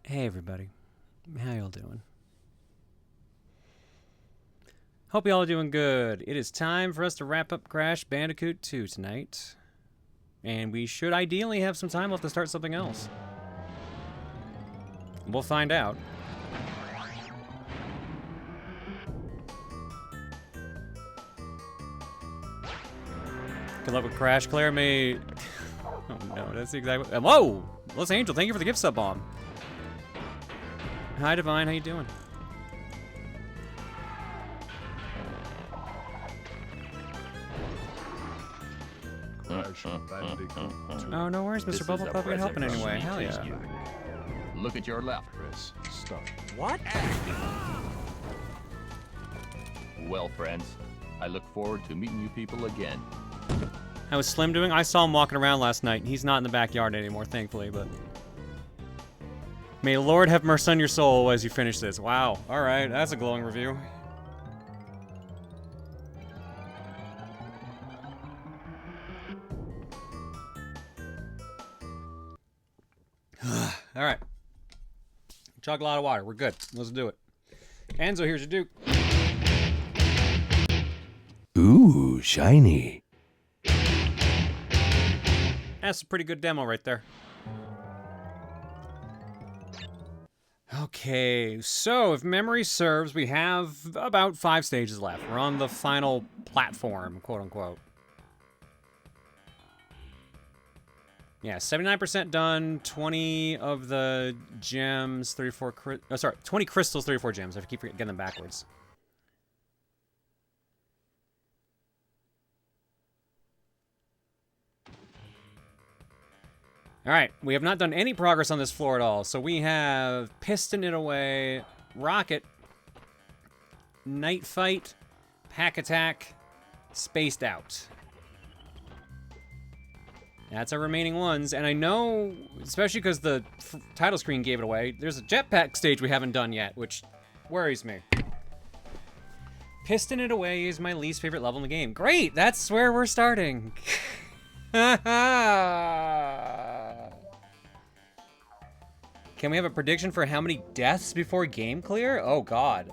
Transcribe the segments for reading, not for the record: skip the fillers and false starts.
Hey everybody, how y'all doing? Hope y'all are doing good. It is time for us to wrap up Crash Bandicoot 2 tonight. And we should ideally have some time left to start something else. We'll find out. Good luck with Crash, Claire may... Oh no, that's the exact... Whoa! Los Angel, thank you for the gift sub bomb. Hi Divine, how you doing? Oh, no worries, Mr. Bubble Puppy, helping anyway. Hell yeah. Look at your left, Chris. Stop. What? Well, friends, I look forward to meeting you people again. How was Slim doing? I saw him walking around last night. He's not in the backyard anymore, thankfully, but... May the Lord have mercy on your soul as you finish this. Wow. Alright, that's a glowing review. Alright. Chug a lot of water. We're good. Let's do it. Enzo, here's your Duke. Ooh, shiny. That's a pretty good demo right there. Okay, so if memory serves, we have about 5 stages left. We're on the final platform, quote-unquote. Yeah, 79% done, 20 of the gems, 20 crystals, 34 gems. I keep getting them backwards. Alright, we have not done any progress on this floor at all. So we have Piston It Away, Rocket, Night Fight, Hack attack. Spaced out. That's our remaining ones, and I know, especially because the title screen gave it away, there's a jetpack stage we haven't done yet, which worries me. Piston It Away is my least favorite level in the game. Great, that's where we're starting. Can we have a prediction for how many deaths before game clear? Oh god.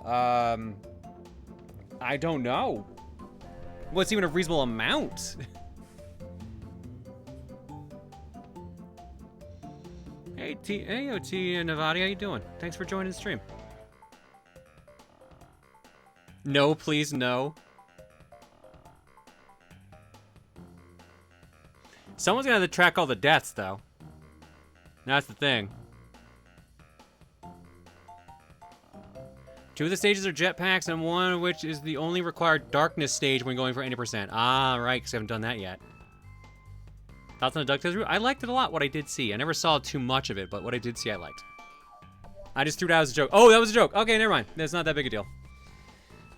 I don't know. What's even a reasonable amount? Hey, OT and Navati, how you doing? Thanks for joining the stream. No, please, no. Someone's gonna have to track all the deaths, though. That's the thing. 2 of the stages are jetpacks, and 1 of which is the only required darkness stage when going for 80%. Ah, right, because I haven't done that yet. Thoughts on the DuckTales route? I liked it a lot, what I did see. I never saw too much of it, but what I did see, I liked. I just threw it out as a joke. Oh, that was a joke. Okay, never mind. That's not that big a deal.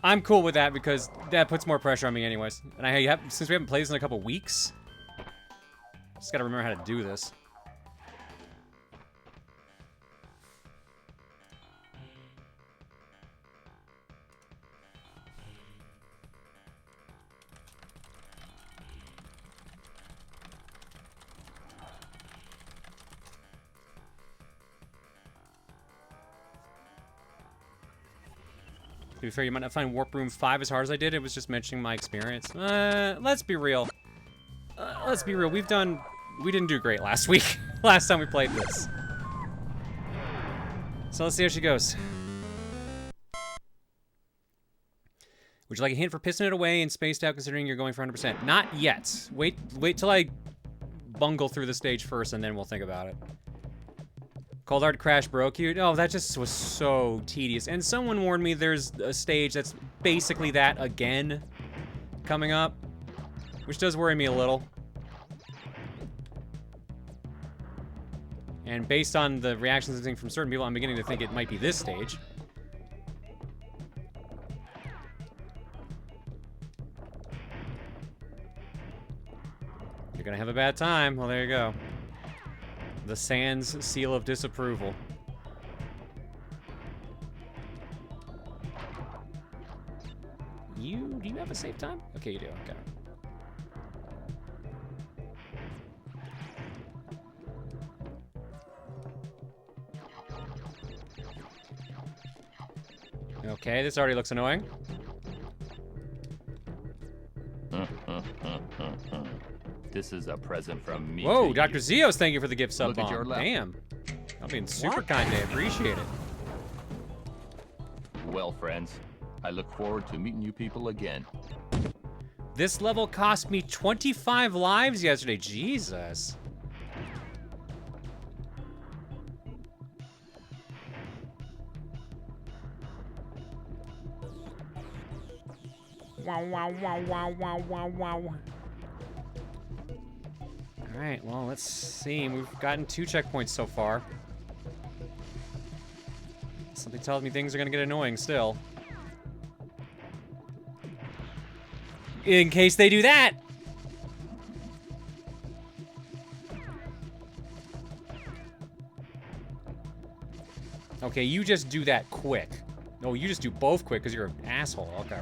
I'm cool with that because that puts more pressure on me anyways. And since we haven't played this in a couple weeks, just gotta remember how to do this. To be fair, you might not find Warp Room 5 as hard as I did. It was just mentioning my experience. Let's be real. Let's be real. We didn't do great last week. Last time we played this. So let's see how she goes. Would you like a hint for Piston It Away and Spaced Out considering you're going for 100%? Not yet. Wait till I bungle through the stage first and then we'll think about it. Cold Hard Crash broke you? Oh, that just was so tedious. And someone warned me there's a stage that's basically that again coming up, which does worry me a little. And based on the reactions I'm seeing from certain people, I'm beginning to think it might be this stage. You're gonna have a bad time. Well, there you go. The Sans seal of disapproval. Do you have a save time? Okay, you do. Okay. Okay, this already looks annoying. This is a present from me. Whoa, Dr. Zeos, thank you for the gift sub Look at your bomb. left. Damn. I'm being super kind. I appreciate it. Well, friends, I look forward to meeting you people again. This level cost me 25 lives yesterday. Jesus. Wow, wow, wow, wow, wow, wow, wow. Alright, well, let's see. We've gotten 2 checkpoints so far. Something tells me things are gonna get annoying still. In case they do that! Okay, you just do that quick. No, you just do both quick because you're an asshole. Okay.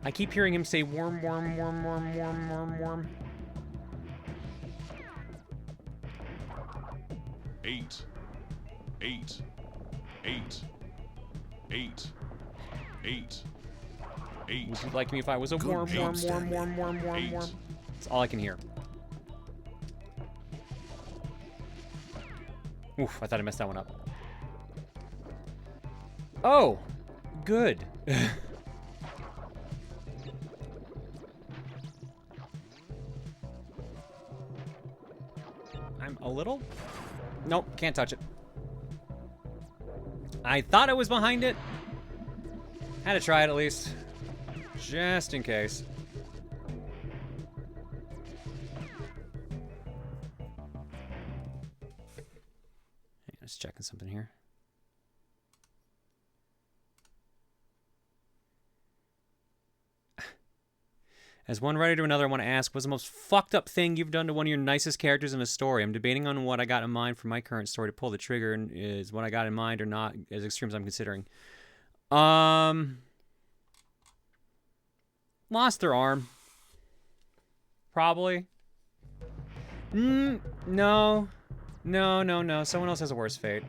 I keep hearing him say worm, worm, worm, worm, worm, worm, worm. 8, 8, 8, 8, 8, 8. Would you like me if I was a worm, worm, worm, worm, worm, worm, worm? That's all I can hear. Oof, I thought I messed that one up. Oh, good. I'm a little... Nope, can't touch it. I thought I was behind it. Had to try it at least. Just in case. Just checking something here. As one writer to another, I want to ask, what's the most fucked up thing you've done to one of your nicest characters in a story? I'm debating on what I got in mind for my current story to pull the trigger, and is what I got in mind or not as extreme as I'm considering. Lost their arm. Probably. No. No. Someone else has a worse fate.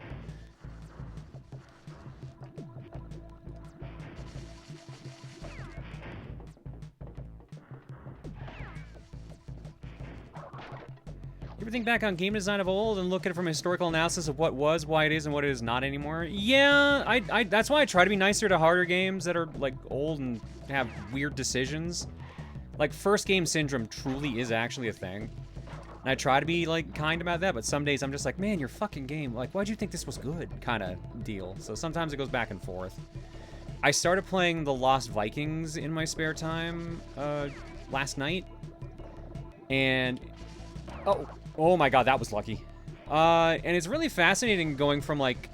You ever think back on game design of old and look at it from a historical analysis of what was, why it is, and what it is not anymore? Yeah, I that's why I try to be nicer to harder games that are, like, old and have weird decisions. Like, first game syndrome truly is actually a thing. And I try to be, like, kind about that, but some days I'm just like, man, your fucking game, like, why'd you think this was good? Kind of deal. So sometimes it goes back and forth. I started playing The Lost Vikings in my spare time last night. And... Oh my god, that was lucky. And it's really fascinating going from, like...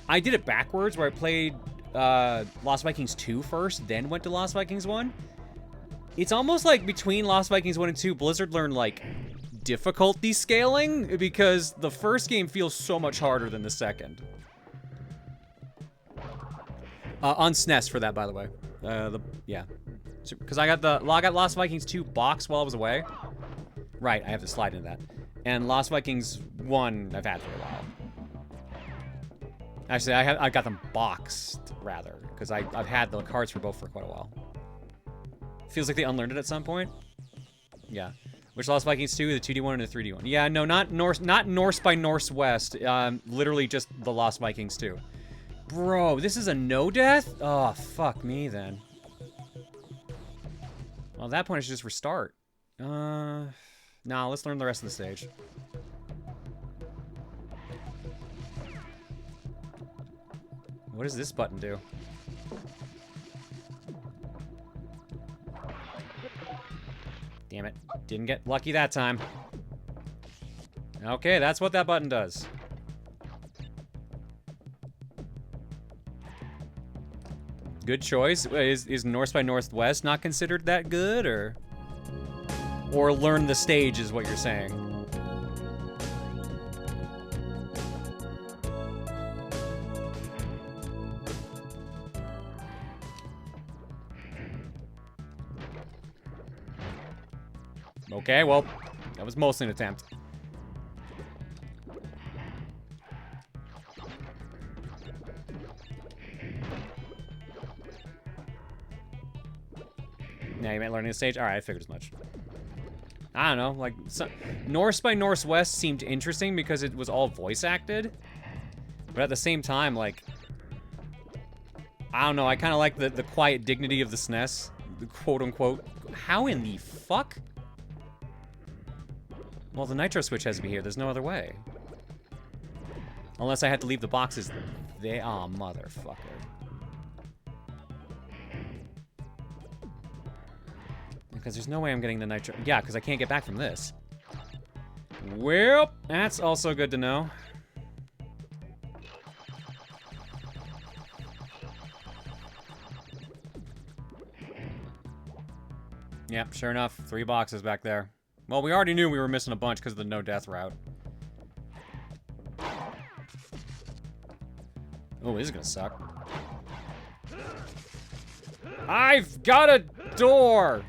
I did it backwards, where I played Lost Vikings 2 first, then went to Lost Vikings 1. It's almost like between Lost Vikings 1 and 2, Blizzard learned, like, difficulty scaling, because the first game feels so much harder than the second. On SNES for that, by the way. Yeah. Because I got Lost Vikings 2 box while I was away. Right, I have to slide into that. And Lost Vikings 1 I've had for a while. Actually, I got them boxed, rather, because I've had the cards for both for quite a while. Feels like they unlearned it at some point. Yeah. Which Lost Vikings 2, the 2D1 and the 3D1. Yeah, no, not Norse by Northwest. Literally just the Lost Vikings 2. Bro, this is a no death? Oh, fuck me then. Well, at that point I should just restart. Nah, let's learn the rest of the stage. What does this button do? Damn it. Didn't get lucky that time. Okay, that's what that button does. Good choice. Is North by Northwest not considered that good, or learn the stage is what you're saying? Okay, well, that was mostly an attempt. Now you might learn the stage. All right, I figured as much. I don't know, like, Norse by Northwest seemed interesting because it was all voice acted. But at the same time, like, I don't know, I kind of like the quiet dignity of the SNES, the quote-unquote. How in the fuck? Well, the nitro switch has to be here. There's no other way. Unless I had to leave the boxes. Oh, motherfucker. Because there's no way I'm getting the nitro. Yeah, because I can't get back from this. Well, that's also good to know. Yep, sure enough, 3 boxes back there. Well, we already knew we were missing a bunch because of the no-death route. Oh, this is gonna suck. I've got a door!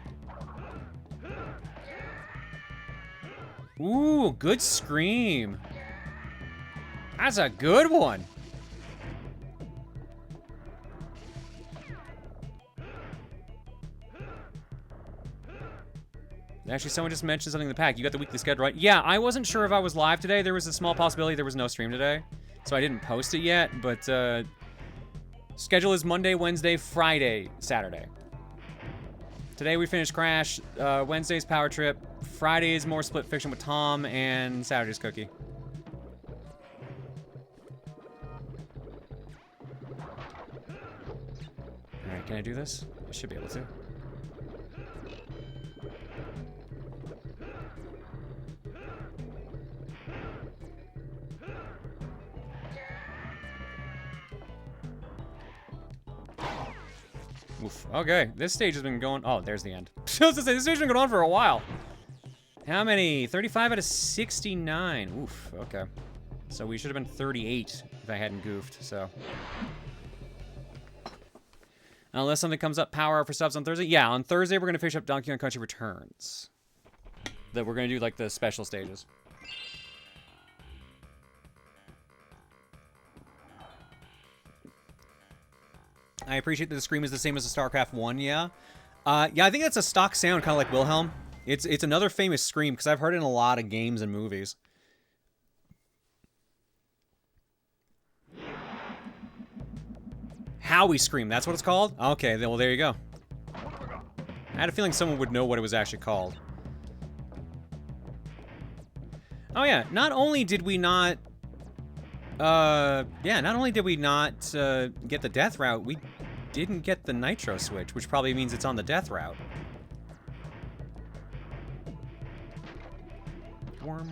Ooh, good scream. That's a good one. Actually, someone just mentioned something in the pack. You got the weekly schedule, right? Yeah, I wasn't sure if I was live today. There was a small possibility there was no stream today. So I didn't post it yet, but schedule is Monday, Wednesday, Friday, Saturday. Today we finished Crash, Wednesday's Power Trip, Friday's more Split Fiction with Tom, and Saturday's Cookie. Alright, can I do this? I should be able to. Oof. Okay, this stage has been going... Oh, there's the end. I was gonna say, this stage has been going on for a while. How many? 35 out of 69. Oof, okay. So we should have been 38 if I hadn't goofed, so... Unless something comes up, power for subs on Thursday. Yeah, on Thursday we're going to finish up Donkey Kong Country Returns. That we're going to do, like, the special stages. I appreciate that the scream is the same as the StarCraft 1, yeah. Yeah, I think that's a stock sound, kind of like Wilhelm. It's another famous scream, because I've heard it in a lot of games and movies. Howie Scream, that's what it's called? Okay, well, there you go. I had a feeling someone would know what it was actually called. Oh, yeah, not only did we not... not only did we not get the death route, we didn't get the nitro switch, which probably means it's on the death route. Worm.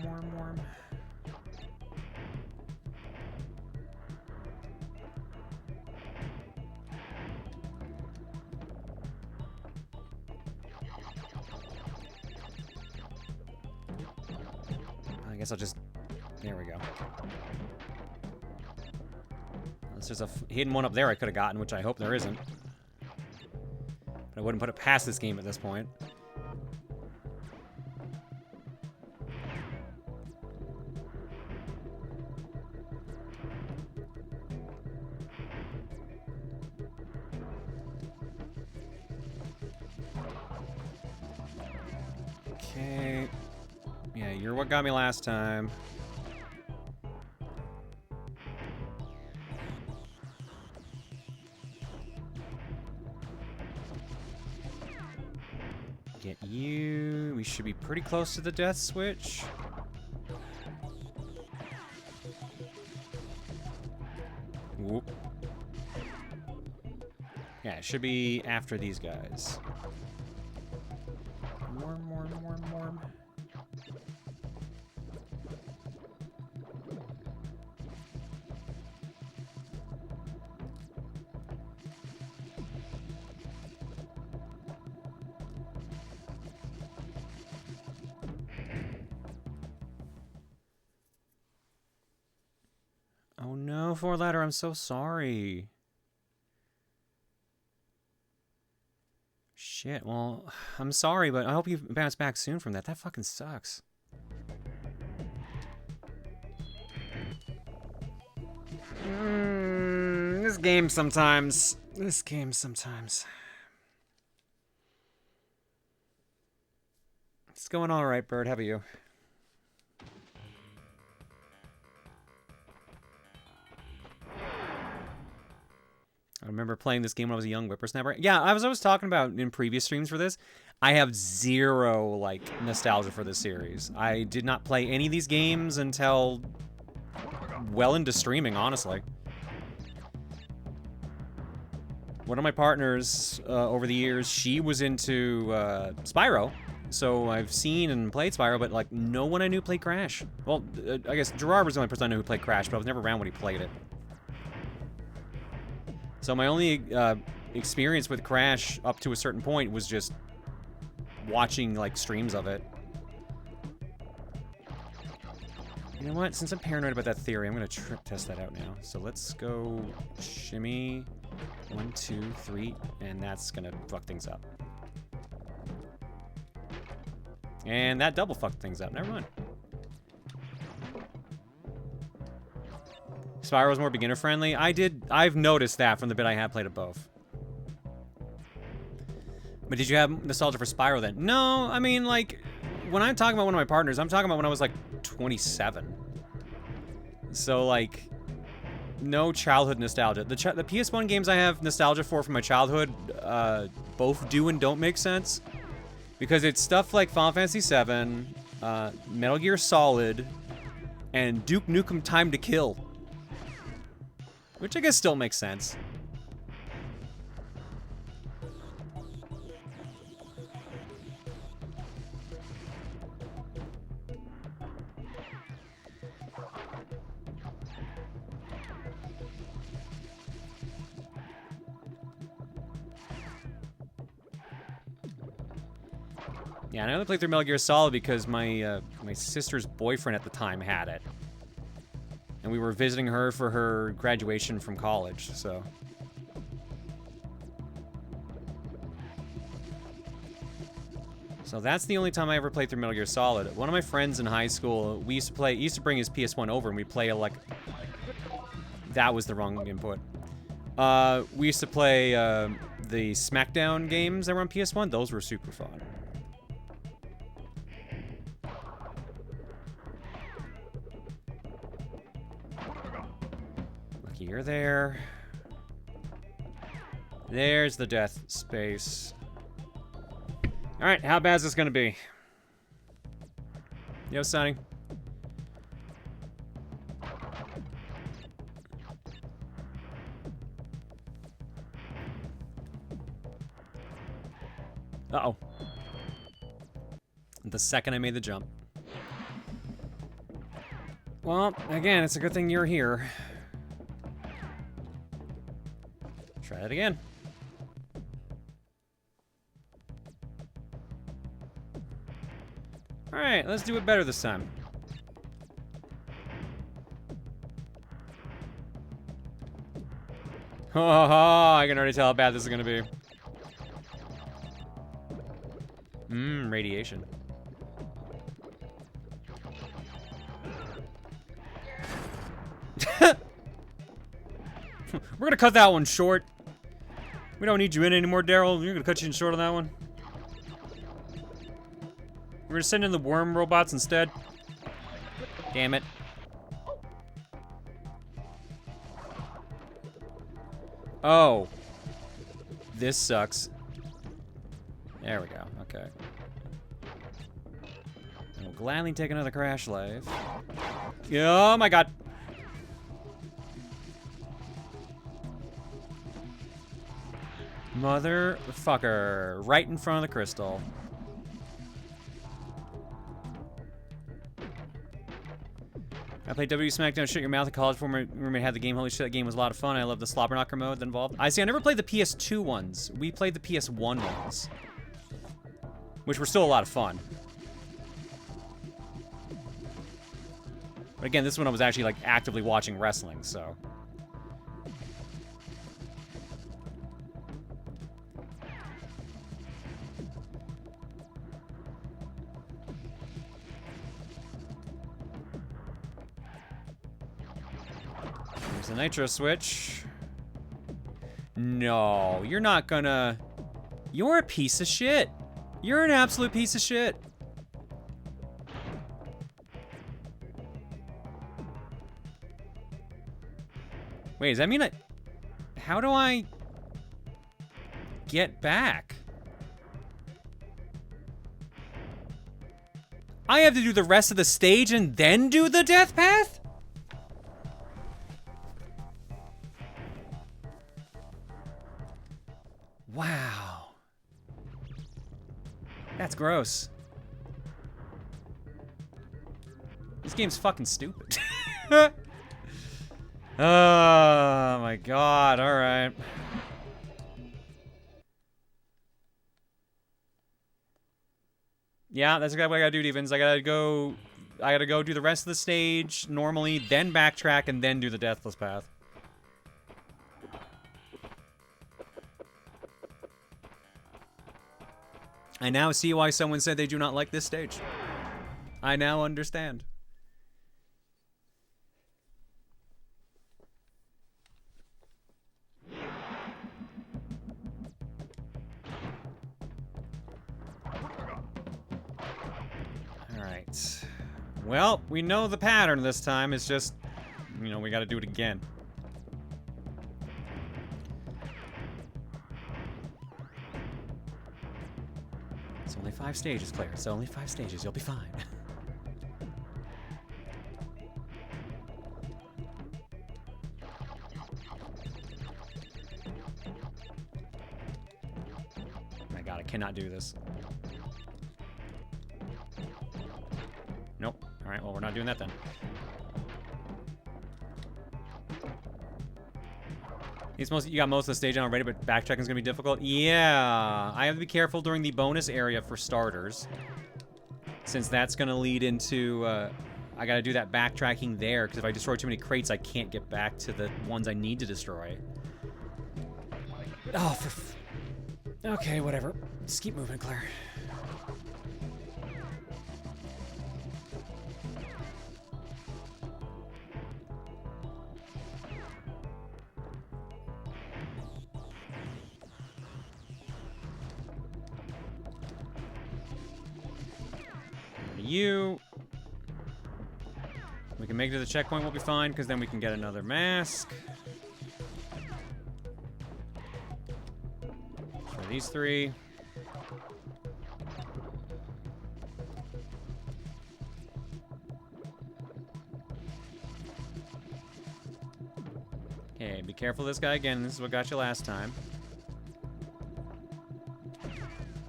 I guess I'll just... There we go. Unless there's a hidden one up there I could have gotten, which I hope there isn't. But I wouldn't put it past this game at this point. Okay. Yeah, you're what got me last time. Get you. We should be pretty close to the death switch. Whoop. Yeah, it should be after these guys. More. Oh no, Four Ladder, I'm so sorry. Shit, well, I'm sorry, but I hope you bounce back soon from that. That fucking sucks. This game sometimes. It's going all right, Bird. How about you? I remember playing this game when I was a young whippersnapper. Yeah, I was always talking about in previous streams for this. I have zero, like, nostalgia for this series. I did not play any of these games until well into streaming, honestly. One of my partners over the years, she was into Spyro. So I've seen and played Spyro, but, like, no one I knew played Crash. Well, I guess Gerard was the only person I knew who played Crash, but I was never around when he played it. So my only experience with Crash up to a certain point was just watching, like, streams of it. You know what? Since I'm paranoid about that theory, I'm going to test that out now. So let's go shimmy. 1, 2, 3. And that's going to fuck things up. And that double fucked things up. Never mind. Spyro's more beginner friendly. I've noticed that from the bit I have played of both. But did you have nostalgia for Spyro then? No, I mean, like, when I'm talking about one of my partners, I'm talking about when I was, like, 27. So, like, no childhood nostalgia. The PS1 games I have nostalgia for from my childhood, both do and don't make sense. Because it's stuff like Final Fantasy VII, Metal Gear Solid, and Duke Nukem Time to Kill. Which I guess still makes sense. Yeah, and I only played through Metal Gear Solid because my my sister's boyfriend at the time had it. And we were visiting her for her graduation from college, so. So that's the only time I ever played through Metal Gear Solid. One of my friends in high school, he used to bring his PS1 over and we'd play like, that was the wrong input. We used to play the SmackDown games that were on PS1. Those were super fun. Lucky you're there. There's the death space. Alright, how bad is this gonna be? Yo, Sonny. Uh-oh. The second I made the jump. Well, again, it's a good thing you're here. Try it again. Alright, let's do it better this time. Oh, I can already tell how bad this is gonna be. Radiation. We're gonna cut that one short. We don't need you in anymore, Daryl. You're gonna cut you in short on that one. We're gonna send in the worm robots instead. Damn it. Oh. This sucks. There we go. Okay. I will gladly take another crash life. Oh my god. Motherfucker. Right in front of the crystal. I played W SmackDown Shut Your Mouth at college before my roommate had the game. Holy shit, that game was a lot of fun. I love the slobber knocker mode that involved. I never played the PS2 ones. We played the PS1 ones. Which were still a lot of fun. But again, this one I was actually like actively watching wrestling, so. There's the nitro switch. No, you're not gonna... You're a piece of shit. You're an absolute piece of shit. Wait, does that mean how do I get back? I have to do the rest of the stage and then do the death path? Wow. That's gross. This game's fucking stupid. Oh my god, alright. Yeah, that's exactly what I gotta do, Devens. I gotta go do the rest of the stage normally, then backtrack, and then do the deathless path. I now see why someone said they do not like this stage. I now understand. Alright. Well, we know the pattern this time. It's just, you know, we gotta do it again. It's only 5 stages, Claire. It's only 5 stages. You'll be fine. My god, I cannot do this. Nope. Alright, well, we're not doing that then. You got most of the stage down already, but backtracking's gonna be difficult. Yeah, I have to be careful during the bonus area for starters, since that's gonna lead into. I gotta do that backtracking there, because if I destroy too many crates, I can't get back to the ones I need to destroy. Oh, okay, whatever. Just keep moving, Claire. You. We can make it to the checkpoint, we'll be fine, because then we can get another mask. For these three. Okay, be careful of this guy again. This is what got you last time.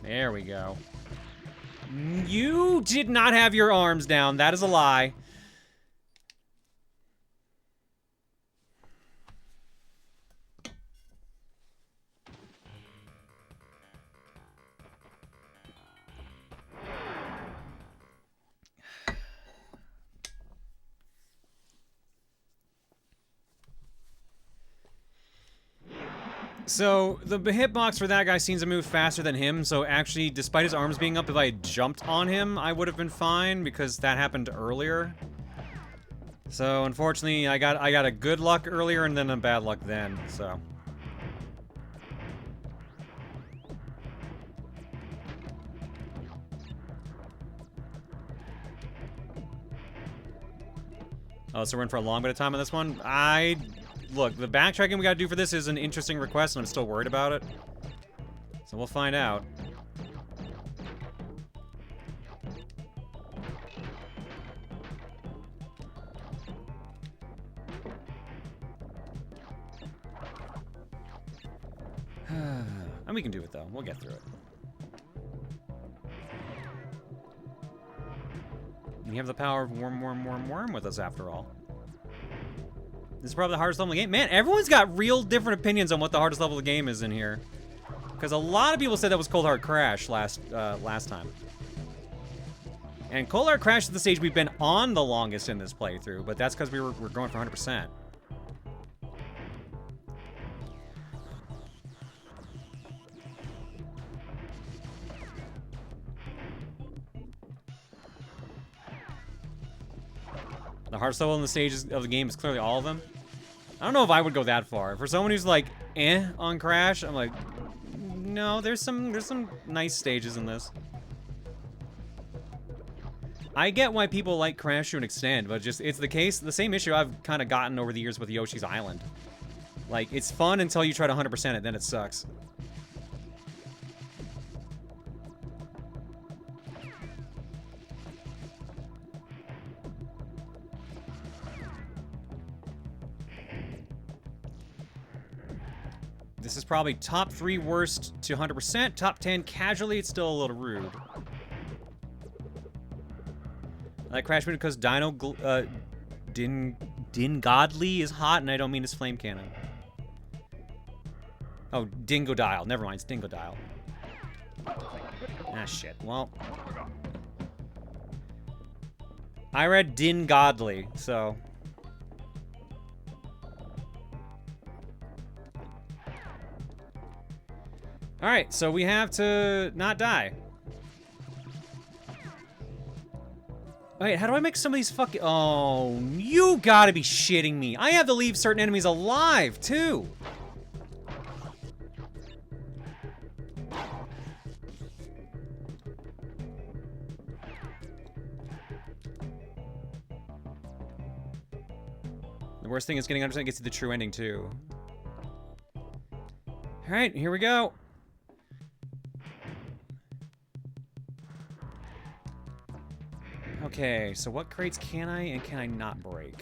There we go. You did not have your arms down. That is a lie. So, the hitbox for that guy seems to move faster than him, so actually, despite his arms being up, if I had jumped on him, I would have been fine, because that happened earlier. So, unfortunately, I got a good luck earlier and then a bad luck then, so. Oh, so we're in for a long bit of time on this one? Look, the backtracking we gotta do for this is an interesting request, and I'm still worried about it. So we'll find out. And we can do it, though. We'll get through it. We have the power of worm with us, after all. This is probably the hardest level in the game. Man, everyone's got real different opinions on what the hardest level of the game is in here. Because a lot of people said that was Cold Hard Crash last time. And Cold Hard Crash is the stage we've been on the longest in this playthrough, but that's because we're going for 100%. The hardest level in the stages of the game is clearly all of them. I don't know if I would go that far. For someone who's like, on Crash, I'm like, no, there's some nice stages in this. I get why people like Crash to an extent, but it's the same issue I've kind of gotten over the years with Yoshi's Island. Like, it's fun until you try to 100% it, then it sucks. This is probably top 3 worst to 100%. Top 10 casually, it's still a little rude. I like Crash because Din Godly is hot, and I don't mean his flame cannon. Oh, Dingodile. Never mind, it's Dingodile. Ah, shit. Well, I read Din Godly, so. Alright, so we have to not die. Wait, how do I make some of these fucking... Oh, you gotta be shitting me. I have to leave certain enemies alive, too. The worst thing is getting 100% gets you the true ending, too. Alright, here we go. Okay, so what crates can I and can I not break?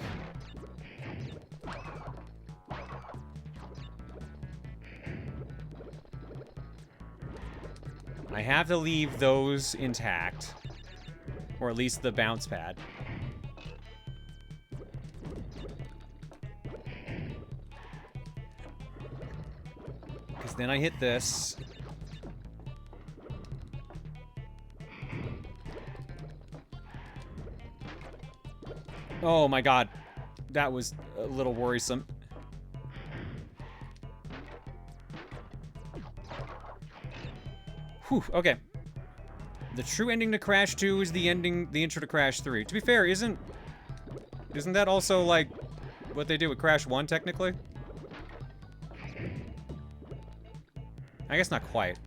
I have to leave those intact. Or at least the bounce pad. Then I hit this. Oh my god. That was a little worrisome. Whew, okay. The true ending to Crash 2 is the intro to Crash 3. To be fair, isn't that also, like, what they did with Crash 1, technically? I guess not quite.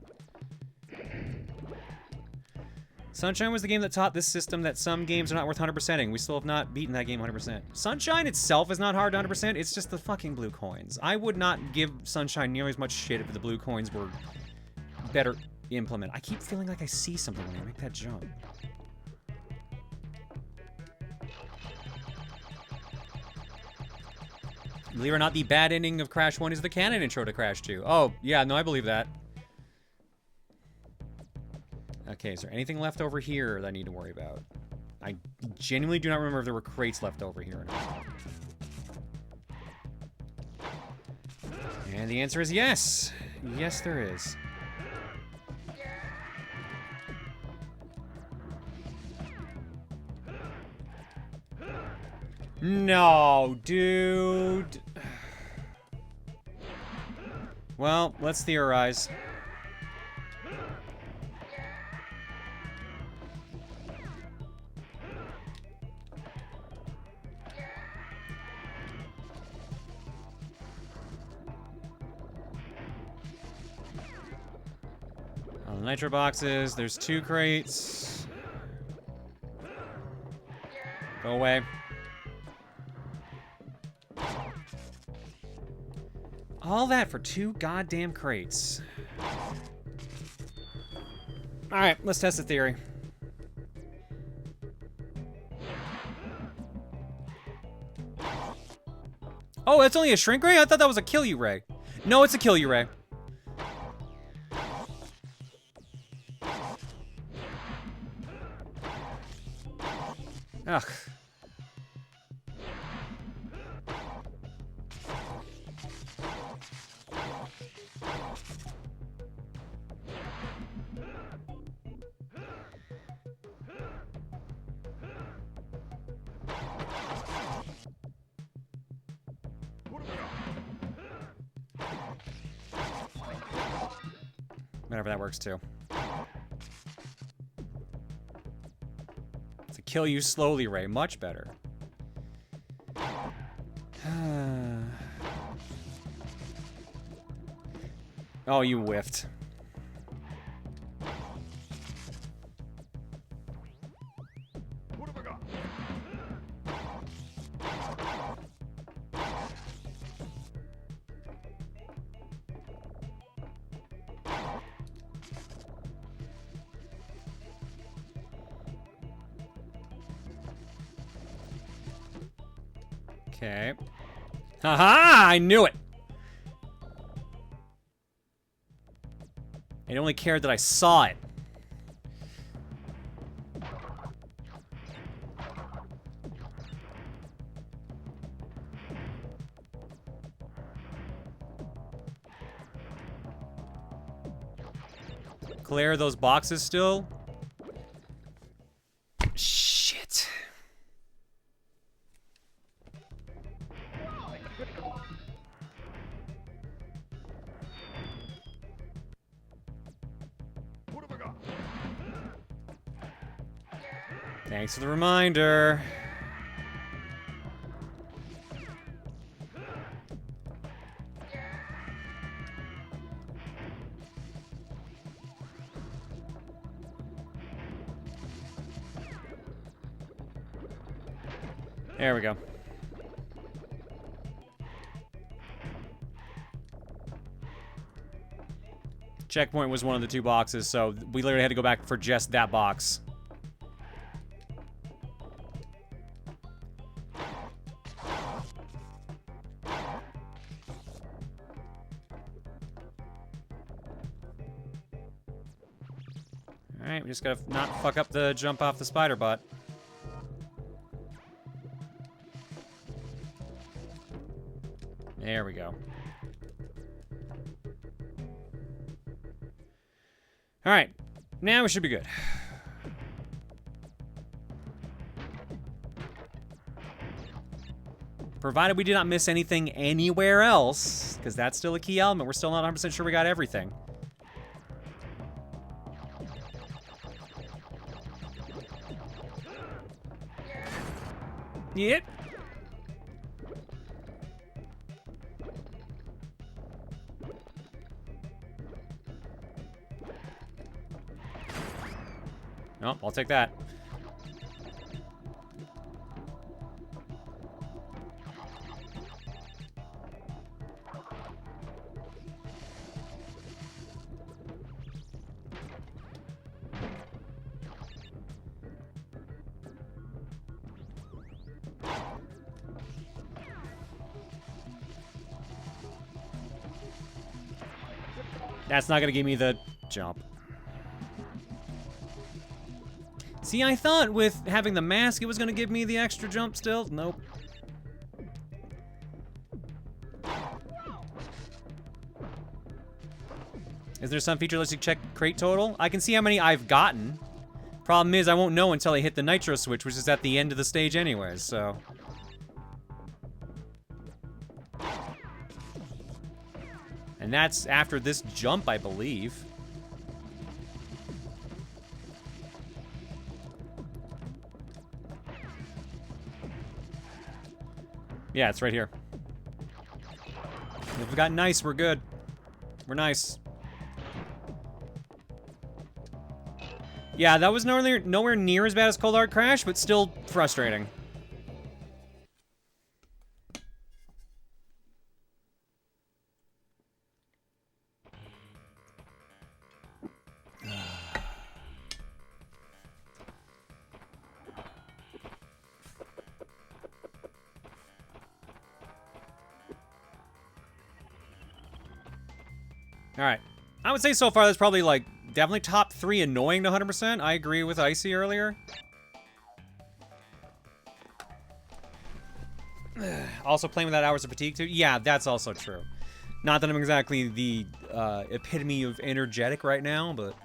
Sunshine was the game that taught this system that some games are not worth 100%ing. We still have not beaten that game 100%. Sunshine itself is not hard to 100%. It's just the fucking blue coins. I would not give Sunshine nearly as much shit if the blue coins were better implemented. I keep feeling like I see something when I make that jump. Believe it or not, the bad ending of Crash 1 is the canon intro to Crash 2. Oh, yeah, no, I believe that. Okay, is there anything left over here that I need to worry about? I genuinely do not remember if there were crates left over here or not. And the answer is yes. Yes, there is. No, dude. Well, let's theorize. On the nitro boxes, there's 2 crates. Go away. All that for 2 goddamn crates. Alright, let's test the theory. Oh, that's only a shrink ray? I thought that was a kill you ray. No, it's a kill you ray. Ugh. Whatever, that works too. It's a kill you slowly ray, much better. Oh, you whiffed. What have I got? Okay. Haha! I knew it! It only cared that I saw it. Clear those boxes still? Shit. What have I got? Thanks for the reminder. There we go. Checkpoint was one of the 2 boxes, so we literally had to go back for just that box. Alright, we just gotta not fuck up the jump off the spider butt. There we go. All right, now we should be good. Provided we did not miss anything anywhere else, because that's still a key element. We're still not 100% sure we got everything. Yep. Oh, I'll take that. That's not gonna give me the jump. See, I thought with having the mask it was gonna give me the extra jump still. Nope. Is there some feature lets you check crate total? I can see how many I've gotten. Problem is I won't know until I hit the nitro switch, which is at the end of the stage anyways, so. And that's after this jump, I believe. Yeah, it's right here. If we got nice, we're good. We're nice. Yeah, that was nowhere near as bad as Cold Hard Crash, but still frustrating. Alright. I would say so far that's probably like definitely top 3 annoying to 100%. I agree with Icy earlier. Also playing without hours of fatigue too. Yeah, that's also true. Not that I'm exactly the epitome of energetic right now, but...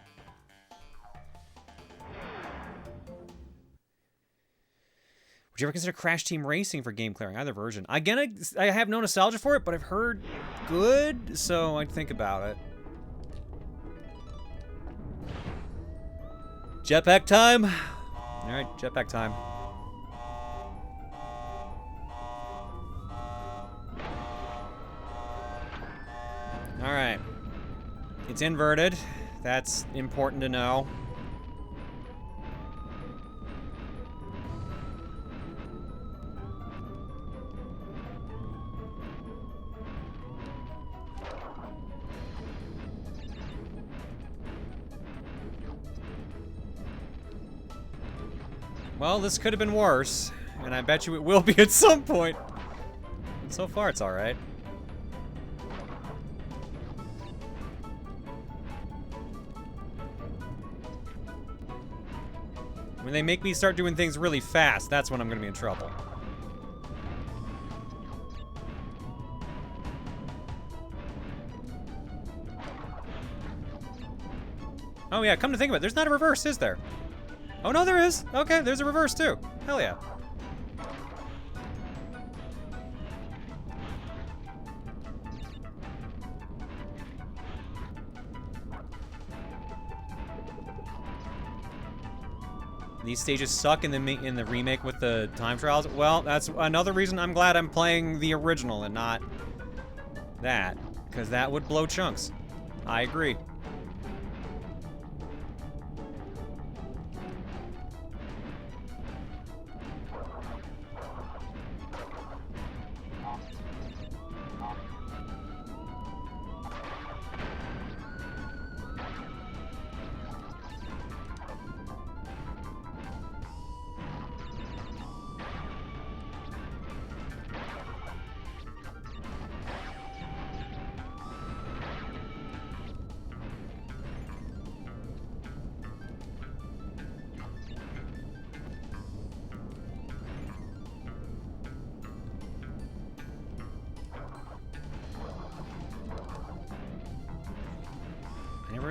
Would you ever consider Crash Team Racing for game clearing? Either version. Again, I have no nostalgia for it, but I've heard good, so I'd think about it. Jetpack time. All right, jetpack time. All right. It's inverted. That's important to know. Well, this could have been worse, and I bet you it will be at some point. And so far, it's all right. When they make me start doing things really fast, that's when I'm gonna be in trouble. Oh yeah, come to think of it, there's not a reverse, is there? Oh no, there is. Okay, there's a reverse too. Hell yeah. These stages suck in the remake with the time trials. Well, that's another reason I'm glad I'm playing the original and not that, because that would blow chunks. I agree.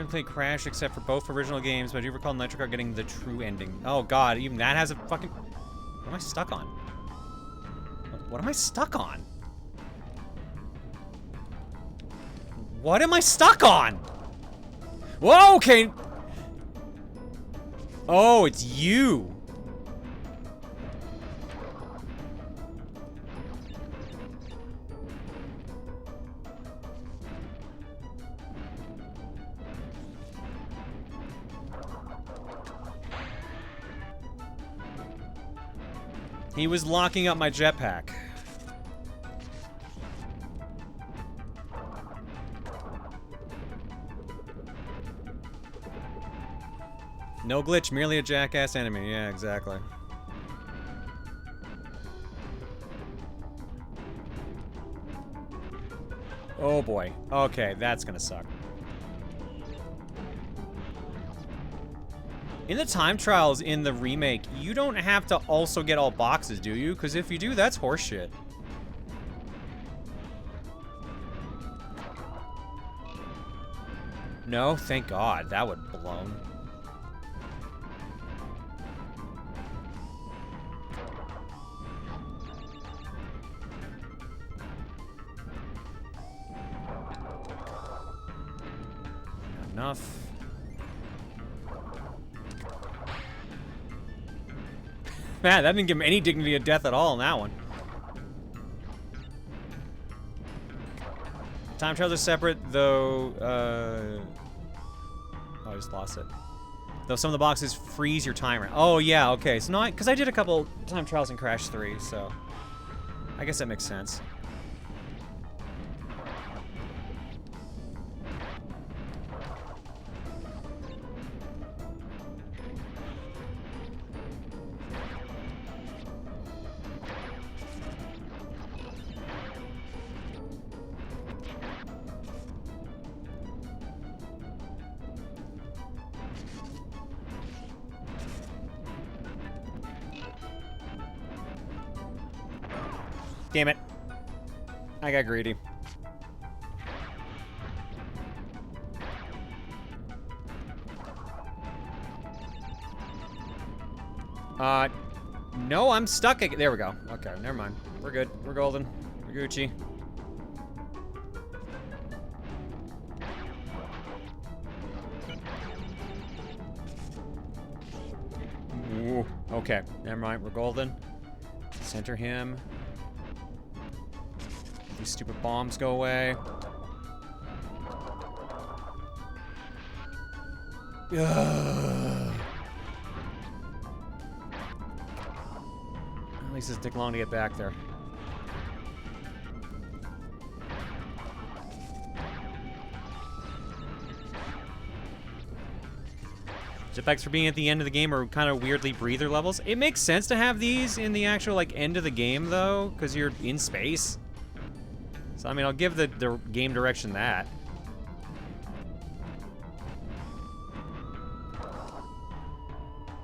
gameplay crashed except for both original games, but I do recall Nitro Kart getting the true ending. Oh god, even that has a fucking... What am I stuck on? What am I stuck on? What am I stuck on? Whoa, okay. Oh, it's you. He was locking up my jetpack. No glitch, merely a jackass enemy. Yeah, exactly. Oh boy. Okay, that's gonna suck. In the time trials in the remake, you don't have to also get all boxes, do you? Because if you do, that's horseshit. No? Thank God. That would have blown. Not enough. Man, that didn't give him any dignity of death at all in that one. Time trials are separate, though, oh, I just lost it. Though some of the boxes freeze your timer. Oh, yeah, okay. So, no, because I did a couple time trials in Crash 3, so I guess that makes sense. Damn it. I got greedy. No, I'm stuck. There we go. Okay, never mind. We're good. We're golden. We're Gucci. Ooh, okay, never mind. We're golden. Center him. These stupid bombs go away. Ugh. At least it's taking long to get back there. Jetpacks for being at the end of the game are kind of weirdly breather levels. It makes sense to have these in the actual like end of the game though, because you're in space. So, I mean, I'll give the game direction that.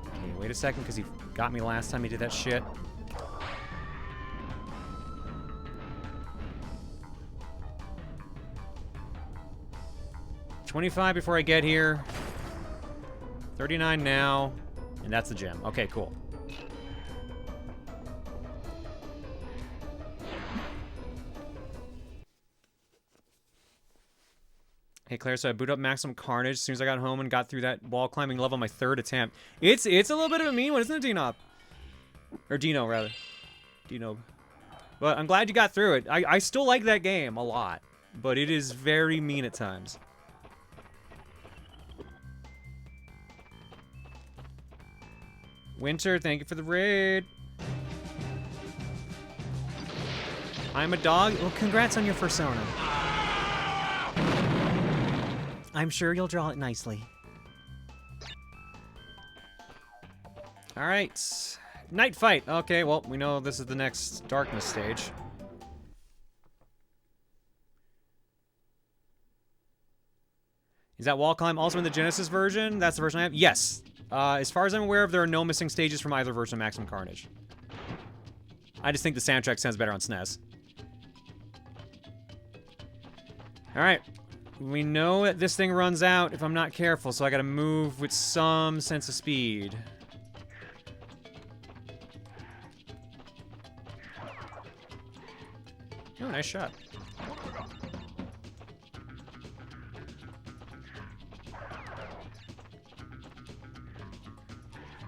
Okay, wait a second, because he got me last time he did that shit. $25 before I get here. $39 now. And that's the gem. Okay, cool. Hey Claire, so I boot up Maximum Carnage as soon as I got home and got through that wall climbing level on my 3rd attempt. It's a little bit of a mean one, isn't it, Dino? Or Dino, rather. Dino. But I'm glad you got through it. I still like that game a lot, but it is very mean at times. Winter, thank you for the raid. I'm a dog. Well, congrats on your persona. I'm sure you'll draw it nicely. All right. Night fight. Okay, well, we know this is the next darkness stage. Is that wall climb also in the Genesis version? That's the version I have? Yes. As far as I'm aware of, there are no missing stages from either version of Maximum Carnage. I just think the soundtrack sounds better on SNES. All right. We know that this thing runs out if I'm not careful, so I gotta move with some sense of speed. Oh, nice shot.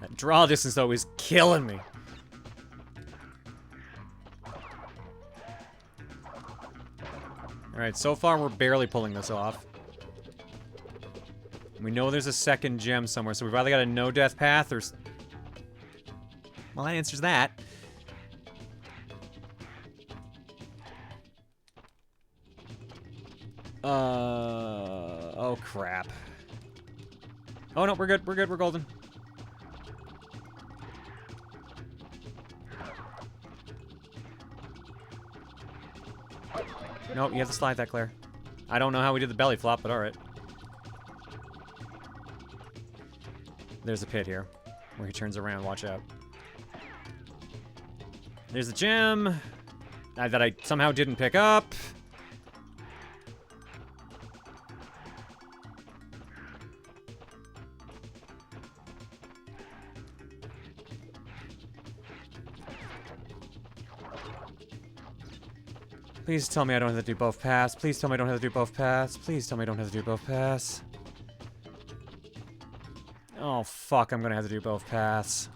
That draw distance, though, is killing me. Alright, so far we're barely pulling this off. We know there's a second gem somewhere, so we've either got a no-death path or... Well, that answers that. Oh, crap. Oh, no, we're good, we're good, we're golden. Nope, you have to slide that, Claire. I don't know how we did the belly flop, but alright. There's a pit here, where he turns around, watch out. There's a gem that I somehow didn't pick up. Please tell me I don't have to do both paths. Please tell me I don't have to do both paths. Please tell me I don't have to do both paths. Oh, fuck, I'm gonna have to do both paths.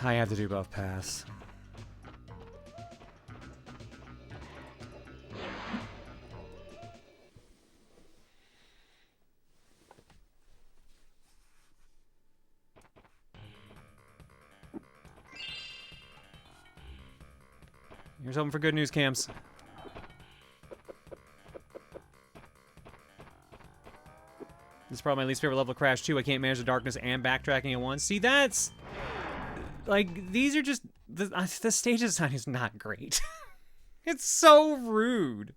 I have to do both paths. Here's hoping for good news, Cams. This is probably my least favorite level of Crash 2. I can't manage the darkness and backtracking at once. See, that's... Like, these are just... The stage design is not great. It's so rude.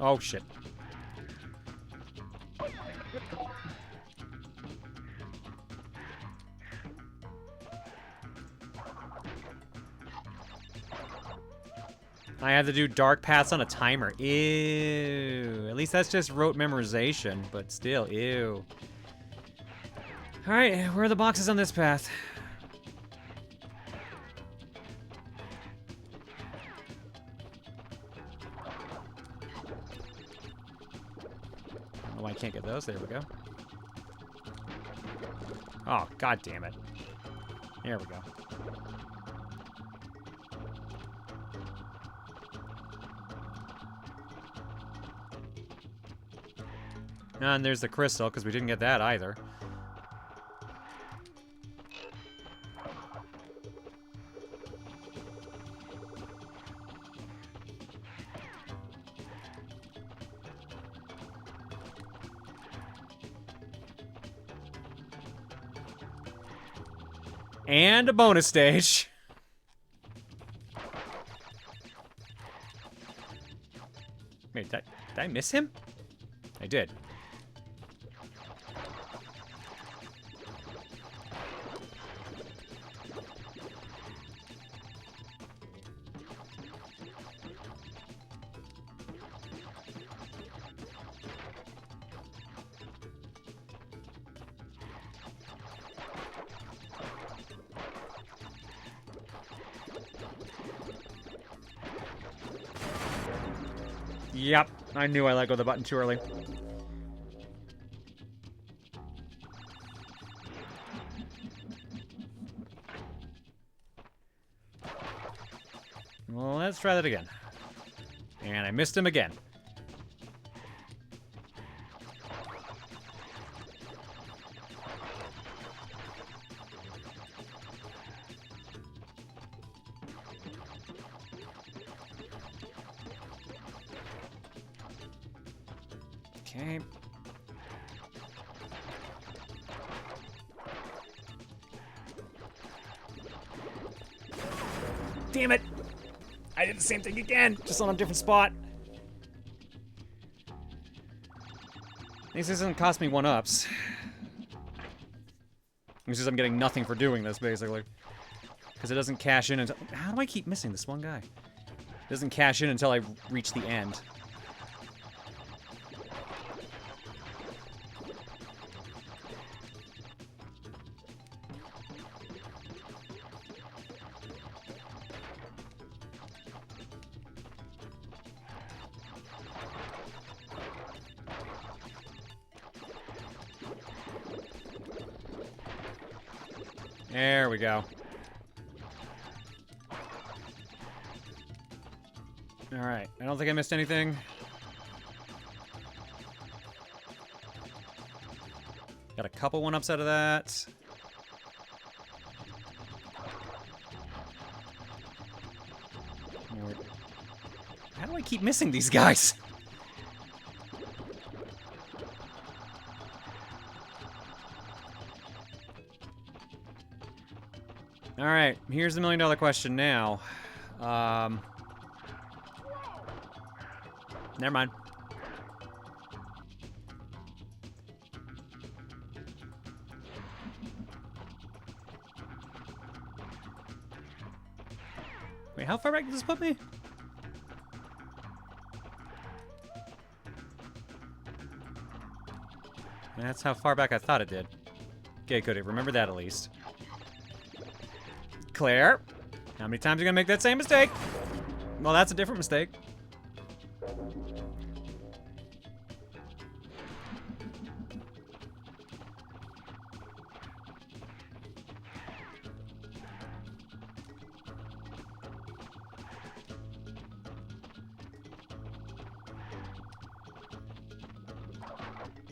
Oh, shit. I had to do dark paths on a timer. Ew. At least that's just rote memorization, but still, ew. Alright, where are the boxes on this path? Oh, I can't get those. There we go. Oh, god damn it. There we go. And there's the crystal, because we didn't get that either. And a bonus stage. Wait, did I miss him? I did. Yep, I knew I let go of the button too early. Well, let's try that again. And I missed him again. Okay. Damn it! I did the same thing again, just on a different spot. This doesn't cost me 1-ups. It's just I'm getting nothing for doing this, basically. Because it doesn't cash in until... How do I keep missing this one guy? It doesn't cash in until I reach the end. There we go. Alright, I don't think I missed anything. Got a couple 1-ups out of that. How do I keep missing these guys? Alright, here's the $1 million question now. Never mind. Wait, how far back does this put me? That's how far back I thought it did. Okay, good. Remember that at least. Claire, how many times are you gonna make that same mistake? Well, that's a different mistake.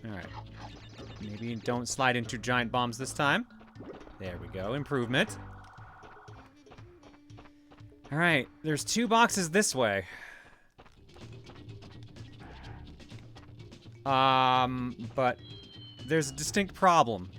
Alright. Maybe don't slide into giant bombs this time. There we go. Improvement. Alright, there's 2 boxes this way. But there's a distinct problem.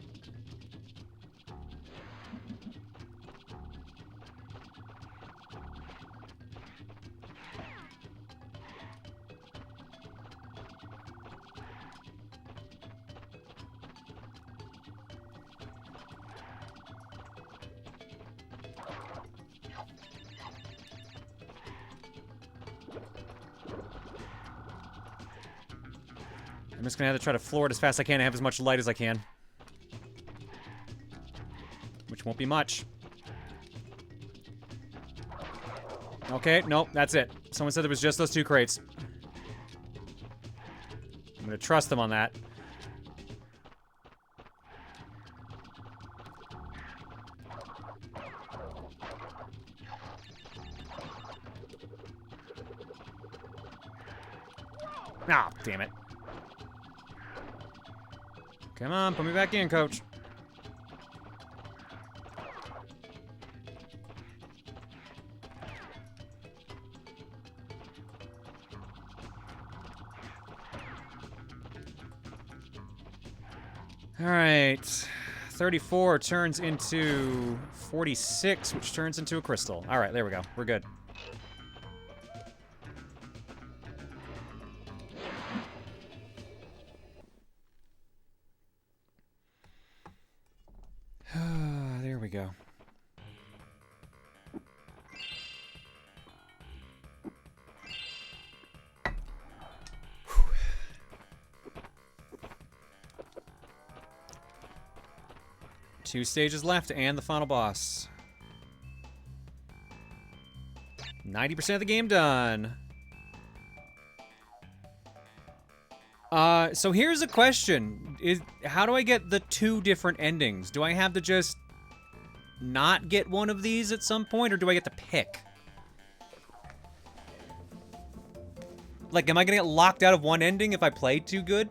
I'm just gonna have to try to floor it as fast as I can and have as much light as I can. Which won't be much. Okay, nope, that's it. Someone said there was just those 2 crates. I'm gonna trust them on that. Ah, damn it. Come on, put me back in, coach. All right. 34 turns into 46, which turns into a crystal. All right, there we go. We're good. There we go. Two stages left and the final boss. 90% of the game done. So here's a question. How do I get the 2 different endings? Do I have to just not get one of these at some point, or do I get to pick? Like, am I gonna get locked out of one ending if I play too good?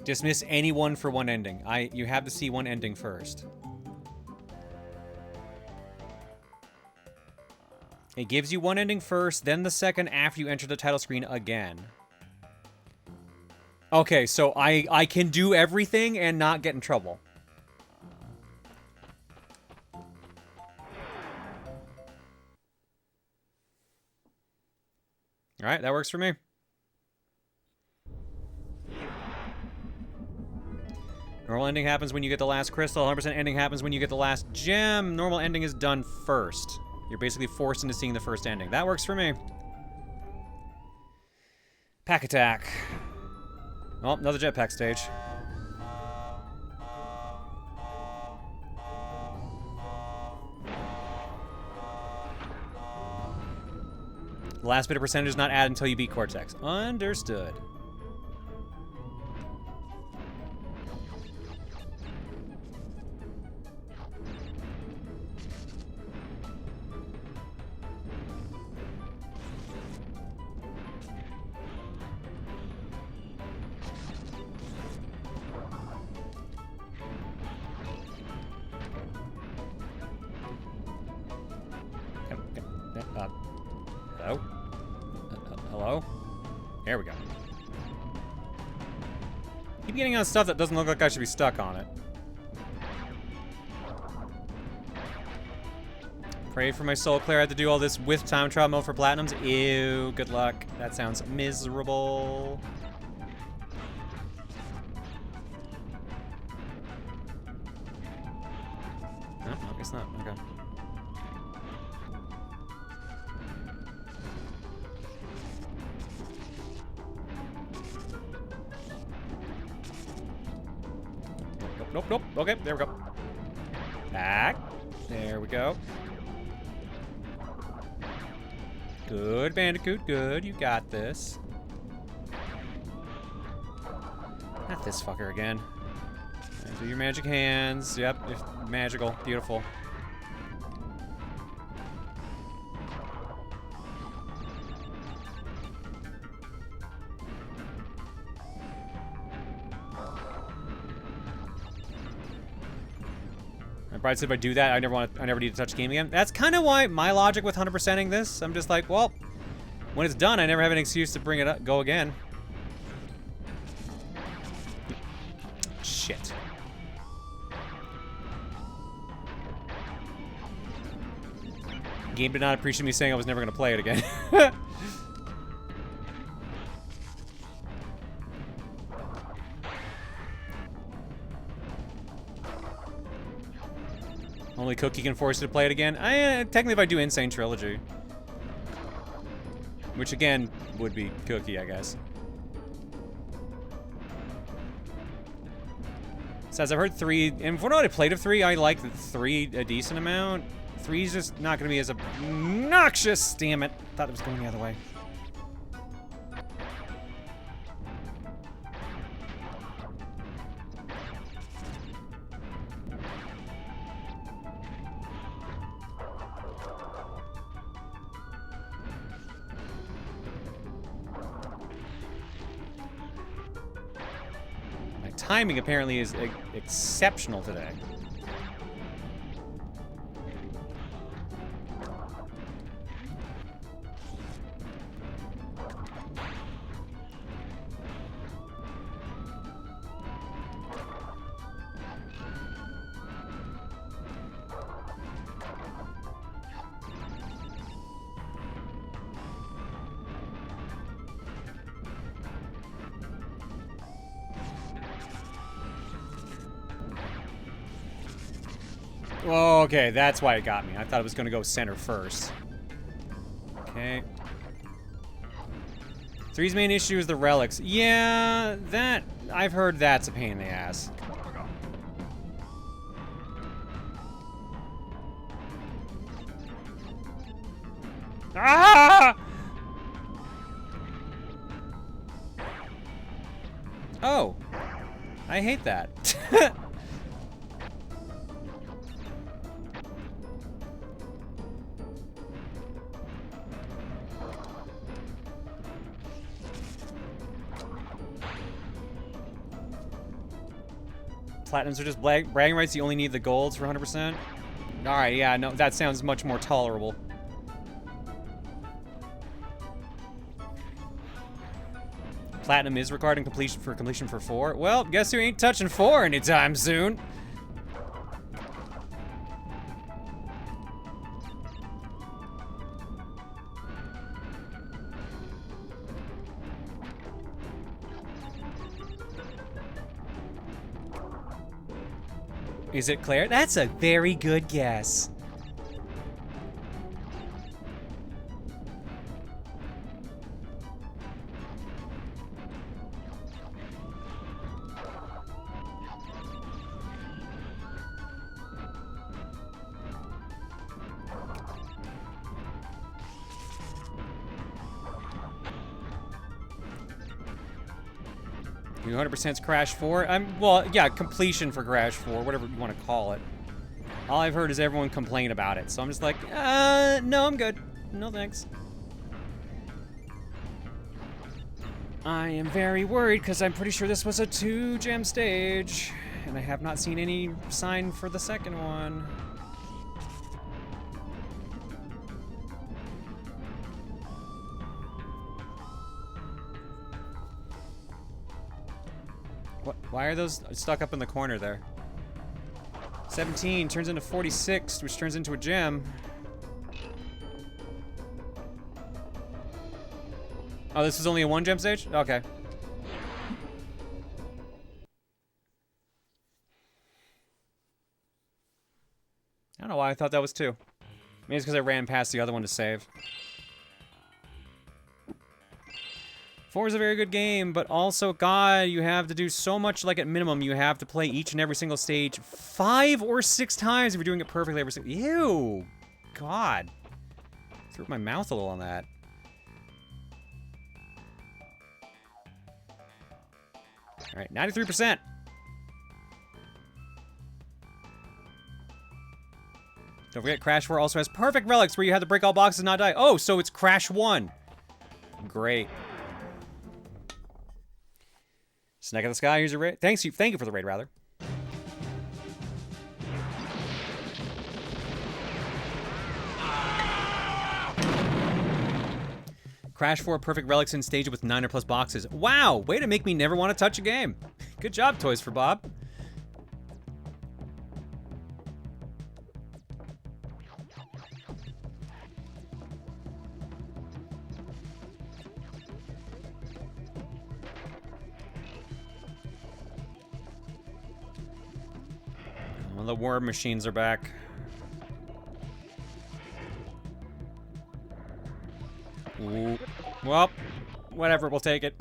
Dismiss anyone for one ending. You have to see one ending first. It gives you one ending first, then the second after you enter the title screen again. Okay, so I can do everything and not get in trouble. Alright, that works for me. Normal ending happens when you get the last crystal. 100% ending happens when you get the last gem. Normal ending is done first. You're basically forced into seeing the first ending. That works for me. Pack attack. Oh, another jetpack stage. The last bit of percentage is not added until you beat Cortex. Understood. Hello? Hello? There we go. Keep getting on stuff that doesn't look like I should be stuck on it. Pray for my soul, Claire. I had to do all this with time trial mode for platinums. Ew, good luck. That sounds miserable. No, I guess not. Okay. Nope, nope. Okay, there we go. Back. There we go. Good, Bandicoot. Good. You got this. Not this fucker again. And do your magic hands. Yep, magical. Beautiful. Bride said if I do that, I never need to touch the game again. That's kind of why my logic with 100%ing this. I'm just like, well, when it's done, I never have an excuse to bring it up, go again. Shit. Game did not appreciate me saying I was never going to play it again. Only Cookie can force you to play it again. Technically, if I do Insane Trilogy. Which, again, would be Cookie, I guess. Says, I've heard 3, and for what I played of 3, I like 3 a decent amount. 3's just not going to be as obnoxious. Damn it. Thought it was going the other way. Timing apparently is exceptional today. Okay, that's why it got me. I thought it was going to go center first. Okay. 3's main issue is the relics. Yeah, that... I've heard that's a pain in the ass. Ah! Oh. I hate that. Platinums are just bragging rights. You only need the golds for 100%. All right, yeah, no, that sounds much more tolerable. Platinum is required in completion for 4. Well, guess who ain't touching 4 anytime soon? Is it Claire? That's a very good guess. You 100%'s Crash 4? Well, yeah, completion for Crash 4, whatever you want to call it. All I've heard is everyone complain about it, so I'm just like, no, I'm good. No thanks. I am very worried because I'm pretty sure this was a 2-gem stage, and I have not seen any sign for the second one. What? Why are those stuck up in the corner there? 17 turns into 46, which turns into a gem. Oh, this is only a 1-gem stage? Okay. I don't know why I thought that was 2. Maybe it's because I ran past the other one to save. 4 is a very good game, but also, God, you have to do so much, like, at minimum, you have to play each and every single stage 5 or 6 times if you're doing it perfectly every single... Ew! God. Threw up my mouth a little on that. Alright, 93%! Don't forget, Crash 4 also has perfect relics where you have to break all boxes and not die. Oh, so it's Crash 1. Great. Snack of the Sky, here's your raid. Thank you for the raid, rather. Crash 4 perfect relics in stage with 9 or plus boxes. Wow, way to make me never want to touch a game. Good job, Toys for Bob. Well, the war machines are back. Ooh. Well, whatever, we'll take it.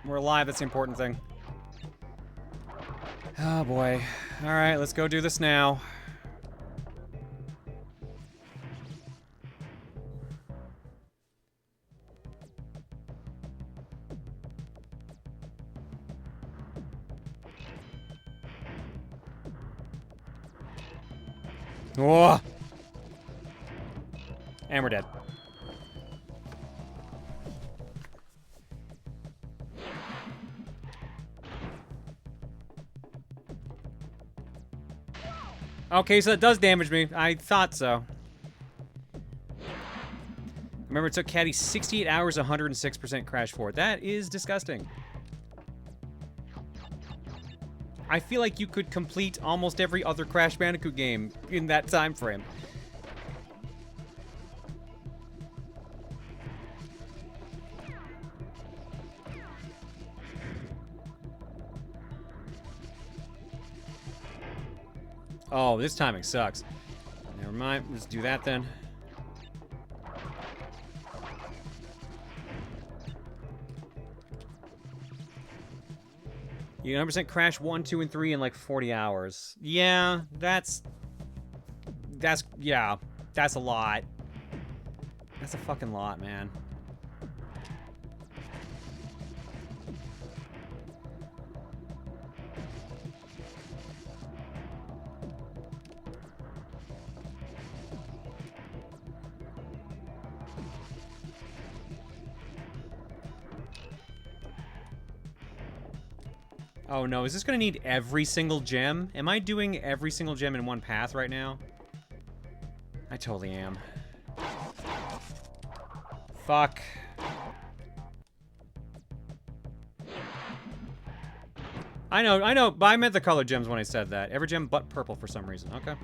We're alive, that's the important thing. Oh boy. Alright, let's go do this now. Whoa! And we're dead. Okay, so that does damage me. I thought so. Remember, it took Caddy 68 hours, 106% Crash 4. That is disgusting. I feel like you could complete almost every other Crash Bandicoot game in that time frame. Oh, this timing sucks. Never mind, let's do that then. You 100% Crash 1, 2, and 3 in like 40 hours. Yeah, that's a lot. That's a fucking lot, man. Oh no, is this gonna need every single gem? Am I doing every single gem in one path right now? I totally am. Fuck. I know, but I meant the colored gems when I said that. Every gem but purple for some reason. Okay.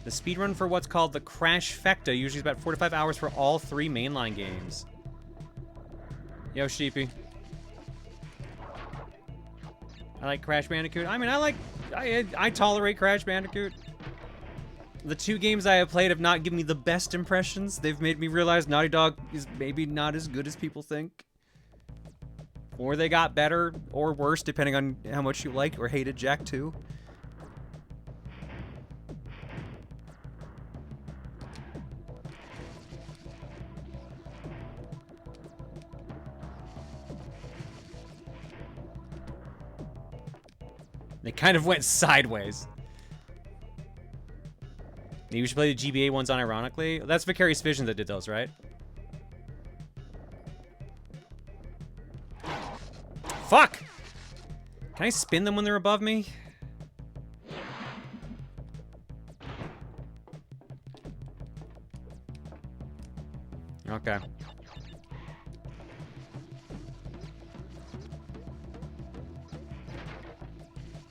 The speedrun for what's called the Crashfecta usually is about 4 to 5 hours for all 3 mainline games. Yo, Sheepy. I like Crash Bandicoot. I mean, I tolerate Crash Bandicoot. The 2 games I have played have not given me the best impressions. They've made me realize Naughty Dog is maybe not as good as people think. Or they got better or worse, depending on how much you liked or hated Jak 2. They kind of went sideways. Maybe we should play the GBA ones unironically. That's Vicarious Vision that did those, right? Fuck! Can I spin them when they're above me? Okay.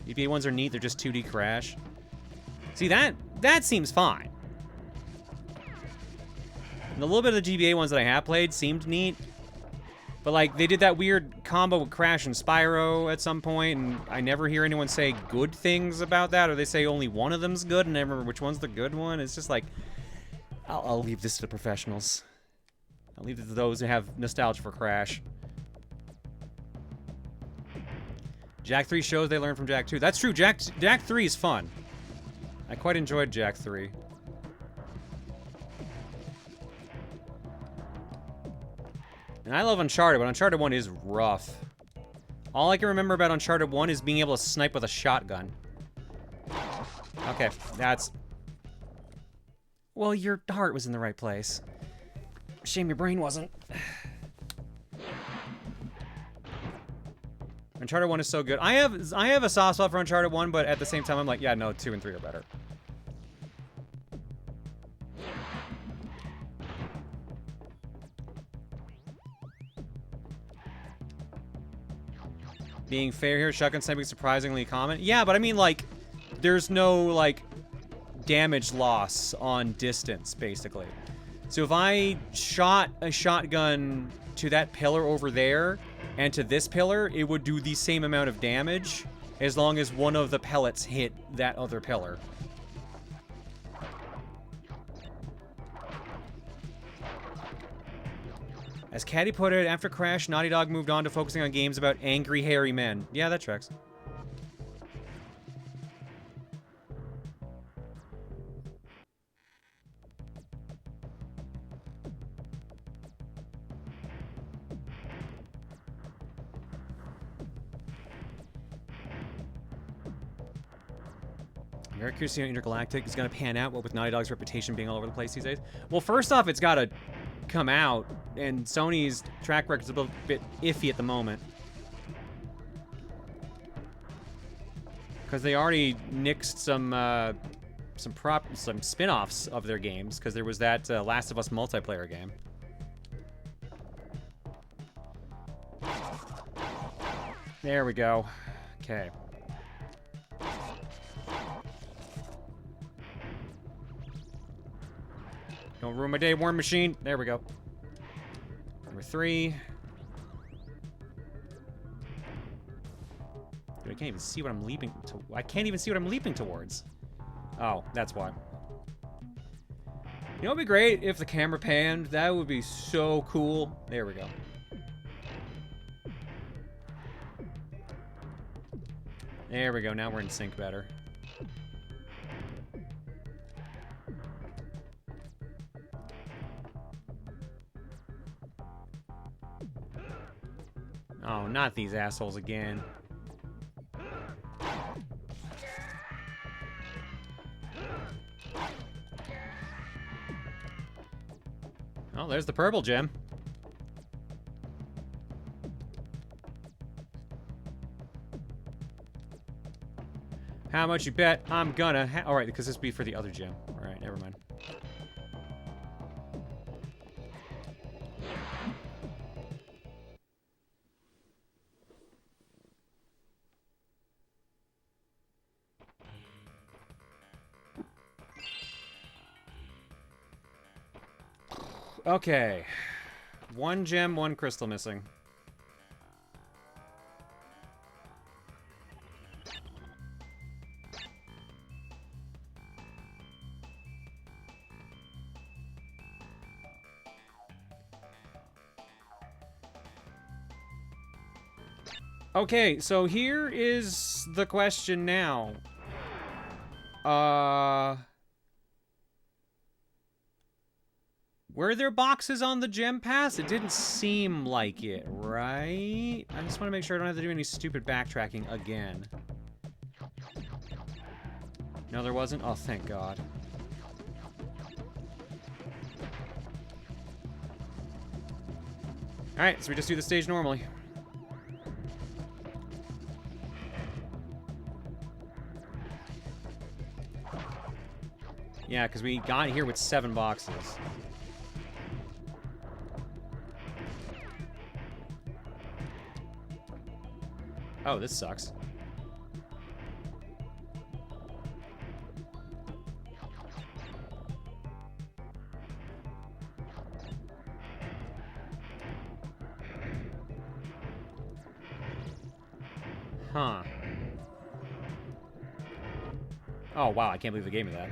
GBA ones are neat, they're just 2D Crash. See, that seems fine. And a little bit of the GBA ones that I have played seemed neat. But, like, they did that weird combo with Crash and Spyro at some point, and I never hear anyone say good things about that, or they say only one of them's good, and I remember which one's the good one. It's just like, I'll leave this to the professionals. I'll leave it to those who have nostalgia for Crash. Jak 3 shows they learned from Jak 2. That's true, Jak 3 is fun. I quite enjoyed Jak 3. And I love Uncharted, but Uncharted 1 is rough. All I can remember about Uncharted 1 is being able to snipe with a shotgun. Okay, that's... Well, your heart was in the right place. Shame your brain wasn't. Uncharted 1 is so good. I have a soft spot for Uncharted 1, but at the same time, I'm like, yeah, no, 2 and 3 are better. Being fair here, shotgun sniping is surprisingly common. Yeah, but I mean, like, there's no, like, damage loss on distance, basically. So if I shot a shotgun to that pillar over there, and to this pillar, it would do the same amount of damage as long as one of the pellets hit that other pillar. As Caddy put it, after Crash, Naughty Dog moved on to focusing on games about angry, hairy men. Yeah, that tracks. I'm very curious to see how Intergalactic is going to pan out, what with Naughty Dog's reputation being all over the place these days. Well, first off, it's got to come out, and Sony's track record's a bit iffy at the moment. Because they already nixed some spin-offs of their games, because there was that Last of Us multiplayer game. There we go. Okay. Don't ruin my day, War Machine. There we go. Number 3. Dude, I can't even see what I'm leaping to. I can't even see what I'm leaping towards. Oh, that's why. You know what'd be great if the camera panned? That would be so cool. There we go. There we go. Now we're in sync better. Oh, not these assholes again. Oh, there's the purple gem. How much you bet I'm gonna All right, because this would be for the other gem. All right, never mind. Okay. 1 gem, 1 crystal missing. Okay, so here is the question now. Were there boxes on the gem pass? It didn't seem like it, right? I just want to make sure I don't have to do any stupid backtracking again. No, there wasn't? Oh, thank God. Alright, so we just do the stage normally. Yeah, because we got here with 7 boxes. Oh, this sucks. Huh. Oh, wow, I can't believe they gave me that.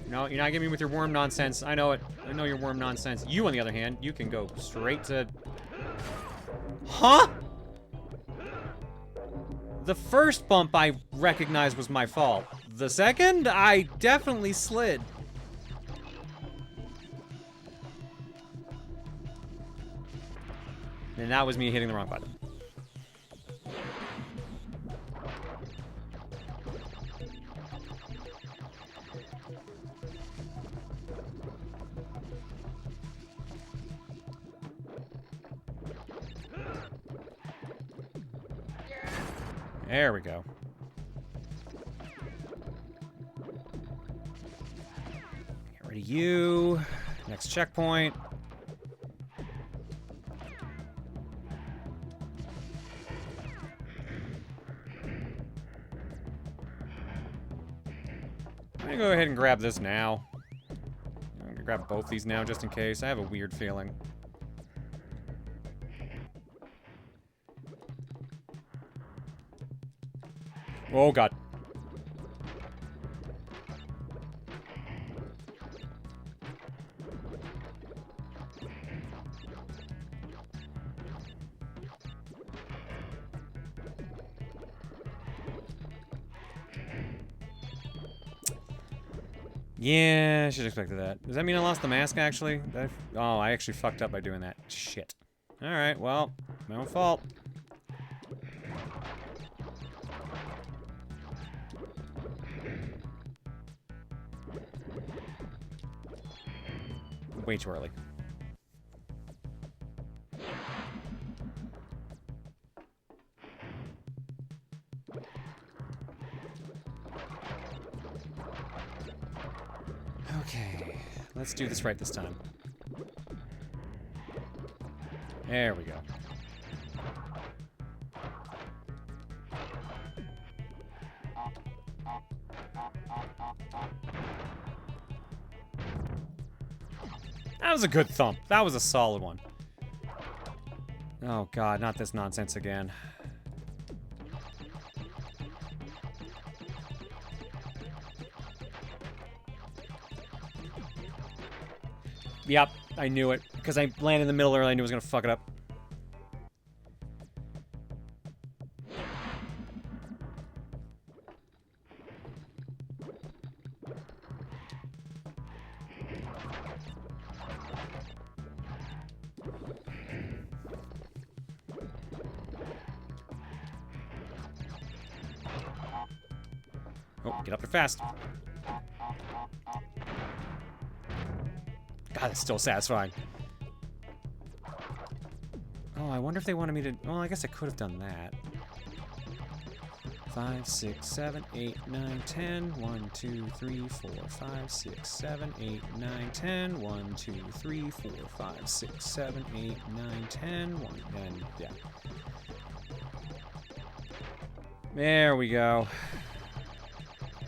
No, you're not giving me with your worm nonsense. I know it. I know your worm nonsense. You, on the other hand, you can go straight to... Huh? The first bump I recognized was my fault. The second, I definitely slid. And that was me hitting the wrong button. There we go. Get rid of you. Next checkpoint. I'm gonna go ahead and grab this now. I'm gonna grab both these now just in case. I have a weird feeling. Oh, God. Yeah, I should have expected that. Does that mean I lost the mask, actually? Oh, I actually fucked up by doing that. Shit. Alright, well, my own fault. Way too early. Okay, let's do this right this time. There we go. That was a good thump. That was a solid one. Oh God, not this nonsense again. Yep, I knew it. Because I landed in the middle early, I knew I was gonna fuck it up. Oh, get up there fast. God, that's still satisfying. Oh, I wonder if they wanted me to... Well, I guess I could have done that. 5, 6, 7, 8, 9, 10. 1, 2, 3, 4, 5, 6, 7, 8, 9, 10. 1, 2, 3, 4, 5, 6, 7, 8, 9, 10. 1, and yeah. There we go.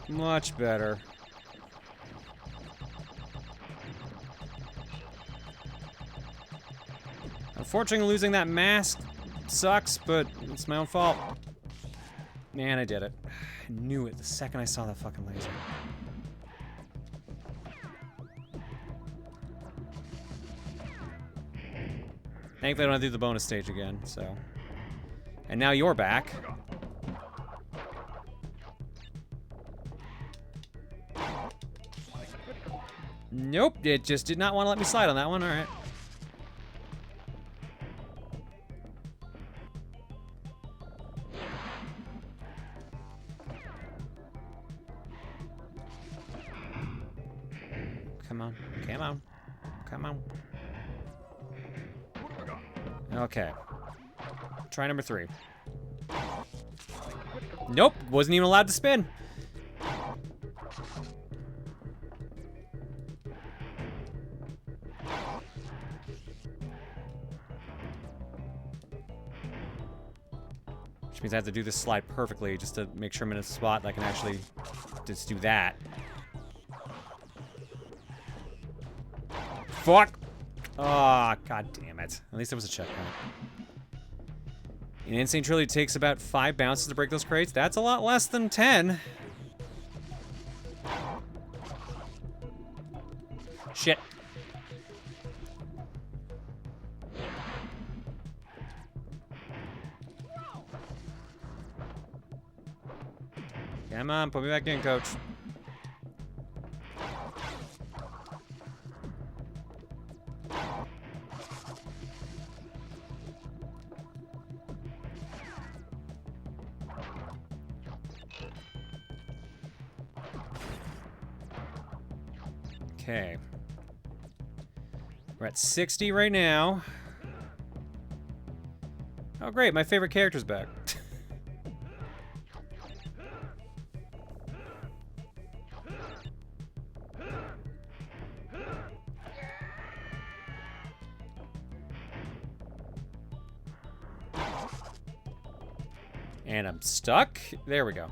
Much better. Unfortunately, losing that mask sucks, but it's my own fault. Man, I did it. I knew it the second I saw that fucking laser. Thankfully, I don't have to do the bonus stage again, so. And now you're back. Nope, it just did not want to let me slide on that one. All right. Come on, come on, come on. Okay. Try number 3. Nope, wasn't even allowed to spin. Which means I have to do this slide perfectly just to make sure I'm in a spot that I can actually just do that. Fuck! Oh, god damn it. At least it was a checkpoint. An Insane Trilogy takes about 5 bounces to break those crates. That's a lot less than 10. Shit. Come on, put me back in, coach. Okay. We're at 60 right now. Oh great, my favorite character's back. And I'm stuck. There we go.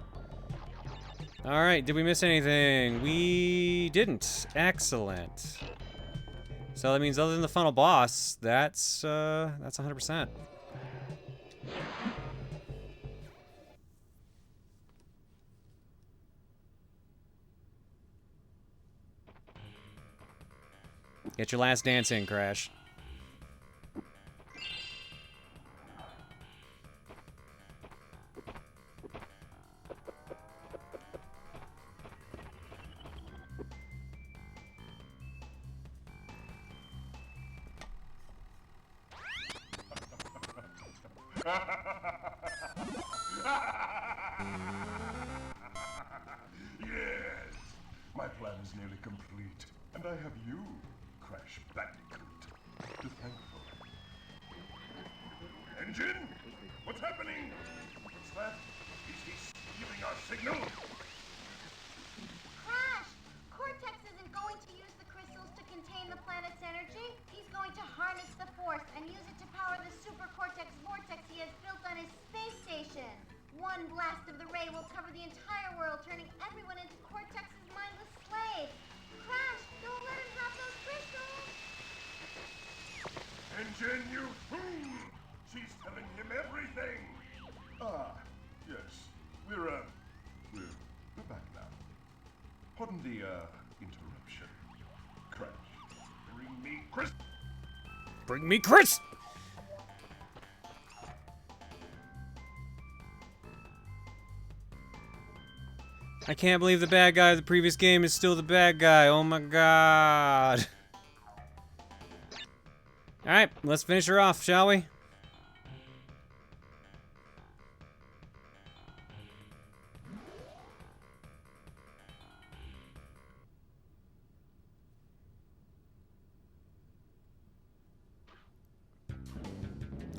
All right, did we miss anything? We didn't. Excellent. So that means other than the final boss, that's 100%. Get your last dance in, Crash. Yes, my plan is nearly complete, and I have you, Crash Bandicoot, to thank for it. Engine, what's happening? What's that? Is he stealing our signal? Crash! Cortex isn't going to use the crystals to contain the planet's energy. He's going to harness the force and use it to power the super Cortex vortex he has built on his space station. One blast of the ray will cover the entire world, turning everyone into Cortex's mindless slave. Crash, don't let him have those crystals! Engine, you fool! She's telling him everything! Ah, yes. We're back now. Pardon the, interruption. Crash, bring me Chris! Bring me Chris! I can't believe the bad guy of the previous game is still the bad guy. Oh my god. Alright, let's finish her off, shall we?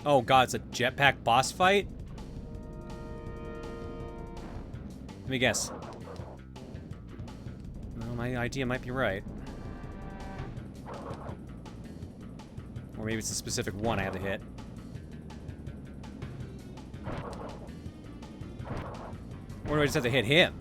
Oh god, it's a jetpack boss fight? Let me guess. Well, my idea might be right. Or maybe it's a specific one I have to hit. Or do I just have to hit him?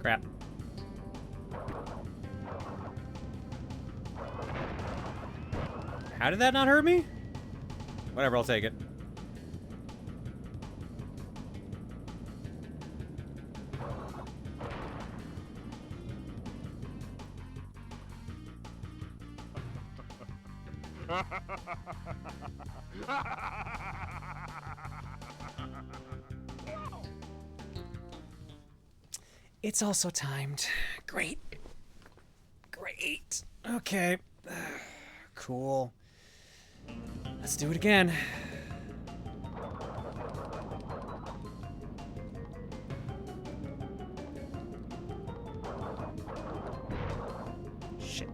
Crap. How did that not hurt me? Whatever, I'll take it. It's also timed. Great. Great. Okay. Cool. Let's do it again. Shit.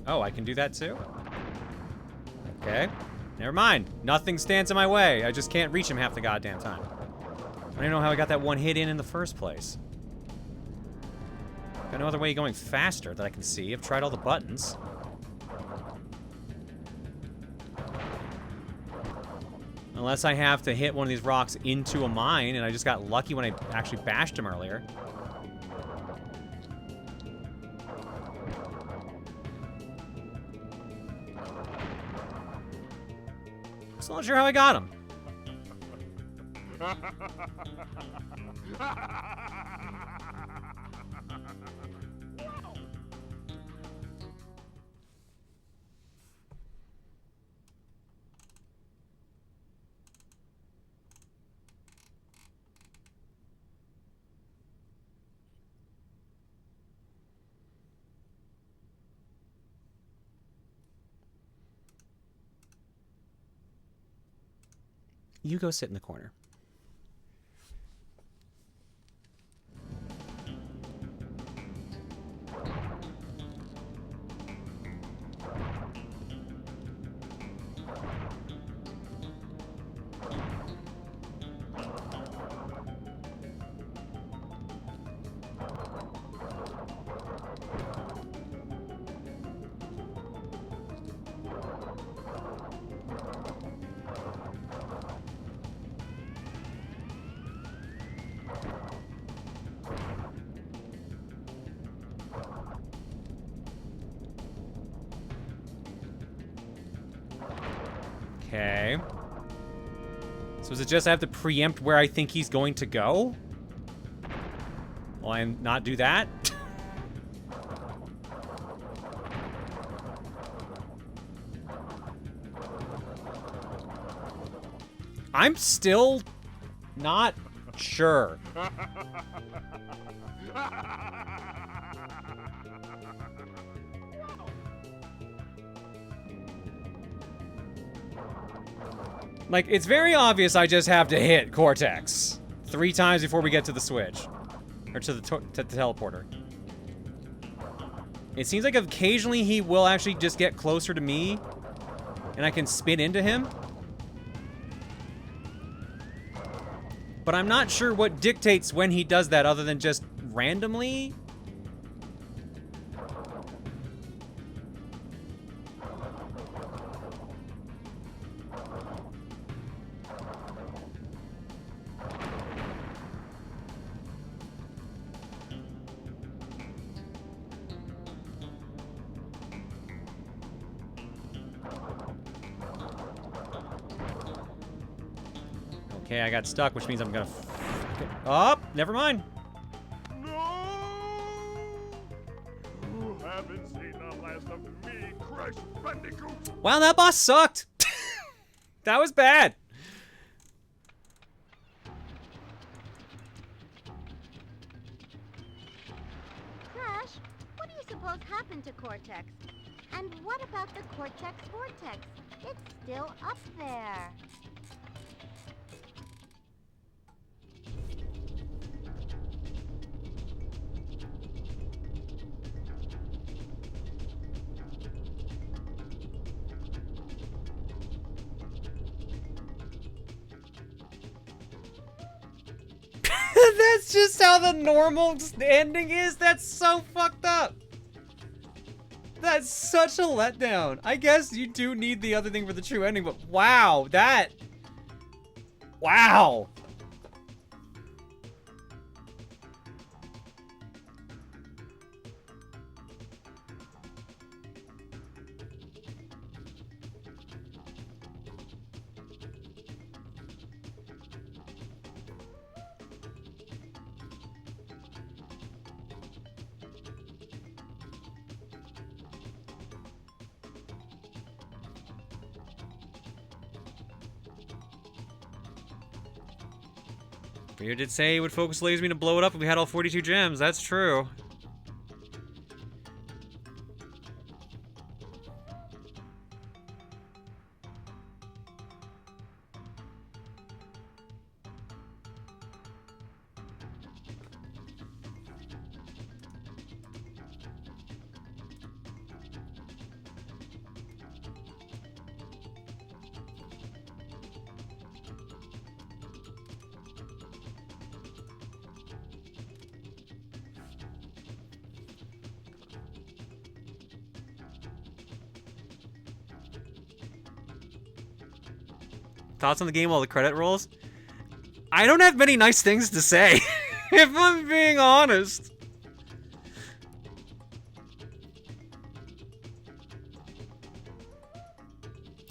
Oh, I can do that too? Okay. Never mind. Nothing stands in my way. I just can't reach him half the goddamn time. I don't know how I got that one hit in the first place. Got no other way of going faster that I can see. I've tried all the buttons. Unless I have to hit one of these rocks into a mine, and I just got lucky when I actually bashed him earlier. Still not sure how I got him. You go sit in the corner. Okay. So is it just I have to preempt where I think he's going to go? Will I not do that? I'm still not sure. Like, it's very obvious I just have to hit Cortex 3 times before we get to the switch. Or to the teleporter. It seems like occasionally he will actually just get closer to me, and I can spin into him. But I'm not sure what dictates when he does that other than just randomly. Okay, I got stuck, which means I'm gonna... Oh, never mind. No! You haven't seen the last of me, Crash Bandicoot! Wow, that boss sucked. That was bad. Crash, what do you suppose happened to Cortex? And what about the Cortex Vortex? It's still up there. That's just how the normal ending is? That's so fucked up. That's such a letdown. I guess you do need the other thing for the true ending, but wow, that... Wow. You did say he would focus laser to blow it up if we had all 42 gems. That's true. Thoughts on the game while the credit rolls? I don't have many nice things to say, if I'm being honest.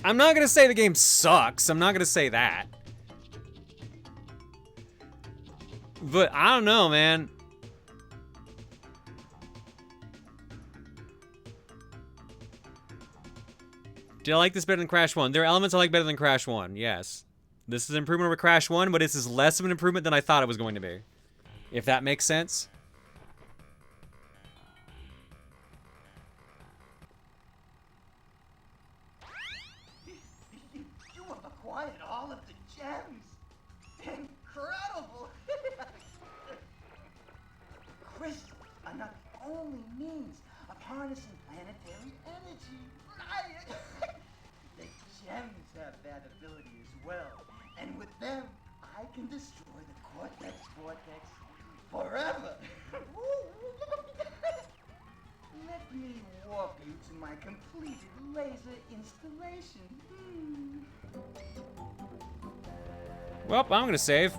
I'm not gonna say the game sucks. I'm not gonna say that. But I don't know, man. Do I like this better than Crash 1? There are elements I like better than Crash 1, yes. This is an improvement over Crash 1, but this is less of an improvement than I thought it was going to be. If that makes sense. You have acquired all of the gems. Incredible. Crystals are not the only means of harnessing planetary energy. Right? The gems have that ability as well. And with them, I can destroy the Cortex Vortex forever. Let me walk you to my completed laser installation. Well, I'm gonna save.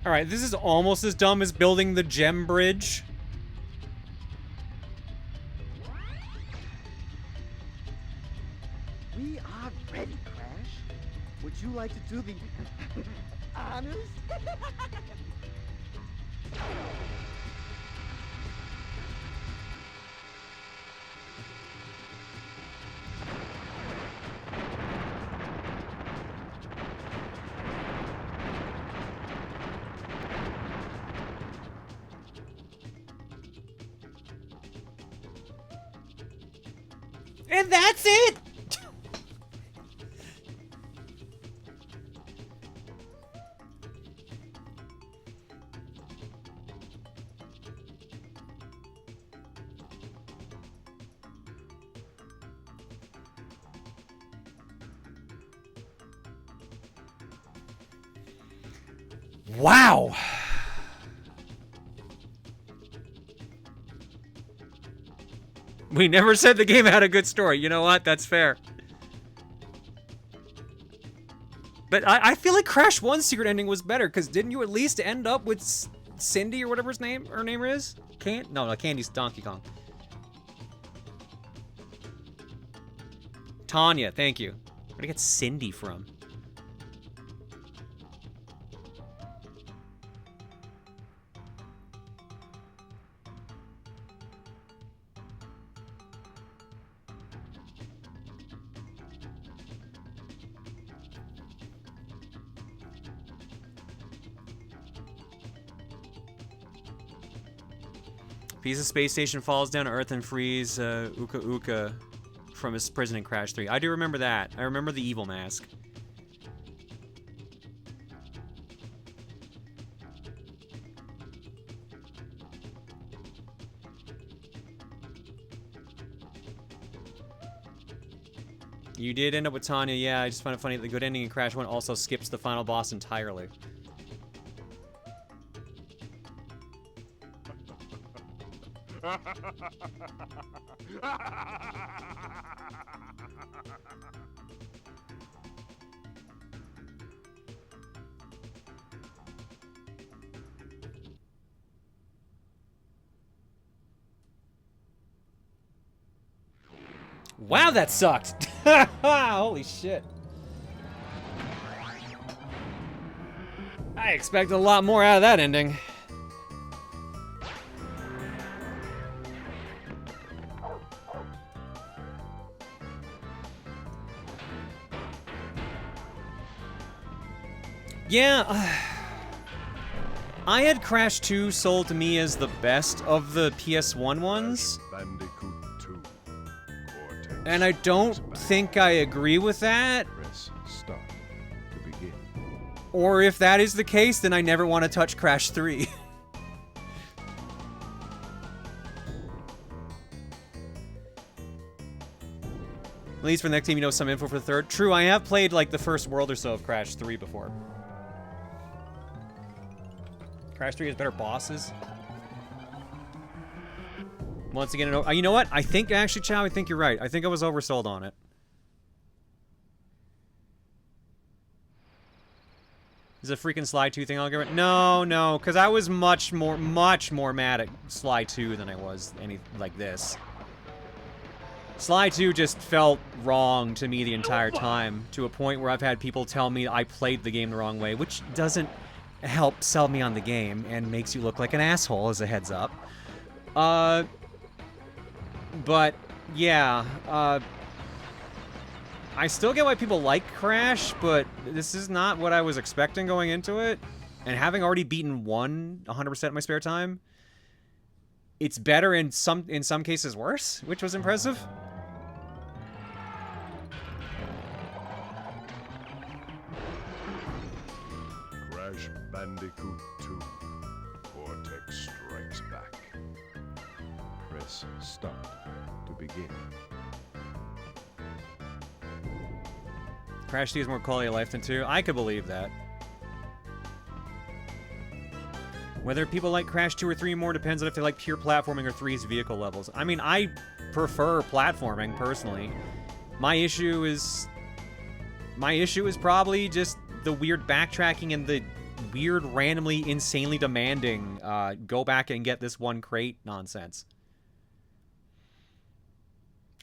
Alright, this is almost as dumb as building the gem bridge. We are ready, Crash. Would you like to do the honors? And that's it! Wow! We never said the game had a good story. You know what? That's fair. But I feel like Crash 1's secret ending was better, because didn't you at least end up with Cindy or whatever her name is? No, Candy's Donkey Kong. Tanya, thank you. Where'd I get Cindy from? Piece of space station falls down to Earth and frees Uka Uka from his prison in Crash 3. I do remember that. I remember the evil mask. You did end up with Tanya, yeah. I just find it funny that the good ending in Crash 1 also skips the final boss entirely. Wow, that sucked! Holy shit. I expect a lot more out of that ending. Yeah, I had Crash 2 sold to me as the best of the PS1 ones. Bandicoot 2. Cortex And I don't think I agree with that. Press start to begin. Or if that is the case, then I never want to touch Crash 3. At least for the next team, you know some info for the third. True, I have played like the first world or so of Crash 3 before. Crash 3 has better bosses. Once again, you know what? I think, actually, Chow, I think you're right. I think I was oversold on it. Is it a freaking Sly 2 thing I'll give it? No, because I was much more mad at Sly 2 than I was any like this. Sly 2 just felt wrong to me the entire time, to a point where I've had people tell me I played the game the wrong way, which doesn't help sell me on the game and makes you look like an asshole, as a heads up. But yeah, I still get why people like Crash, but this is not what I was expecting going into it. And having already beaten 100% of my spare time, it's better in some cases worse, which was impressive. Crash Bandicoot 2. Cortex Strikes Back. Press start to begin. Crash 2 is more quality of life than 2. I could believe that. Whether people like Crash 2 or 3 more depends on if they like pure platforming or 3's vehicle levels. I mean, I prefer platforming, personally. My issue is probably just the weird backtracking and the weird, randomly, insanely demanding, go back and get this one crate nonsense.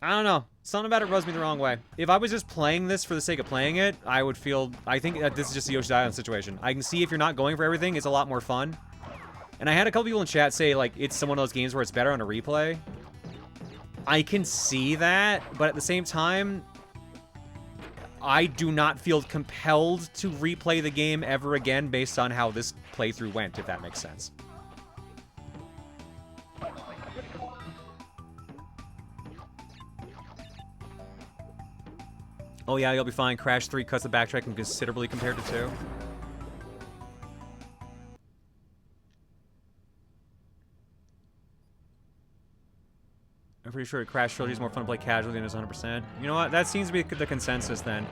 I don't know. Something about it rubs me the wrong way. If I was just playing this for the sake of playing it, I would feel... I think that this is just a Yoshi's Island situation. I can see if you're not going for everything, it's a lot more fun. And I had a couple people in chat say, like, it's one of those games where it's better on a replay. I can see that, but at the same time, I do not feel compelled to replay the game ever again based on how this playthrough went, if that makes sense. Oh yeah, you'll be fine. Crash 3 cuts the backtracking considerably compared to 2. I'm pretty sure Crash Trilogy is more fun to play casually than is 100%. You know what? That seems to be the consensus then.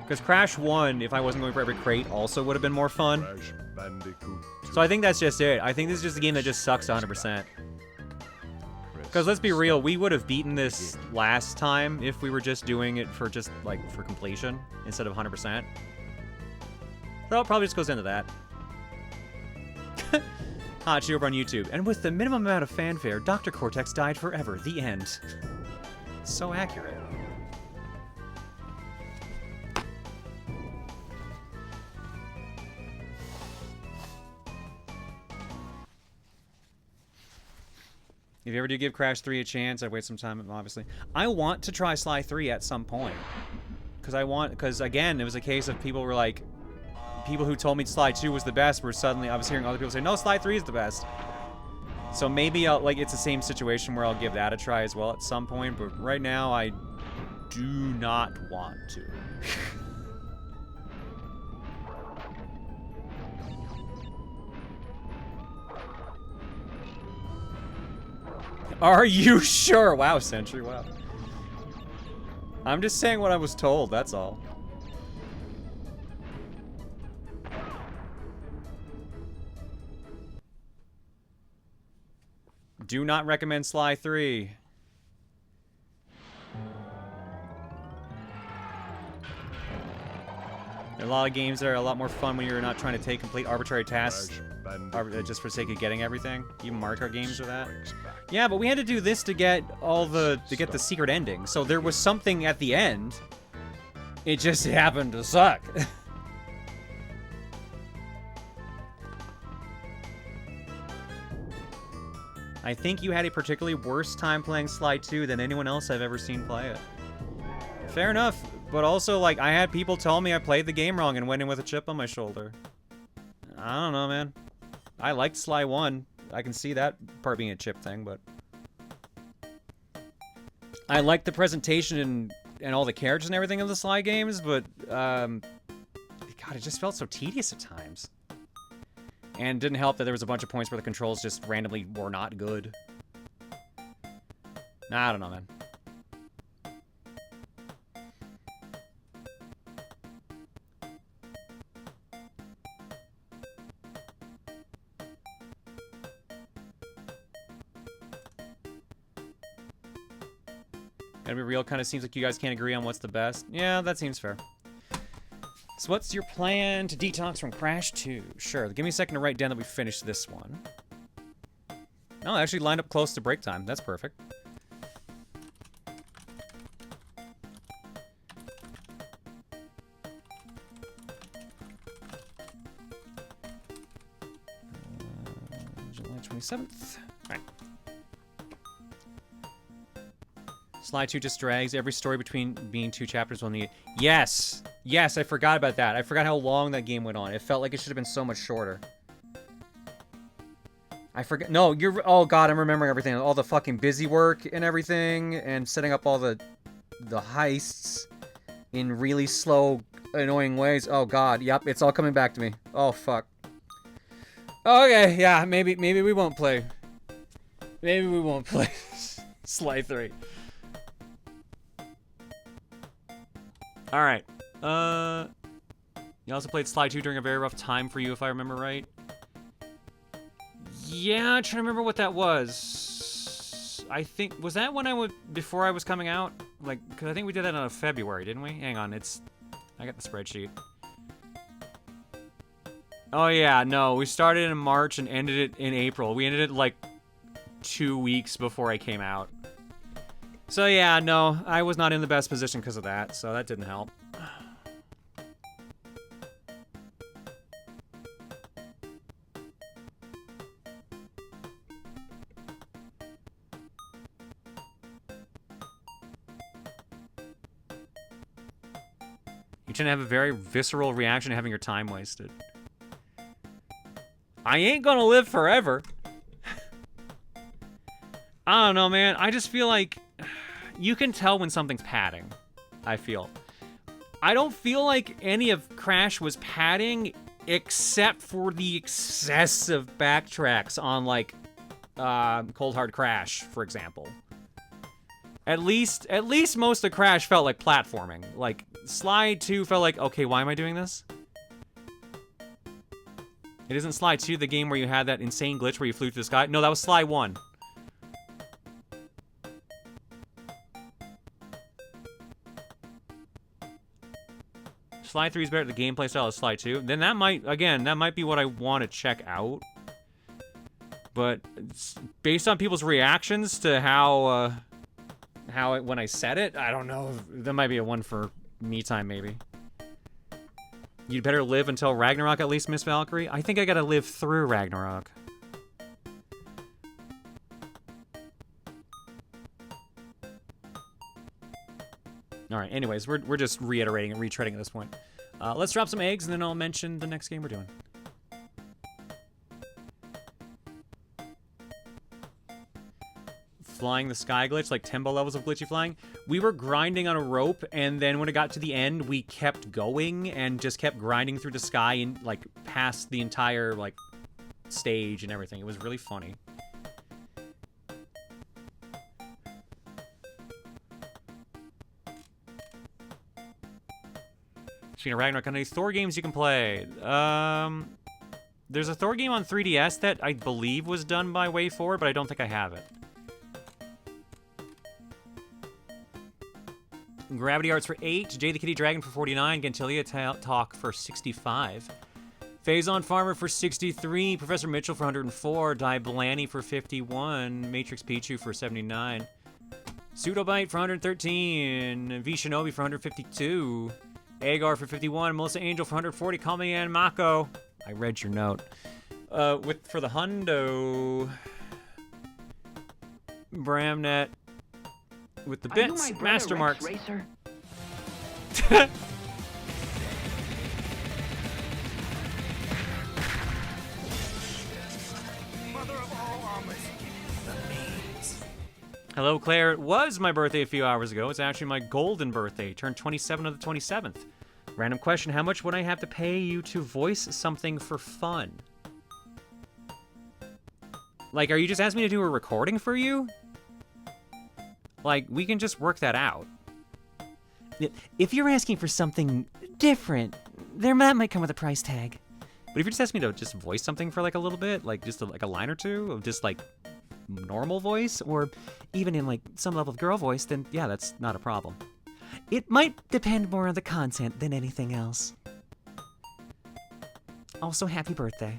Because Crash 1, if I wasn't going for every crate, also would have been more fun. Crash Bandicoot 2. So I think that's just it. I think this is just a game that just sucks 100%. Because let's be real, we would have beaten this last time if we were just doing it for just, like, for completion instead of 100%. So it probably just goes into that. Hachi over on YouTube. And with the minimum amount of fanfare, Dr. Cortex died forever. The end. So accurate. If you ever do give Crash 3 a chance, I'd wait some time, obviously. I want to try Sly 3 at some point. Because again, it was a case of people were like, people who told me Sly 2 was the best were suddenly, I was hearing other people say, no, Sly 3 is the best. So maybe it's the same situation where I'll give that a try as well at some point, but right now I do not want to. Are you sure? Wow, Sentry, wow. I'm just saying what I was told, that's all. Do not recommend Sly 3. There are a lot of games that are a lot more fun when you're not trying to take complete arbitrary tasks just for the sake of getting everything. Even Mario Kart games are that. Yeah, but we had to do this to get the secret ending. So there was something at the end. It just happened to suck. I think you had a particularly worse time playing Sly 2 than anyone else I've ever seen play it. Fair enough, but also, like, I had people tell me I played the game wrong and went in with a chip on my shoulder. I don't know, man. I liked Sly 1. I can see that part being a chip thing, but... I liked the presentation and all the characters and everything of the Sly games, but, God, it just felt so tedious at times. And it didn't help that there was a bunch of points where the controls just randomly were not good. Nah, I don't know, man. Gotta be real, kind of seems like you guys can't agree on what's the best. Yeah, that seems fair. So what's your plan to detox from Crash 2? Sure, give me a second to write down that we finished this one. Oh, it actually lined up close to break time. That's perfect. July 27th. Alright. Sly 2 just drags. Every story between being 2 chapters will need... Yes! Yes, I forgot about that. I forgot how long that game went on. It felt like it should have been so much shorter. I forget... No, you're... Oh, God, I'm remembering everything. All the fucking busy work and everything, and setting up all the heists in really slow, annoying ways. Oh, God. Yep, it's all coming back to me. Oh, fuck. Okay, yeah, maybe we won't play. Maybe we won't play Sly 3. Alright. You also played Sly 2 during a very rough time for you, if I remember right. Yeah, I'm trying to remember what that was. I think... Was that when before I was coming out? Like, because I think we did that in February, didn't we? Hang on, I got the spreadsheet. Oh yeah, no, we started in March and ended it in April. We ended it like 2 weeks before I came out. So yeah, no, I was not in the best position because of that, so that didn't help. You tend to have a very visceral reaction to having your time wasted. I ain't gonna live forever. I don't know, man. I just feel like you can tell when something's padding, I feel. I don't feel like any of Crash was padding except for the excessive backtracks on, like, Cold Hard Crash, for example. At least most of Crash felt like platforming. Like, Sly 2 felt like, okay, why am I doing this? It isn't Sly 2 the game where you had that insane glitch where you flew through the sky? No, that was Sly 1. Sly 3 is better. The gameplay style of Sly 2. Then that might, again, that might be what I want to check out. But based on people's reactions to how when I said it, I don't know. That might be a one for me time, maybe. You'd better live until Ragnarok at least, Miss Valkyrie. I think I gotta live through Ragnarok. All right. Anyways, we're just reiterating and retreading at this point. Let's drop some eggs, and then I'll mention the next game we're doing. Flying the sky glitch, like Tembo levels of glitchy flying. We were grinding on a rope, and then when it got to the end, we kept going and just kept grinding through the sky and like past the entire like stage and everything. It was really funny. Speaking of Ragnarok, any Thor games you can play? There's a Thor game on 3DS that I believe was done by Way4, but I don't think I have it. Gravity Arts for 8, Jay the Kitty Dragon for 49, Gentilia Talk for 65, Phazon Farmer for 63, Professor Mitchell for 104, Di Blaney for 51, Matrix Pichu for 79, Pseudobite for 113, V Shinobi for 152, Agar for 51, Melissa Angel for 140, Call Me and Mako. I read your note. For the hundo, Bramnet with the bits, Master Marks. Racer? Hello, Claire. It was my birthday a few hours ago. It's actually my golden birthday. Turned 27 of the 27th. Random question, how much would I have to pay you to voice something for fun? Like, are you just asking me to do a recording for you? Like, we can just work that out. If you're asking for something different, that might come with a price tag. But if you're just asking me to just voice something for like a little bit, like just like a line or two of just like normal voice, or even in like some level of girl voice, then yeah, that's not a problem. It might depend more on the content than anything else. Also, happy birthday.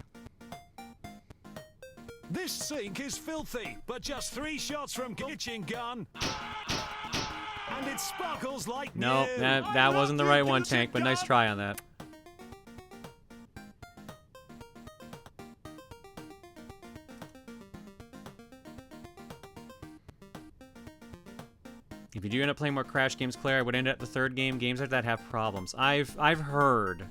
This sink is filthy, but just 3 shots from kitchen gun. And it sparkles like no, new. that wasn't the right one, Tank, but nice try on that. If you do end up playing more Crash games, Claire, I would end at the 3rd game. Games like that have problems. I've heard.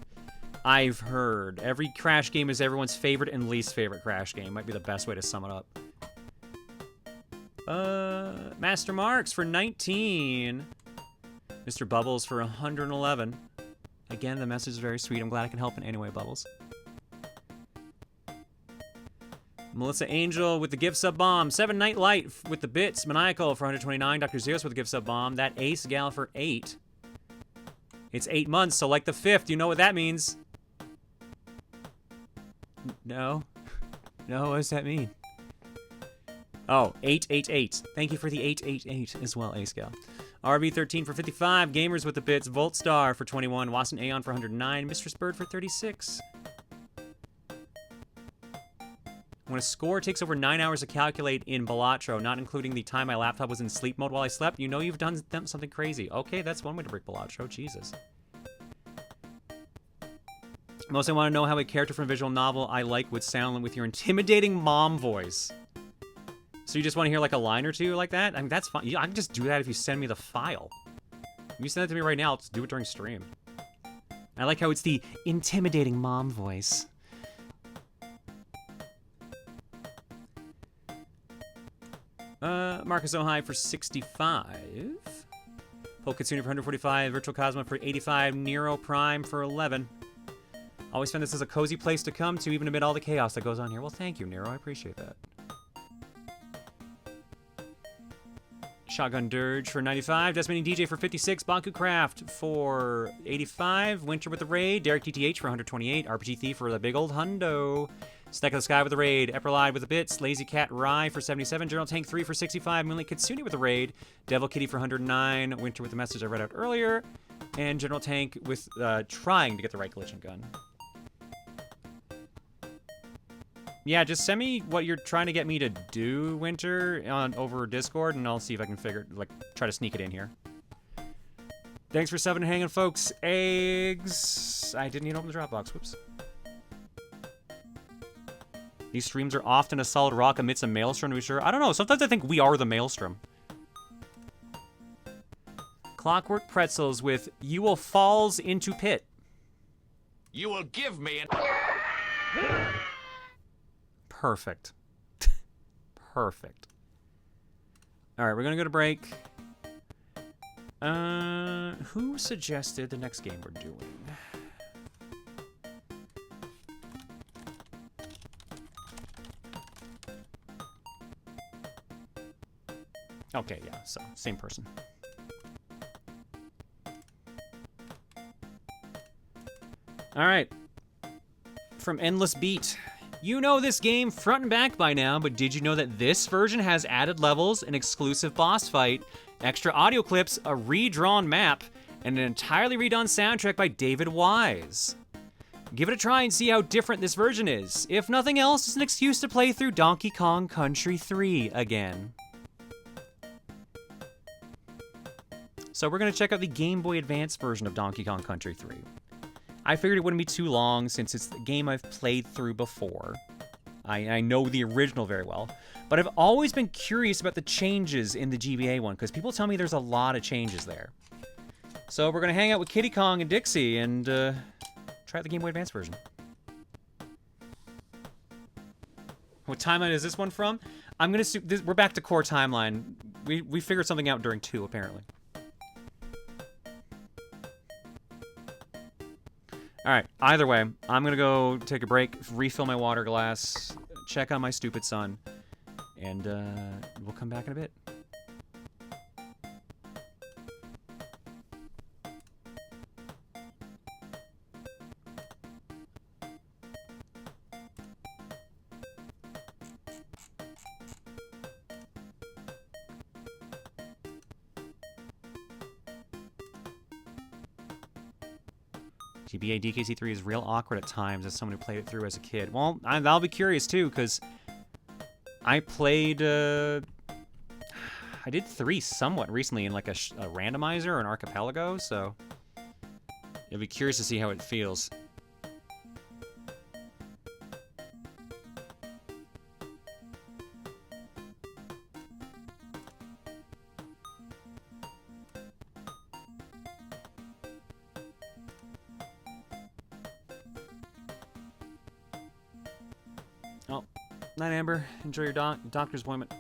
Every Crash game is everyone's favorite and least favorite Crash game. Might be the best way to sum it up. Master Marks for 19. Mr. Bubbles for 111. Again, the message is very sweet. I'm glad I can help in any way, Bubbles. Melissa Angel with the gift sub bomb. 7 Night Light with the bits. Maniacal for 129. Dr. Zeus with the gift sub bomb. That Ace Gal for 8. It's 8 months, so like the 5th, you know what that means. No. No, what does that mean? Oh, 888. Thank you for the 888 as well, Ace Gal. RB13 for 55. Gamers with the bits. Voltstar for 21. Wasson Aeon for 109. Mistress Bird for 36. When a score takes over 9 hours to calculate in Balatro, not including the time my laptop was in sleep mode while I slept, you know you've done something crazy. Okay, that's one way to break Balatro. Jesus. Most I want to know how a character from a visual novel I like would sound with your intimidating mom voice. So you just want to hear like a line or two like that? I mean, that's fine. I can just do that if you send me the file. If you send it to me right now, I'll just do it during stream. I like how it's the intimidating mom voice. Marcus Ohai for 65. Paul Katsuni for 145. Virtual Cosmo for 85. Nero Prime for 11. Always find this as a cozy place to come to, even amid all the chaos that goes on here. Well, thank you, Nero. I appreciate that. Shotgun Dirge for 95. Desmond DJ for 56. Banku Craft for 85. Winter with the Raid. Derek TTH for 128. RPG Thief for the big old hundo. Stack of the Sky with the Raid. Epperlide with the bits. Lazy Cat Rye for 77. General Tank 3 for 65. Moonlight Kitsune with the Raid. Devil Kitty for 109. Winter with the message I read out earlier. and General Tank with trying to get the right glitching gun. Yeah, just send me what you're trying to get me to do, Winter, over Discord, and I'll see if I can try to sneak it in here. Thanks for subbing and hanging, folks. Eggs. I didn't even open the Dropbox. Whoops. These streams are often a solid rock amidst a maelstrom, to be sure. I don't know. Sometimes I think we are the maelstrom. Clockwork Pretzels with "You will falls into pit." You will give me an... Perfect. Perfect. All right, we're gonna go to break. Who suggested the next game we're doing? Okay, yeah, so same person. All right. From Endless Beat. You know this game front and back by now, but did you know that this version has added levels, an exclusive boss fight, extra audio clips, a redrawn map, and an entirely redone soundtrack by David Wise? Give it a try and see how different this version is. If nothing else, it's an excuse to play through Donkey Kong Country 3 again. So we're going to check out the Game Boy Advance version of Donkey Kong Country 3. I figured it wouldn't be too long since it's the game I've played through before. I know the original very well, but I've always been curious about the changes in the GBA one, because people tell me there's a lot of changes there. So we're going to hang out with Kiddy Kong and Dixie and try the Game Boy Advance version. What timeline is this one from? I'm going to... We're back to core timeline. We figured something out during 2, apparently. All right, either way, I'm going to go take a break, refill my water glass, check on my stupid son, and we'll come back in a bit. GBA DKC3 is real awkward at times as someone who played it through as a kid. Well, I'll be curious too, because I played... I did 3 somewhat recently in like a randomizer or an archipelago, so... I'll be curious to see how it feels. Oh, night, Amber. Enjoy your doctor's appointment.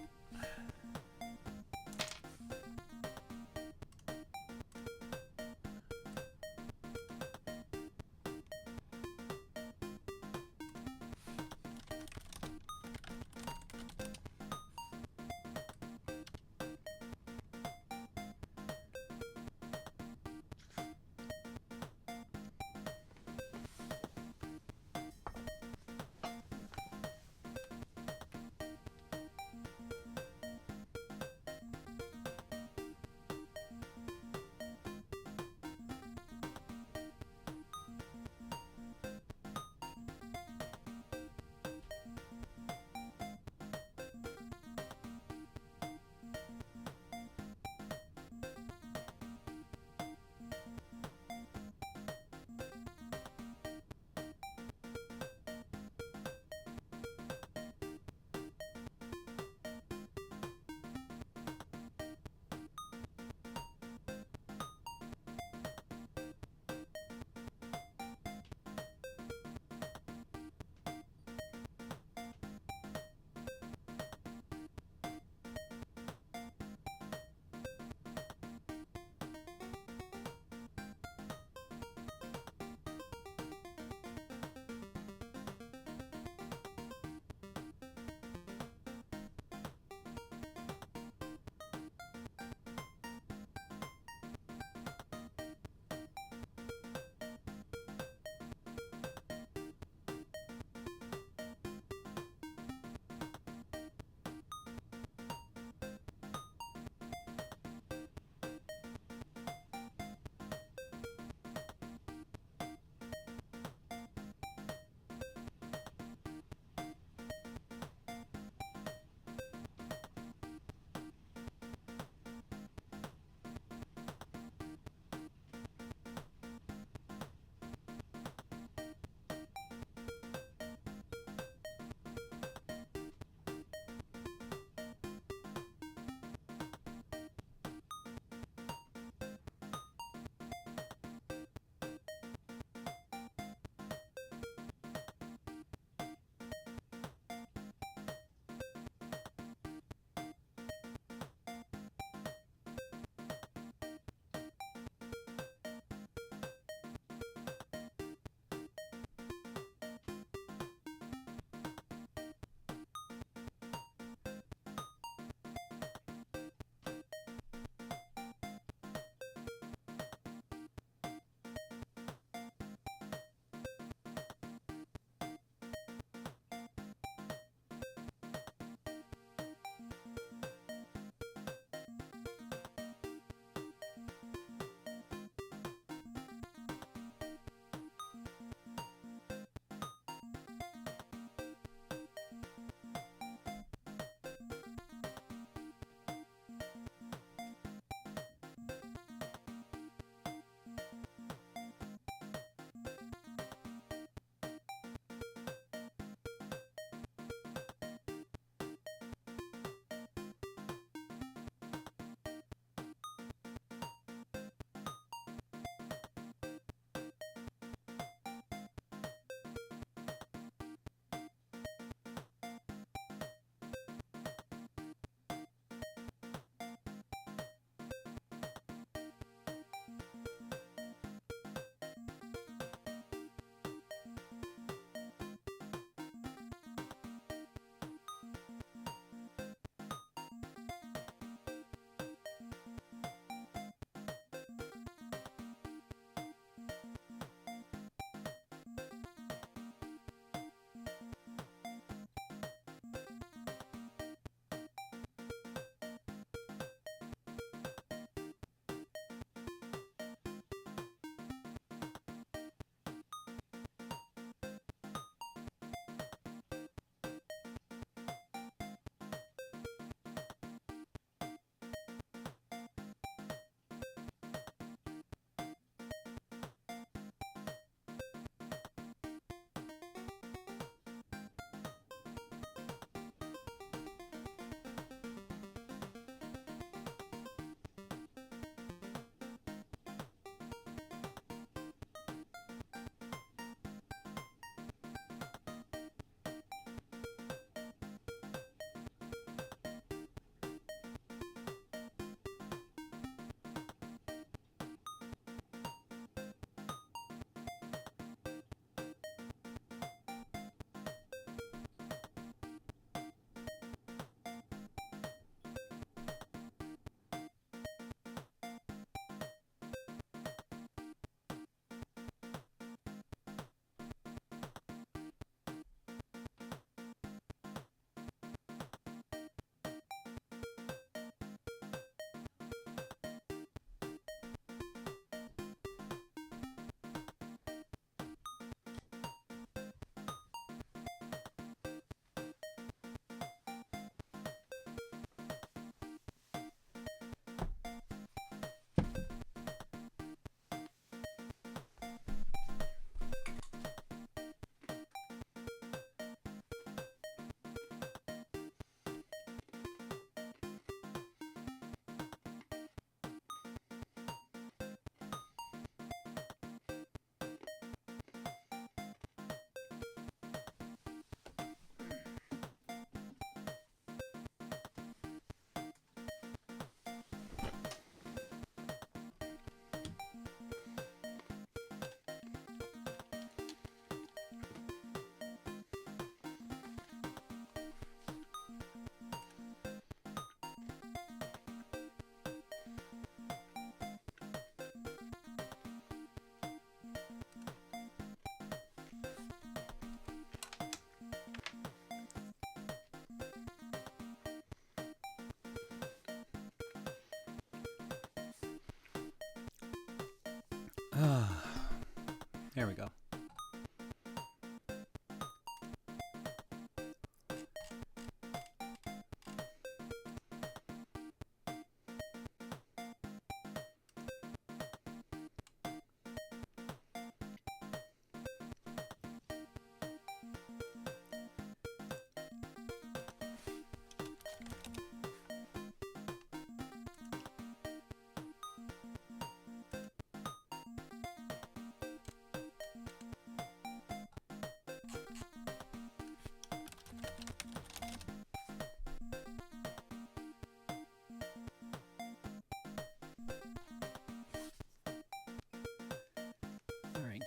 There we go.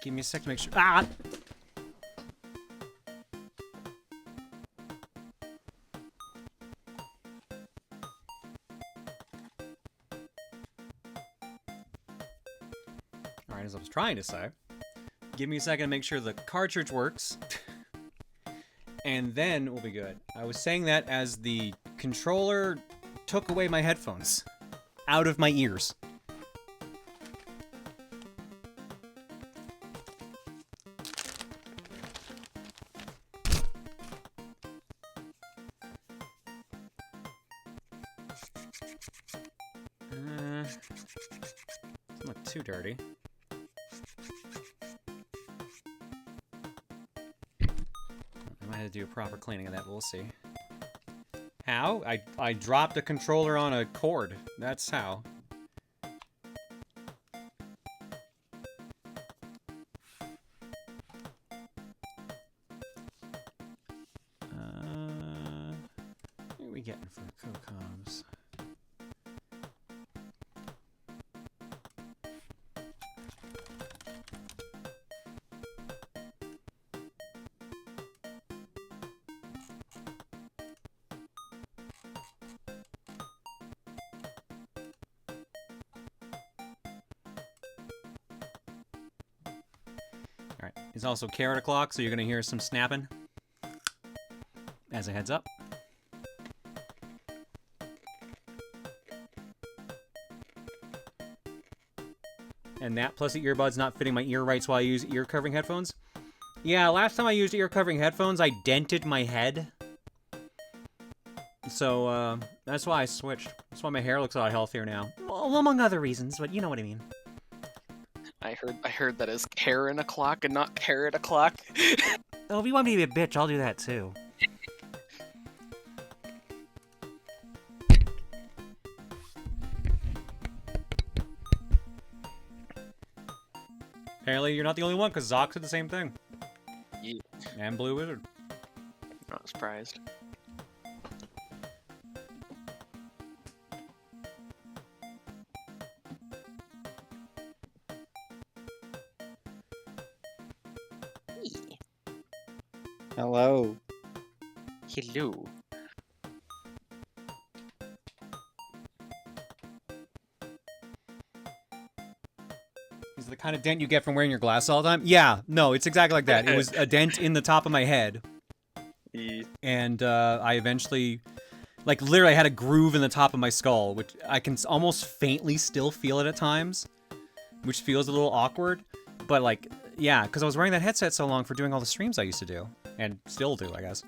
Give me a sec to make sure. Ah! Alright, as I was trying to say, give me a second to make sure the cartridge works. And then we'll be good. I was saying that as the controller took away my headphones out of my ears. Doesn't look too dirty. I might have to do a proper cleaning of that, but we'll see. How? I dropped a controller on a cord. That's how. What are we getting for co-coms? Alright, it's also carrot o'clock, so you're gonna hear some snapping. As a heads up. And that plus the earbuds not fitting my ear right while I use ear covering headphones. Yeah, last time I used ear covering headphones, I dented my head. So, that's why I switched. That's why my hair looks a lot healthier now. Well, among other reasons, but you know what I mean. I heard that as Karen o'clock and not carrot o'clock. Oh, if you want me to be a bitch, I'll do that too. Apparently you're not the only one, because Zox did the same thing. Yeah. And Blue Wizard. Not surprised. Hello. Hello. Is it the kind of dent you get from wearing your glasses all the time? Yeah, no, it's exactly like that. It was a dent in the top of my head. Yeah. And I eventually, like literally I had a groove in the top of my skull, which I can almost faintly still feel it at times, which feels a little awkward. But like, yeah, because I was wearing that headset so long for doing all the streams I used to do. And still do, I guess.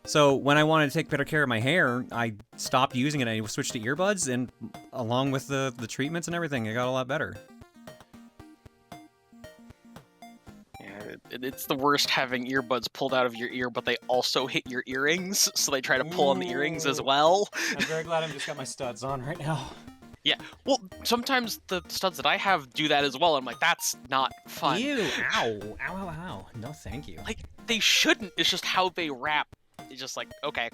So when I wanted to take better care of my hair, I stopped using it and I switched to earbuds, and along with the treatments and everything, it got a lot better. Yeah, it's the worst having earbuds pulled out of your ear, but they also hit your earrings, so they try to pull on the earrings as well. I'm very glad I've just got my studs on right now. Yeah, well, sometimes the studs that I have do that as well. I'm like, that's not fun. Ew, ow, ow, ow, ow. No, thank you. Like, they shouldn't. It's just how they wrap. It's just like, okay,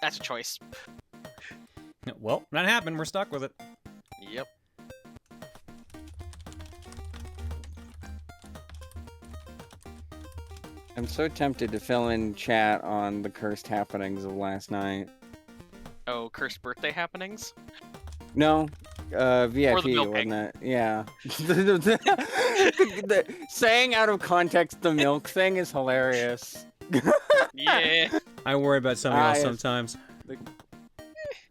that's a choice. Well, that happened. We're stuck with it. Yep. I'm so tempted to fill in chat on the cursed happenings of last night. Oh, cursed birthday happenings? No, VIP, Or the milk wasn't thing. it? Yeah. Saying out of context the milk thing is hilarious. Yeah. I worry about somebody else yes. sometimes.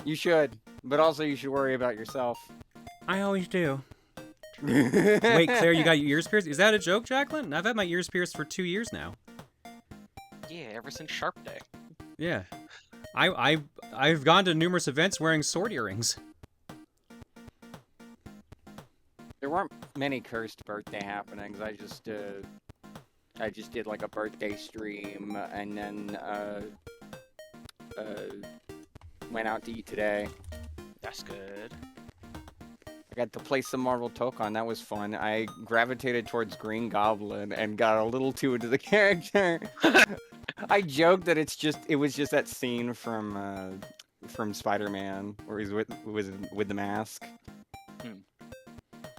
You should, but also you should worry about yourself. I always do. Wait, Claire, you got your ears pierced? Is that a joke, Jacqueline? I've had my ears pierced for 2 years now. Yeah, ever since Sharp Day. Yeah. I've gone to numerous events wearing sword earrings. There weren't many cursed birthday happenings. I just did like a birthday stream and then went out to eat today. That's good. I got to play some Marvel Tokon. That was fun. I gravitated towards Green Goblin and got a little too into the character. I joked that it was just that scene from Spider-Man where he's with the mask.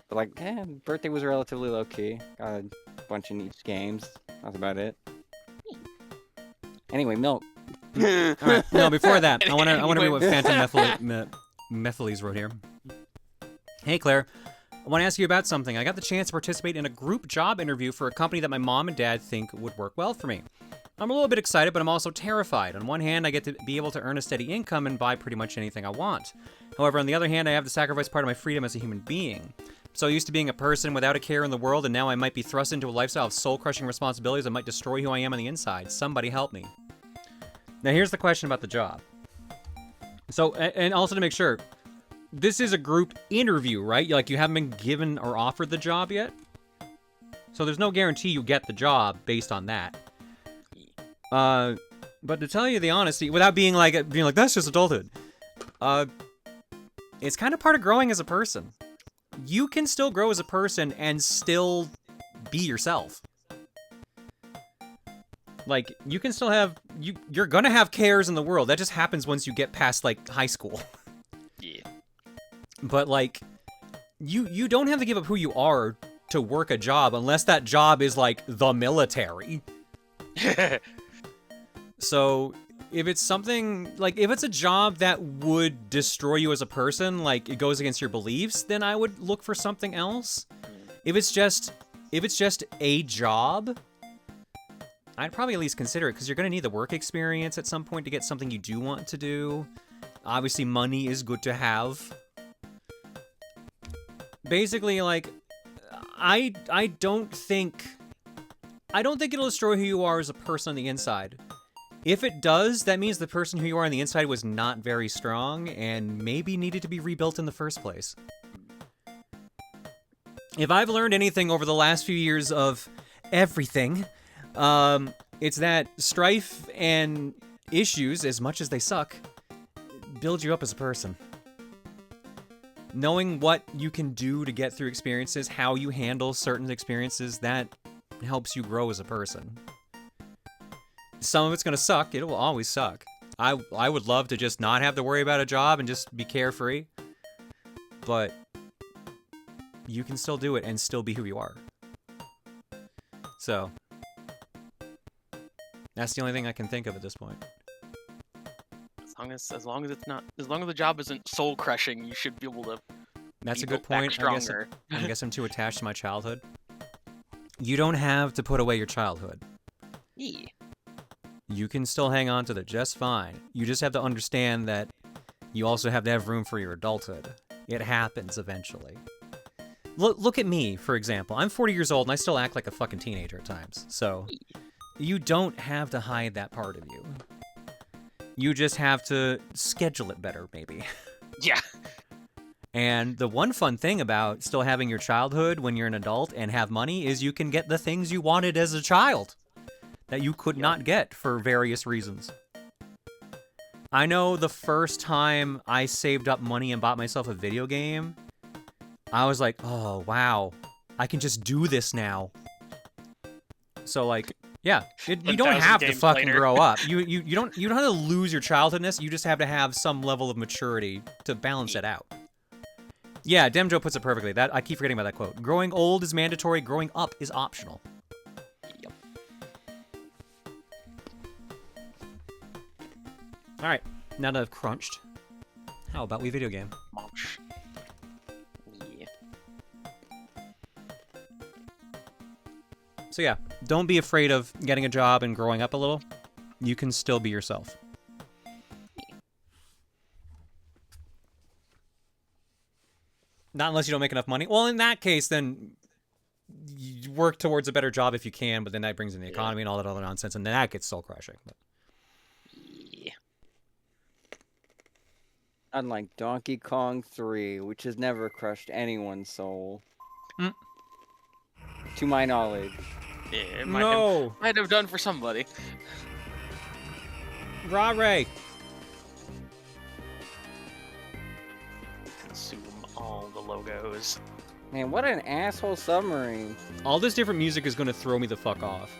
But like, birthday was relatively low key. Got a bunch of neat games. That's about it. Anyway, Milk. All right. No, before that, I want to read what Phantom Methyles wrote here. Hey, Claire. I want to ask you about something. I got the chance to participate in a group job interview for a company that my mom and dad think would work well for me. I'm a little bit excited, but I'm also terrified. On one hand, I get to be able to earn a steady income and buy pretty much anything I want. However, on the other hand, I have to sacrifice part of my freedom as a human being. I'm so used to being a person without a care in the world, and now I might be thrust into a lifestyle of soul-crushing responsibilities that might destroy who I am on the inside. Somebody help me. Now, here's the question about the job. So, and also to make sure, this is a group interview, right? Like, you haven't been given or offered the job yet? So there's no guarantee you get the job based on that. But to tell you the honesty, without being like, that's just adulthood. It's kind of part of growing as a person. You can still grow as a person and still be yourself. Like, you can still have, you're gonna have cares in the world. That just happens once you get past, like, high school. Yeah. But, like, you don't have to give up who you are to work a job unless that job is, like, the military. So, if it's something, like, if it's a job that would destroy you as a person, like, it goes against your beliefs, then I would look for something else. If it's just a job, I'd probably at least consider it, because you're going to need the work experience at some point to get something you do want to do. Obviously, money is good to have. Basically, like, I don't think it'll destroy who you are as a person on the inside. If it does, that means the person who you are on the inside was not very strong and maybe needed to be rebuilt in the first place. If I've learned anything over the last few years of everything, it's that strife and issues, as much as they suck, build you up as a person. Knowing what you can do to get through experiences, how you handle certain experiences, that helps you grow as a person. Some of it's gonna suck. It will always suck. I would love to just not have to worry about a job and just be carefree. But you can still do it and still be who you are. So that's the only thing I can think of at this point. As long as the job isn't soul crushing, you should be able to. That's be a good back point. Stronger. I guess I'm too attached to my childhood. You don't have to put away your childhood. Yeah. You can still hang on to that just fine. You just have to understand that you also have to have room for your adulthood. It happens eventually. Look at me, for example. I'm 40 years old and I still act like a fucking teenager at times. So you don't have to hide that part of you. You just have to schedule it better, maybe. Yeah. And the one fun thing about still having your childhood when you're an adult and have money is you can get the things you wanted as a child that you could not get for various reasons. I know the first time I saved up money and bought myself a video game, I was like, oh, wow, I can just do this now. So, like, yeah, you don't have to fucking grow up. You don't have to lose your childhoodness. You just have to have some level of maturity to balance it out. Yeah, Demjo puts it perfectly. That I keep forgetting about that quote. Growing old is mandatory. Growing up is optional. Yep. All right, now that I've crunched, how about we video game? Munch. Yeah. So yeah, don't be afraid of getting a job and growing up a little. You can still be yourself. Not unless you don't make enough money. Well, in that case, then you work towards a better job if you can, but then that brings in the economy and all that other nonsense, and then that gets soul crushing. But... Yeah. Unlike Donkey Kong 3, which has never crushed anyone's soul. Mm. To my knowledge. Yeah, it might have done for somebody. Rah-ray! Consume all the logos. Man, what an asshole submarine. All this different music is going to throw me the fuck off.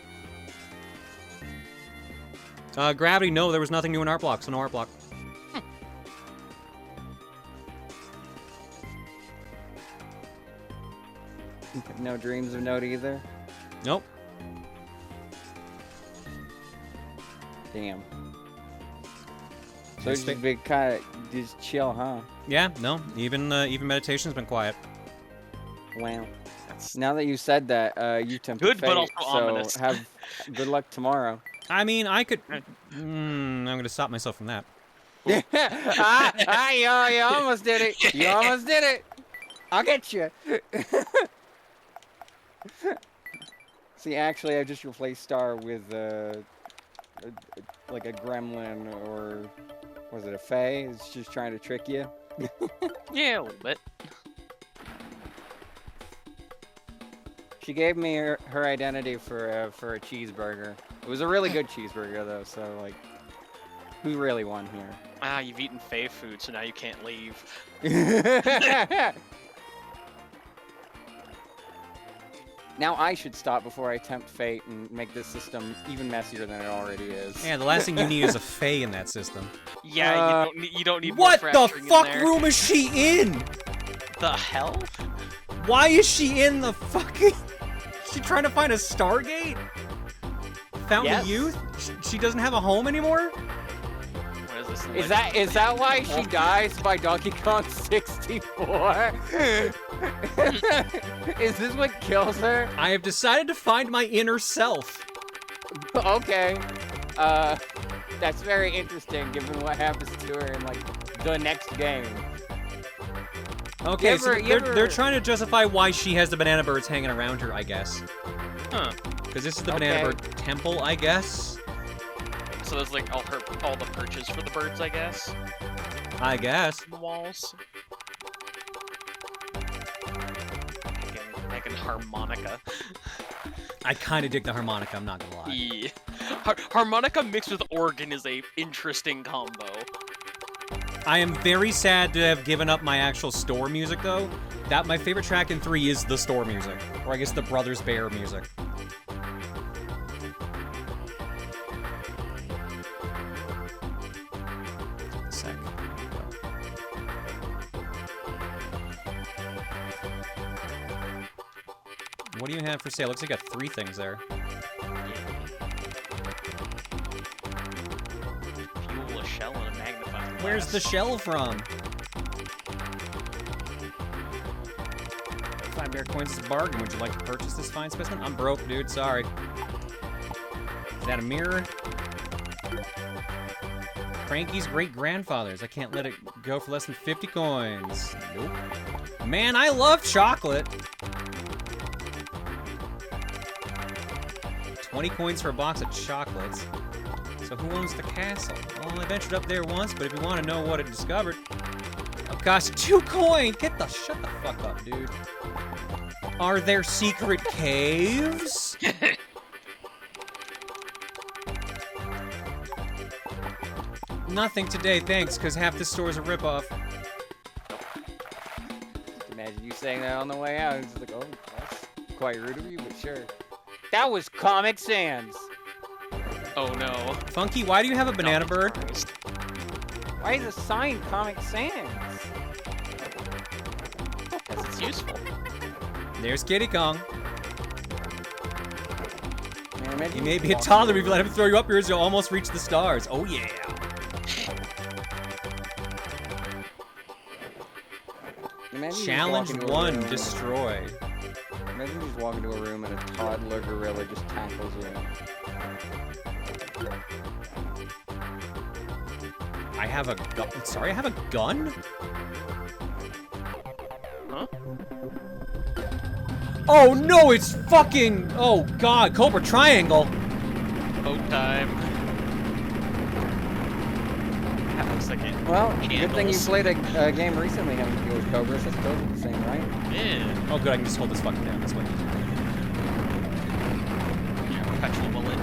Gravity, no, there was nothing new in art block, so no art block. No Dreams of Note either? Nope. Damn. So it's just been kind of just chill, huh? Yeah, no, even meditation's been quiet. Wow. Now that you said that, you tempt Good, fate, but also so ominous. have good luck tomorrow. I mean, I could... I'm going to stop myself from that. You almost did it. You almost did it. I'll get you. See, actually, I just replaced Star with like a gremlin, or was it a fae? It's just trying to trick you. Yeah, a little bit. She gave me her identity for a cheeseburger. It was a really good cheeseburger, though. So, like, who really won here? Ah, you've eaten fae food, so now you can't leave. Now I should stop before I tempt fate and make this system even messier than it already is. Yeah, the last thing you need is a fae in that system. Yeah, you don't need What more the fracturing in fuck there. room is she in? The hell? Why is she in the fucking... Is she trying to find a Stargate? Fountain of Youth? She doesn't have a home anymore? What is this? Is that why she dies by Donkey Kong 64? Is this what kills her? I have decided to find my inner self. Okay. That's very interesting given what happens to her in, like, the next game. Okay, so they're trying to justify why she has the banana birds hanging around her, I guess. Huh. Because this is the banana bird temple, I guess. So there's like all the perches for the birds, I guess. I guess. On the walls. Making harmonica. I kind of dig the harmonica, I'm not gonna lie. Yeah. Harmonica mixed with organ is a interesting combo. I am very sad to have given up my actual store music, though. My favorite track in 3 is the store music. Or I guess the Brothers Bear music. What do you have for sale? Looks like you got 3 things there. Fuel, a shell, and a magnifying glass. Where's the shell from? 5 bear coins is a bargain. Would you like to purchase this fine specimen? I'm broke, dude. Sorry. Is that a mirror? Frankie's great-grandfather's. I can't let it go for less than 50 coins. Nope. Man, I love chocolate. 20 coins for a box of chocolates. So who owns the castle? Well, I ventured up there once, but if you want to know what it discovered, it'll cost 2 coins. Shut the fuck up, dude. Are there secret caves? Nothing today, thanks, because half the store's a ripoff. Imagine you saying that on the way out. It's like, oh, that's quite rude of you, but sure. That was Comic Sans. Oh no. Funky, why do you have a banana bird? Why is it signed Comic Sans? Because it's useful. There's Kitty Kong. Man, You may be a toddler if you let him throw you up here as you'll almost reach the stars. Oh yeah. Challenge 1, destroy. Imagine you just walk into a room and a toddler gorilla just tackles you. I have a gun. Sorry, I have a gun? Huh? Huh? Oh no, it's fucking... Oh god, Cobra Triangle. Boat time. That looks like it. Well, good thing you Candles. played a game recently having to deal with Cobras. That's totally the same, right? Yeah. Oh good, I can just hold this fucking down. That's way easier. Yeah, perpetual bullet.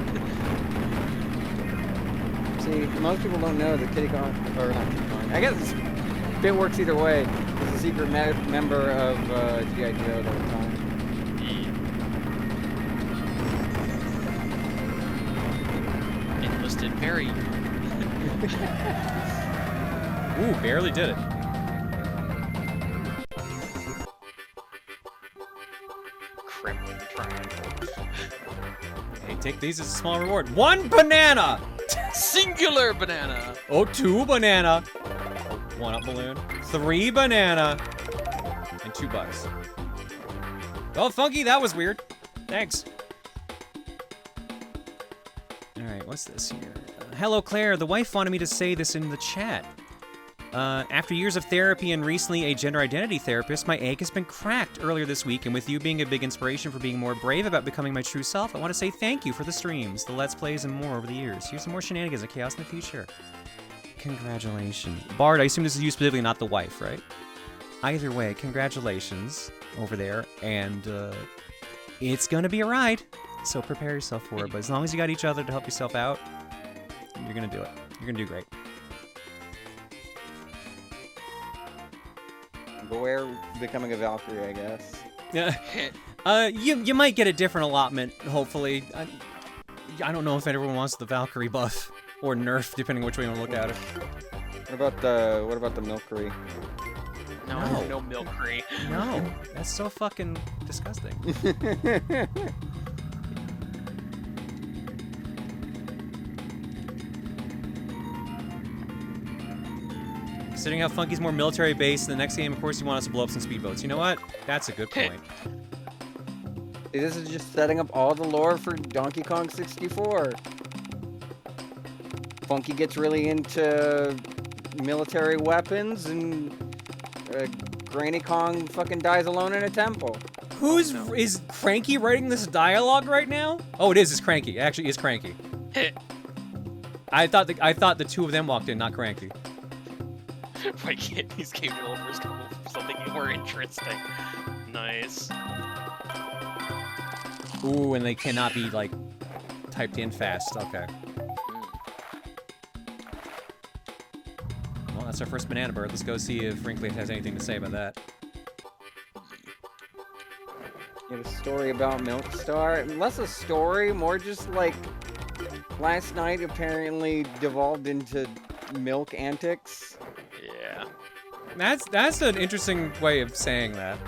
See, most people don't know that Kitty Kong, or not Kitty Kong, I guess it works either way. He's a secret member of G.I. Joe at the time. Enlisted Perry. Ooh, barely did it. Kremlin Triangle. Hey, take these as a small reward. 1 banana! Singular banana. Oh, 2 banana. 1 up balloon. 3 banana. And $2. Oh, Funky, that was weird. Thanks. Alright, what's this here? Hello, Claire. The wife wanted me to say this in the chat. After years of therapy and recently a gender identity therapist, my egg has been cracked earlier this week, and with you being a big inspiration for being more brave about becoming my true self, I want to say thank you for the streams, the Let's Plays, and more over the years. Here's some more shenanigans and chaos in the future. Congratulations. Bard, I assume this is you specifically, not the wife, right? Either way, congratulations over there, and it's gonna be a ride, so prepare yourself for it, but as long as you got each other to help yourself out, you're gonna do it. You're gonna do great. Beware becoming a Valkyrie, I guess. Yeah. You might get a different allotment, hopefully. I don't know if anyone wants the Valkyrie buff or nerf, depending which way you want to look at it. What about the Milkery? No Milkery. No, that's so fucking disgusting. Considering how Funky's more military-based, in the next game, of course, you want us to blow up some speedboats. You know what? That's a good point. This is just setting up all the lore for Donkey Kong 64. Funky gets really into military weapons, and Granny Kong fucking dies alone in a temple. Is Cranky writing this dialogue right now? Oh, it is. It's Cranky. It actually is Cranky. I thought the two of them walked in, not Cranky. Why can't these game developers come up with something more interesting? Nice. Ooh, and they cannot be, like, typed in fast. Okay. Well, that's our first banana bird. Let's go see if Wrinkly has anything to say about that. You have a story about Milkstar? Less a story, more just like last night apparently devolved into milk antics. Yeah. That's an interesting way of saying that.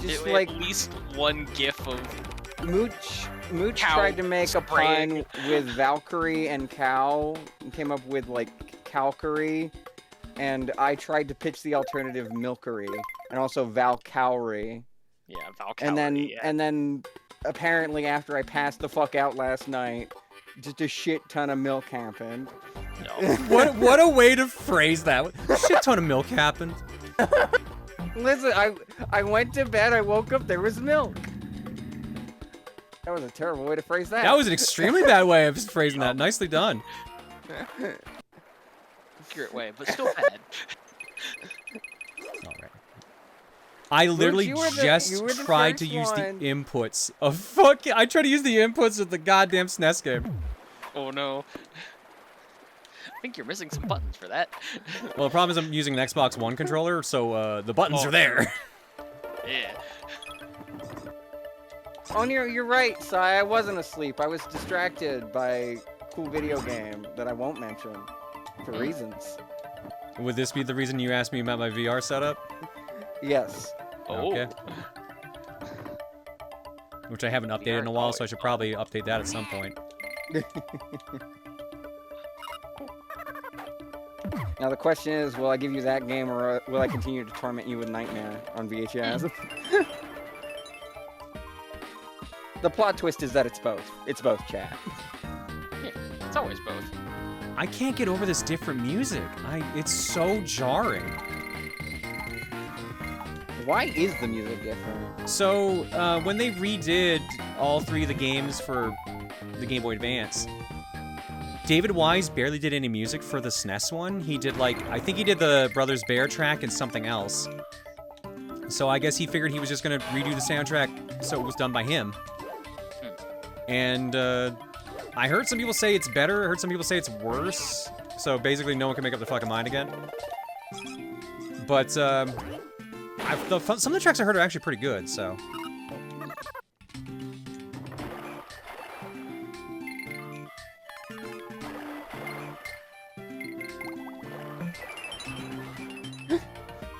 Just At like least one gif of Mooch cow tried to make spraying. a pun with Valkyrie and cow and came up with like Calcary, and I tried to pitch the alternative Milkery and also Valcowry. Yeah, Valkyrie. And then apparently after I passed the fuck out last night, just a shit ton of milk happened. No. What a way to phrase that. A shit ton of milk happened. Listen, I went to bed, I woke up, there was milk. That was a terrible way to phrase that. That was an extremely bad way of phrasing that. Nicely done. Accurate way, but still bad. All right. I literally you were the just tried to first use one. the inputs of fucking. I tried to use the inputs of the goddamn SNES game. Oh no. I think you're missing some buttons for that. Well, the problem is I'm using an Xbox One controller, so the buttons are there. Yeah. Oh, you're right, Sai. I wasn't asleep. I was distracted by a cool video game that I won't mention for reasons. Would this be the reason you asked me about my VR setup? Yes. Oh. Okay. Which I haven't updated in a while, so I should probably update that at some point. Now the question is, will I give you that game, or will I continue to torment you with Nightmare on VHS? The plot twist is that it's both. It's both, chat. Yeah, it's always both. I can't get over this different music. It's so jarring. Why is the music different? So, when they redid all 3 of the games for the Game Boy Advance, David Wise barely did any music for the SNES one. He did, like, I think he did the Brothers Bear track and something else. So I guess he figured he was just gonna redo the soundtrack so it was done by him. And, I heard some people say it's better, I heard some people say it's worse. So basically no one can make up their fucking mind again. But, some of the tracks I heard are actually pretty good, so...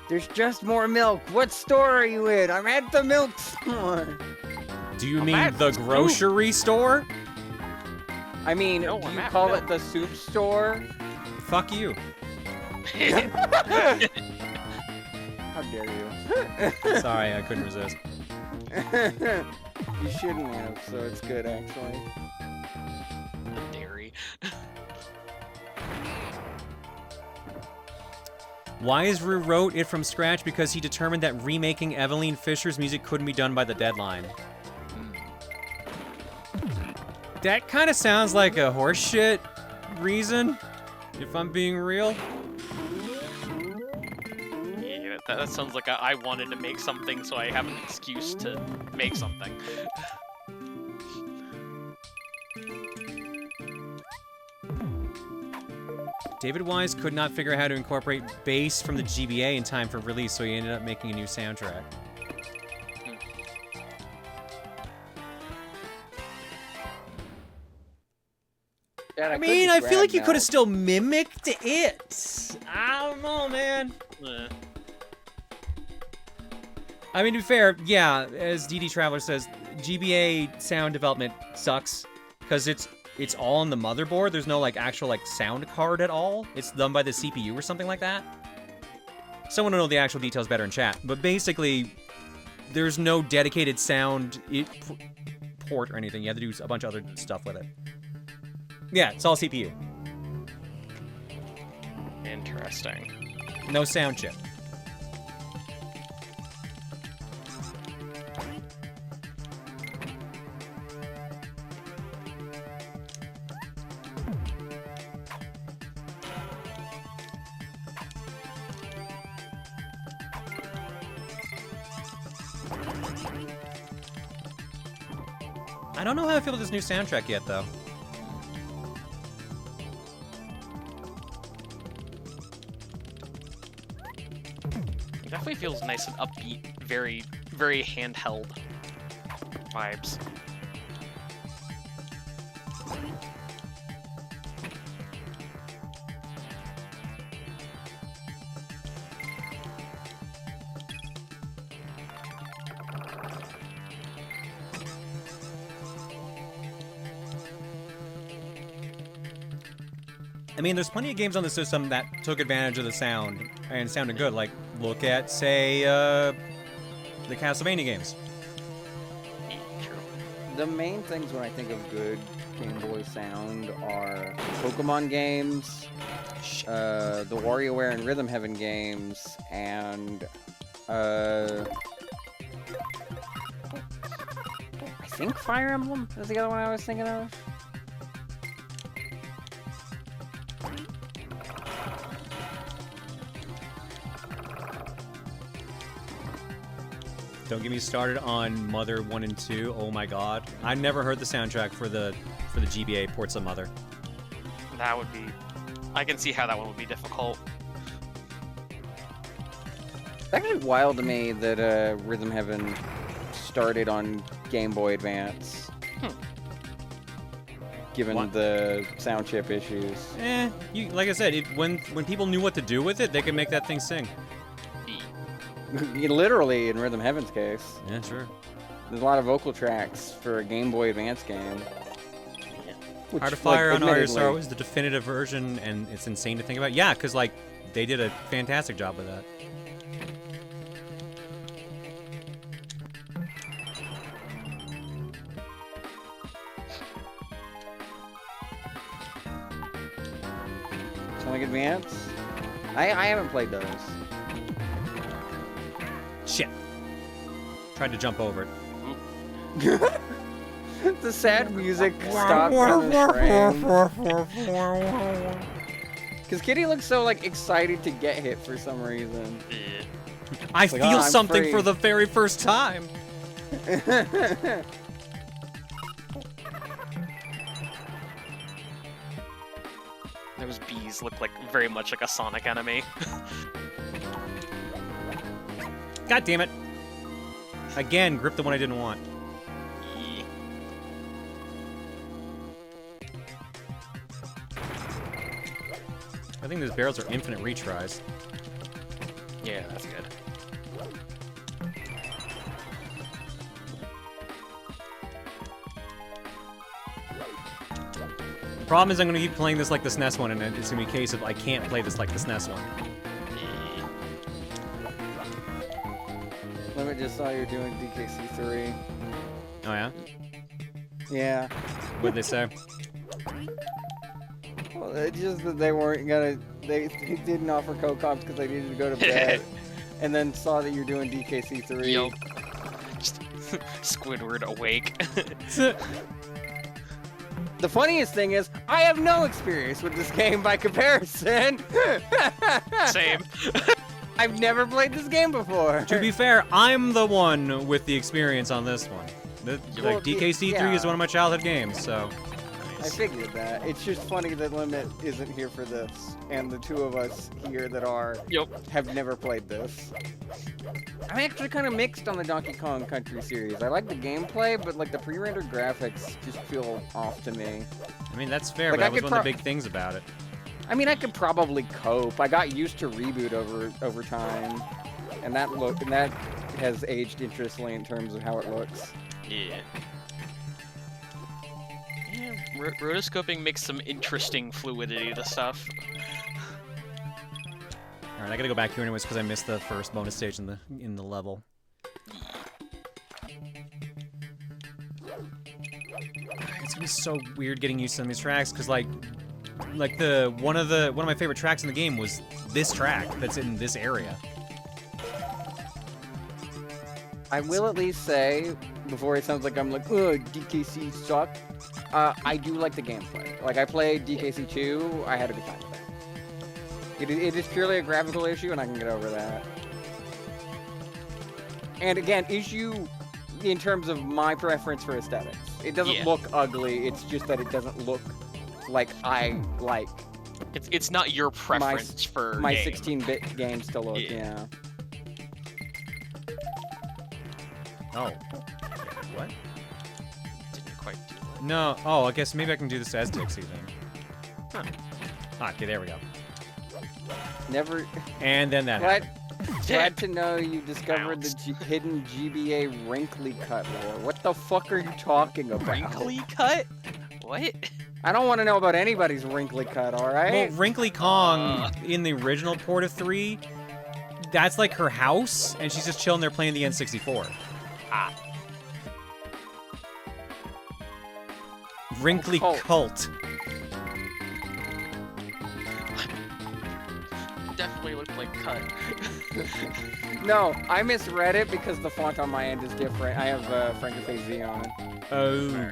There's just more milk. What store are you in? I'm at the milk store. Do you mean the grocery store? I mean, do you call it the soup store? Fuck you. How dare you? Sorry, I couldn't resist. You shouldn't have, so it's good, actually. Dairy. Wise rewrote it from scratch because he determined that remaking Eveline Fisher's music couldn't be done by the deadline. That kind of sounds like a horseshit reason, if I'm being real. Yeah, that sounds like I wanted to make something, so I have an excuse to make something. David Wise could not figure out how to incorporate bass from the GBA in time for release, so he ended up making a new soundtrack. Dad, I mean, I feel like you could have still mimicked it. I don't know, man. I mean, to be fair, yeah, as DD Traveler says, GBA sound development sucks because it's all on the motherboard. There's no like actual like sound card at all. It's done by the CPU or something like that. Someone will know the actual details better in chat, but basically, there's no dedicated sound port or anything. You have to do a bunch of other stuff with it. Yeah, it's all CPU. Interesting. No sound chip. I don't know how I feel about this new soundtrack yet, though. It definitely feels nice and upbeat, very, very handheld vibes. I mean, there's plenty of games on the system that took advantage of the sound and sounded good. Like, look at, say, the Castlevania games. The main things when I think of good Game Boy sound are Pokemon games, the WarioWare and Rhythm Heaven games, and I think Fire Emblem is the other one I was thinking of. Don't get me started on Mother 1 and 2. Oh my god. I never heard the soundtrack for the GBA ports of Mother. That would be... I can see how that one would be difficult. It's actually wild to me that Rhythm Heaven started on Game Boy Advance. Given the sound chip issues. Like I said, when people knew what to do with it, they could make that thing sing. Literally, in Rhythm Heaven's case. Yeah, sure. There's a lot of vocal tracks for a Game Boy Advance game. Heart of Fire on Aria Star was the definitive version, and it's insane to think about. Yeah, because, like, they did a fantastic job with that. Sonic Advance? I haven't played those. Shit. Tried to jump over it. The sad music stopped on the train. Because Kitty looks so, like, excited to get hit for some reason. I like, feel I'm something free. for the very first time. Those bees look like very much like a Sonic enemy. God damn it. Again, grip the one I didn't want. Yeah. I think these barrels are infinite retries. Yeah, that's good. The problem is I'm going to keep playing this like the SNES one, and it's going to be a case of I can't play this like the SNES one. Limit just saw you're doing DKC3. Oh, yeah? Yeah. What'd they say? Well, it's just that they weren't gonna. They didn't offer co-cops because they needed to go to bed, and then saw that you're doing DKC3. Yo. Just Squidward awake. The funniest thing is, I have no experience with this game by comparison. Same. I've never played this game before. To be fair, I'm the one with the experience on this one. Well, Like, DKC3 yeah. is one of my childhood games, so... I figured that. It's just funny that Limit isn't here for this, and the two of us here that are have never played this. I'm actually kind of mixed on the Donkey Kong Country series. I like the gameplay, but like the pre-rendered graphics just feel off to me. I mean, that's fair, Like, but I that was could one of the big things about it. I mean, I could probably cope. I got used to Reboot over time, and that has aged interestingly in terms of how it looks. Yeah. Yeah, rotoscoping makes some interesting fluidity to stuff. Alright, I gotta go back here anyways because I missed the first bonus stage in the level. It's gonna be so weird getting used to some of these tracks because like one of my favorite tracks in the game was this track that's in this area. I will at least say, before it sounds like I'm like, oh, DKC sucked, I do like the gameplay. Like, I played DKC 2, I had a good time with it. It is purely a graphical issue, and I can get over that. And again, issue in terms of my preference for aesthetics. It doesn't look ugly, it's just that it doesn't look like I like. It's not your preference for my game. 16-bit games to look, yeah. Oh. What? Didn't quite do it. No. Oh, I guess maybe I can do this as Dixie thing. Huh. Okay, there we go. Never. And then that happened. Glad to know you discovered the hidden GBA wrinkly cut lore. What the fuck are you talking about? Wrinkly cut? What? I don't want to know about anybody's wrinkly cut, alright? Well, Wrinkly Kong in the original port of 3, that's like her house, and she's just chilling there playing the N64. Ah. Wrinkly Cult. Definitely looked like cut. No, I misread it because the font on my end is different. I have Frankenface Z on. Oh.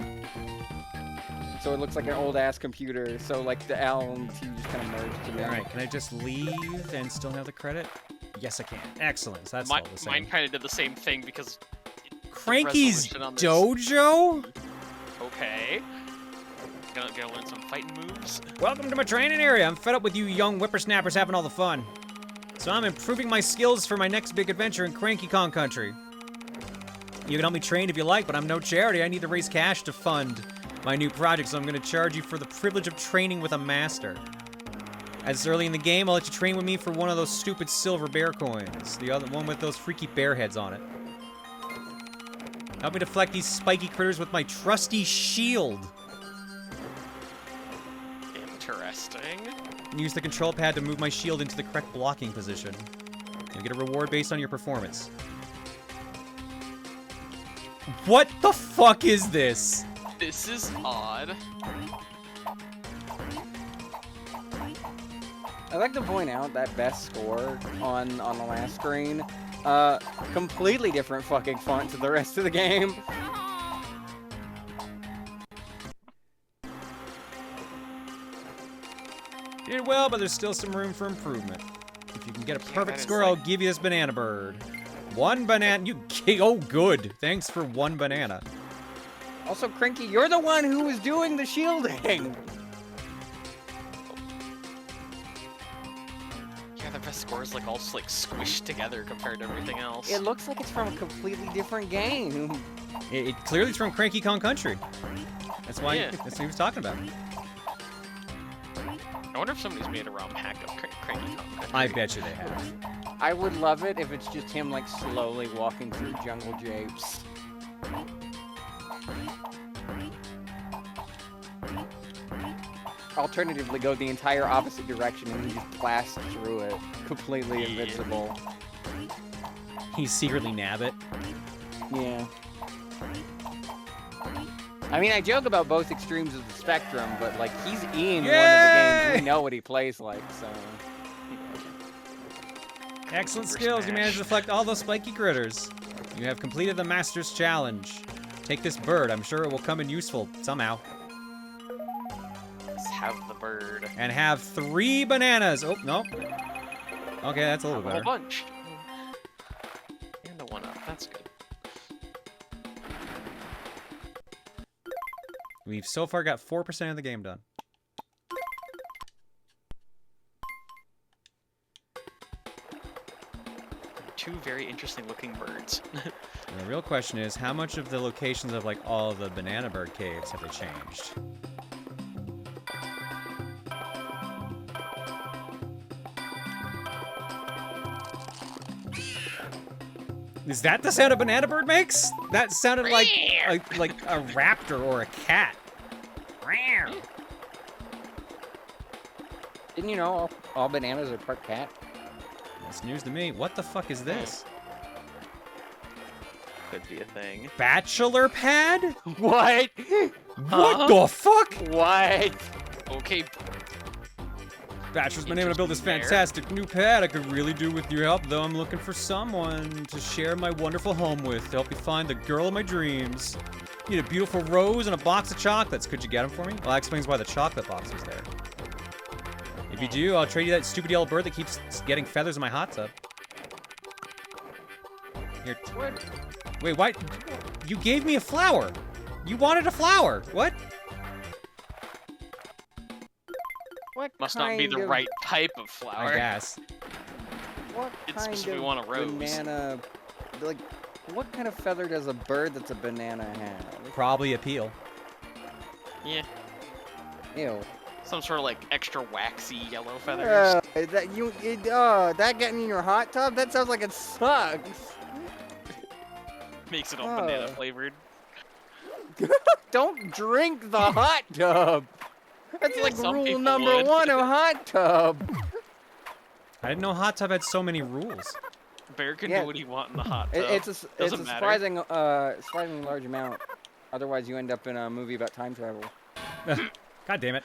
So it looks like an old-ass computer, so like the L and T just kind of merged together. Alright, can I just leave and still have the credit? Yes, I can. Excellent. So that's all the same. Mine kind of did the same thing because Cranky's resolution on this- Dojo? Okay. Gonna learn some fighting moves. Welcome to my training area. I'm fed up with you young whippersnappers having all the fun. So I'm improving my skills for my next big adventure in Cranky Kong Country. You can help me train if you like, but I'm no charity. I need to raise cash to fund my new project, so I'm going to charge you for the privilege of training with a master. As it's early in the game, I'll let you train with me for one of those stupid silver bear coins. The other one with those freaky bear heads on it. Help me deflect these spiky critters with my trusty shield. Interesting. Use the control pad to move my shield into the correct blocking position. You'll get a reward based on your performance. What the fuck is this? This is odd. I'd like to point out that best score on the last screen Completely different fucking font to the rest of the game. You did well, but there's still some room for improvement. If you can get a that perfect is score, I'll like- give you this banana bird. One banana. Oh, good. Thanks for one banana. Also, Cranky, you're the one who was doing the shielding. Yeah, the best score is like all just like squished together compared to everything else. It looks like it's from a completely different game. It clearly is from Cranky Kong Country. That's why. Yeah. That's what he was talking about. I wonder if somebody's made a ROM hack of Cranky Kong Country. I bet you they have. I would love it if it's just him like slowly walking through jungle japes. Alternatively, go the entire opposite direction and he just blasts through it, completely invincible. He's secretly Nabbit. Yeah. I mean, I joke about both extremes of the spectrum, but like he's in one of the games. We know what he plays like, so. Excellent skills. You managed to deflect all those spiky critters. You have completed the Master's Challenge. Take this bird. I'm sure it will come in useful somehow. Let's have the bird. And have 3 bananas. Oh, no. Okay, that's a little Have a better. whole bunch. And a 1-up. That's good. We've so far got 4% of the game done. Two very interesting looking birds. And the real question is, how much of the locations of like all the banana bird caves have they changed? Is that the sound a banana bird makes? That sounded like a raptor or a cat. Didn't you know all bananas are part cat? That's news to me. What the fuck is this? Could be a thing. Bachelor pad? What? What the fuck? What? Okay. Bachelor's been able to build this fantastic new pad I could really do with your help, though I'm looking for someone to share my wonderful home with to help me find the girl of my dreams. Need a beautiful rose and a box of chocolates. Could you get them for me? Well, that explains why the chocolate box was there. If you do, I'll trade you that stupid yellow bird that keeps getting feathers in my hot tub. Here. What? Wait, why? You gave me a flower. You wanted a flower. What? What Must not be kind the of- right type of flower. I guess. What It's kind specifically of want a rose. banana? Like, what kind of feather does a bird that's a banana have? Probably a peel. Yeah. Ew. Some sort of like extra waxy yellow feathers. That getting in your hot tub? That sounds like it sucks. Makes it all banana flavored. Don't drink the hot tub. That's like Some rule people number would. 1 of hot tub. I didn't know hot tub had so many rules. Bear can Yeah. do what he want in the hot tub. It's a Doesn't matter. surprisingly large amount. Otherwise, you end up in a movie about time travel. God damn it.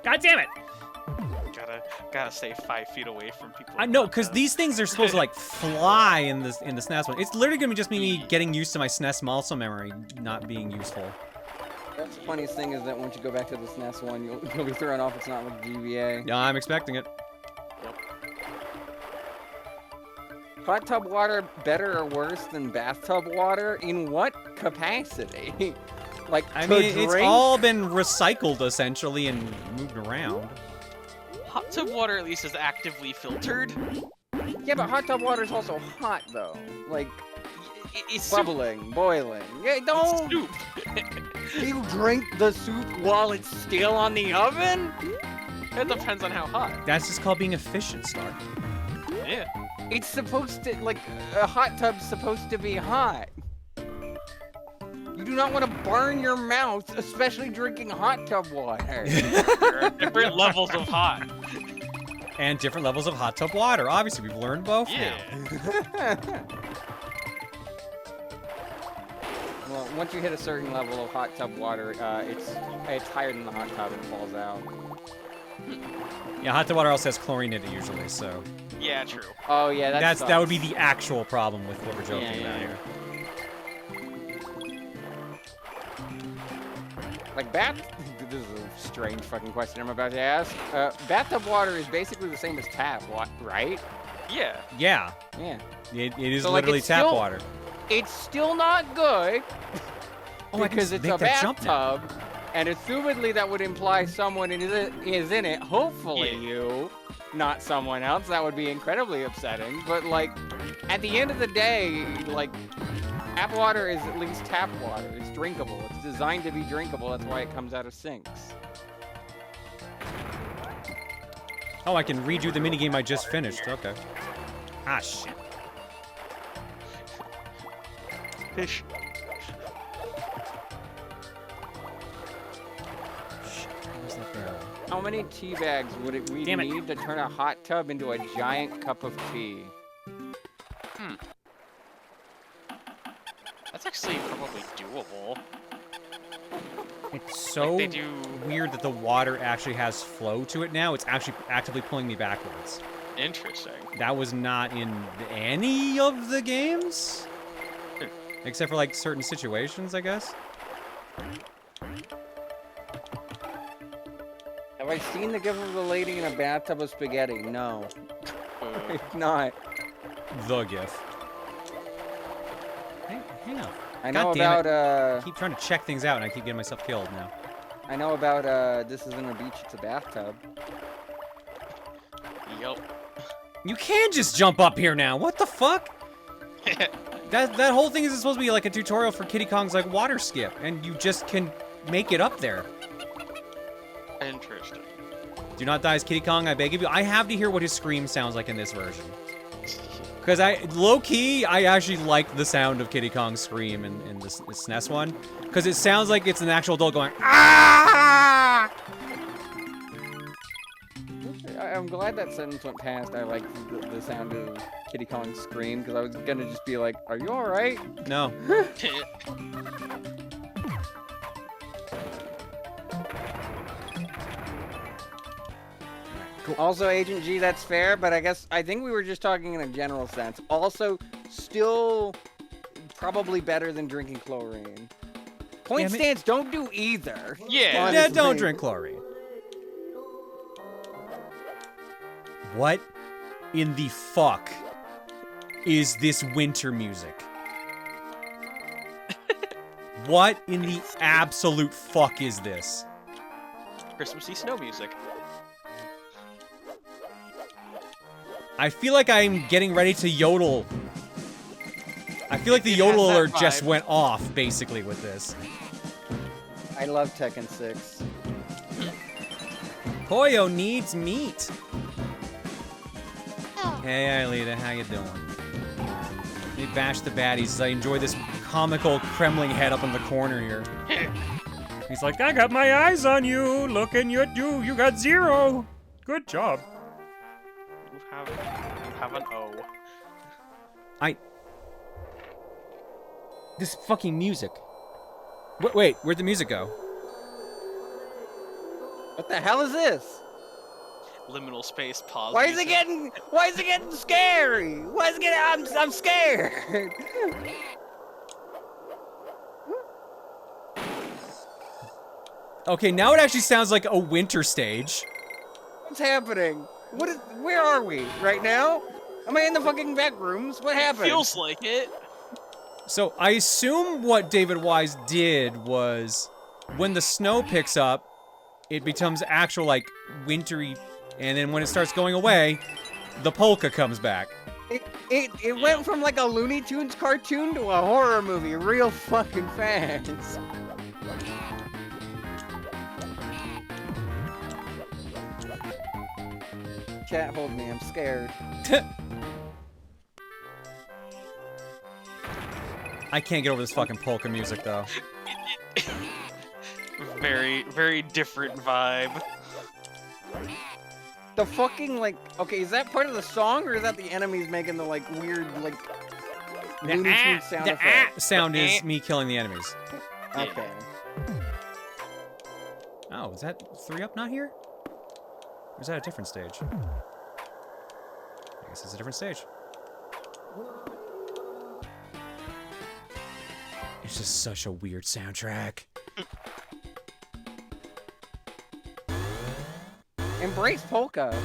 God damn it! Gotta stay 5 feet away from people. I know, because these things are supposed to like fly in the SNES one. It's literally gonna be just me getting used to my SNES muscle memory not being useful. That's the funniest thing is that once you go back to the SNES one, you'll be thrown off. It's not like GBA. Yeah, I'm expecting it. Hot tub water better or worse than bathtub water? In what capacity? Like, I to mean, it's drink? all been recycled essentially and moved around. Hot tub water at least is actively filtered. Yeah, but hot tub water is also hot though. Like, It's bubbling, boiling. Yeah, don't. soup. You drink the soup while it's still on the oven? It depends on how hot. That's just called being efficient, Star. Yeah. It's supposed to, like, a hot tub's supposed to be hot. You do not want to burn your mouth, especially drinking hot tub water. There are different levels of hot. And different levels of hot tub water. Obviously, we've learned both Yeah. now. Well, once you hit a certain level of hot tub water, it's higher than the hot tub and falls out. Yeah, hot tub water also has chlorine in it usually, so. Yeah, true. Oh yeah, that would be the actual problem with what we're joking about here. Like this is a strange fucking question I'm about to ask. Bathtub water is basically the same as tap, right? Yeah. Yeah. Yeah. It is So, like, literally it's tap still- water. It's still not good Oh, I can because it's make a that jump now. bathtub, and assumedly that would imply someone is in it. Hopefully you, not someone else. That would be incredibly upsetting. But like, at the end of the day, like, tap water is at least tap water. It's drinkable. It's designed to be drinkable. That's why it comes out of sinks. Oh, I can redo the minigame I just finished. Okay. Ah, shit. Fish. How many tea bags would we Damn it. need to turn a hot tub into a giant cup of tea? That's actually probably doable. It's so they do- weird that the water actually has flow to it now. It's actually actively pulling me backwards. Interesting. That was not in any of the games? Except for, like, certain situations, I guess? Have I seen the gif of the lady in a bathtub of spaghetti? No. It's not. The GIF. Hang on. I know God damn about, I keep trying to check things out and I keep getting myself killed now. I know about, this isn't a beach, it's a bathtub. Yup. You can just jump up here now. What the fuck? That whole thing is supposed to be like a tutorial for Kiddy Kong's like water skip, and you just can make it up there. Interesting. Do not die as Kiddy Kong, I beg of you. I have to hear what his scream sounds like in this version. Because low-key, I actually like the sound of Kiddy Kong's scream in this SNES one. Because it sounds like it's an actual adult going, ah! I'm glad that sentence went past. I like the sound of Kiddy Kong's scream, because I was gonna just be like, are you alright? No. Also, Agent G, that's fair, but I think we were just talking in a general sense. Also, still probably better than drinking chlorine. Point stance, don't do either. Yeah. Yeah, don't drink chlorine. What in the fuck is this winter music? What in the absolute fuck is this? Christmassy snow music. I feel like I'm getting ready to yodel. I feel like the yodel that alert just vibe. went off, basically, with this. I love Tekken 6. Koyo needs meat. Hey, Aelita, how you doing? Let me bash the baddies. I enjoy this comical Kremling head up in the corner here. He's like, I got my eyes on you, looking at you. You got 0. Good job. You have an O. This fucking music. Wait, where'd the music go? What the hell is this? Liminal space pause. Why is it music. getting scary? Why is it getting, I'm scared. Okay, now it actually sounds like a winter stage. What's happening? Where are we right now? Am I in the fucking back rooms? What happened? Feels like it. So I assume what David Wise did was when the snow picks up, it becomes actual like wintry, and then when it starts going away, the polka comes back. It went from like a Looney Tunes cartoon to a horror movie real fucking fast. Chat, hold me, I'm scared. I can't get over this fucking polka music though. Very, very different vibe. The fucking, like, okay, is that part of the song, or is that the enemies making the, like, weird, like, Looney Tunes sound the effect. sound is me killing the enemies. Okay. Oh, is that 3 up not here? Or is that a different stage? I guess it's a different stage. It's just such a weird soundtrack. Embrace polka.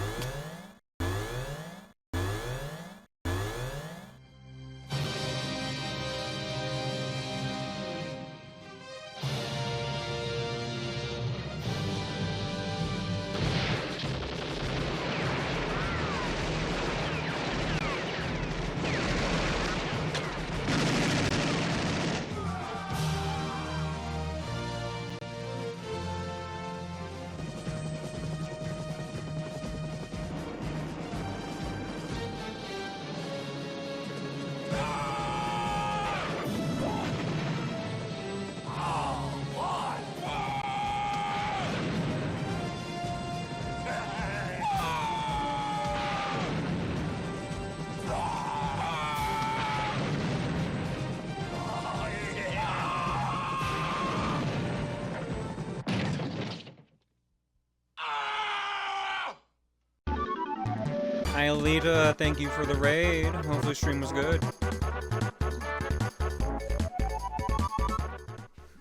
Hi, Alita. Thank you for the raid. Hopefully, stream was good.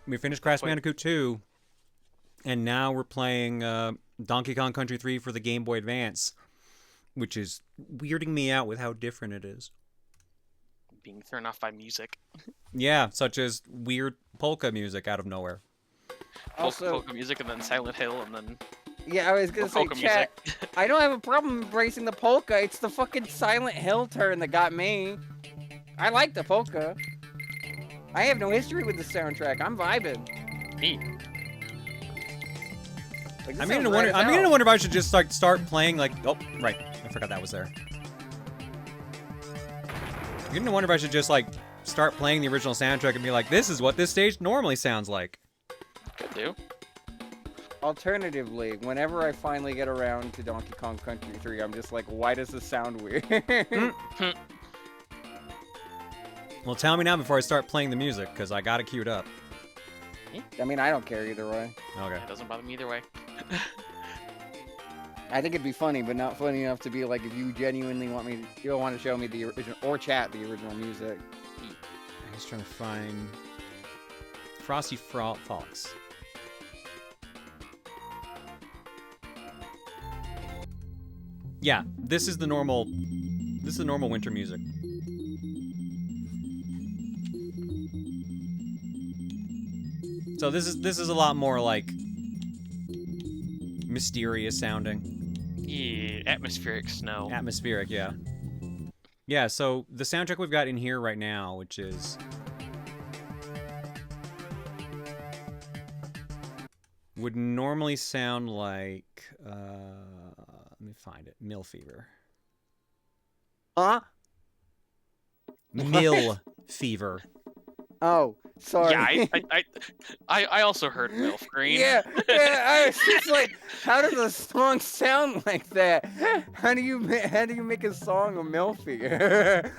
We finished Crash Bandicoot 2, and now we're playing Donkey Kong Country 3 for the Game Boy Advance, which is weirding me out with how different it is. Being thrown off by music. Yeah, such as weird polka music out of nowhere. Polka music, and then Silent Hill, and then... Yeah, I was gonna say, polka chat, I don't have a problem embracing the polka. It's the fucking Silent Hill turn that got me. I like the polka. I have no history with the soundtrack. I'm vibing. Neat. Like, I'm beginning to wonder if I should just like start playing like. Oh, right. I forgot that was there. I'm beginning to wonder if I should just like start playing the original soundtrack and be like, this is what this stage normally sounds like. Could do. Alternatively, whenever I finally get around to Donkey Kong Country 3, I'm just like, why does this sound weird? Well, tell me now before I start playing the music, because I got it queued up. I mean, I don't care either way. Okay. It doesn't bother me either way. I think it'd be funny, but not funny enough to be like, if you genuinely want me, you'll want to show me the original, or chat the original music. I'm just trying to find Frosty Fox. Yeah, this is the normal winter music. So this is a lot more like mysterious sounding. Yeah, atmospheric snow. Atmospheric, yeah. Yeah, so the soundtrack we've got in here right now, which is would normally sound like let me find it. Mill Fever. Huh? Mill Fever. Oh, sorry. Yeah, I also heard MILF Green. yeah, I was just like, how does a song sound like that? How do you make a song a Milfier?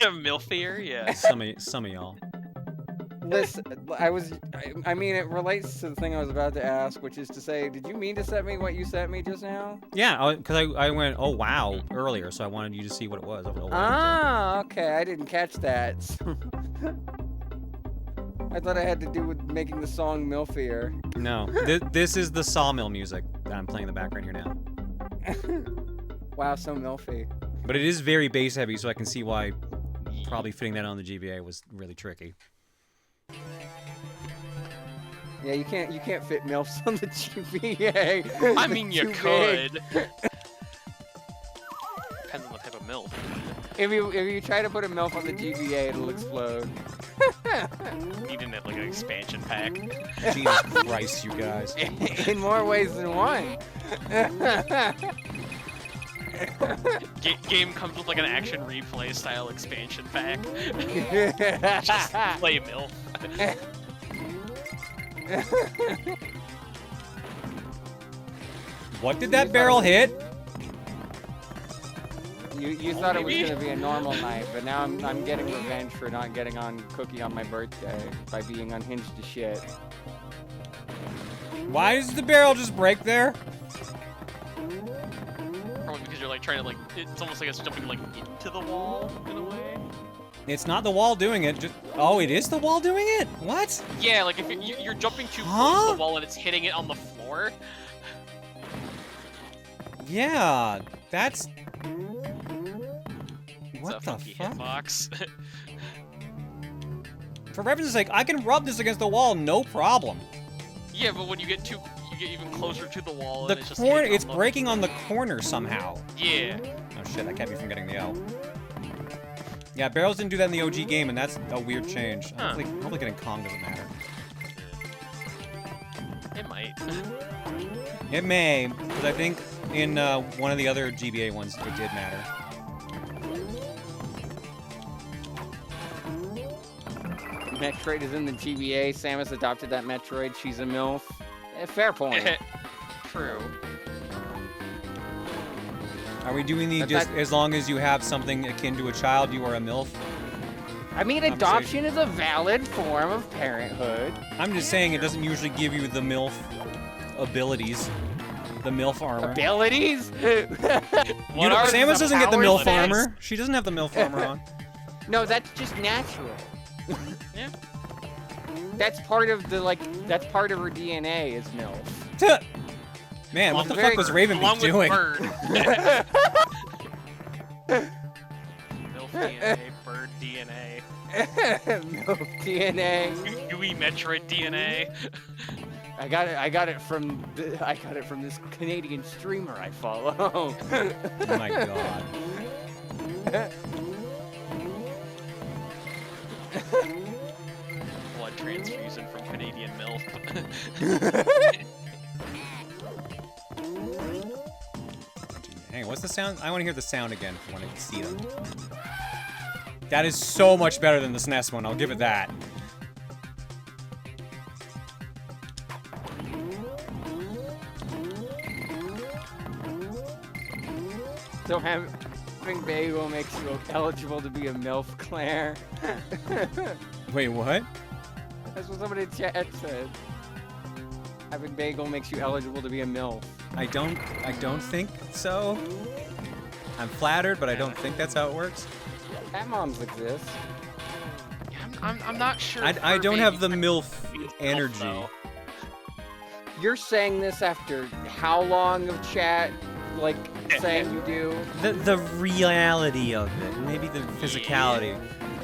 Milfier, yeah. Some of y'all. Listen, I mean, it relates to the thing I was about to ask, which is to say, did you mean to send me what you sent me just now? Yeah, because I went, oh wow, earlier, so I wanted you to see what it was. Okay, I didn't catch that. I thought it had to do with making the song Milfier. No, this is the sawmill music that I'm playing in the background here now. Wow, so milfy. But it is very bass heavy, so I can see why probably fitting that on the GBA was really tricky. Yeah, you can't fit MILFs on the GBA. I mean, you could. Depends on the type of MILF. If you try to put a MILF on the GBA, it'll explode. You didn't have like an expansion pack. Jesus Christ, you guys. In more ways than one. Game comes with like an action replay style expansion pack. Just play MILF. What did that barrel hit? You thought it was gonna be a normal night, but now I'm getting revenge for not getting on Cookie on my birthday by being unhinged to shit. Why does the barrel just break there? Probably because you're like trying to like, it's almost like it's jumping like into the wall in a way. It's not the wall doing it. Oh, it is the wall doing it? What? Yeah, like if you're jumping too close to the wall and it's hitting it on the floor. Yeah, that's... It's What a the funky fuck? hitbox. For reference's sake, I can rub this against the wall, no problem. Yeah, but when you get even closer to the wall, The and it's just corner, hitting it's on the... breaking on the corner somehow. Yeah. Oh shit, that kept me from getting the L. Yeah, barrels didn't do that in the OG game, and that's a weird change. Huh. Hopefully getting Kong doesn't matter. It might. It may, because I think in one of the other GBA ones, it did matter. Metroid is in the GBA. Samus adopted that Metroid. She's a MILF. Fair point. True. Are we doing the as long as you have something akin to a child, you are a MILF? I mean, adoption is a valid form of parenthood. I'm just saying it doesn't usually give you the MILF abilities. The MILF armor. Abilities? Samus doesn't get the MILF armor. She doesn't have the MILF armor on. No, that's just natural. Yeah. That's part of the, that's part of her DNA is MILF. Man, what the fuck was Ravenbeak doing? Bird. MILF DNA, bird DNA. MILF DNA. Gooey Metroid DNA. I got it from this Canadian streamer I follow. Oh my god. Blood transfusion from Canadian MILF. Hey, what's the sound? I want to hear the sound again when I see them. That is so much better than the SNES one, I'll give it that. So having bagel makes you eligible to be a MILF, Claire. Wait, what? That's what somebody in chat said. Having bagel makes you eligible to be a MILF. I don't think so. I'm flattered, but I don't think that's how it works. Cat moms exist. I'm not sure. I don't have the MILF energy. You're saying this after how long of chat? Like, saying you do? The reality of it, maybe the physicality.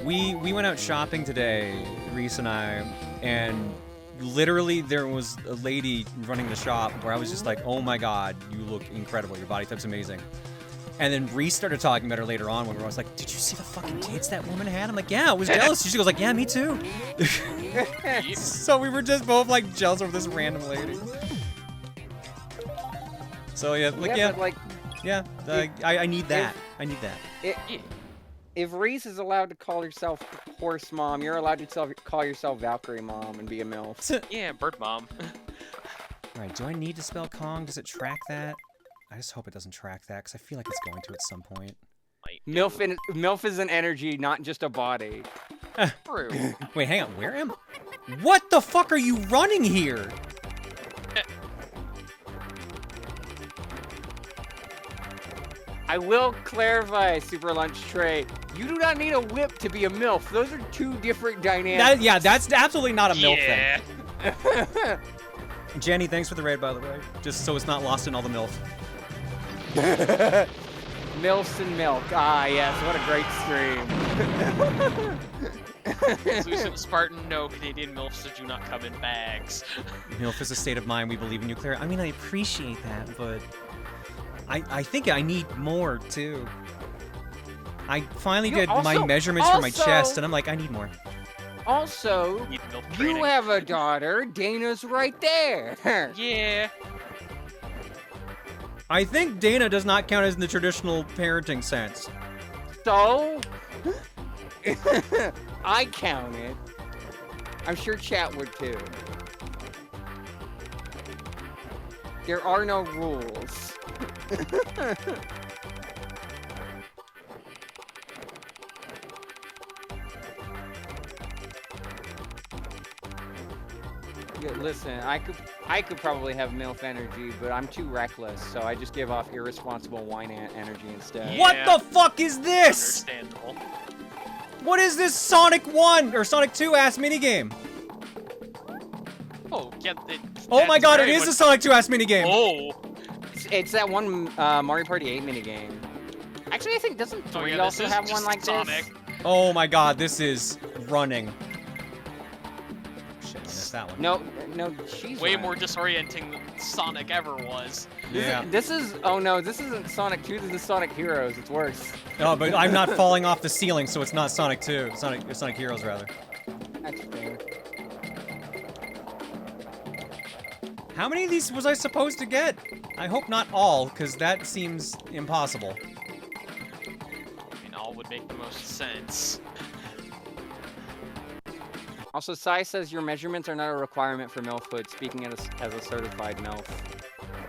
We went out shopping today, Reese and I, and literally there was a lady running the shop where I was just like, oh my god, you look incredible, your body type's amazing. And then Reese started talking about her later on when I was like, did you see the fucking tits that woman had? I'm like, yeah, I was jealous. She goes like, yeah, me too. So we were just both like jealous over this random lady. So yeah, I need that. I need that. If Reese is allowed to call herself Horse Mom, you're allowed to call yourself Valkyrie Mom and be a MILF. Yeah, Bird Mom. Alright, do I need to spell Kong? Does it track that? I just hope it doesn't track that, because I feel like it's going to at some point. MILF is an energy, not just a body. True. Wait, hang on, where am I? What the fuck are you running here? I will clarify, Super Lunch Tray. You do not need a whip to be a MILF. Those are two different dynamics. Yeah, that's absolutely not a MILF thing. Jenny, thanks for the raid, by the way. Just so it's not lost in all the MILF. MILFs and milk. Ah, yes, what a great stream. Lucent Spartan, no, Canadian MILFs do not come in bags. MILF is a state of mind. We believe in you, Claire. I mean, I appreciate that, but I think I need more, too. I finally did my measurements for my chest, and I'm like, I need more. Also, you have a daughter. Dana's right there. Yeah. I think Dana does not count as in the traditional parenting sense. So? I count it. I'm sure chat would too. There are no rules. Listen, I could probably have MILF energy, but I'm too reckless, so I just give off irresponsible wine energy instead. What the fuck is this? Understandable. What is this Sonic 1 or Sonic 2 ass minigame? Oh, yeah. Oh my god, it is a Sonic 2 ass minigame. Oh. It's that one Mario Party 8 minigame. Actually, I think doesn't 3 also have one like Sonic. this? Oh my god, this is running. Shit, I missed that one. No, she's way right. more disorienting than Sonic ever was. This isn't Sonic 2, this is Sonic Heroes. It's worse. No, but I'm not falling off the ceiling, so it's not Sonic 2. Sonic Heroes, rather. That's fair. How many of these was I supposed to get? I hope not all, because that seems impossible. I mean, all would make the most sense. Also, Sai says your measurements are not a requirement for MILFhood, speaking as a certified MILF.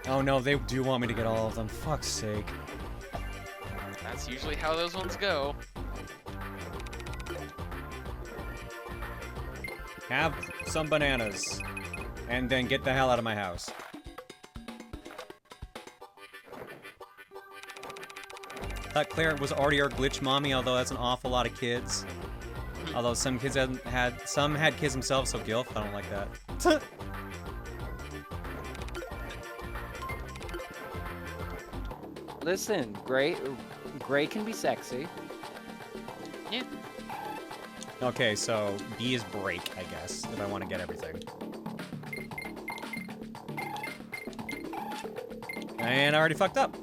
Oh no, they do want me to get all of them. Fuck's sake. That's usually how those ones go. Have some bananas. And then get the hell out of my house. Thought Claire was already our glitch mommy, although that's an awful lot of kids. Although some kids some had kids themselves, so Gilf, I don't like that. Listen, Gray can be sexy. Yeah. Okay, so B is break, I guess, if I want to get everything. And I already fucked up.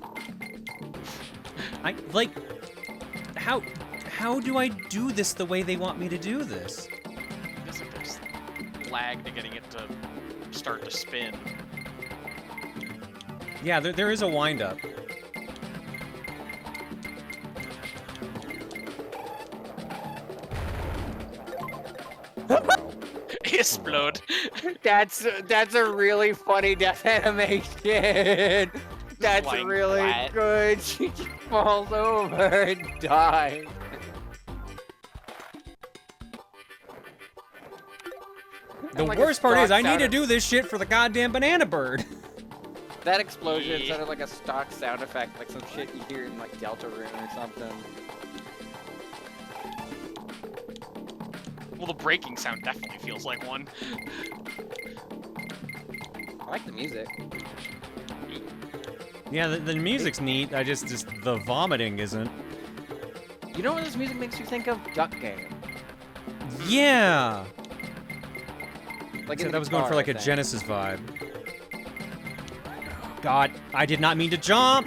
How do I do this the way they want me to do this? There's like there's lag to getting it to start to spin. Yeah, there is a wind up. Explode. That's a really funny death animation. That's Like really that. good. She just falls over and dies. The Like a worst part is stock I need to sound- do this shit for the goddamn banana bird. That explosion Yeah. sounded like a stock sound effect, like some shit you hear in like Deltarune or something. Well, the braking sound definitely feels like one. I like the music. Yeah, the music's neat. I just the vomiting isn't. You know what this music makes you think of? Duck Game. Yeah. Like So in that the was going for guitar, like I a think. Genesis vibe. God, I did not mean to jump.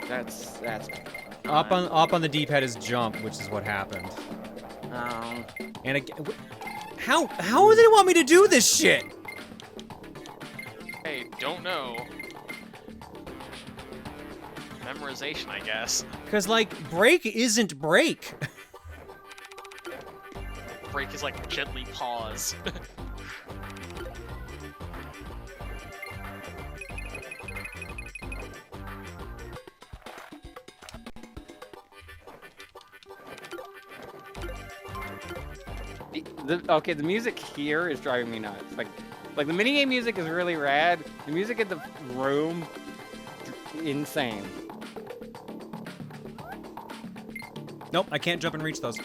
That's Up on the D-pad is jump, which is what happened. Oh. And again, how do they want me to do this shit? Hey, don't know. Memorization, I guess. Cause like break isn't break. Break is like gently pause. The music here is driving me nuts. Like the minigame music is really rad. The music in the room, insane. Nope, I can't jump and reach those.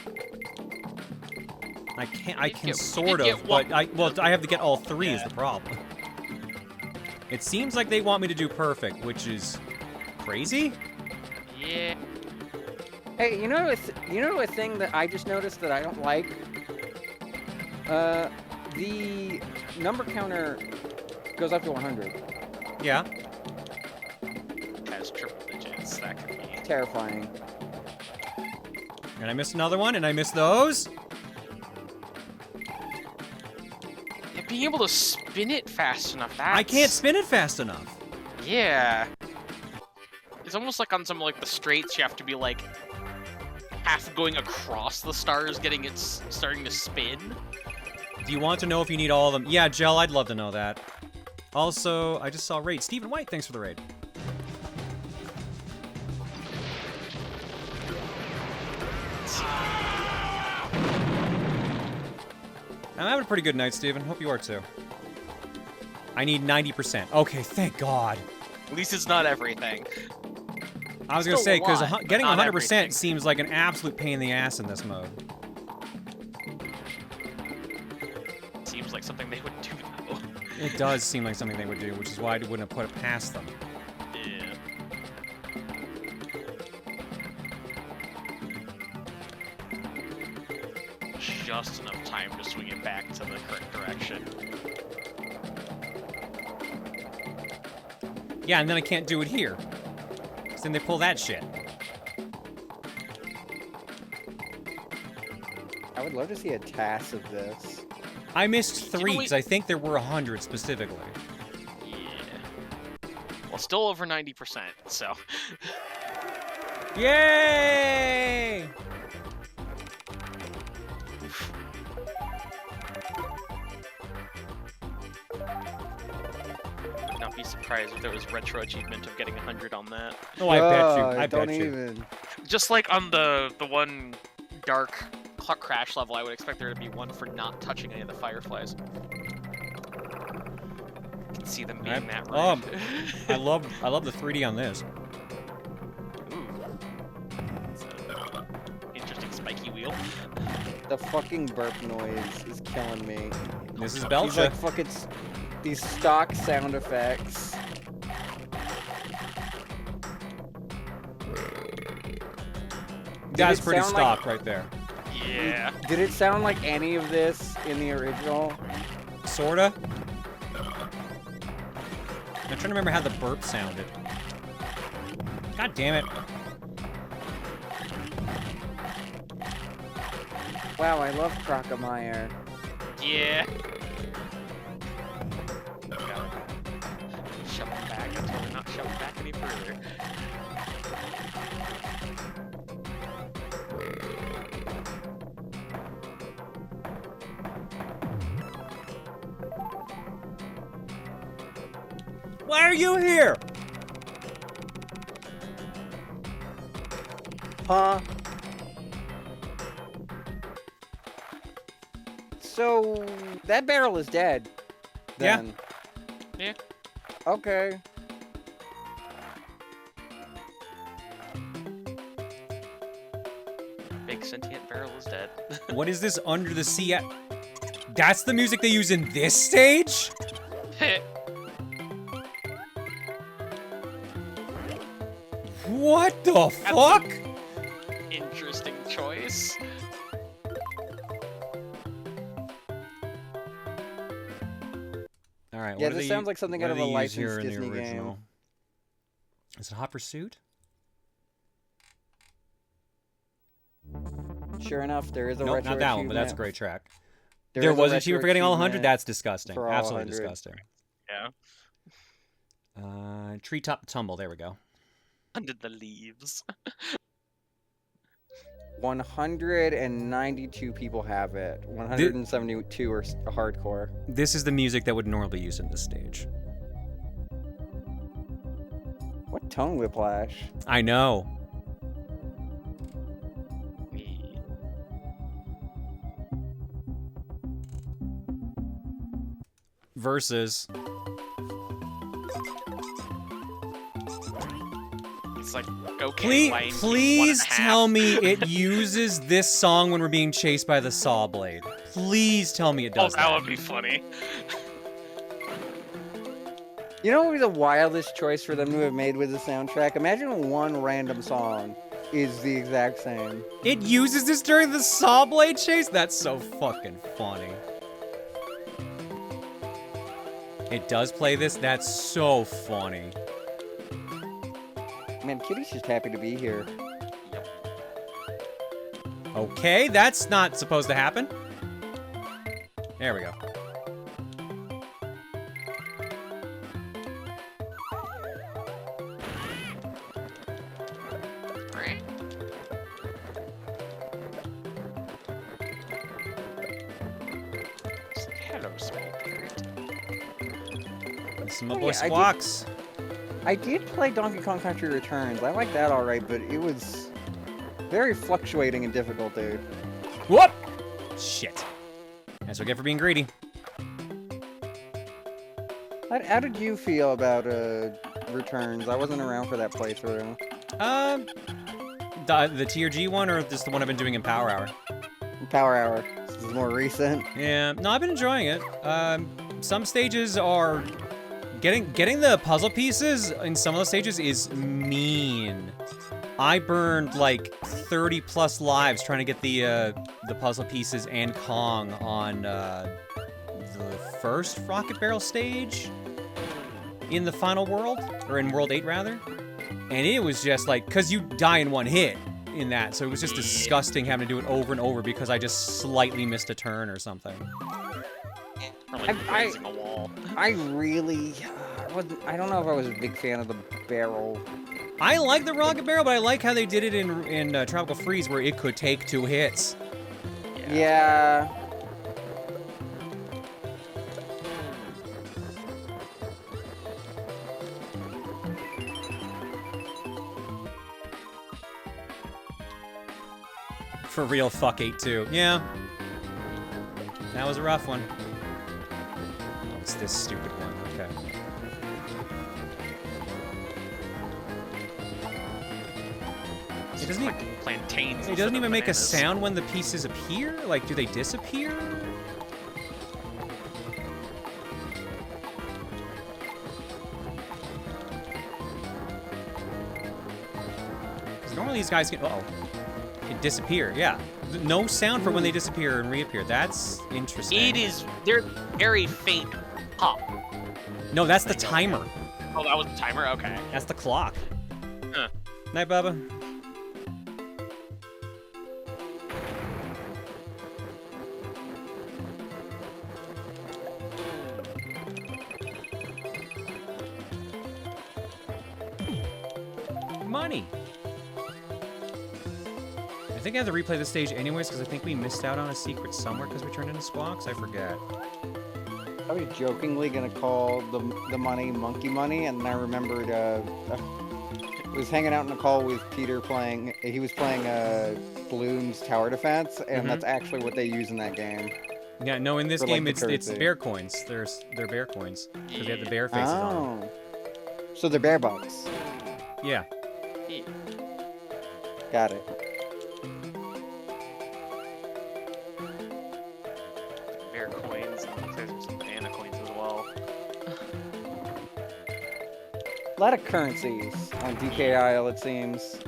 I can get- sort you of, get one. but I have to get all three is Yeah. the problem. It seems like they want me to do perfect, which is crazy. Yeah. Hey, you know a thing that I just noticed that I don't like? The number counter goes up to 100. Yeah. Has triple digits. That could be. Terrifying. And I missed another one, and I missed those. Yeah, being able to spin it fast enough. That's... I can't spin it fast enough. Yeah. It's almost like on some like the straights, you have to be like half going across the stars, getting it starting to spin. Do you want to know if you need all of them? Yeah, Gel, I'd love to know that. Also, I just saw raid. Stephen White, thanks for the raid. I'm having a pretty good night, Steven. Hope you are too. I need 90%. Okay, thank God. At least it's not everything. I was gonna Still say, a because lot, getting but not 100% everything. seems like an absolute pain in the ass in this mode. Seems like something they would do, though. It does seem like something they would do, which is why I wouldn't have put it past them. Yeah. Just enough time to swing it back to the correct direction. Yeah, and then I can't do it here. 'Cause then they pull that shit. I would love to see a TAS of this. I missed 3, we- because I think there were 100 specifically. Yeah. Well, still over 90%, so. Yay! Would not be surprised if there was retro achievement of getting 100 on that. Oh, I bet you. Oh, I don't bet you. even. Just like on the one dark crash level, I would expect there to be one for not touching any of the fireflies. You can see them being that rude. I love the 3D on this. It's an interesting spiky wheel. The fucking burp noise is killing me. This is These Belcha. like fucking these stock sound effects. That's it pretty sound stock like- right there. Yeah. Did it sound like any of this in the original? Sorta. I'm trying to remember how the burp sounded. God damn it. Wow, I love Crocomire. Yeah. Shove them back until they're not shoved back any further. Why are you here? Huh? So that barrel is dead. Yeah. Then. Yeah. Okay. Big sentient barrel is dead. What is this under the sea? That's the music they use in this stage? What the fuck? Interesting choice. All right. Yeah, what do this they sounds u- like something what out do of a they use here licensed in the Disney game. original? Is it Hot Pursuit? Sure enough, there is a Nope, retro not that one, but that's a achievement. great track. There There is a was an retro achievement for getting all 100? achievement That's disgusting. for all Absolutely 100. disgusting. Yeah. Treetop Tumble, there we go. Under the leaves. 192 people have it. 172 are hardcore. This is the music that would normally be used in this stage. What tone whiplash? I know. Versus. It's like, okay, Please, Lion King, please 1.5. tell me it uses this song when we're being chased by the saw blade. Please tell me it Oh, does that would be funny. You know what would be the wildest choice for them to have made with the soundtrack? Imagine one random song is the exact same. It uses this during the saw blade chase? That's so fucking funny. It does play this? That's so funny. Man, Kitty's just happy to be here. Okay, that's not supposed to happen. There we go. Hello, small parrot. This is my Oh, boy yeah, Squawks. I did play Donkey Kong Country Returns. I like that alright, but it was very fluctuating in difficulty. Whoop! Shit. That's what I get for being greedy. How did you feel about Returns? I wasn't around for that playthrough. The Tier G one, or just the one I've been doing in Power Hour? Power Hour. This is more recent. Yeah, no, I've been enjoying it. Some stages are... Getting the puzzle pieces in some of the stages is mean. I burned like 30 plus lives trying to get the puzzle pieces and Kong on the first Rocket Barrel stage in the final world, or in World 8 rather. And it was just like, cause you die in one hit in that, so it was just disgusting having to do it over and over because I just slightly missed a turn or something. Or like raising a wall. I really, I don't know if I was a big fan of the barrel. I like the Rocket Barrel, but I like how they did it in Tropical Freeze, where it could take 2 hits. Yeah. For real, fuck 8 too. Yeah. That was a rough one. Oh, it's this stupid one. Okay. It doesn't even, plantains. it doesn't even make a sound when the pieces appear? Like, do they disappear? Because normally these guys can... Uh-oh. It disappear, yeah. No sound for when they disappear and reappear. That's interesting. It is... They're very faint pop. No, that's the timer. Oh, that was the timer? Okay. That's the clock. Huh. Night, Bubba. Money. I think I have to replay the stage anyways because I think we missed out on a secret somewhere because we turned into squawks. I forget. I was jokingly gonna call the money monkey money, and then I remembered I was hanging out in a call with Peter playing. He was playing Bloons Tower Defense, and that's actually what they use in that game. Yeah, no, in this For, game like, the it's currency. bear coins. They're bear coins because they have the bear faces on them. So they're bear bucks. Yeah. Got it. Bear coins, and there's some Banana coins as well. A lot of currencies on DK Isle, it seems.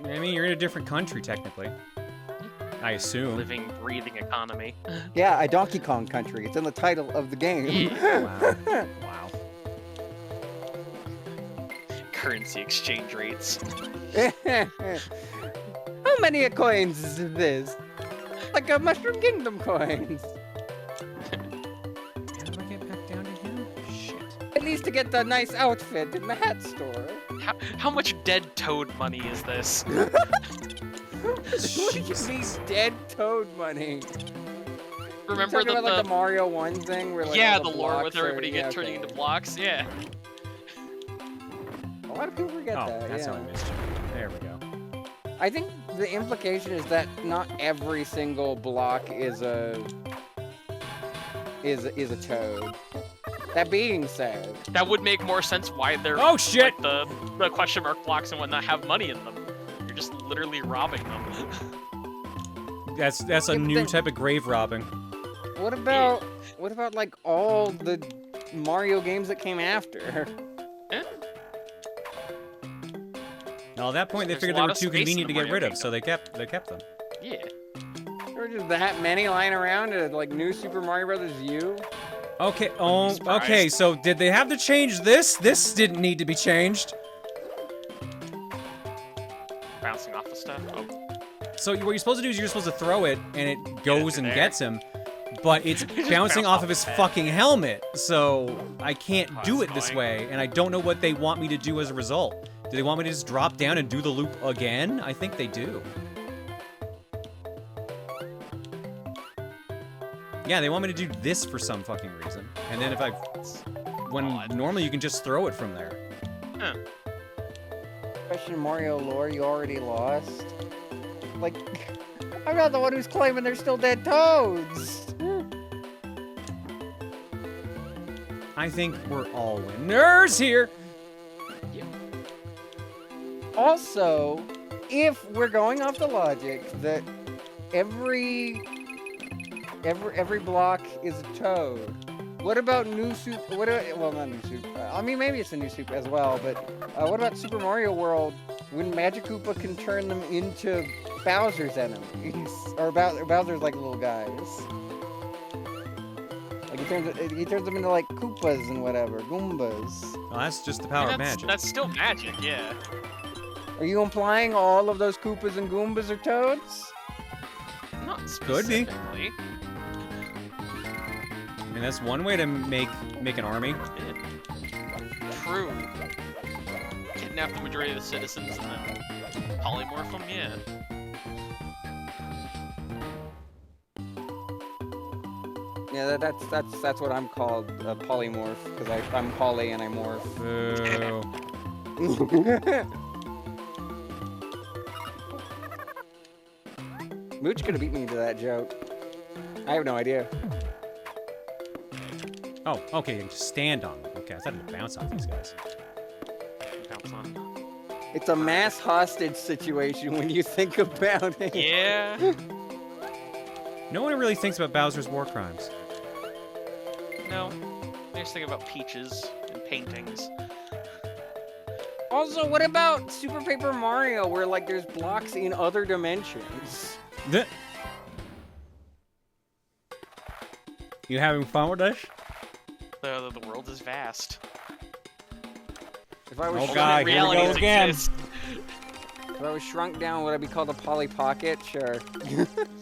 I mean, you're in a different country technically. I assume. Living, breathing economy. Yeah, a Donkey Kong country. It's in the title of the game. Wow. Wow. Currency exchange rates. How many coins is this? Like a Mushroom Kingdom coins. How do I get back down to here? Shit. At least to get the nice outfit in the hat store. How much dead toad money is this? What do you mean dead toad money? Remember Talking about like the Mario 1 thing where like yeah, all the lore blocks with are- everybody yeah, turning okay. into blocks, yeah. A lot of people forget that. That's yeah. how I missed you. There we go. I think the implication is that not every single block is a toad. That being said, That would make more sense why they're Oh, shit! like the question mark blocks and whatnot have money in them. You're just literally robbing them. That's a Yeah, but new then- type of grave robbing. what about like all the Mario games that came after? Now, at that point, they There's figured a they lot were of too space in convenient the to get Mario rid of, so they kept them. Yeah. There were just that many lying around at like New Super Mario Brothers U. Okay. Oh, Surprised. okay. So did they have to change this? This didn't need to be changed. Bouncing off of stuff. Oh. So what you're supposed to do is you're supposed to throw it, and it goes through and there. gets him, but it's just bouncing bounced off off of his his head. fucking helmet. So I can't Oh, do that's it this annoying. way, and I don't know what they want me to do as a result. Do they want me to just drop down and do the loop again? I think they do. Yeah, they want me to do this for some fucking reason. And then normally you can just throw it from there. Huh. Question Mario lore, you already lost. Like, I'm not the one who's claiming they're still dead toads. I think we're all winners here. Also, if we're going off the logic that every block is a toad, what about new soup? Well, not new soup. I mean, maybe it's a new soup as well. But what about Super Mario World when Magic Koopa can turn them into Bowser's enemies, or Bowser's like little guys? Like he turns them into like Koopas and whatever, Goombas. Well, that's just the power of magic. That's still magic, yeah. Are you implying all of those Koopas and Goombas are toads? Not Could be. specifically. I mean, that's one way to make an army. True. Kidnap the majority of the citizens and then polymorph them, yeah. Yeah, that's what I'm called, a polymorph, because I'm poly and I morph. Mooch could have beat me to that joke. I have no idea. Oh, okay, just stand on them. Okay, I thought it'd bounce off these guys. Bounce on. It's a mass hostage situation when you think about it. Yeah. No one really thinks about Bowser's war crimes. No. I just think about peaches and paintings. Also, what about Super Paper Mario, where like there's blocks in other dimensions? You having fun with this? The world is vast. If I was Oh god, here we go again. Exist. If I was shrunk down, would I be called a Polly Pocket? Sure.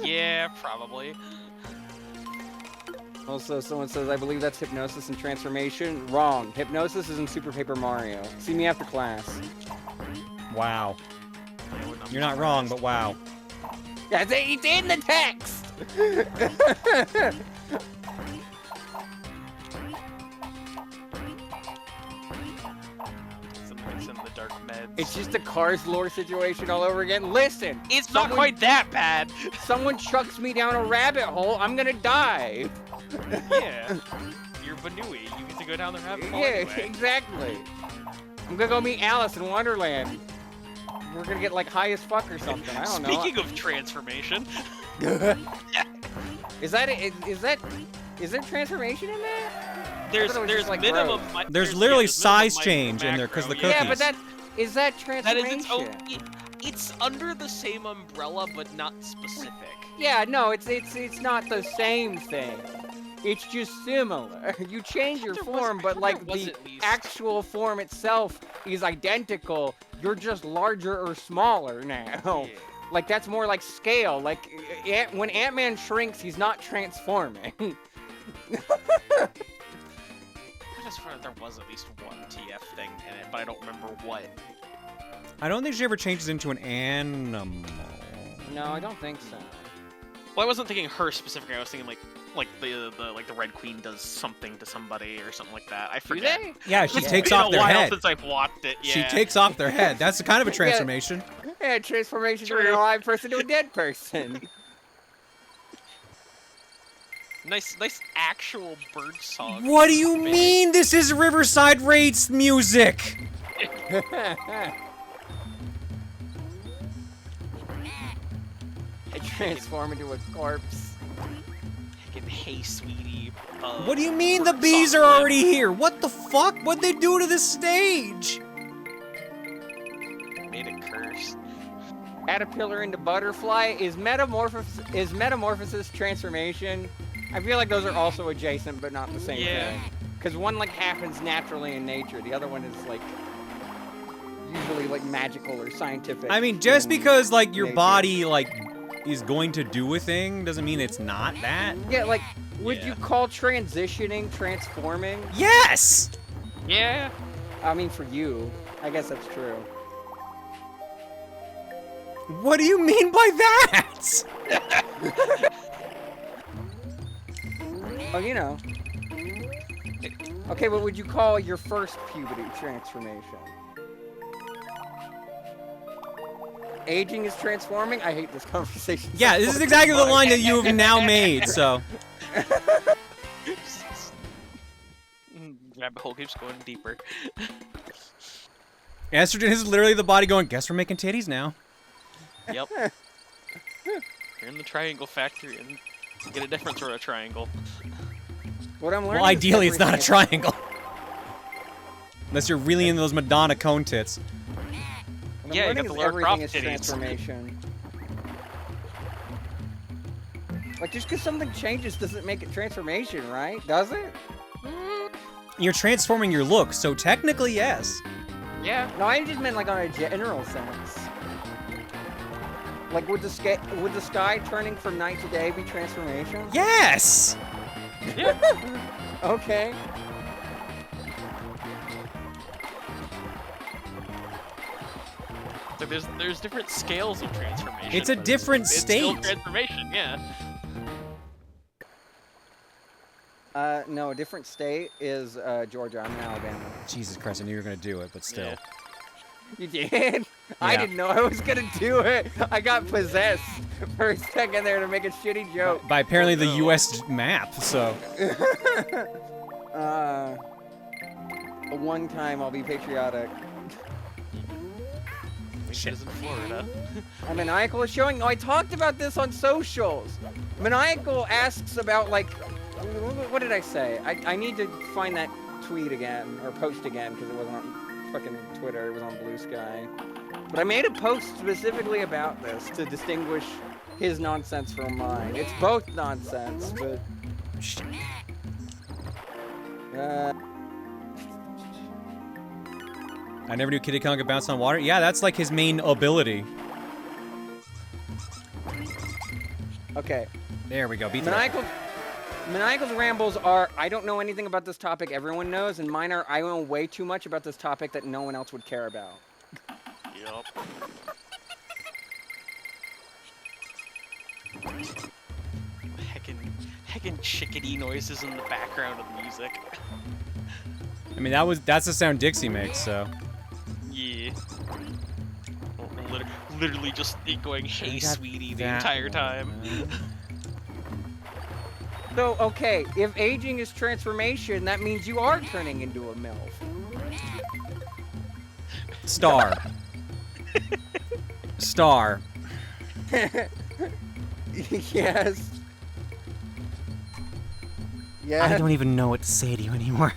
Yeah, probably. Also, someone says, I believe that's hypnosis and transformation. Wrong. Hypnosis is in Super Paper Mario. See me after class. Wow. You're not wrong, but wow. Yeah, it's in the text! It's in the dark meds. It's just a Cars lore situation all over again. Listen! It's not quite that bad! Someone chucks me down a rabbit hole, I'm gonna die! Yeah. You're Banui. You get to go down the rabbit hole Yeah, anyway. exactly. I'm gonna go meet Alice in Wonderland. We're gonna get like high as fuck or something. I don't know. Speaking of transformation. Is there transformation in that? There's like minimum. There's literally minimum size micro, change in there because the cookies. Yeah, but is that That transformation? is its own. It's under the same umbrella, but not specific. Yeah, no, it's not the same thing. It's just similar. You change your form, but like the actual form itself is identical. You're just larger or smaller now. Yeah. Like that's more like scale. Like when Ant-Man shrinks, he's not transforming. I just swear there was at least one TF thing in it, but I don't remember what. I don't think she ever changes into an animal. No, I don't think so. Well, I wasn't thinking her specifically. I was thinking like the Red Queen does something to somebody or something like that. I forget. Do they? Yeah, she It's takes been off a their while head. since I've watched it. Yeah. She takes off their head. That's kind of a transformation. Yeah, transformation from an alive person to a dead person. Nice actual bird song. What do you mean this is Riverside Raids music? I transform into a corpse. Fucking hey, sweetie. What do you mean the bees are already here? What the fuck? What'd they do to the stage? Made it cursed. Caterpillar into butterfly is metamorphosis transformation. I feel like those are also adjacent, but not the same thing. Because one like happens naturally in nature, the other one is like usually like magical or scientific. I mean, just because like your body like is going to do a thing doesn't mean it's not that. Yeah, like would you call transitioning transforming? Yes. Yeah. I mean, for you, I guess that's true. What do you mean by that? Oh, you know. Okay, what would you call your first puberty transformation? aging is transforming. I hate this conversation. Yeah, this is exactly the line that you have now made. So. Rabbit hole keeps going deeper. Estrogen is literally the body going, guess we're making titties now. Yep. You're in the triangle factory and get a different sort of triangle. What I'm learning. Well, ideally, it's not a everything triangle. Unless you're really into those Madonna cone tits. What I'm Yeah, you learning got the is Lara everything Croft is titties. transformation. Like, just because something changes doesn't make it transformation, right? Does it? You're transforming your look, so technically, yes. Yeah. No, I just meant like on a general sense. Like, would the sky turning from night to day be transformation? Yes! Yeah. Okay. So there's different scales of transformation. It's a but different it's still state. transformation, yeah. No, a different state is Georgia. I'm in Alabama. Jesus Christ, I knew you were gonna do it, but still. Yeah. You did? I Yeah. didn't know I was gonna do it. I got possessed for a second there to make a shitty joke. By apparently the U.S. map, so. One time I'll be patriotic. Shit. Is in Florida. Maniacal is showing. Oh, I talked about this on socials. Maniacal asks about, like, what did I say? I need to find that tweet again, or post again, because it wasn't on fucking Twitter, it was on Blue Sky. But I made a post specifically about this to distinguish his nonsense from mine. It's both nonsense, but... I never knew Kiddy Kong could bounce on water. Yeah, that's like his main ability. Okay. There we go, beat the Maniacal's rambles are, I don't know anything about this topic everyone knows, and mine are, I know way too much about this topic that no one else would care about. Yup. Heckin' chickadee noises in the background of the music. I mean, that's the sound Dixie makes, so. Yeah. Literally just going, hey, got sweetie, the that entire one. time. So, okay, if aging is transformation, that means you are turning into a MILF. Star. Star. Yes. Yeah. I don't even know what to say to you anymore.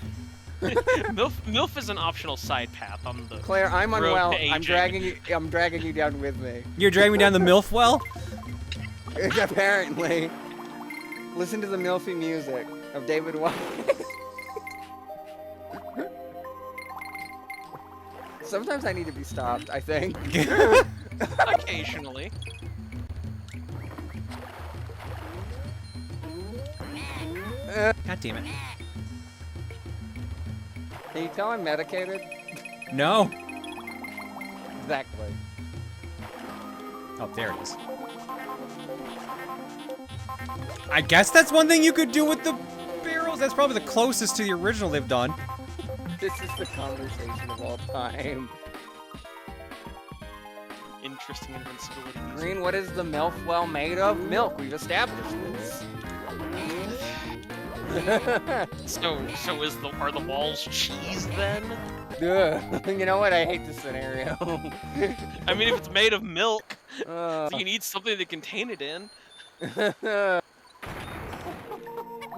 MILF is an optional side path on the Claire, I'm road unwell. to I'm aging. dragging you down with me. You're dragging me down the MILF well? Apparently. Listen to the MILFy music of David White. Sometimes I need to be stopped, I think. Occasionally. God damn it. Can you tell I'm medicated? No. Exactly. Oh, there it is. I guess that's one thing you could do with the barrels. That's probably the closest to the original they've done. This is the conversation of all time. Interesting invincibility music. Green, what is the MILF well made of? Milk. We've established this. So are the walls cheese then? Ugh. You know what? I hate this scenario. I mean, if it's made of milk, Uh. you need something to contain it in.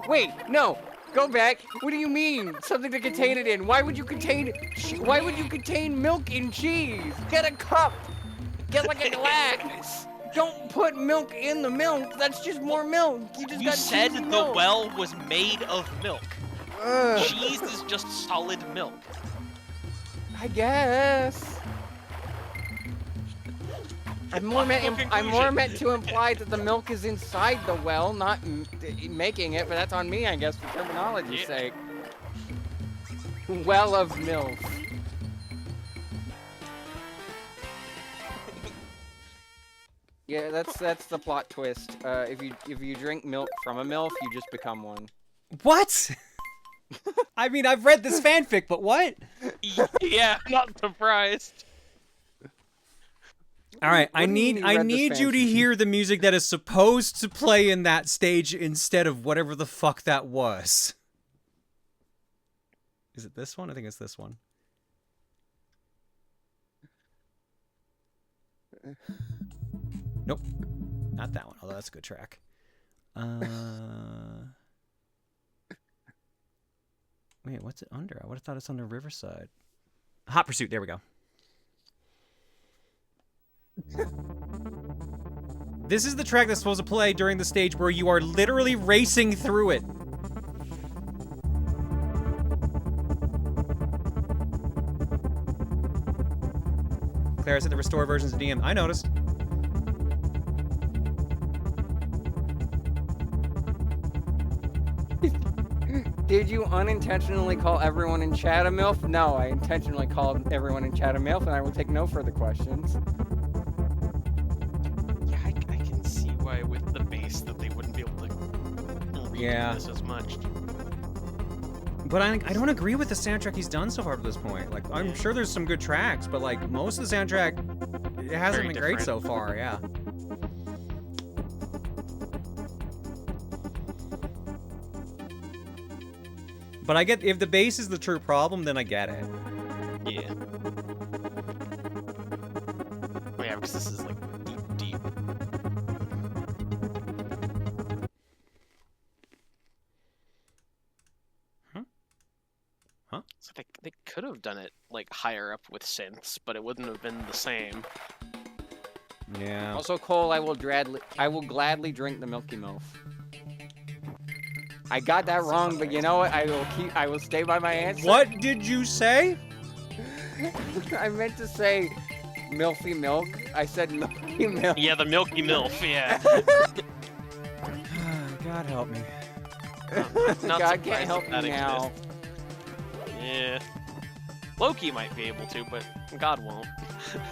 Wait, no. Go back. What do you mean? Something to contain it in? Why would you contain milk in cheese? Get a cup. Get like a glass. Don't put milk in the milk. That's just more milk. You just said cheese and the milk. well was made of milk. Ugh. Cheese is just solid milk. I guess. I'm more meant to imply that the milk is inside the well, not making it, but that's on me, I guess, for terminology's sake. Well of milk. Yeah, that's the plot twist. If you drink milk from a MILF, you just become one. What? I mean, I've read this fanfic, but what? Yeah, I'm not surprised. All right, I What do you need mean you read this you to fanfiction? hear the music that is supposed to play in that stage instead of whatever the fuck that was. Is it this one? I think it's this one. Nope. Not that one, although that's a good track. Wait, what's it under? I would have thought it's under Riverside. Hot Pursuit, there we go. This is the track that's supposed to play during the stage where you are literally racing through it. Clara said the restore versions of DM. I noticed. Did you unintentionally call everyone in chat a MILF? No, I intentionally called everyone in chat a MILF, and I will take no further questions. Yeah, I can see why with the bass that they wouldn't be able to read this as much. But I don't agree with the soundtrack he's done so far to this point. Like, I'm sure there's some good tracks, but like most of the soundtrack, it hasn't been great so far. Yeah. But I get, if the bass is the true problem, then I get it. Yeah. Oh yeah, because this is like deep. Huh? So they could have done it like higher up with synths, but it wouldn't have been the same. Yeah. Also, Cole, I will gladly drink the Milky MILF. I got that wrong, but you know what? I will stay by my answer. What did you say? I meant to say Milfy Milk. I said Milky Milk. Yeah, the Milky MILF, yeah. God help me. Not God can't help that me now. exists. Yeah. Loki might be able to, but God won't.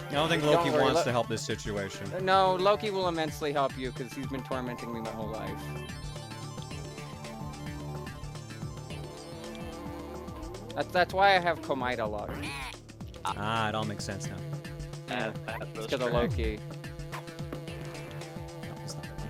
I don't think Loki Don't worry, wants to help this situation. No, Loki will immensely help you because he's been tormenting me my whole life. That's why I have Komida luck. Ah, it all makes sense now. It's because of Loki. No, it's not that one.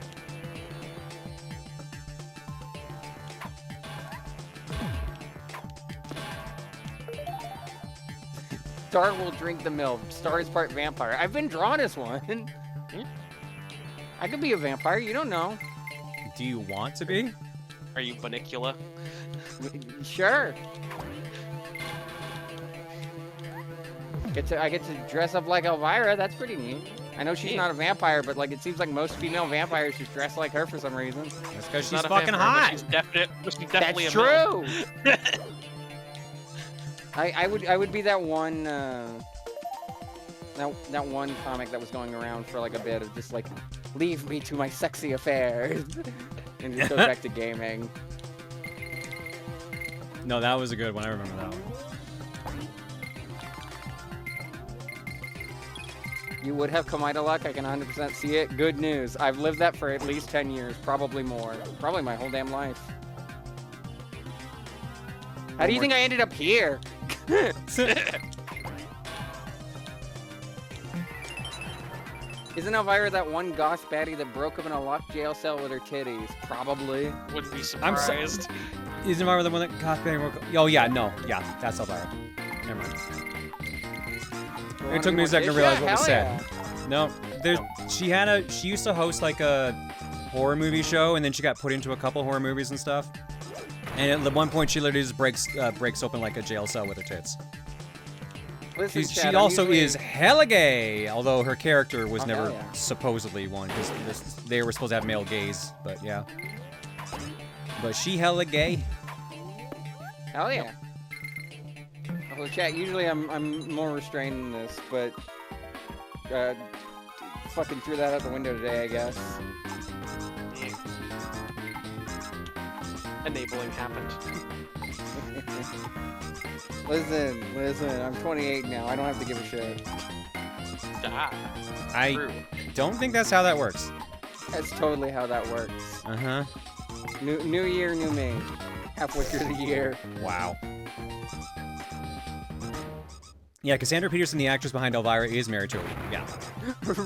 Star will drink the milk. Star is part vampire. I've been drawn as one. I could be a vampire. You don't know. Do you want to be? Are you Banicula? Sure. I get to dress up like Elvira. That's pretty neat. I know she's not a vampire, but like it seems like most female vampires just dress like her for some reason. That's because she's Not a fucking vampire, hot. She's definitely That's a MILF. true. I would be that one that one comic that was going around for like a bit of just like leave me to my sexy affairs and just go back to gaming. No, that was a good one. I remember that one. You would have Komida luck. I can 100% see it. Good news. I've lived that for at least 10 years, probably more. Probably my whole damn life. How do you think I ended up here? Isn't Elvira that one goth baddie that broke up in a locked jail cell with her titties? Probably. Wouldn't be surprised. Isn't Elvira the one that cosplayed? Oh yeah, no, yeah, that's Elvira. Never mind. It took me a second to realize what was said. No, she used to host like a horror movie show, and then she got put into a couple horror movies and stuff. And at one point, she literally just breaks open like a jail cell with her tits. Listen, She Chad, also usually... is hella gay, although her character was never hell yeah. supposedly one, because they were supposed to have male gaze, but yeah. But she hella gay. Hell yeah. Well, chat, usually I'm more restrained than this, but fucking threw that out the window today, I guess. Yeah. Enabling happened. Listen, I'm 28 now. I don't have to give a shit. I True. don't think that's how that works. That's totally how that works. Uh-huh. New year, new me. Halfway through the year. Wow. Yeah, Cassandra Peterson, the actress behind Elvira, is married to a woman. Yeah.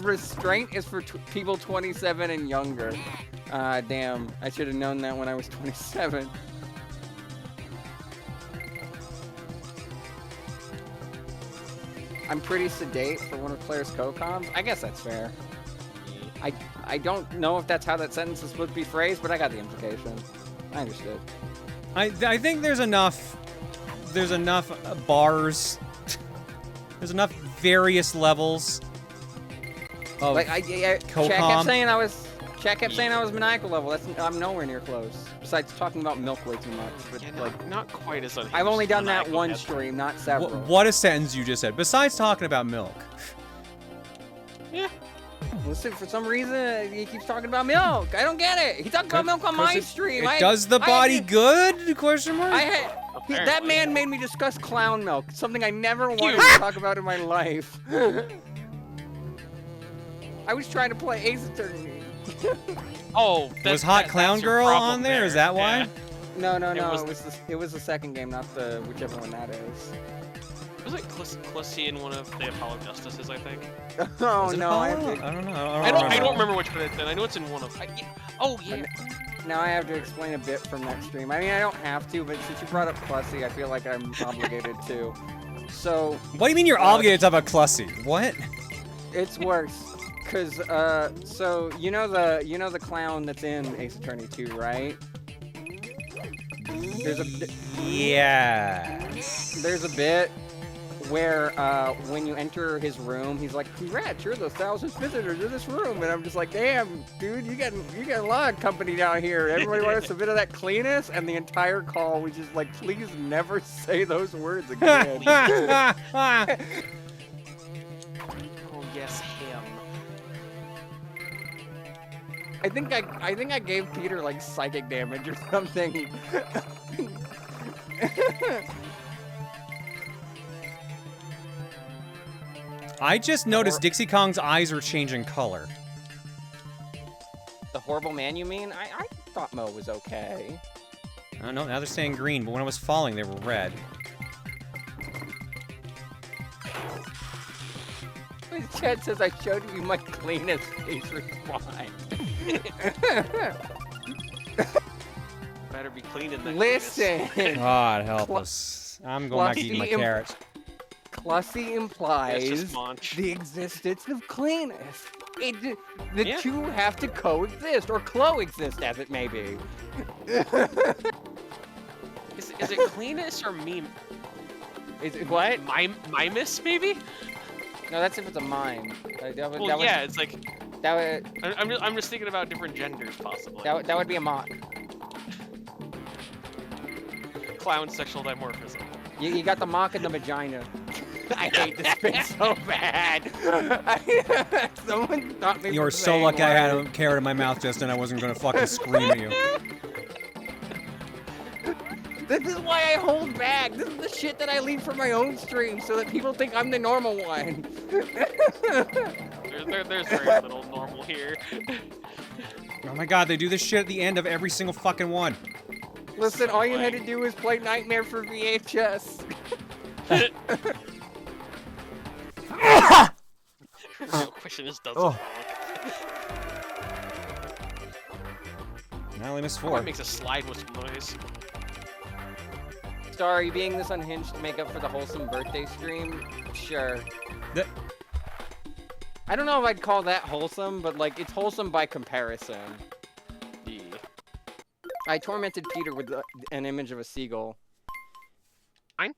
Restraint is for people 27 and younger. Damn. I should have known that when I was 27. I'm pretty sedate for one of Claire's co-coms. I guess that's fair. I don't know if that's how that sentence is supposed to be phrased, but I got the implication. I understood. I think there's enough bars. There's enough various levels of Like co-com. Chat kept saying I was maniacal level. I'm nowhere near close. Besides talking about milk way too much. But Yeah, like, not quite as unhinged I've only as done that Maniacal one Head. stream, not several. What a sentence you just said. Besides talking about milk. Yeah. Listen, for some reason he keeps talking about milk. I don't get it. He talked about milk on my stream. It does the body good? Question mark. That man made me discuss clown milk, something I never wanted to talk about in my life. I was trying to play Ace Attorney. Oh, was Hot Clown Girl on there? Is that why? No. It was the second game, not the whichever one that is. Was it Clissy in one of the Apollo Justices, I think? Oh Was it no, Apollo? I don't know. I don't remember which one it's in. I know it's in one of. Oh yeah. Now I have to explain a bit from that stream. I mean, I don't have to, but since you brought up Clussy, I feel like I'm obligated to. So. What do you mean you're obligated to talk about Clussy? What? It's worse. Cause so you know the clown that's in Ace Attorney 2, right? There's a bit where when you enter his room, he's like, "Congrats, you're the 1,000th visitor to this room," and I'm just like, "Damn, dude, you got a lot of company down here. Everybody wants a bit of that cleanest," and the entire call was just like, "Please never say those words again." Oh yes, him. I think I gave Peter like psychic damage or something. I just noticed Dixie Kong's eyes are changing color. The horrible man, you mean? I thought Mo was okay. I don't know, now they're saying green, but when I was falling, they were red. Chad says I showed you my cleanest face reply. Better be cleaning that. Listen. God help us. I'm going back to eating my carrots. Clussy implies It's just Munch. the existence of cleanest. The two have to coexist, or coexist as it may be. Is it cleanest or meme? Is it what? Mimus maybe? No, that's if it's a mime. It's like that would. I'm just thinking about different genders possibly. That would be a mock. Clown sexual dimorphism. You got the mock and the vagina. I hate this bit so bad. Someone stopped me. You were so lucky I had a carrot in my mouth just then I wasn't gonna fucking scream at you. This is why I hold back. This is the shit that I leave for my own stream so that people think I'm the normal one. There's very little normal here. Oh my god, they do this shit at the end of every single fucking one. Listen, all you had to do was play Nightmare for VHS. Real question is does Oh. I only missed 4. It makes a slide whistle noise. Star, are you being this unhinged to make up for the wholesome birthday stream? Sure. I don't know if I'd call that wholesome, but like it's wholesome by comparison. Yeah. I tormented Peter with an image of a seagull. Fine.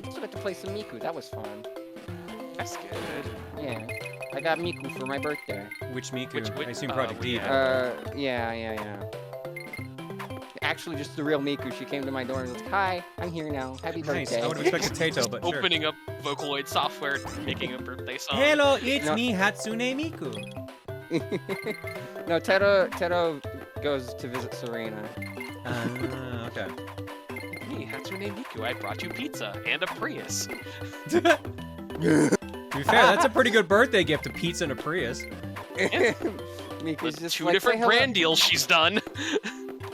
Also got to play some Miku. That was fun. That's good. Yeah. I got Miku for my birthday. Which Miku? Which- I assume Project D. Yeah. Actually, just the real Miku. She came to my door and was like, "Hi, I'm here now. Happy Nice. birthday." I would have expected Tato, but sure. Opening up Vocaloid software, making a birthday song. Hello, it's No. me, Hatsune Miku. No, Teto goes to visit Serena. Okay. Me, Hatsune Miku, I brought you pizza and a Prius. To be fair, that's a pretty good birthday gift, a pizza and a Prius. Miku's With just two like, different "Say hello." brand deals she's done.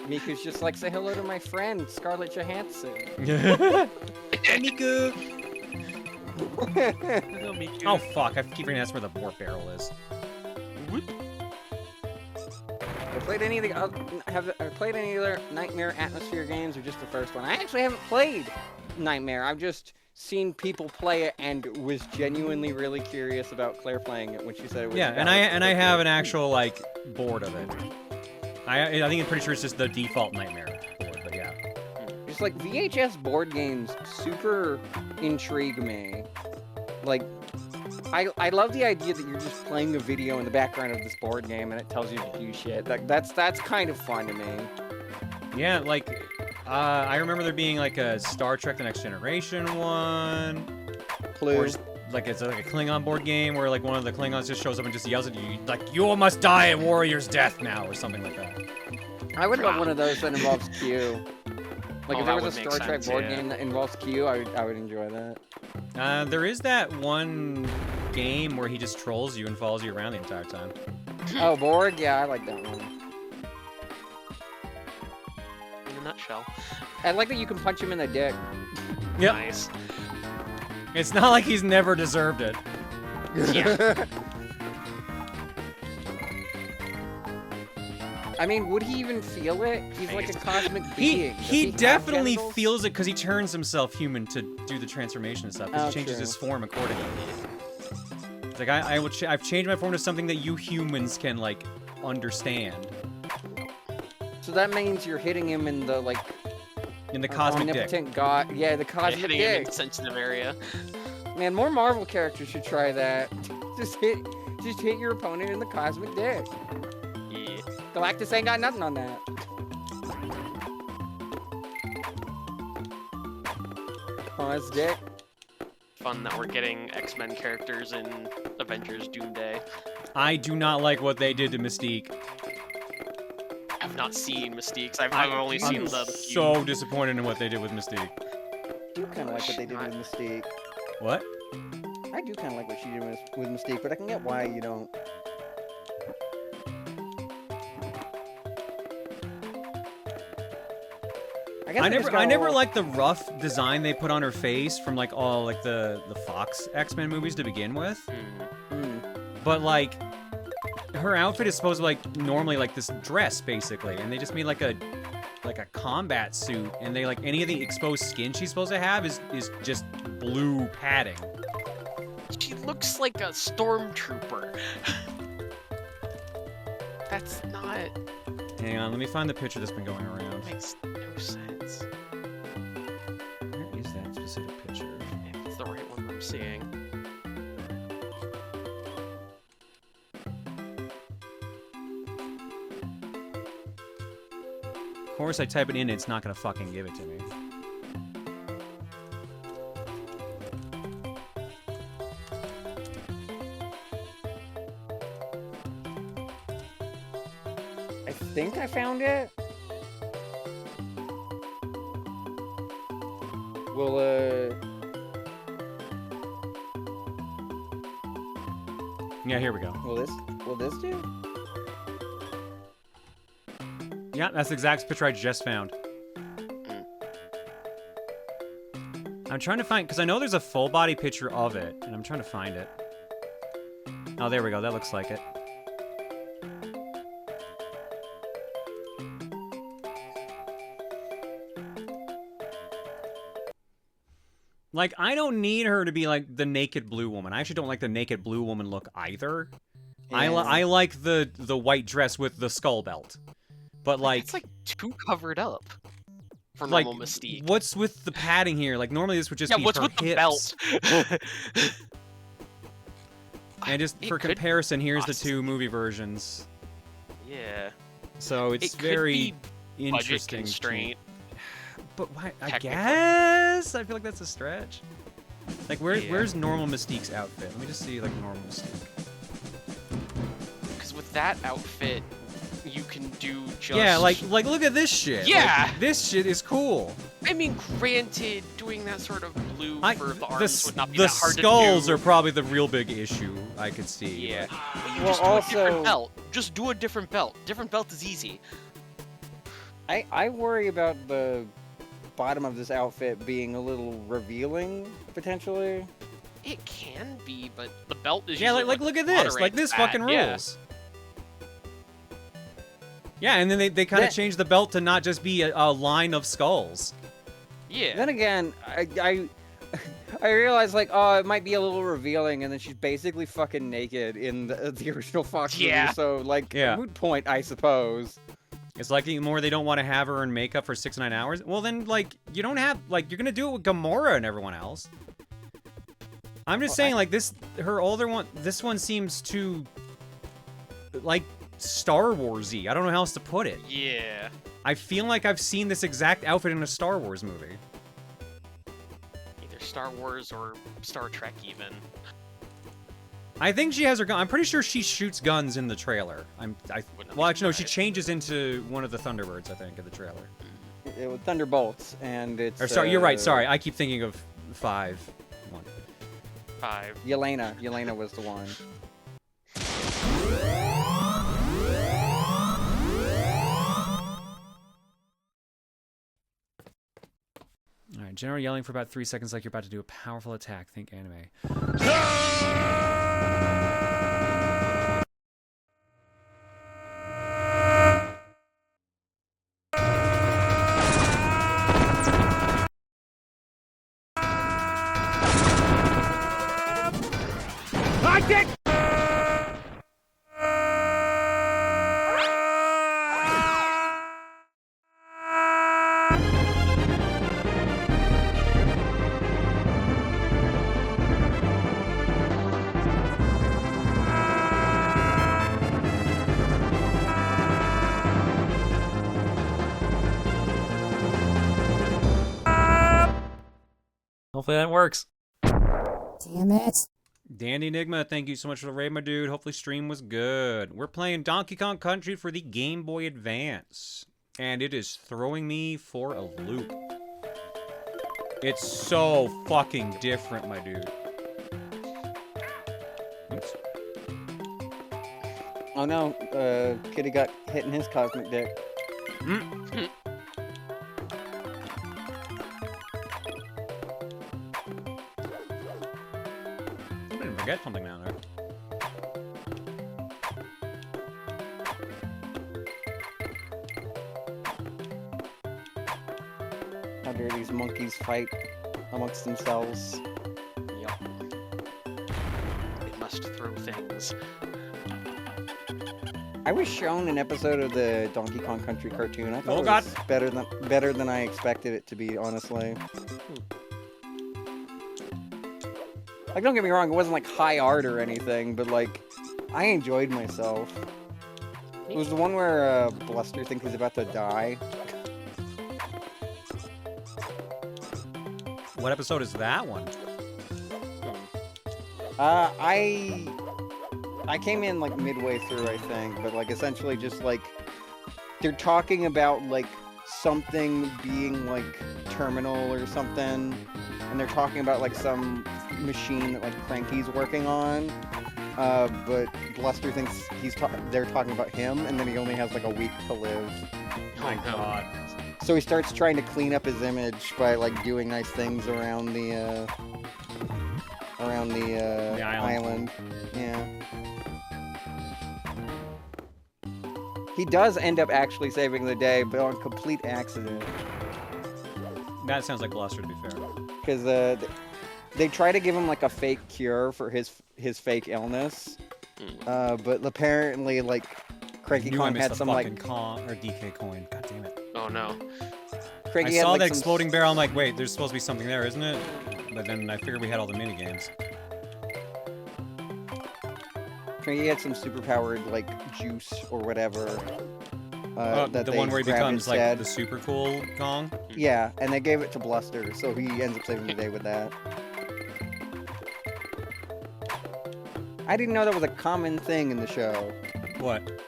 Miku's just like, say hello to my friend, Scarlett Johansson. Miku! Hello, Miku. Oh fuck, I keep forgetting that's where the warp barrel is. Have played any of the have played any other Nightmare Atmosphere games or just the first one? I actually haven't played Nightmare. I've just seen people play it and was genuinely really curious about Claire playing it when she said it was. Yeah, and I have an actual like board of it. I think I'm pretty sure it's just the default Nightmare board, but yeah. Just like VHS board games super intrigue me. Like I love the idea that you're just playing a video in the background of this board game and it tells you to do shit. Like that's kind of fun to me. Yeah, like I remember there being like a Star Trek: The Next Generation one. Clue. Or just, like it's like a Klingon board game where like one of the Klingons just shows up and just yells at you like, "You must die a warrior's death now," or something like that. I would love one of those that involves Q. Like Oh, if there that was a would make Star Trek sense, board yeah. game that involves Q, I would enjoy that. There is that one game where he just trolls you and follows you around the entire time. Oh, Borg? Yeah, I like that one. In a nutshell. I like that you can punch him in the dick. Yep. Nice. It's not like he's never deserved it. Yeah. I mean, would he even feel it? He's like a cosmic being. Does He have definitely genitals? feels it because he turns himself human to do the transformation and stuff. 'Cause Oh, he changes true. his form accordingly. It's like I've changed my form to something that you humans can like understand. So that means you're hitting him in the like In the cosmic dick. omnipotent god. Yeah, the Yeah, cosmic hitting him in dick. the sensitive area. Man, more Marvel characters should try that. Just hit your opponent in the cosmic dick. Yeah. Galactus ain't got nothing on that. On his dick. Fun that we're getting X-Men characters in Avengers Doomsday. I do not like what they did to Mystique. I've not seen Mystique's. I've only seen I'm the so disappointed in what they did with Mystique. I do kind of like what they did with Mystique. What? I do kind of like what she did with Mystique, but I can get why you don't. I never liked the rough design they put on her face from like all like the Fox X-Men movies to begin with. But like her outfit is supposed to like normally like this dress basically, and they just made like a combat suit, and they like any of the exposed skin she's supposed to have is just blue padding. She looks like a stormtrooper. That's not... Hang on, let me find the picture that's been going around. Makes no sense. Where is that specific picture? If it's the right one I'm seeing. Of course, I type it in, it's not gonna fucking give it to me. I think I found it. Well, Yeah, here we go. will this do? Yeah, that's the exact picture I just found. I'm trying to find, because I know there's a full body picture of it, and I'm trying to find it. Oh, there we go. That looks like it. Like, I don't need her to be like the naked blue woman. I actually don't like the naked blue woman look either. Yeah. I like the white dress with the skull belt. But like, It's like too covered up for like, normal Mystique. what's with the padding here? Like, normally this would just Yeah, be what's her with the hips. belt? And just It for could comparison, here's the cost- two movie versions. Yeah. So it's It could very be budget interesting. constraint. But why? I Technically. guess I feel like that's a stretch. Like, Yeah. where's normal Mystique's outfit? Let me just see like normal Mystique. Because with that outfit, you can do just... Yeah, like look at this shit. Yeah! Like, this shit is cool. I mean, granted, doing that sort of blue for the arms would not be the that hard to do. skulls are probably the real big issue I could see. Yeah. but- But you Well, just do a different also- belt. Just do a different belt. Different belt is easy. I worry about the bottom of this outfit being a little revealing, potentially. It can be, but the belt is Yeah, usually like look at this. Like this fucking rules. Yeah, and then they kind of changed the belt to not just be a line of skulls. Yeah. Then again, I realized like, oh, it might be a little revealing, and then she's basically fucking naked in the original Fox movie. So like, moot point, I suppose. It's like the more they don't want to have her in makeup for 6 to 9 hours. Well, then like you don't have like you're gonna do it with Gamora and everyone else. I'm just saying like this, her older one. This one seems too like Star Wars-y. I don't know how else to put it. Yeah. I feel like I've seen this exact outfit in a Star Wars movie. Either Star Wars or Star Trek, even. I think she has her gun. I'm pretty sure she shoots guns in the trailer. Well, actually, no, she changes into one of the Thunderbirds, I think, in the trailer. With Thunderbolts, and it's... Or, sorry, you're right, sorry. I keep thinking of 5. 5. Yelena was the one. Alright, general yelling for about 3 seconds like you're about to do a powerful attack. Think anime. I did! Hopefully that works. Damn it. Dandy Enigma, thank you so much for the raid, my dude. Hopefully stream was good. We're playing Donkey Kong Country for the Game Boy Advance. And it is throwing me for a loop. It's so fucking different, my dude. Oops. Oh no, Kitty got hit in his cosmic dick. I didn't forget something down there. How dare these monkeys fight amongst themselves? Yep. It must throw things. I was shown an episode of the Donkey Kong Country cartoon. I thought Oh, it God. was better than I expected it to be, honestly. Like, don't get me wrong, it wasn't like high art or anything, but like, I enjoyed myself. It was the one where Bluster thinks he's about to die. What episode is that one? I came in like midway through, I think, but like essentially just like they're talking about like something being like terminal or something, and they're talking about like some machine that like Cranky's working on, but Bluster thinks they're talking about him, and then he only has like a week to live. Oh my god. So he starts trying to clean up his image by like doing nice things around the island. Yeah. He does end up actually saving the day, but on complete accident. That sounds like Bluster, to be fair. Because they try to give him like a fake cure for his fake illness, but apparently like Cranky Kong had some like or DK coin. God damn it. Oh no. Cranky I saw had, like, the some exploding barrel. I'm like, wait, there's supposed to be something there, isn't it? But then I figured we had all the mini games. Cranky had some superpowered like juice or whatever. That the they one where he grabbed becomes like instead. the super cool Kong. Yeah, and they gave it to Bluster, so he ends up saving the day with that. I didn't know that was a common thing in the show. What?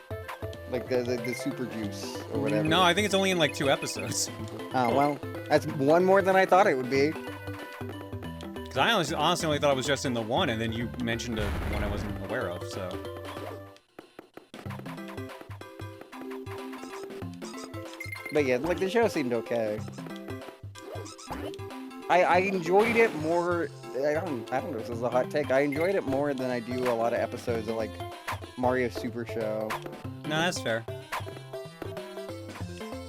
Like the super juice or whatever. No, I think it's only in like 2 episodes. Oh, well, that's one more than I thought it would be. Because I honestly only thought it was just in the one, and then you mentioned one I wasn't aware of, so. But yeah, like the show seemed okay. I enjoyed it more. I don't know if this is a hot take. I enjoyed it more than I do a lot of episodes of like Mario Super Show. No, that's fair.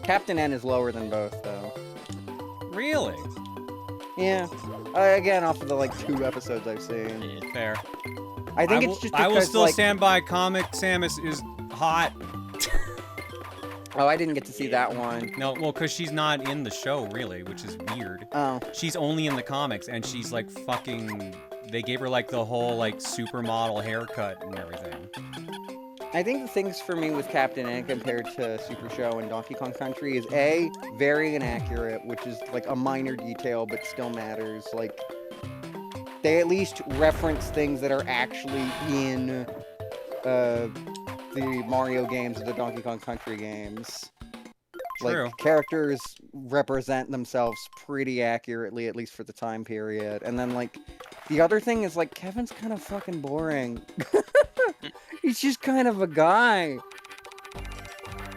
Captain N is lower than both, though. Really? Yeah. Again, off of the like 2 episodes I've seen. Fair. I think it's just because, I will still like... stand by Comic Samus is hot. Oh, I didn't get to see that one. No, well, because she's not in the show, really, which is weird. Oh. She's only in the comics, and she's, like, fucking... They gave her, like, the whole, like, supermodel haircut and everything. I think the things for me with Captain N compared to Super Show and Donkey Kong Country is A, very inaccurate, which is, like, a minor detail, but still matters. Like, they at least reference things that are actually in, the Mario games or the Donkey Kong Country games. True. Like, characters represent themselves pretty accurately, at least for the time period. And then, like, the other thing is, like, Kevin's kind of fucking boring. He's just kind of a guy.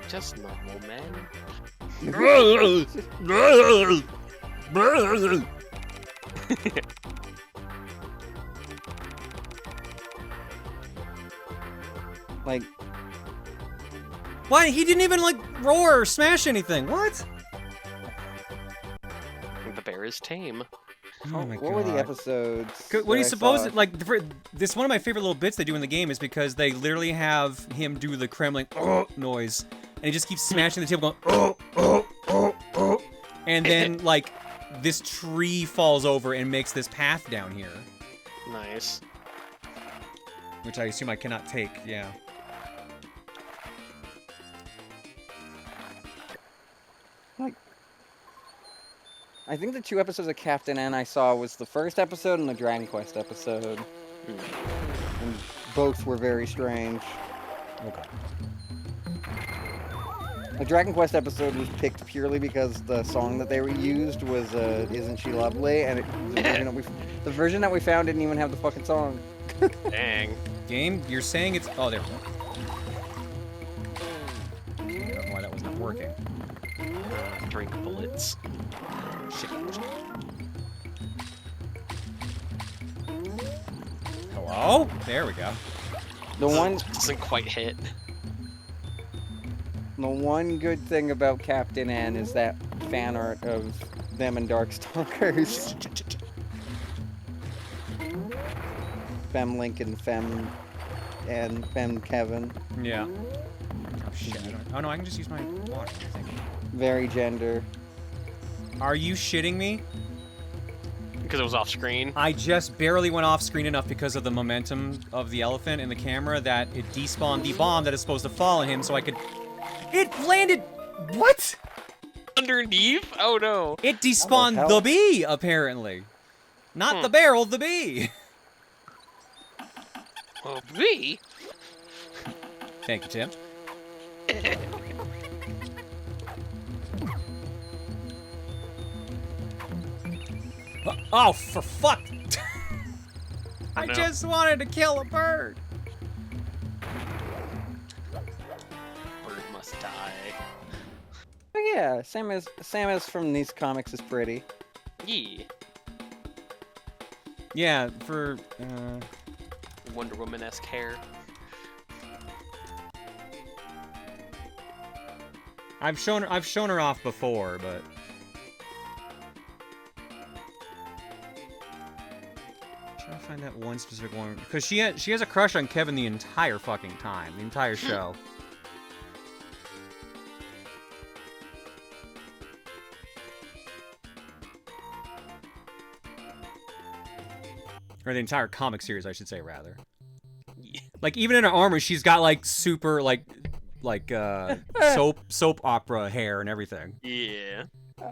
Just normal, man. Like... What? He didn't even, like, roar or smash anything. What? The bear is tame. Oh my What were the God. episodes? What do you suppose? Like, this one of my favorite little bits they do in the game is because they literally have him do the Kremlin noise, and he just keeps smashing the table, going and then like this tree falls over and makes this path down here, Nice. which I assume I cannot take. Yeah. Like, I think the 2 episodes of Captain N I saw was the first episode and the Dragon Quest episode. And both were very strange. Okay. The Dragon Quest episode was picked purely because the song that they used was Isn't She Lovely? And the version that we found didn't even have the fucking song. Dang. Game, you're saying it's... Oh, there we go. I don't know why that was not working. Drink bullets. Shit. Hello? There we go. The one Doesn't quite hit. The one good thing about Captain N is that fan art of them and Darkstalkers. Fem Link and Fem Kevin. Yeah. Oh shit, I don't... Oh no, I can just use my water, I think. Very gender. Are you shitting me? Because it was off screen. I just barely went off screen enough because of the momentum of the elephant in the camera that it despawned the bomb that is supposed to fall on him so I could... It landed... What? Underneath? Oh no. It despawned the bee, apparently. Not the barrel, the bee. Well, bee? Thank you, Tim. Oh, for fuck! I just wanted to kill a bird! Bird must die. But yeah, Samus from these comics is pretty. Yeah. Yeah, for, Wonder Woman-esque hair. I've shown her off before, but... Trying to find that one specific one. Because she has a crush on Kevin the entire fucking time. The entire show. Or the entire comic series, I should say, rather. Yeah. Like, even in her armor, she's got, like, super, like soap opera hair and everything. Yeah.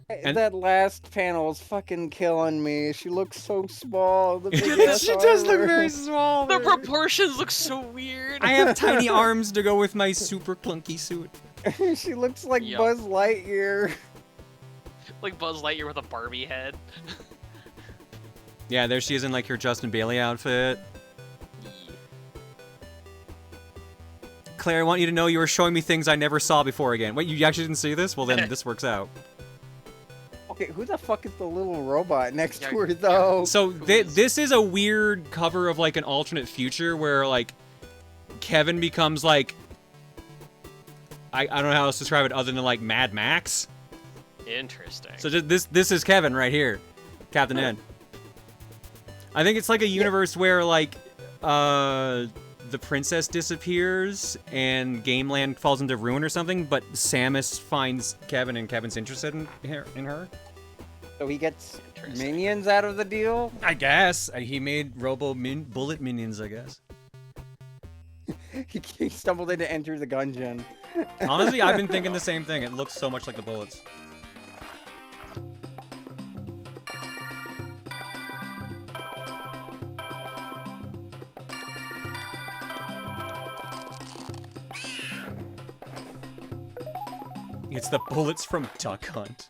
And that last panel is fucking killing me. She looks so small. The big she does look very small. The proportions look so weird. I have tiny arms to go with my super clunky suit. She looks like Buzz Lightyear. Like Buzz Lightyear with a Barbie head. Yeah, there she is in like her Justin Bailey outfit. Claire, I want you to know you were showing me things I never saw before again. Wait, you actually didn't see this? Well, then this works out. Okay, who the fuck is the little robot next to her, though? So this is a weird cover of like an alternate future where like Kevin becomes like I don't know how else to describe it other than like Mad Max. Interesting. So just this is Kevin right here, Captain N. I think it's like a universe where like the princess disappears and Gameland falls into ruin or something, but Samus finds Kevin and Kevin's interested in her. So he gets minions out of the deal? I guess. He made bullet minions, I guess. He stumbled into Enter the Gungeon. Honestly, I've been thinking the same thing. It looks so much like the bullets. It's the bullets from Duck Hunt.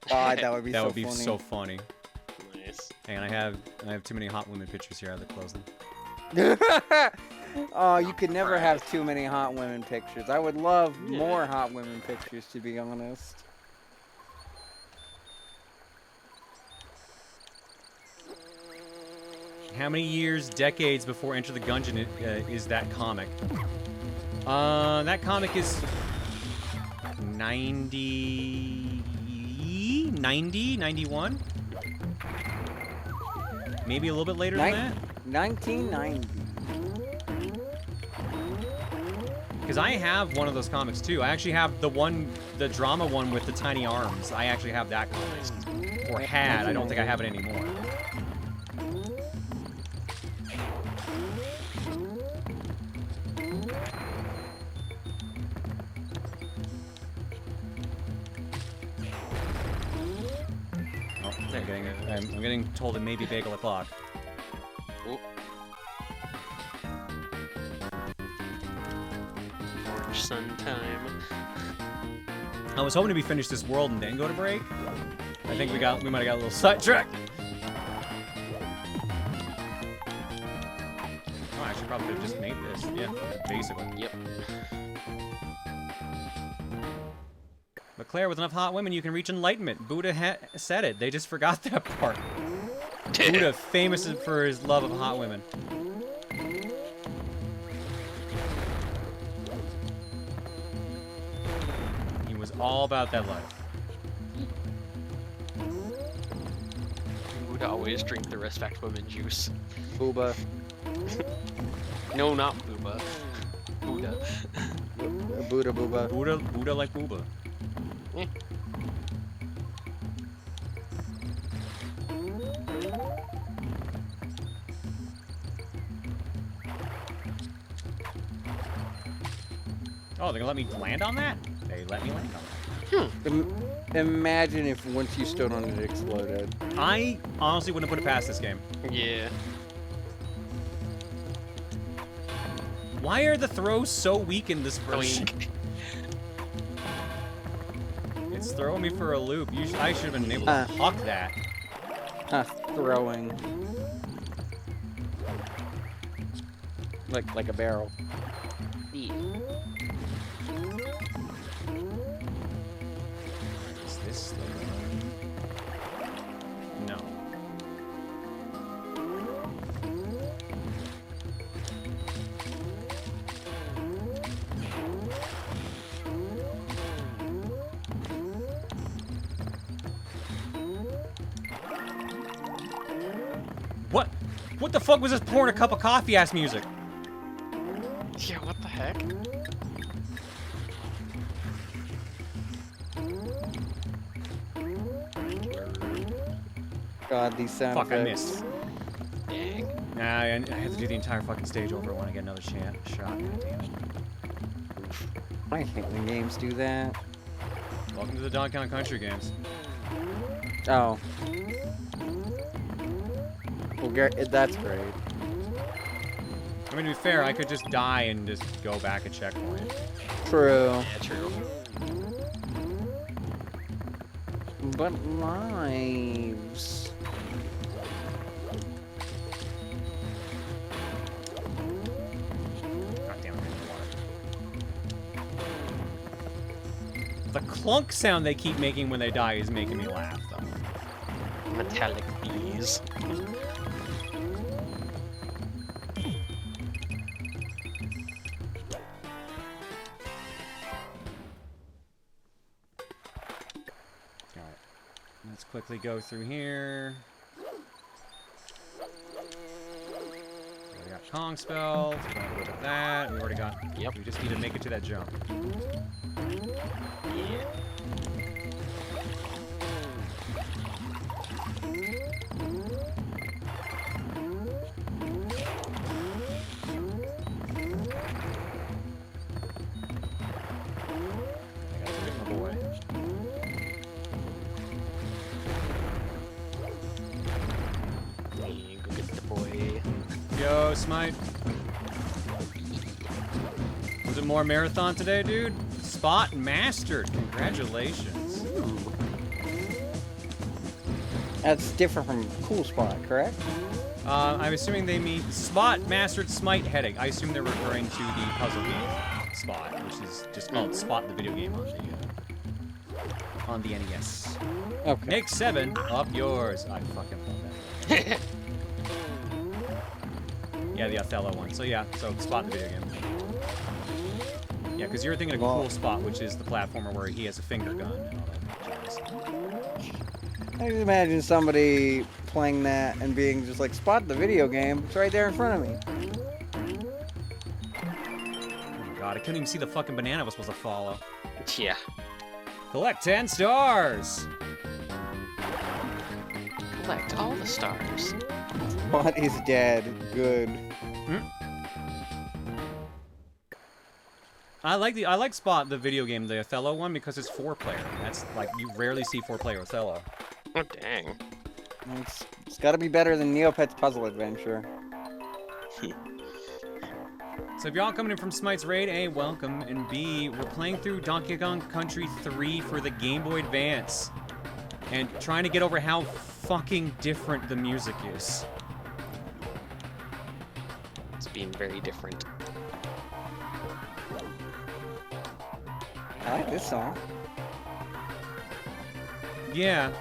God, that would be that so would be funny. so funny. Nice. And I have too many hot women pictures here. I have to close them. Oh, you could never have too many hot women pictures. I would love more hot women pictures, to be honest. How many years, decades before Enter the Gungeon is that comic? That comic is 90, 91? Maybe a little bit later than that? 1990. Because I have one of those comics too. I actually have the drama one with the tiny arms. I actually have that comic. Or had. I don't think I have it anymore. I'm getting told it may be bagel o'clock. Orange sun time. I was hoping to be finished this world and then go to break. I think we might have got a little sidetracked. Oh, I actually probably could have just made this. Yeah, basically. Yep. But Claire, with enough hot women, you can reach enlightenment. Buddha said it. They just forgot that part. Buddha, famous for his love of hot women. He was all about that life. Buddha always drink the respect women juice. Booba. No, not Booba. Buddha. Buddha Booba. Buddha like Booba. Eh. Oh, they're gonna let me land on that? They let me land on that. Imagine if once you stood on it, it exploded. I honestly wouldn't put it past this game. Yeah. Why are the throws so weak in this version? It's throwing me for a loop. I should have been able to huck that. Throwing. Like a barrel. Yeah. Is this the one? No. What? What the fuck was this pouring a cup of coffee ass music? Yeah, what the heck? God, these sound Fuck, I effects. missed. Dang. Nah, I have to do the entire fucking stage over when I get another shot. God damn it. I hate when games do that. Welcome to the Donkey Kong Country games. Oh. Well, that's great. I mean, to be fair, I could just die and just go back a checkpoint. True. Yeah, true. But lives. God damn it, I didn't want it. clunk sound they keep making when they die is making me laugh, though. Metallic bees. Alright. Let's quickly go through here. We got Kong spell. Look at that. We already got. Yep. We just need to make it to that jump. Yeah. I gotta get my boy. Yeah, go get the boy. Yo, Smite. Was it more marathon today, dude? Spot mastered. Congratulations. That's different from Cool Spot, correct? I'm assuming they mean Spot mastered Smite headache. I assume they're referring to the puzzle game Spot, which is just called Spot the video game on the NES. Okay. Nick 7, up yours. I fucking love that. Yeah, the Othello one. So yeah, so Spot the video game. Yeah, because you're thinking of Cool Spot, which is the platformer where he has a finger gun and all that jazz. I can imagine somebody playing that and being just like, Spot the video game. It's right there in front of me. Oh god, I couldn't even see the fucking banana I was supposed to follow. Yeah. Collect 10 stars! Collect all the stars. Spot is dead. Good. I like Spot the video game, the Othello one, because it's 4-player. That's like you rarely see 4-player Othello. Oh dang. It's got to be better than Neopet's Puzzle Adventure. So if y'all coming in from Smite's raid, A, welcome, and B, we're playing through Donkey Kong Country 3 for the Game Boy Advance, and trying to get over how fucking different the music is. It's being very different. I like this song. Yeah.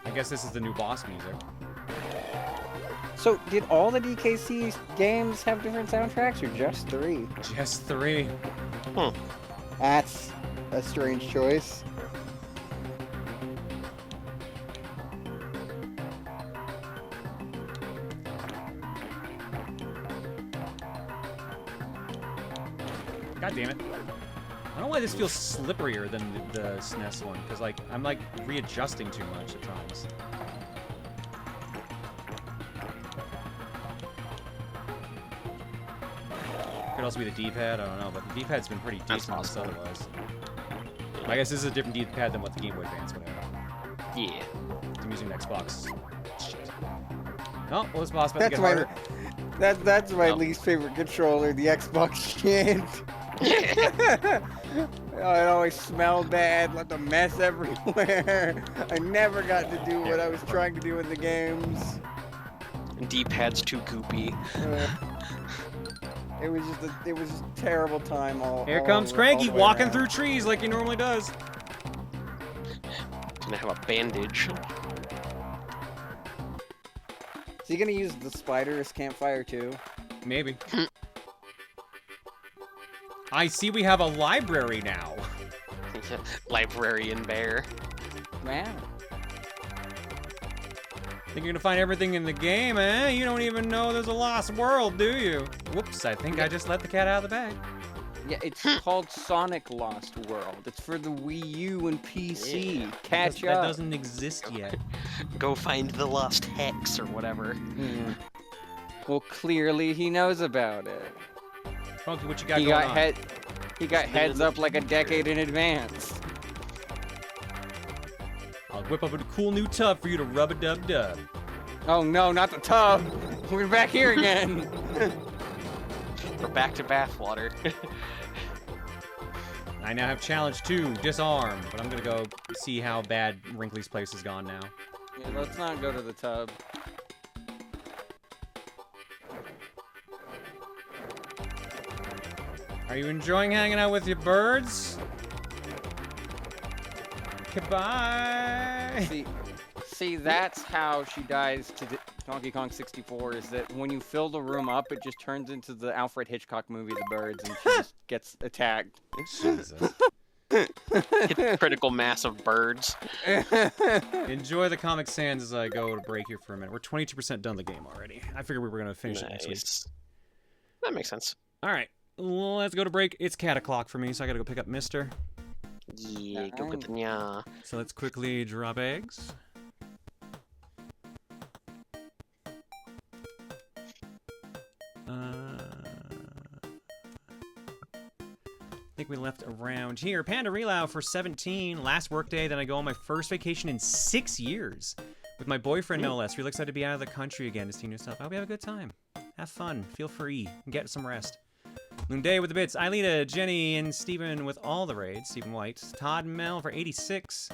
I guess this is the new boss music. So, did all the DKC games have different soundtracks, or just 3? Just 3. Hmm. That's a strange choice. God damn it. I don't know why this feels slipperier than the SNES one, because like I'm like readjusting too much at times. Could also be the D-pad, I don't know, but the D-pad's been pretty decent otherwise. I guess this is a different D-pad than what the Game Boy Advance would have. Yeah. I'm using an Xbox. Shit. Oh, well, this boss about to get harder. That's my least favorite controller, the Xbox shit. It always smelled bad, left a mess everywhere. I never got to do what I was trying to do in the games. D-pad's too goopy. It was just a terrible time all. Here all comes over, Cranky all the way walking around. through trees like he normally does. Gonna have a bandage. Is he gonna use the spider as campfire too? Maybe. I see we have a library now. Librarian bear. Man. Think you're gonna find everything in the game, eh? You don't even know there's a lost world, do you? Whoops, I think I just let the cat out of the bag. Yeah, it's called Sonic Lost World. It's for the Wii U and PC. Yeah. Catch That up. doesn't exist yet. Go find the lost hex or whatever. Well, clearly he knows about it. Funky, what you got He going got on? He got heads up like a decade in advance. I'll whip up a cool new tub for you to rub-a-dub-dub. Oh no, not the tub! We're back here again! We're back to bathwater. I now have challenge 2, disarm, but I'm gonna go see how bad Wrinkly's place has gone now. Yeah, let's not go to the tub. Are you enjoying hanging out with your birds? Goodbye. See, that's how she dies to Donkey Kong 64, is that when you fill the room up, it just turns into the Alfred Hitchcock movie, The Birds, and she just gets attacked. Jesus. Critical mass of birds. Enjoy the Comic Sans as I go to break here for a minute. We're 22% done the game already. I figured we were going to finish it next week. That makes sense. All right, let's go to break. It's cat o'clock for me, so I got to go pick up Mister. Yeah, go get the nya. So let's quickly drop eggs. I think we left around here. Panda Relau for 17. Last workday, then I go on my first vacation in 6 years. With my boyfriend, no less. Really excited to be out of the country again to see new stuff. I hope you have a good time. Have fun. Feel free. And get some rest. Lunday with the bits. Eilita, Jenny, and Steven with all the raids. Stephen White. Todd and Mel for 86.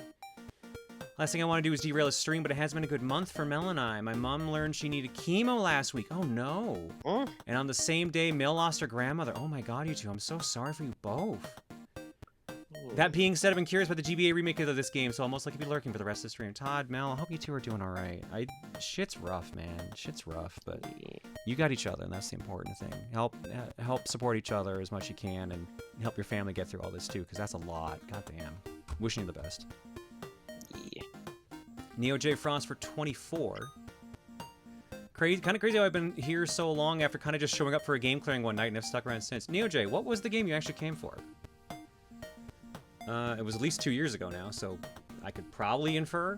Last thing I want to do is derail a stream, but it has been a good month for Mel and I. My mom learned she needed chemo last week. Oh, no. And on the same day, Mel lost her grandmother. Oh, my God, you two. I'm so sorry for you both. That being said, I've been curious about the GBA remake of this game, so I'll most likely be lurking for the rest of the stream. Todd, Mel, I hope you two are doing all right. Shit's rough, man. Shit's rough, but you got each other, and that's the important thing. Help support each other as much as you can, and help your family get through all this, too, because that's a lot. Goddamn. Wishing you the best. Neo J Frost for 24. Kind of crazy how I've been here so long after kind of just showing up for a game clearing one night and have stuck around since. Neo J, what was the game you actually came for? It was at least 2 years ago now, so I could probably infer.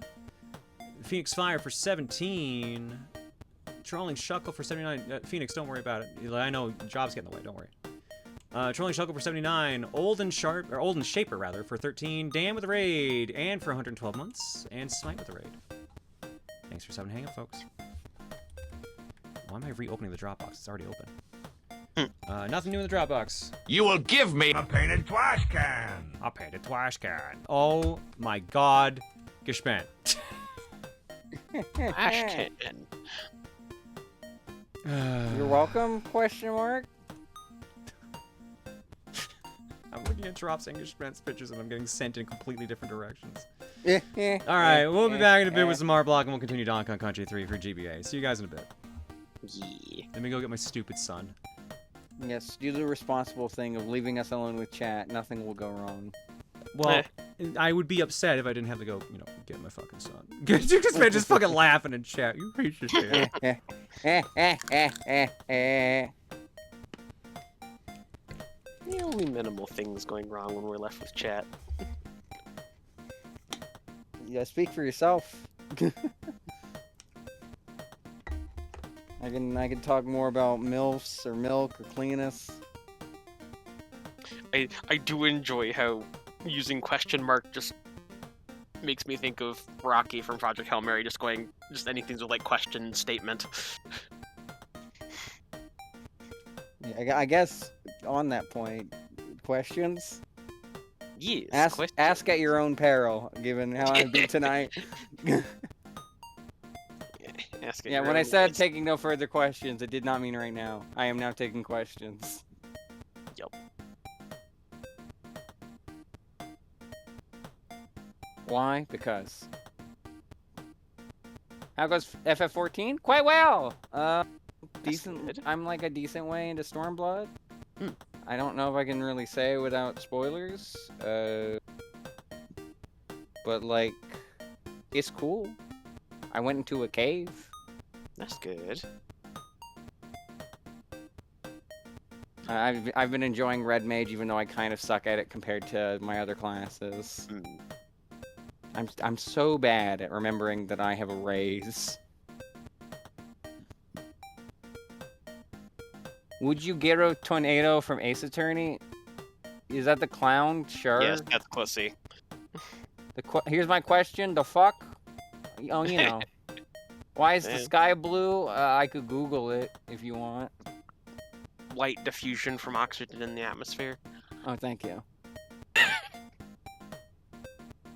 Phoenix Fire for 17. Trolling Shuckle for 79. Phoenix, don't worry about it. I know job's getting in the way, don't worry. Trolling Shuckle for 79, Olden Shaper rather for 13, Dan with the raid, and for 112 months, and Smite with the raid. Thanks for 7 hanging, folks. Why am I reopening the Dropbox? It's already open. Nothing new in the Dropbox. You will give me a painted trash can. A painted trash can. Oh my God, Geshpan. Trash can. You're welcome? Question mark. I'm looking at Drops English Spence pictures and I'm getting sent in completely different directions. Yeah. Alright, we'll be back in a bit with some more block and we'll continue Donkey Kong Country 3 for GBA. See you guys in a bit. Yeah. Let me go get my stupid son. Yes, do the responsible thing of leaving us alone with chat. Nothing will go wrong. Well, I would be upset if I didn't have to go, get my fucking son. Because man just fucking laughing in chat. You piece of shit. The only minimal things going wrong when we're left with chat. Yeah, speak for yourself. I can talk more about MILFs or milk or cleanest. I do enjoy how using question mark just makes me think of Rocky from Project Hail Mary, just anything with like question statement. Yeah, I guess on that point, questions? Yes. Ask at your own peril, given how I've been tonight. Yeah, when I said taking no further questions, it did not mean right now. I am now taking questions. Yep. Why? Because. How goes FF14? Quite well! Decent. I'm like a decent way into Stormblood. I don't know if I can really say without spoilers. But like, it's cool. I went into a cave. That's good. I've been enjoying Red Mage, even though I kind of suck at it compared to my other classes. I'm so bad at remembering that I have a raise. Would you get a tornado from Ace Attorney? Is that the clown? Sure. Yes, that's pussy. Here's my question. The fuck? Oh, you know. Why is the sky blue? I could Google it if you want. Light diffusion from oxygen in the atmosphere. Oh, thank you.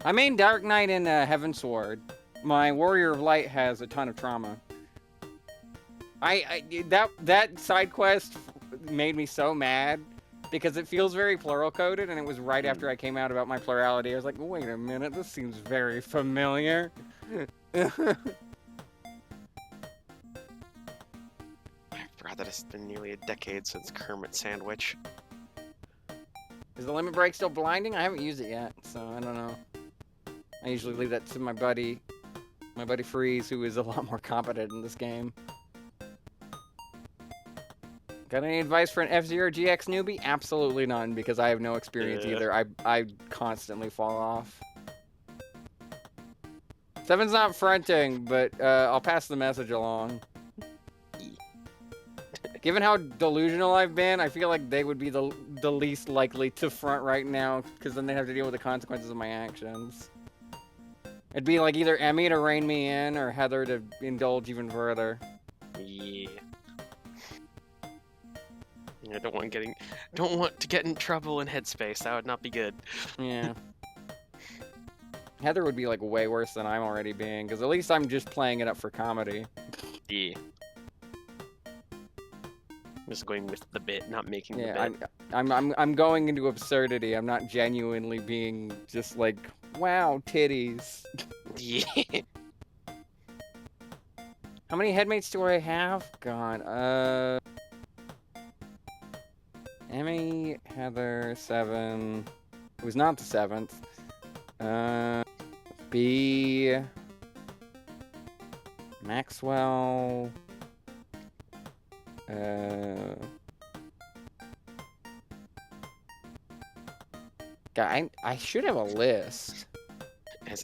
I main Dark Knight in Heavensward. My Warrior of Light has a ton of trauma. That side quest made me so mad because it feels very plural coded, and it was right after I came out about my plurality. I was like, wait a minute, this seems very familiar. I forgot that it's been nearly a decade since Kermit Sandwich. Is the limit break still blinding? I haven't used it yet, so I don't know. I usually leave that to my buddy Freeze, who is a lot more competent in this game. Got any advice for an F-Zero GX newbie? Absolutely none, because I have no experience either. I constantly fall off. 7's not fronting, but I'll pass the message along. Given how delusional I've been, I feel like they would be the least likely to front right now, because then they have to deal with the consequences of my actions. It'd be like either Emmy to rein me in, or Heather to indulge even further. Yeah. I don't want to get in trouble in Headspace. That would not be good. Yeah. Heather would be like way worse than I'm already being, because at least I'm just playing it up for comedy. Yeah. Just going with the bit, not making the bit. I'm going into absurdity. I'm not genuinely being just like, wow, titties. Yeah. How many headmates do I have? God, Emmy, Heather, 7. It was not the 7th. B. Maxwell. God, I should have a list.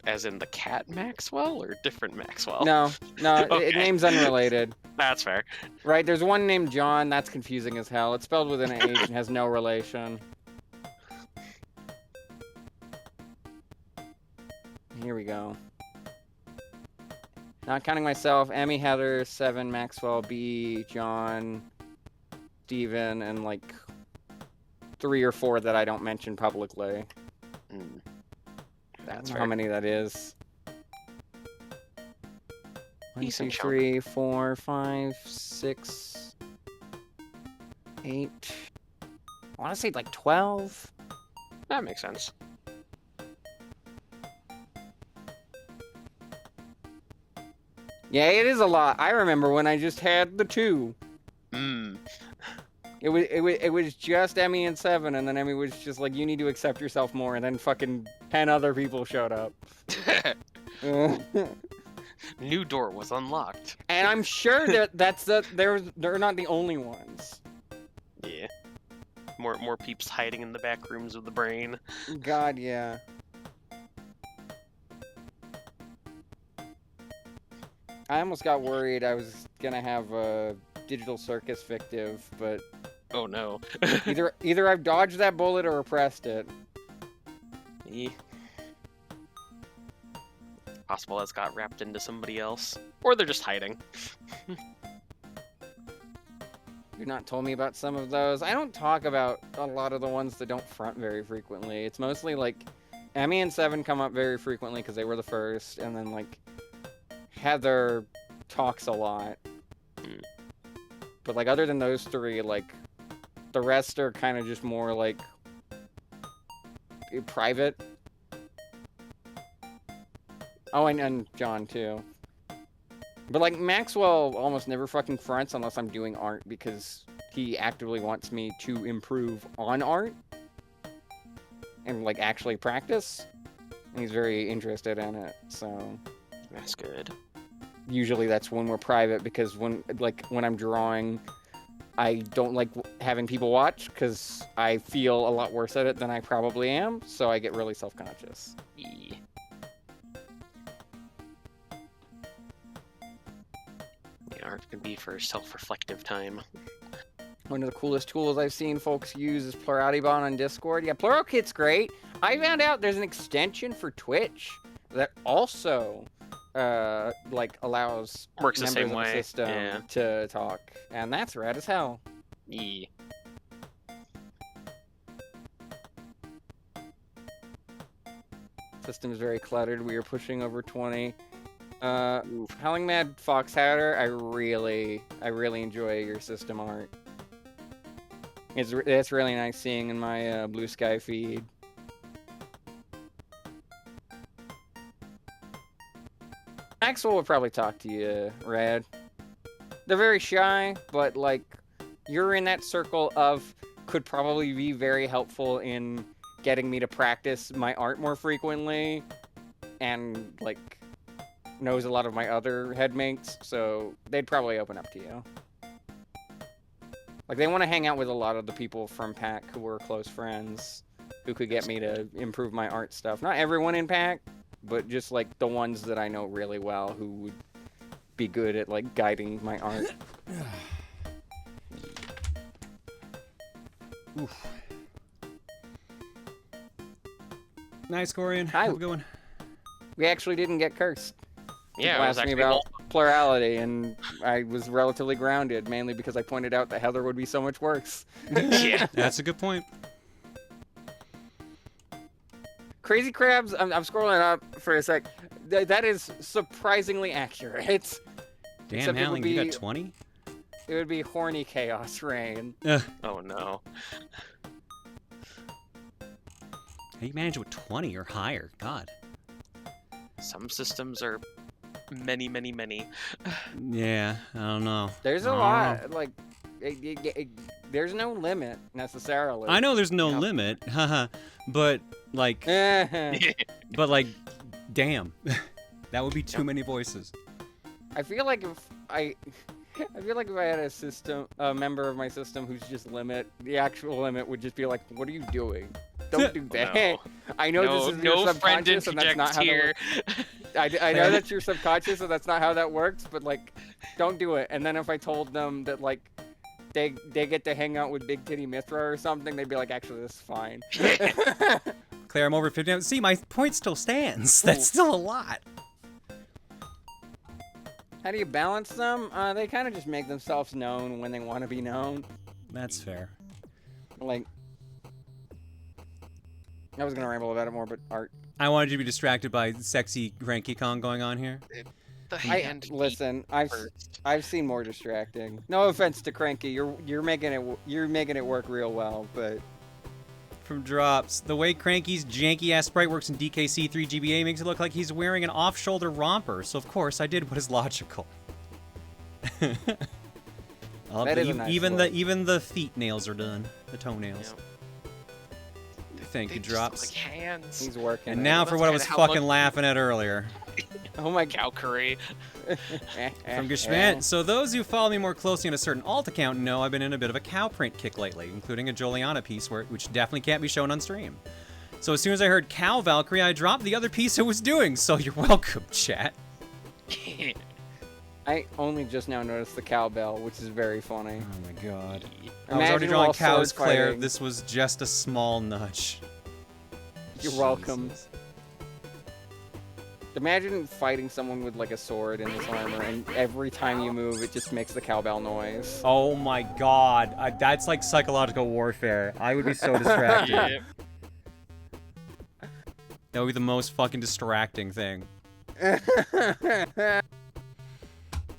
As in the cat Maxwell or different Maxwell? No, Okay. name's unrelated. That's fair. Right, there's one named John, that's confusing as hell. It's spelled with an H and has no relation. Here we go. Not counting myself, Emmy, Heather, 7, Maxwell, B, John, Steven, and like 3 or 4 that I don't mention publicly. That's how many that is. 1, 2, Decent 3, 4, 5, 6, 8. I want to say like 12. That makes sense. Yeah, it is a lot. I remember when I just had the 2. It was just Emmy and 7, and then Emmy was just like, you need to accept yourself more, and then fucking 10 other people showed up. New door was unlocked. And I'm sure that they're not the only ones. Yeah. More peeps hiding in the back rooms of the brain. God, yeah. I almost got worried I was gonna have a Digital Circus fictive, but oh no. either I've dodged that bullet or repressed it. Yeah. Possible that's got wrapped into somebody else, or they're just hiding. You've not told me about some of those. I don't talk about a lot of the ones that don't front very frequently. It's mostly like Emmy and 7 come up very frequently because they were the first, and then like Heather talks a lot. But like other than those 3, like the rest are kind of just more like private. Oh, and John too. But like Maxwell almost never fucking fronts unless I'm doing art, because he actively wants me to improve on art and like actually practice. And he's very interested in it, so that's good. Usually that's when we're private, because when I'm drawing, I don't like having people watch because I feel a lot worse at it than I probably am, so I get really self-conscious. Yeah. Art can be for self-reflective time. One of the coolest tools I've seen folks use is Plurality Bond on Discord. Yeah, PluralKit's great. I found out there's an extension for Twitch that also like allows works the members same of way the system to talk, and that's rad as hell. Yeah. System is very cluttered. We are pushing over 20. Howling Mad Fox Hatter, I really enjoy your system art. It's really nice seeing in my Blue Sky feed. Maxwell would probably talk to you, Rad. They're very shy, but like, you're in that circle of could probably be very helpful in getting me to practice my art more frequently, and like knows a lot of my other headmates, so they'd probably open up to you. Like, they want to hang out with a lot of the people from PAC who were close friends, who could get me to improve my art stuff. Not everyone in PAC, but just like the ones that I know really well who would be good at like guiding my art. Oof. Nice, Corian. How's it going? We actually didn't get cursed. Yeah, People it was asked me actually about plurality, and I was relatively grounded, mainly because I pointed out that Heather would be so much worse. Yeah. That's a good point. Crazy Crabs, I'm scrolling up for a sec. That is surprisingly accurate. Damn, Except Halling, you got 20? It would be Horny Chaos Rain. Oh no. How you manage with 20 or higher? God. Some systems are many, many, many. Yeah, I don't know. There's a lot, like, there's no limit, necessarily. I know there's no limit, haha, but, like, but, like, damn. That would be too many voices. I feel like if I had a member of my system who's just the actual limit would just be like, what are you doing? Don't do that. No. I know this is your subconscious and that's not how that works. I know that's your subconscious and that's not how that works, but like, don't do it. And then if I told them that like, they get to hang out with Big Titty Mithra or something, they'd be like, actually, this is fine. Claire, I'm over 50. See, my point still stands. That's still a lot. How do you balance them? They kind of just make themselves known when they want to be known. That's fair. Like, I was gonna ramble about it more, but art. I wanted you to be distracted by sexy Cranky Kong going on here. Listen, I've seen more distracting. No offense to Cranky, you're making it work real well, but. From Drops, the way Cranky's janky-ass sprite works in DKC 3GBA makes it look like he's wearing an off-shoulder romper, so of course I did what is logical. Even the feet nails are done. The toenails. Yeah. Thank you, Drops. Like hands. He's working. And now for what I was fucking laughing at earlier. Oh my cow curry. From Gishvant. So those who follow me more closely on a certain alt account know I've been in a bit of a cow print kick lately, including a Joliana piece which definitely can't be shown on stream. So as soon as I heard Cow Valkyrie, I dropped the other piece I was doing, so you're welcome, chat. I only just now noticed the cowbell, which is very funny. Oh my god. I Imagine was already drawing while cows, sword Claire. fighting. This was just a small nudge. You're welcome. Imagine fighting someone with like a sword in this armor, and every time you move, it just makes the cowbell noise. Oh my god. That's like psychological warfare. I would be so distracted. Yeah. That would be the most fucking distracting thing.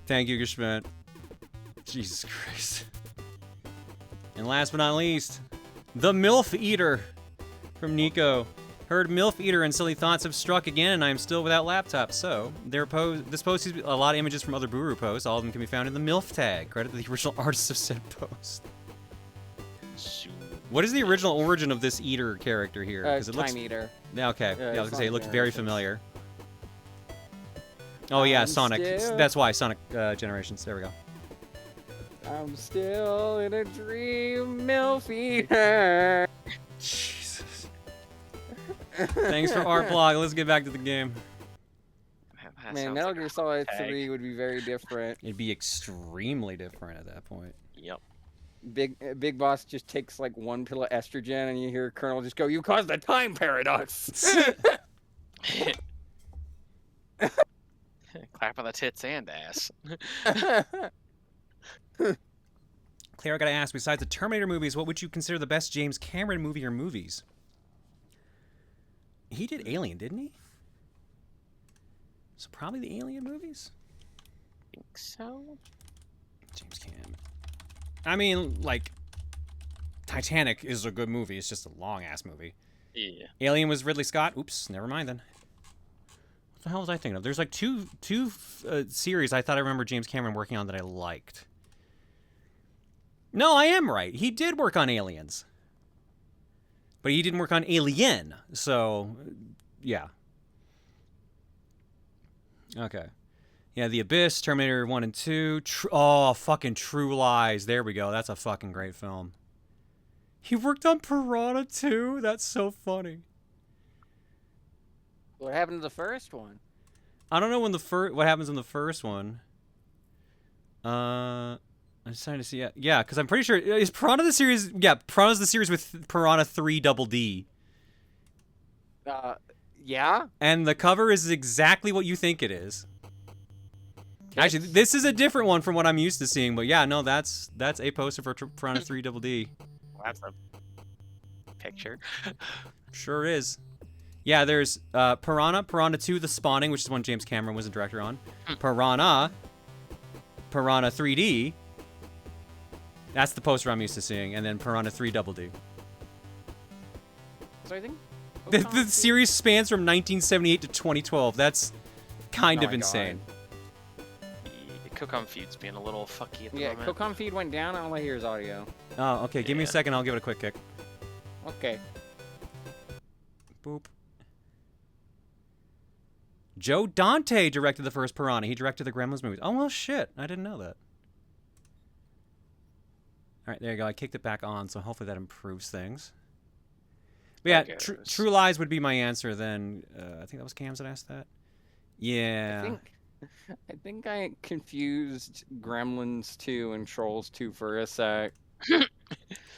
Thank you, Gishvant. Jesus Christ. And last but not least, the MILF Eater from Nico. Heard MILF Eater and silly thoughts have struck again, and I am still without laptop. So, this post uses a lot of images from other Booru posts. All of them can be found in the MILF tag. Credit to the original artists of said post. What is the original origin of this Eater character here? It looks... Time Eater. Yeah, okay. Yeah, Yeah, I was gonna say, it looked Sonic very Generations. familiar. Oh yeah, I'm Sonic. still- That's why, Sonic Generations. There we go. I'm still in a dream, MILF Eater. Jesus. Thanks for art blog. Let's get back to the game. That Man, sounds Metal like a Gear Solid tag. 3 would be very different. It'd be extremely different at that point. Yep. Big Boss just takes like one pill of estrogen, and you hear Colonel just go, "You caused a time paradox." Clap on the tits and ass. Claire, I gotta ask, besides the Terminator movies, what would you consider the best James Cameron movie or movies? He did Alien, didn't he? So probably the Alien movies? I think so. James Cameron. I mean, like, Titanic is a good movie. It's just a long-ass movie. Yeah. Alien was Ridley Scott. Oops, never mind then. What the hell was I thinking of? There's like two series I thought I remember James Cameron working on that I liked. No, I am right. He did work on Aliens. But he didn't work on Alien. So, yeah. Okay. Yeah, The Abyss, Terminator 1 and 2. Fucking True Lies. There we go. That's a fucking great film. He worked on Piranha 2? That's so funny. What happened to the first one? I don't know what happens in the first one. I'm just trying to see. Yeah, because I'm pretty sure is Piranha the series. Yeah, Piranha's the series with Piranha 3 Double D. Yeah. And the cover is exactly what you think it is. Actually, this is a different one from what I'm used to seeing. But yeah, no, that's a poster for Piranha 3 Double D. Well, that's a picture. Sure is. Yeah, there's Piranha 2 The Spawning, which is one James Cameron was a director on. Piranha 3D. That's the poster I'm used to seeing. And then Piranha 3 Double D. So I think the series spans from 1978 to 2012. That's kind of insane. Cocom feed's being a little fucky at the moment. Yeah, Cocom feed went down. All I hear is audio. Oh, okay. Give me a second. I'll give it a quick kick. Okay. Boop. Joe Dante directed the first Piranha. He directed the Gremlins movies. Oh, well, shit. I didn't know that. All right, there you go. I kicked it back on, so hopefully that improves things. But yeah, True Lies would be my answer then. I think that was Cam's that asked that. Yeah. I think I confused Gremlins 2 and Trolls 2 for a sec.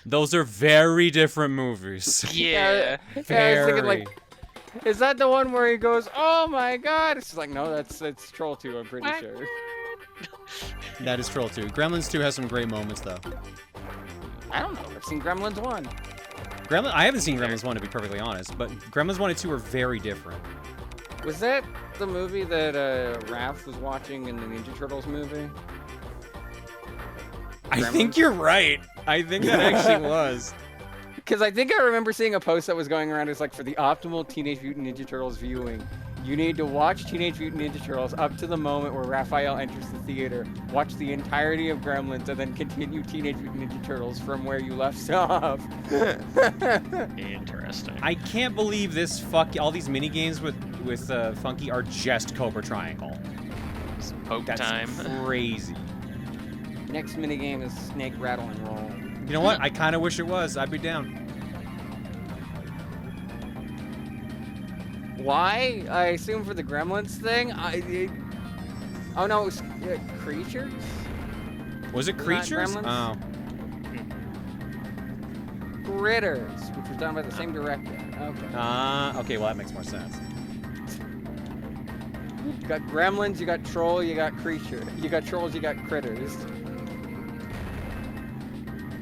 Those are very different movies. Yeah. I was thinking, like, is that the one where he goes, "Oh my God"? It's like, no, that's Troll 2. I'm pretty sure. That is Troll 2. Gremlins 2 has some great moments though. I don't know. I've seen Gremlins 1. I haven't seen Gremlins 1 to be perfectly honest, but Gremlins 1 and 2 are very different. Was that the movie that Raph was watching in the Ninja Turtles movie? I think you're right. I think that actually was. Because I think I remember seeing a post that was going around. It's like, for the optimal Teenage Mutant Ninja Turtles viewing, you need to watch Teenage Mutant Ninja Turtles up to the moment where Raphael enters the theater, watch the entirety of Gremlins, and then continue Teenage Mutant Ninja Turtles from where you left off. Interesting. I can't believe this all these mini games with Funky are just Cobra Triangle. It's poke That's time. Crazy. Next minigame is Snake Rattle and Roll. You know what? I kind of wish it was. I'd be down. Why? I assume for the Gremlins thing. Oh no, it was Creatures. Was it Creatures? Oh. Critters, which was done by the same director. Okay. Okay. Well, that makes more sense. You got Gremlins, you got Troll, you got Creature. You got Trolls, you got Critters.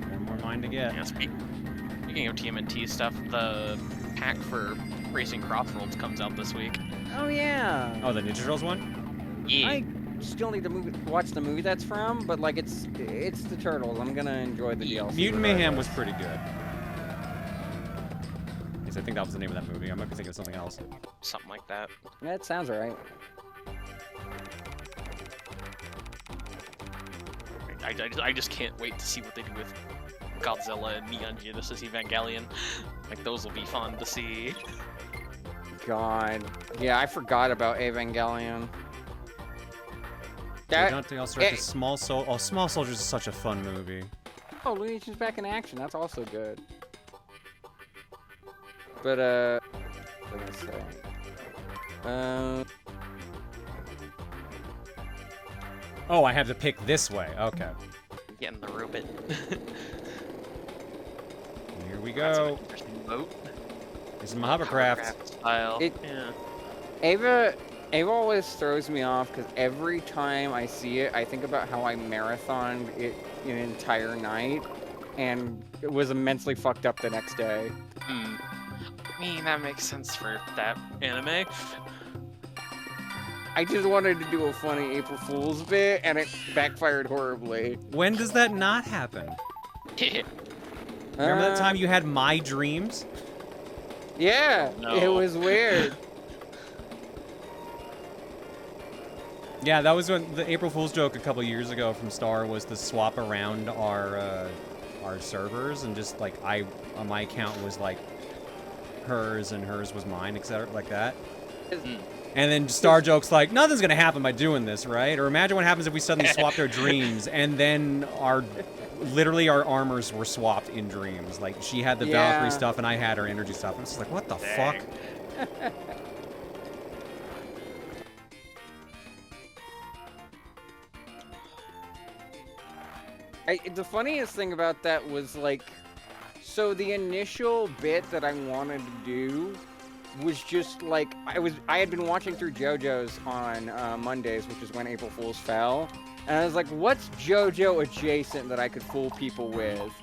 One more mine to get. Yeah, speaking of TMNT stuff, the pack for Racing Crossroads comes out this week. Oh yeah. Oh, the Ninja Turtles one? Yeah. I still need to watch the movie that's from, but like it's the Turtles. I'm gonna enjoy the DLC. Mutant Mayhem was pretty good. I think that was the name of that movie. I might be thinking of something else. Something like that. That sounds alright. I just can't wait to see what they do with Godzilla and Neon Genesis Evangelion. Like, those will be fun to see. God. Yeah, I forgot about Evangelion. Dante also directed Small Soldiers. Oh, Small Soldiers is such a fun movie. Oh, Looney Tunes Back in Action. That's also good. But, what was I gonna say? Oh, I have to pick this way. Okay. Getting the robot. Here we go. Boat. This is my hovercraft. Style. Yeah. Ava always throws me off because every time I see it, I think about how I marathoned it an entire night and it was immensely fucked up the next day. I mean, that makes sense for that anime. I just wanted to do a funny April Fool's bit, and it backfired horribly. When does that not happen? Remember that time you had my dreams? Yeah, it was weird. Yeah, that was when the April Fool's joke a couple years ago from Star was to swap around our servers and just like on my account was like hers and hers was mine, etc. like that. And then Star jokes like, nothing's gonna happen by doing this, right? Or imagine what happens if we suddenly swapped our dreams and then literally our armors were swapped in dreams. Like she had the Valkyrie stuff and I had her energy stuff. And it's just like, what the fuck? The funniest thing about that was like, so the initial bit that I wanted to do was just like, I had been watching through JoJo's on Mondays, which is when April Fool's fell, and I was like, what's JoJo adjacent that I could fool people with?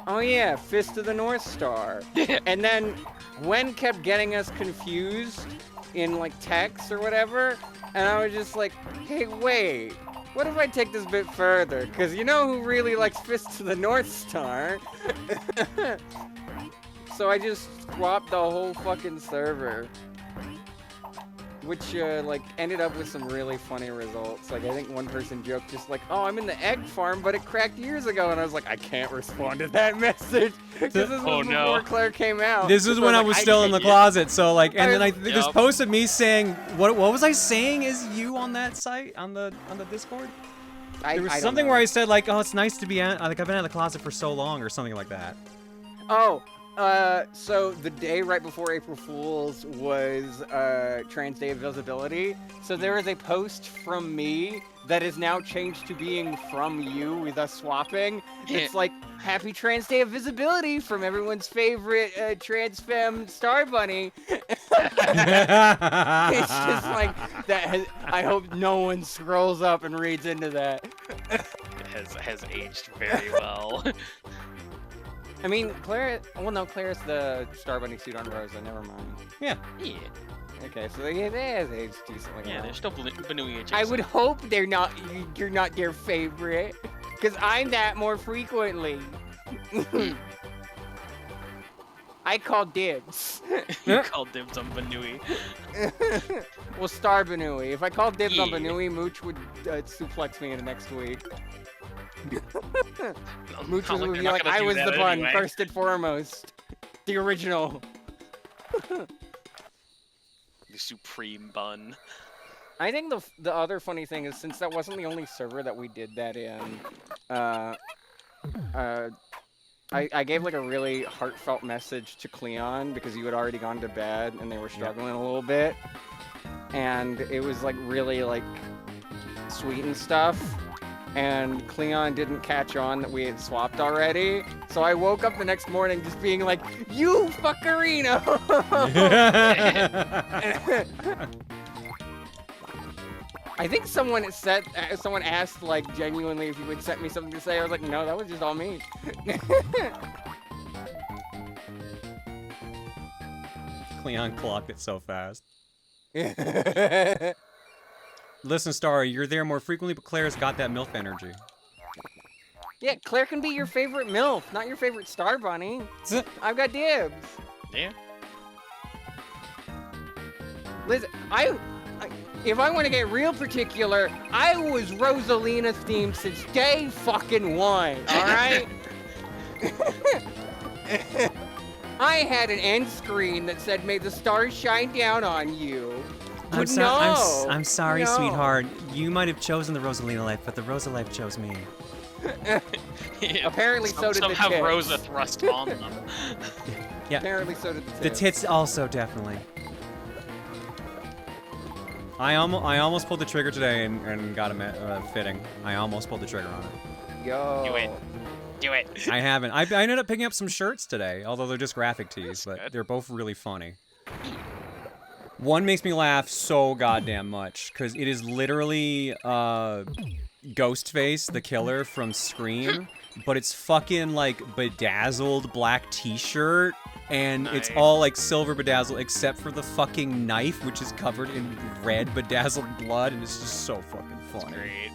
Oh yeah, Fist of the North Star. And then Gwen kept getting us confused in like text or whatever, and I was just like, hey, wait. What if I take this bit further? Because you know who really likes Fist of the North Star? So I just swapped the whole fucking server. Which, like, ended up with some really funny results. Like, I think one person joked just like, oh, I'm in the egg farm, but it cracked years ago. And I was like, I can't respond to that message. Because this was before Claire came out. This is when I was still in the closet, so like, and then I just posted me saying, what was I saying is you on that site, on the Discord? There was something where I said like, oh, it's nice to be out, like I've been out of the closet for so long or something like that. Oh, so the day right before April Fool's was Trans Day of Visibility. So there is a post from me that is now changed to being from you with us swapping. It's like, happy Trans Day of Visibility from everyone's favorite trans femme Star Bunny. It's just like, I hope no one scrolls up and reads into that. It has aged very well. I mean, Claire, well no, Claire's the Star Bunny suit on Rosa, never mind. Yeah. Okay, so they have aged decently. Yeah, they're still Banui I would hope you're not their favorite, because I'm that more frequently. I call dibs. You call dibs on Banui. Well, Star Banui. If I called dibs on Banui, Mooch would suplex me in the next week. Mooch would be like, I was the bun, first and foremost. The original. The supreme bun. I think the other funny thing is, since that wasn't the only server that we did that in, I gave like a really heartfelt message to Cleon because you had already gone to bed and they were struggling a little bit. And it was like really like sweet and stuff. And Cleon didn't catch on that we had swapped already. So I woke up the next morning just being like, you fuckerino! I think someone asked like genuinely if you would send me something to say. I was like, no, that was just all me. Cleon clocked it so fast. Listen, Star, you're there more frequently, but Claire's got that MILF energy. Yeah, Claire can be your favorite MILF, not your favorite Star Bunny. I've got dibs. Yeah. Listen, if I want to get real particular, I was Rosalina themed since day fucking one, alright? I had an end screen that said, may the stars shine down on you. I'm sorry, sweetheart. You might have chosen the Rosalina life, but the Rosa life chose me. Apparently so did the tits. Somehow Rosa thrust on them. Yeah. Apparently so did the tits. The tits also, definitely. I almost pulled the trigger today and got a fitting. I almost pulled the trigger on it. Yo. Do it. Do it. I haven't. I ended up picking up some shirts today, although they're just graphic tees, but they're both really funny. One makes me laugh so goddamn much, because it is literally Ghostface, the killer from Scream, but it's fucking like bedazzled black t-shirt, and it's all like silver bedazzled except for the fucking knife, which is covered in red bedazzled blood, and it's just so fucking funny. Great.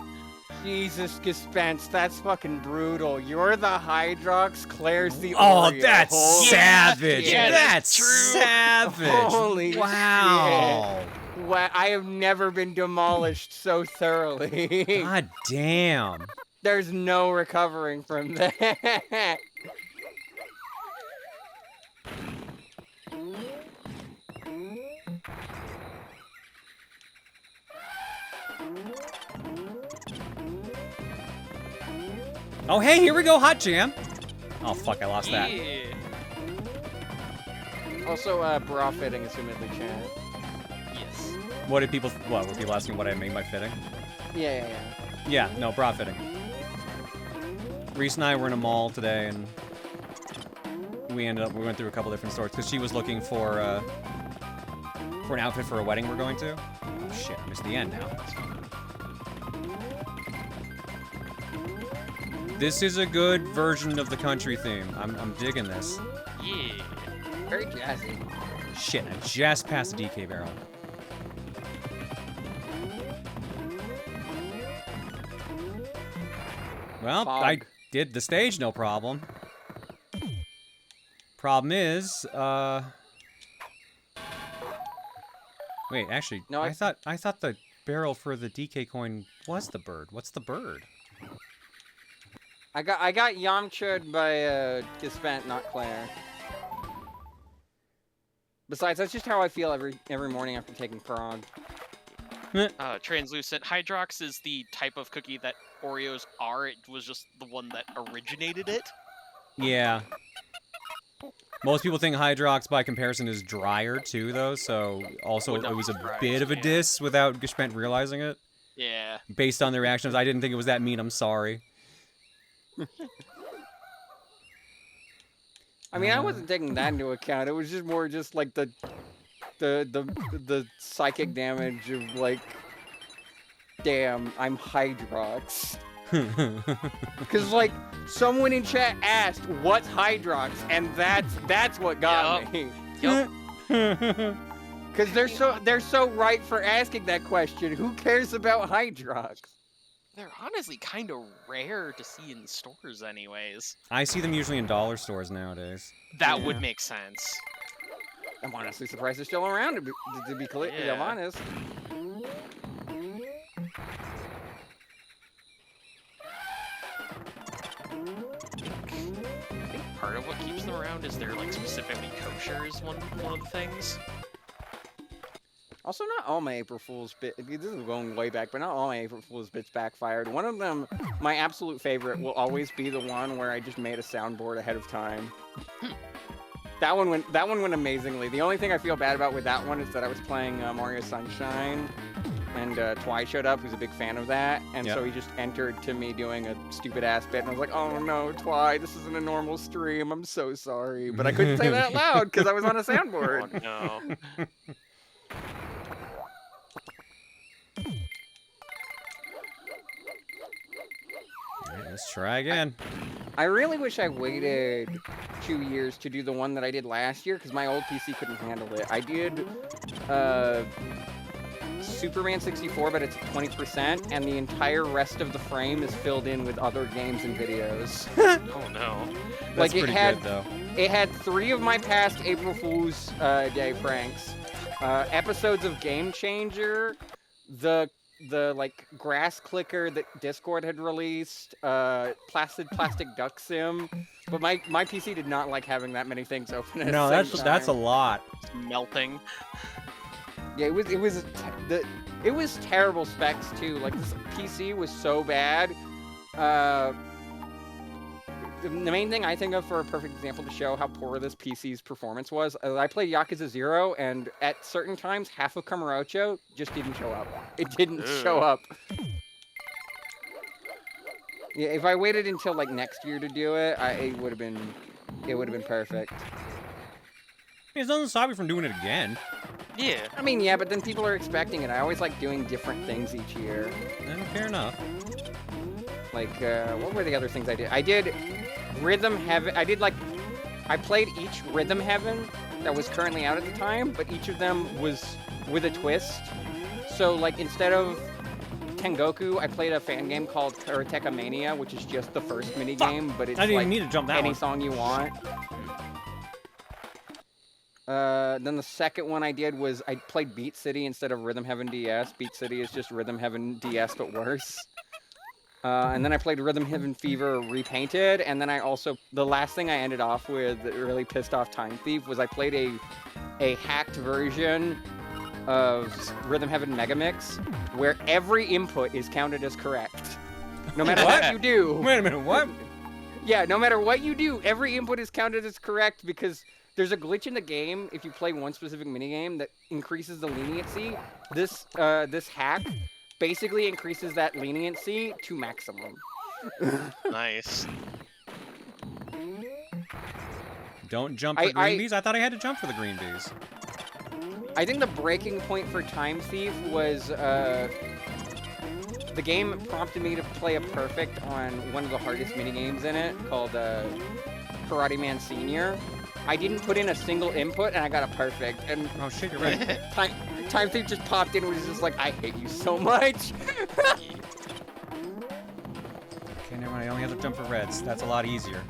Jesus, Gespenst, that's fucking brutal. You're the Hydrox, Claire's the Oh, Oreo. that's Holy savage. shit. That's savage. Holy wow. shit. Wow, I have never been demolished so thoroughly. God damn. There's no recovering from that. Oh, hey, here we go, Hot Jam. Oh, fuck, I lost that. Also, bra fitting, assumedly, chat. Yes. What were people asking what I made by fitting? Yeah. Yeah, no, bra fitting. Reese and I were in a mall today, and we went through a couple different stores, because she was looking for an outfit for a wedding we're going to. Oh, shit, I missed the end now. This is a good version of the country theme. I'm digging this. Yeah. Very jazzy. Shit, I just passed the DK barrel. Well, Fog. I did the stage, no problem. Problem is, wait, actually, No, I thought the barrel for the DK coin was the bird. What's the bird? I got Yamcha'd by Gespent, not Claire. Besides, that's just how I feel every morning after taking Frog. Translucent. Hydrox is the type of cookie that Oreos are. It was just the one that originated it. Yeah. Most people think Hydrox, by comparison, is drier, too, though, so also it was a bit of a diss without Gespent realizing it. Yeah. Based on the reactions, I didn't think it was that mean, I'm sorry. I mean, I wasn't taking that into account. It was just more just like the psychic damage of like, damn, I'm Hydrox. Because like someone in chat asked, "What's Hydrox?" and that's what got me. Yep. Because they're so right for asking that question. Who cares about Hydrox? They're honestly kind of rare to see in stores anyways. I see them usually in dollar stores nowadays. That would make sense. I'm honestly surprised they're still around, to be clear, Yeah. I'm honest. I think part of what keeps them around is they're like specifically kosher is one of the things. Also, not all my April Fool's bits, this is going way back, but not all my April Fool's bits backfired. One of them, my absolute favorite, will always be the one where I just made a soundboard ahead of time. That one went amazingly. The only thing I feel bad about with that one is that I was playing Mario Sunshine, and Twy showed up, who's a big fan of that, and so he just entered to me doing a stupid-ass bit, and I was like, oh no, Twy, this isn't a normal stream, I'm so sorry. But I couldn't say that out loud, because I was on a soundboard. Oh no. Alright, let's try again. I really wish I waited 2 years to do the one that I did last year, because my old PC couldn't handle it. I did Superman 64, but it's 20%, and the entire rest of the frame is filled in with other games and videos. Oh no. That's like pretty good, though. It had 3 of my past April Fool's Day pranks. Episodes of Game Changer, the like grass clicker that Discord had released, Plastic Duck Sim, but my PC did not like having that many things open at No, the same that's a time. lot. It's melting. Yeah, it was terrible specs too. Like this PC was so bad. The main thing I think of for a perfect example to show how poor this PC's performance was, I played Yakuza 0, and at certain times, half of Kamurocho just didn't show up. It didn't show up. Yeah, if I waited until like next year to do it, it would have been perfect. It doesn't stop you from doing it again. Yeah. I mean, yeah, but then people are expecting it. I always like doing different things each year. Fair enough. Like, what were the other things I did? I did Rhythm Heaven. I played each Rhythm Heaven that was currently out at the time, but each of them was with a twist. So, like, instead of Tengoku, I played a fan game called Karateka Mania, which is just the first mini game, but it's I didn't like even need to jump that any one. song you want. Then the second one I did was I played Beat City instead of Rhythm Heaven DS. Beat City is just Rhythm Heaven DS, but worse. And then I played Rhythm Heaven Fever Repainted, and then I also, the last thing I ended off with that really pissed off Time Thief was I played a hacked version of Rhythm Heaven Megamix, where every input is counted as correct. No matter what you do. Wait a minute, what? Yeah, no matter what you do, every input is counted as correct because there's a glitch in the game if you play one specific minigame that increases the leniency. This hack basically increases that leniency to maximum. Nice. Don't jump for green bees? I thought I had to jump for the green bees. I think the breaking point for Time Thief was the game prompted me to play a perfect on one of the hardest minigames in it called Karate Man Senior. I didn't put in a single input and I got a perfect. And oh shit, you're right. Time Thief just popped in and was just like, I hate you so much. Okay, never mind. I only have to jump for reds. That's a lot easier.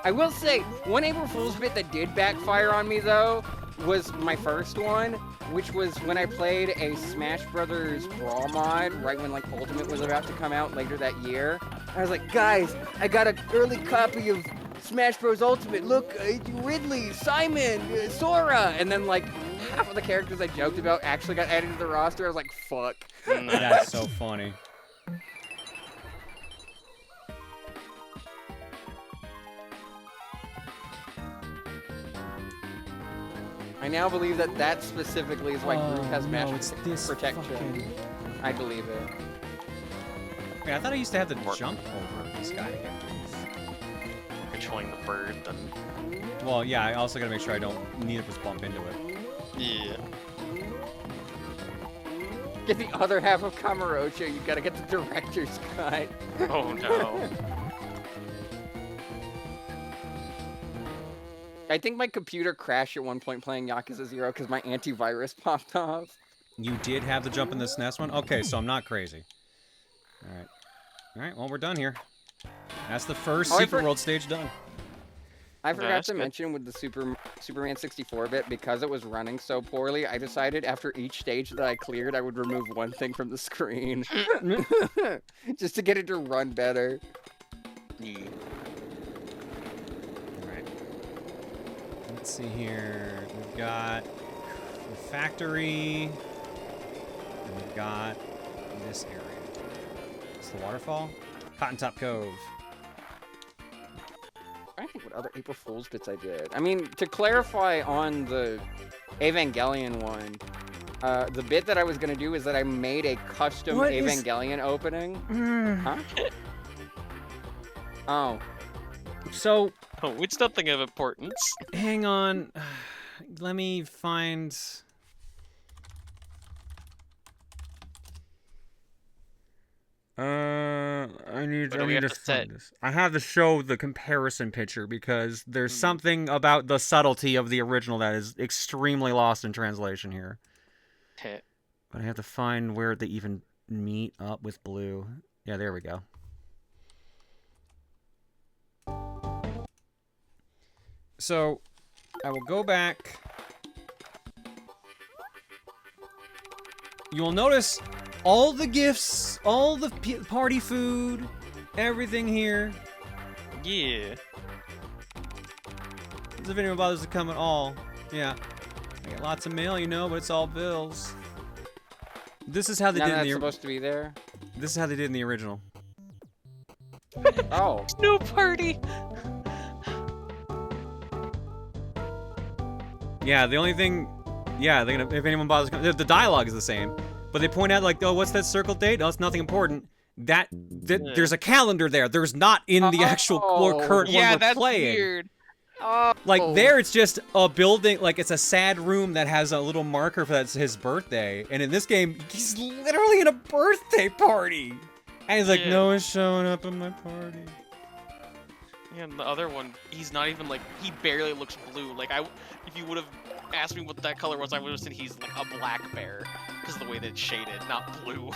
I will say, one April Fool's bit that did backfire on me though was my first one, which was when I played a Smash Brothers Brawl mod right when like Ultimate was about to come out later that year. I was like, guys, I got an early copy of Smash Bros. Ultimate. Look, Ridley, Simon, Sora, and then like half of the characters I joked about actually got added to the roster. I was like, fuck. That's so funny. I now believe that that specifically is why Groove has Smash this protection. fucking... I believe it. Wait, I thought I used to have to jump over this guy to get these. Controlling the bird, then. Well, yeah, I also gotta make sure I don't need to just bump into it. Yeah. Get the other half of Kamurocho, you gotta get the director's cut. Oh no. I think my computer crashed at one point playing Yakuza 0 because my antivirus popped off. You did have the jump in this SNES one? Okay, so I'm not crazy. Alright. Alright, well, we're done here. That's the first Secret World stage done. I forgot to mention with the Superman 64-bit, because it was running so poorly, I decided after each stage that I cleared, I would remove one thing from the screen. Just to get it to run better. Yeah. Alright. Let's see here. We've got the factory. And we've got this area. It's the waterfall. Cotton Top Cove. I think what other April Fool's bits I did. I mean, to clarify on the Evangelion one, the bit that I was gonna do is that I made a custom Evangelion opening. Huh? Oh. So... Oh, it's nothing of importance. Hang on. Let me find... I need to find this. I have to show the comparison picture because there's something about the subtlety of the original that is extremely lost in translation here. Hit. But I have to find where they even meet up with Blue. Yeah, there we go. So, I will go back. You'll notice all the gifts, all the party food, everything here. Yeah. If anyone bothers to come at all. Yeah. I get lots of mail, you know, but it's all bills. This is how they did in the supposed to be there. This is how they did in the original. Oh. No party. Yeah, the only thing, yeah, they're gonna, if anyone bothers to come, the dialogue is the same, but they point out like, oh, what's that circle date? Oh, it's nothing important. There's a calendar there. There's not in the actual current one we're playing. Weird. Like there, it's just a building, like it's a sad room that has a little marker for that's his birthday. And in this game, he's literally in a birthday party. And he's like, no one's showing up at my party. Yeah, and the other one, he's not even like, he barely looks blue. Like if you would have asked me what that color was, I would have said he's like a black bear. Because of the way that it's shaded, not blue.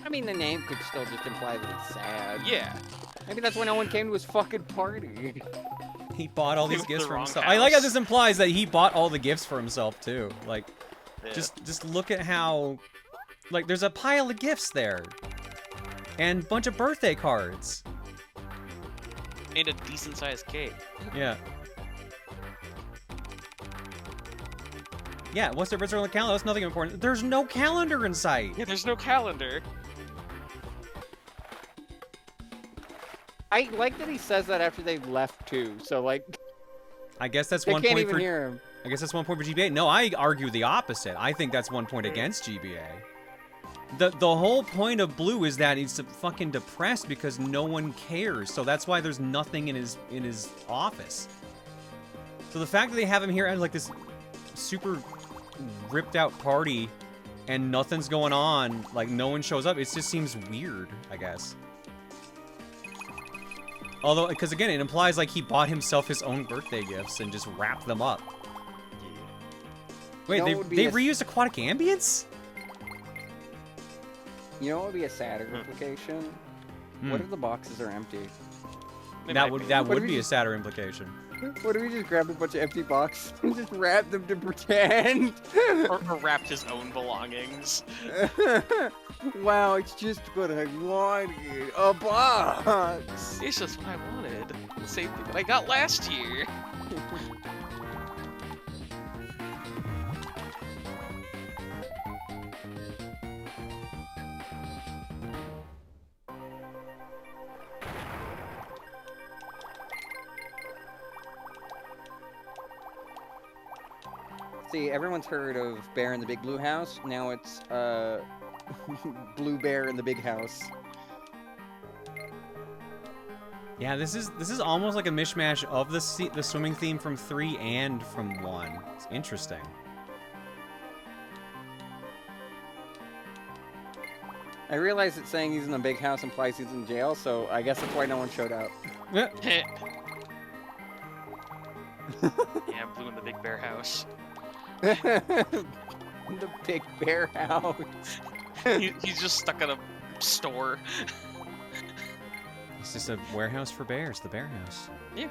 I mean, the name could still just imply that it's sad. Yeah. Maybe that's why no one came to his fucking party. He bought all these With gifts the for wrong himself. house. I like how this implies that he bought all the gifts for himself too. Like, Yeah. just look at how, like, there's a pile of gifts there, and a bunch of birthday cards. And a decent sized cake. Yeah. Yeah, what's the original calendar? That's nothing important. There's no calendar in sight. Yeah, there's no calendar. I like that he says that after they've left too. So like, I guess that's they one can't point even for. hear him. I guess that's 1 point for GBA. No, I argue the opposite. I think that's 1 point against GBA. The whole point of Blue is that he's fucking depressed because no one cares. So that's why there's nothing in his office. So the fact that they have him here at like this super ripped out party and nothing's going on, like no one shows up, it just seems weird, I guess. Although, because again, it implies like he bought himself his own birthday gifts and just wrapped them up. Wait, You know they what would be a- reused Aquatic Ambience? You know what would be a sadder implication? What if the boxes are empty? That would What if be we a just- sadder implication. What if we just grabbed a bunch of empty boxes and just wrapped them to pretend? Or wrapped his own belongings. Wow, it's just what I wanted. A box. It's just what I wanted. The same thing that I got last year. See, everyone's heard of Bear in the Big Blue House. Now it's Blue Bear in the Big House. Yeah, this is almost like a mishmash of the swimming theme from 3 and from 1. It's interesting. I realize that saying he's in a big house implies he's in jail, so I guess that's why no one showed up. Yeah. Yeah, Blue in the Big Bear house. The Big Bear House. He's just stuck in a store. It's just a warehouse for bears, the bear house. Yeah.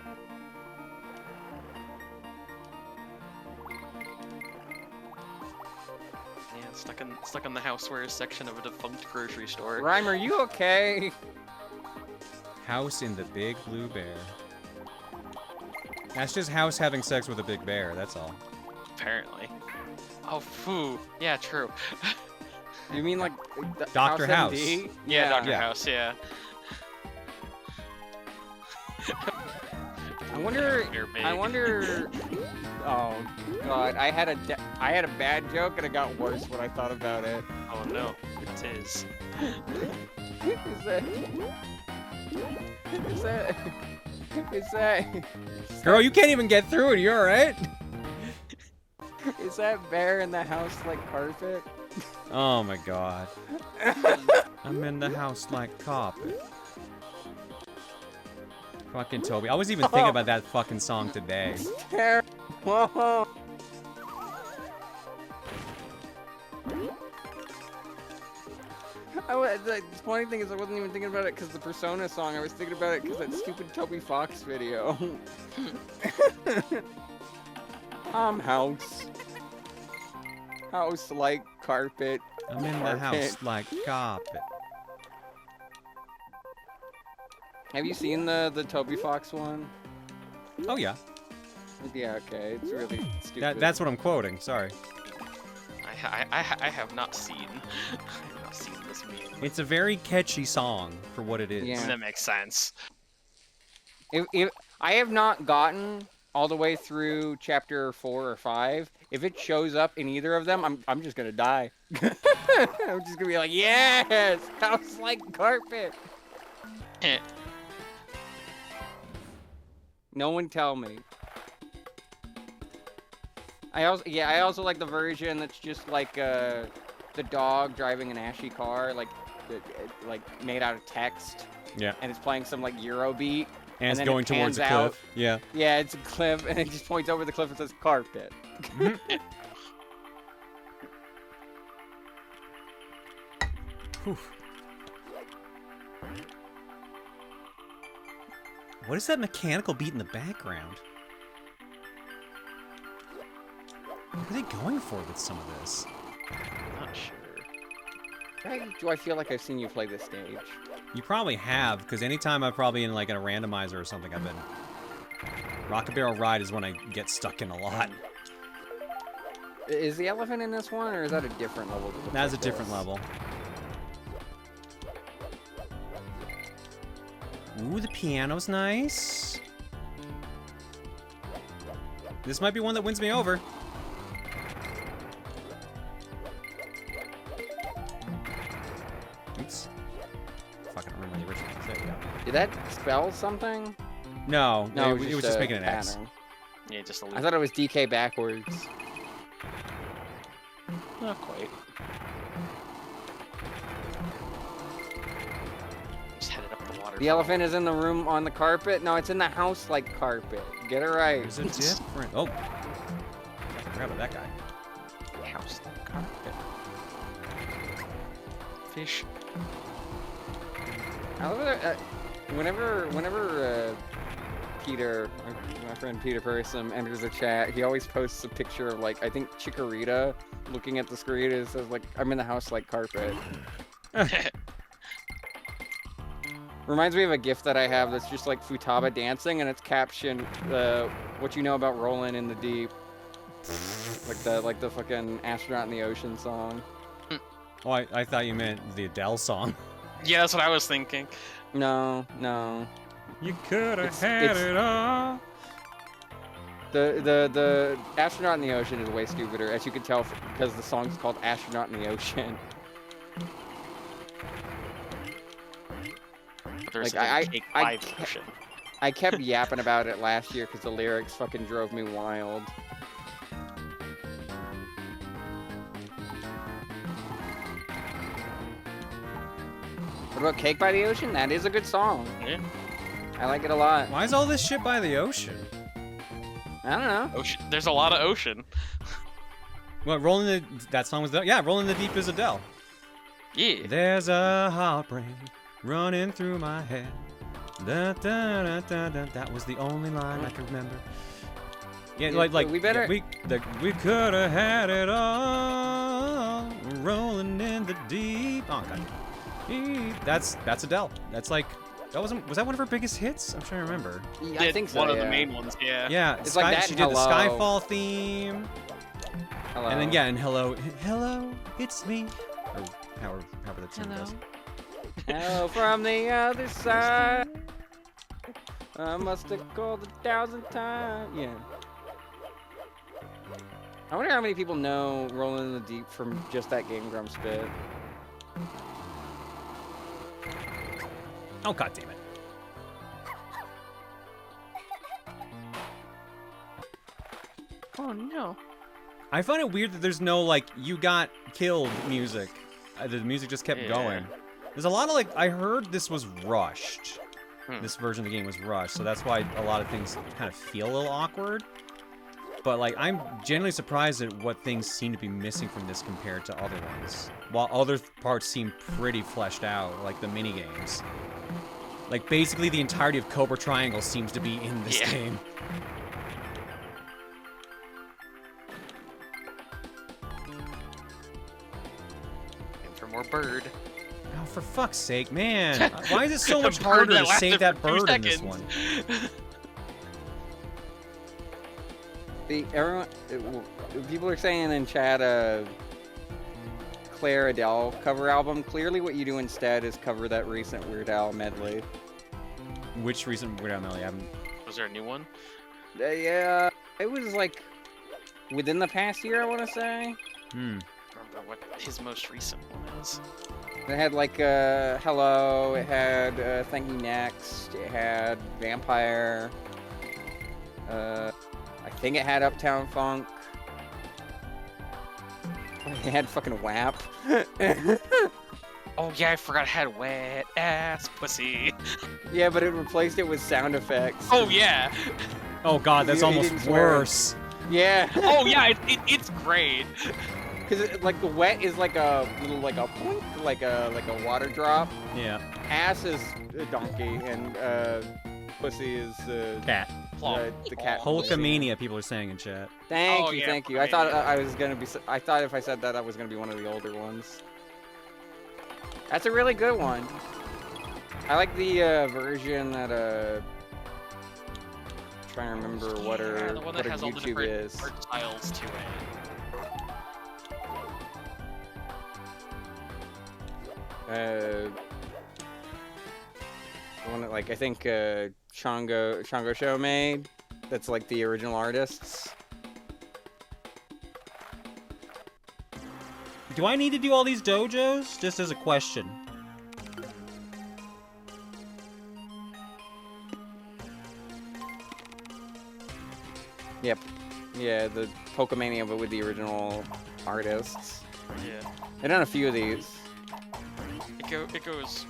Yeah, stuck in the housewares section of a defunct grocery store. Rhyme, are you okay? House in the Big Blue Bear. That's just House having sex with a big bear, that's all. Apparently. Oh, phew. Yeah, true. You mean like Dr. House. MD? Yeah, Dr. Yeah. House, yeah. I wonder. You're big. I wonder. Oh God, I had a bad joke and it got worse when I thought about it. Oh no, it's his. Is that? Girl, you can't even get through it, you alright? Is that bear in the house like carpet? Oh my god. I'm in the house like carpet. Fucking Toby. I was even thinking about that fucking song today. Terrible. The funny thing is I wasn't even thinking about it because the Persona song. I was thinking about it because that stupid Toby Fox video. House. House like carpet. I'm in the house like carpet. Have you seen the Toby Fox one? Oh yeah. Yeah, okay. It's really stupid. That's what I'm quoting, sorry. I have not seen this meme. It's a very catchy song for what it is. Yeah. That makes sense. If I have not gotten all the way through chapter 4 or 5, if it shows up in either of them, I'm just gonna die. I'm just gonna be like, yes, house like carpet. No one tell me. I also like the version that's just like the dog driving an ashy car, like made out of text. Yeah. And it's playing some like Eurobeat. And it's then going it towards pans a out. cliff. Yeah. Yeah, it's a cliff, and it just points over the cliff and says carpet. Whew. What is that mechanical beat in the background? What are they going for with some of this? Not sure. Do I feel like I've seen you play this stage? You probably have, because anytime I'm probably in like a randomizer or something, I've been... Rocket Barrel Ride is when I get stuck in a lot. Is the elephant in this one, or is that a different level? That's a different level. Ooh, the piano's nice. This might be one that wins me over. Oops. Fucking remember the original. There we go. Did that spell something? No, No, it was just making an X. pattern. Yeah, just a I little. thought it was DK backwards. Not quite. Just headed up the water. The elephant is in the room on the carpet. No, it's in the house like carpet. Get it right. There's a different... Oh. I forgot about that guy. House like carpet. Fish. I love that, whenever Peter, my friend Peter Person, enters the chat, he always posts a picture of, like, I think Chikorita looking at the screen and says, like, I'm in the house like carpet. Reminds me of a GIF that I have that's just like Futaba dancing, and it's captioned, what you know about rolling in the deep. Like the fucking astronaut in the ocean song. Oh, I thought you meant the Adele song. Yeah, that's what I was thinking. No, no. You could have had it all. The astronaut in the ocean is way stupider, as you can tell because the song's called Astronaut in the Ocean. There's Like, I I kept yapping about it last year because the lyrics fucking drove me wild. What about Cake by the Ocean? That is a good song. Yeah. I like it a lot. Why is all this shit by the ocean? I don't know. Ocean. There's a lot of ocean. What, that song was Adele? Yeah, Rolling the Deep is Adele. Yeah. There's a heartbreak running through my head. Da, da, da, da, da. That was the only line I could remember. Yeah, like we better. Yeah, we could have had it all. Rolling in the deep. Oh god. That's Adele. That's like was that one of her biggest hits? I'm trying to remember. Yeah, I think so. One of the main ones. Yeah. Yeah, It's like that she and did the Hello. Skyfall theme. Hello. And then yeah, and hello, it's me. Or however the tune goes. Hello from the other side. I must have called 1,000 times. Yeah. I wonder how many people know Rolling in the Deep from just that Game Grumps bit. Oh god damn it. Oh no. I find it weird that there's no like you got killed music. The music just kept going. There's a lot of like I heard this was rushed. This version of the game was rushed, so that's why a lot of things kind of feel a little awkward. But like I'm genuinely surprised at what things seem to be missing from this compared to other ones. While other parts seem pretty fleshed out, like the mini games. Like basically the entirety of Cobra Triangle seems to be in this game. And for more bird. Oh, for fuck's sake, man. Why is it so The much bird harder that to lasted save that for 2 bird in this seconds. one? People are saying in chat, Claire Adele cover album. Clearly, what you do instead is cover that recent Weird Al medley. Which recent Weird Al medley? I haven't. Was there a new one? Yeah, it was like within the past year, I want to say. Remember what his most recent one is? It had like Hello. It had Thank You Next. It had Vampire. I think it had Uptown Funk. It had fucking WAP. Oh yeah, I forgot it had wet ass pussy. Yeah, but it replaced it with sound effects. Oh yeah. Oh god, that's He almost didn't swear. worse. Yeah. Oh yeah, it's great. Because like the wet is like a little like a point, like a water drop. Yeah. Ass is a donkey, and pussy is cat. The cat. Hulkamania, people are saying in chat. Thank you, thank you. I thought I was gonna be. I thought if I said that, I was gonna be one of the older ones. That's a really good one. I like the version that trying to remember what her YouTube is. Art styles to it. The one that like I think Shango Show made. That's like the original artists. Do I need to do all these dojos? Just as a question. Yep. Yeah, the Pokemania, but with the original artists. Yeah. I've done a few of these. It goes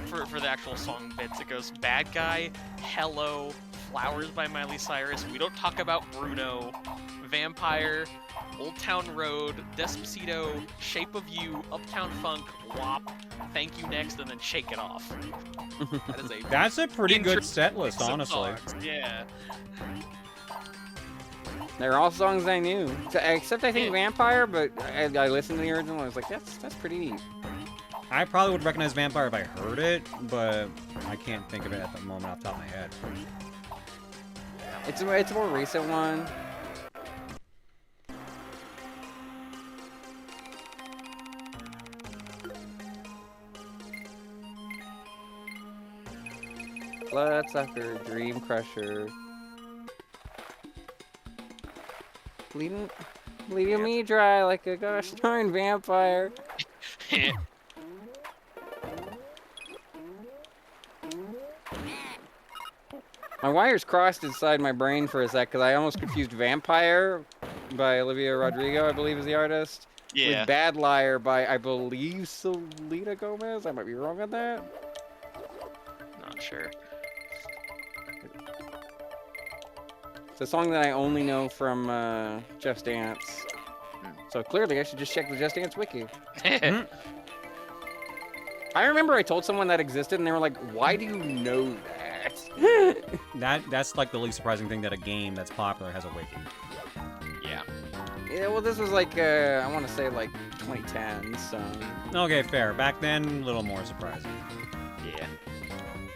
for the actual song bits. It goes Bad Guy, Hello, Flowers by Miley Cyrus, We Don't Talk About Bruno, Vampire, Old Town Road, Despacito, Shape of You, Uptown Funk, WAP, Thank You Next, and then Shake It Off. That's a pretty good set list, honestly. Yeah. They're all songs I knew, except I think Vampire. But I listened to the original. I was like, that's pretty neat. I probably would recognize Vampire if I heard it, but I can't think of it at the moment off the top of my head. It's a more recent one. Bloodsucker, Dream Crusher. Leaving me dry like a gosh darn vampire. My wires crossed inside my brain for a sec because I almost confused Vampire by Olivia Rodrigo, I believe is the artist, with Bad Liar by, I believe, Selena Gomez. I might be wrong on that. Not sure. It's a song that I only know from Just Dance. So clearly I should just check the Just Dance wiki. I remember I told someone that existed and they were like, why do you know that? That's like the least surprising thing, that a game that's popular has a wiki. Yeah, well this was like, I want to say like 2010, so... Okay, fair. Back then, a little more surprising. Yeah.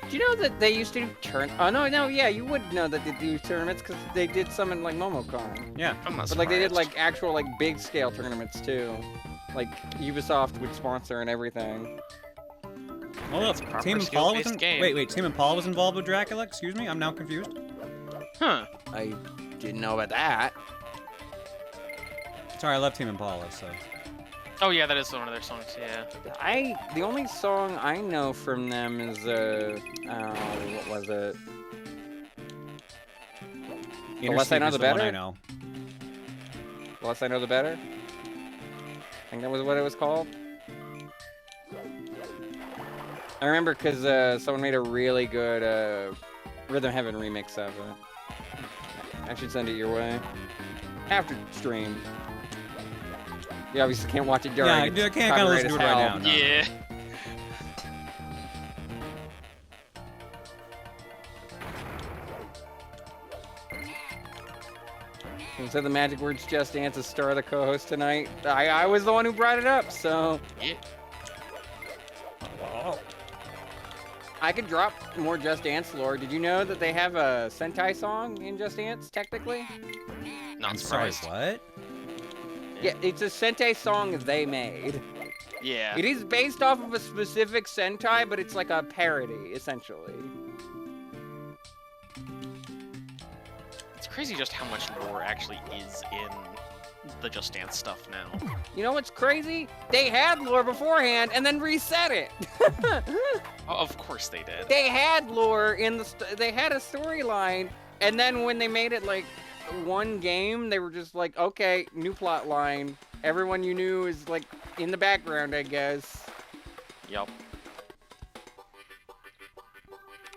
Do you know that they used to do Oh, no, yeah, you would know that they do tournaments because they did some in, like, Momocon. Yeah. I'm not But, like, they did, surprised. like, actual, like, big-scale tournaments, too. Like, Ubisoft would sponsor and everything. Hold up, proper Tame Impala was skill-based game. Wait, Tame Impala was involved with Dracula? Excuse me? I'm now confused. Huh. I didn't know about that. Sorry, I love Tame Impala, so... Oh yeah, that is one of their songs. Yeah. The only song I know from them is what was it? The Less I Know the Better. I know. The Less I Know the Better. I think that was what it was called. I remember because someone made a really good Rhythm Heaven remix of it. I should send it your way after stream. You obviously can't watch it during. Yeah, I can't kind of listen to it right now. No. Yeah. So the magic words Just Dance is star the co-host tonight. I was the one who brought it up, so... Yeah. Wow. I could drop more Just Dance lore. Did you know that they have a Sentai song in Just Dance, technically? Not surprised. Sorry, what? Yeah, it's a Sentai song they made. Yeah. It is based off of a specific Sentai, but it's like a parody, essentially. It's crazy just how much lore actually is in the Just Dance stuff now. You know what's crazy? They had lore beforehand and then reset it. Oh, of course they did. They had lore in they had a storyline, and then when they made it like one game, they were just like, okay, new plot line. Everyone you knew is like in the background, I guess. Yup.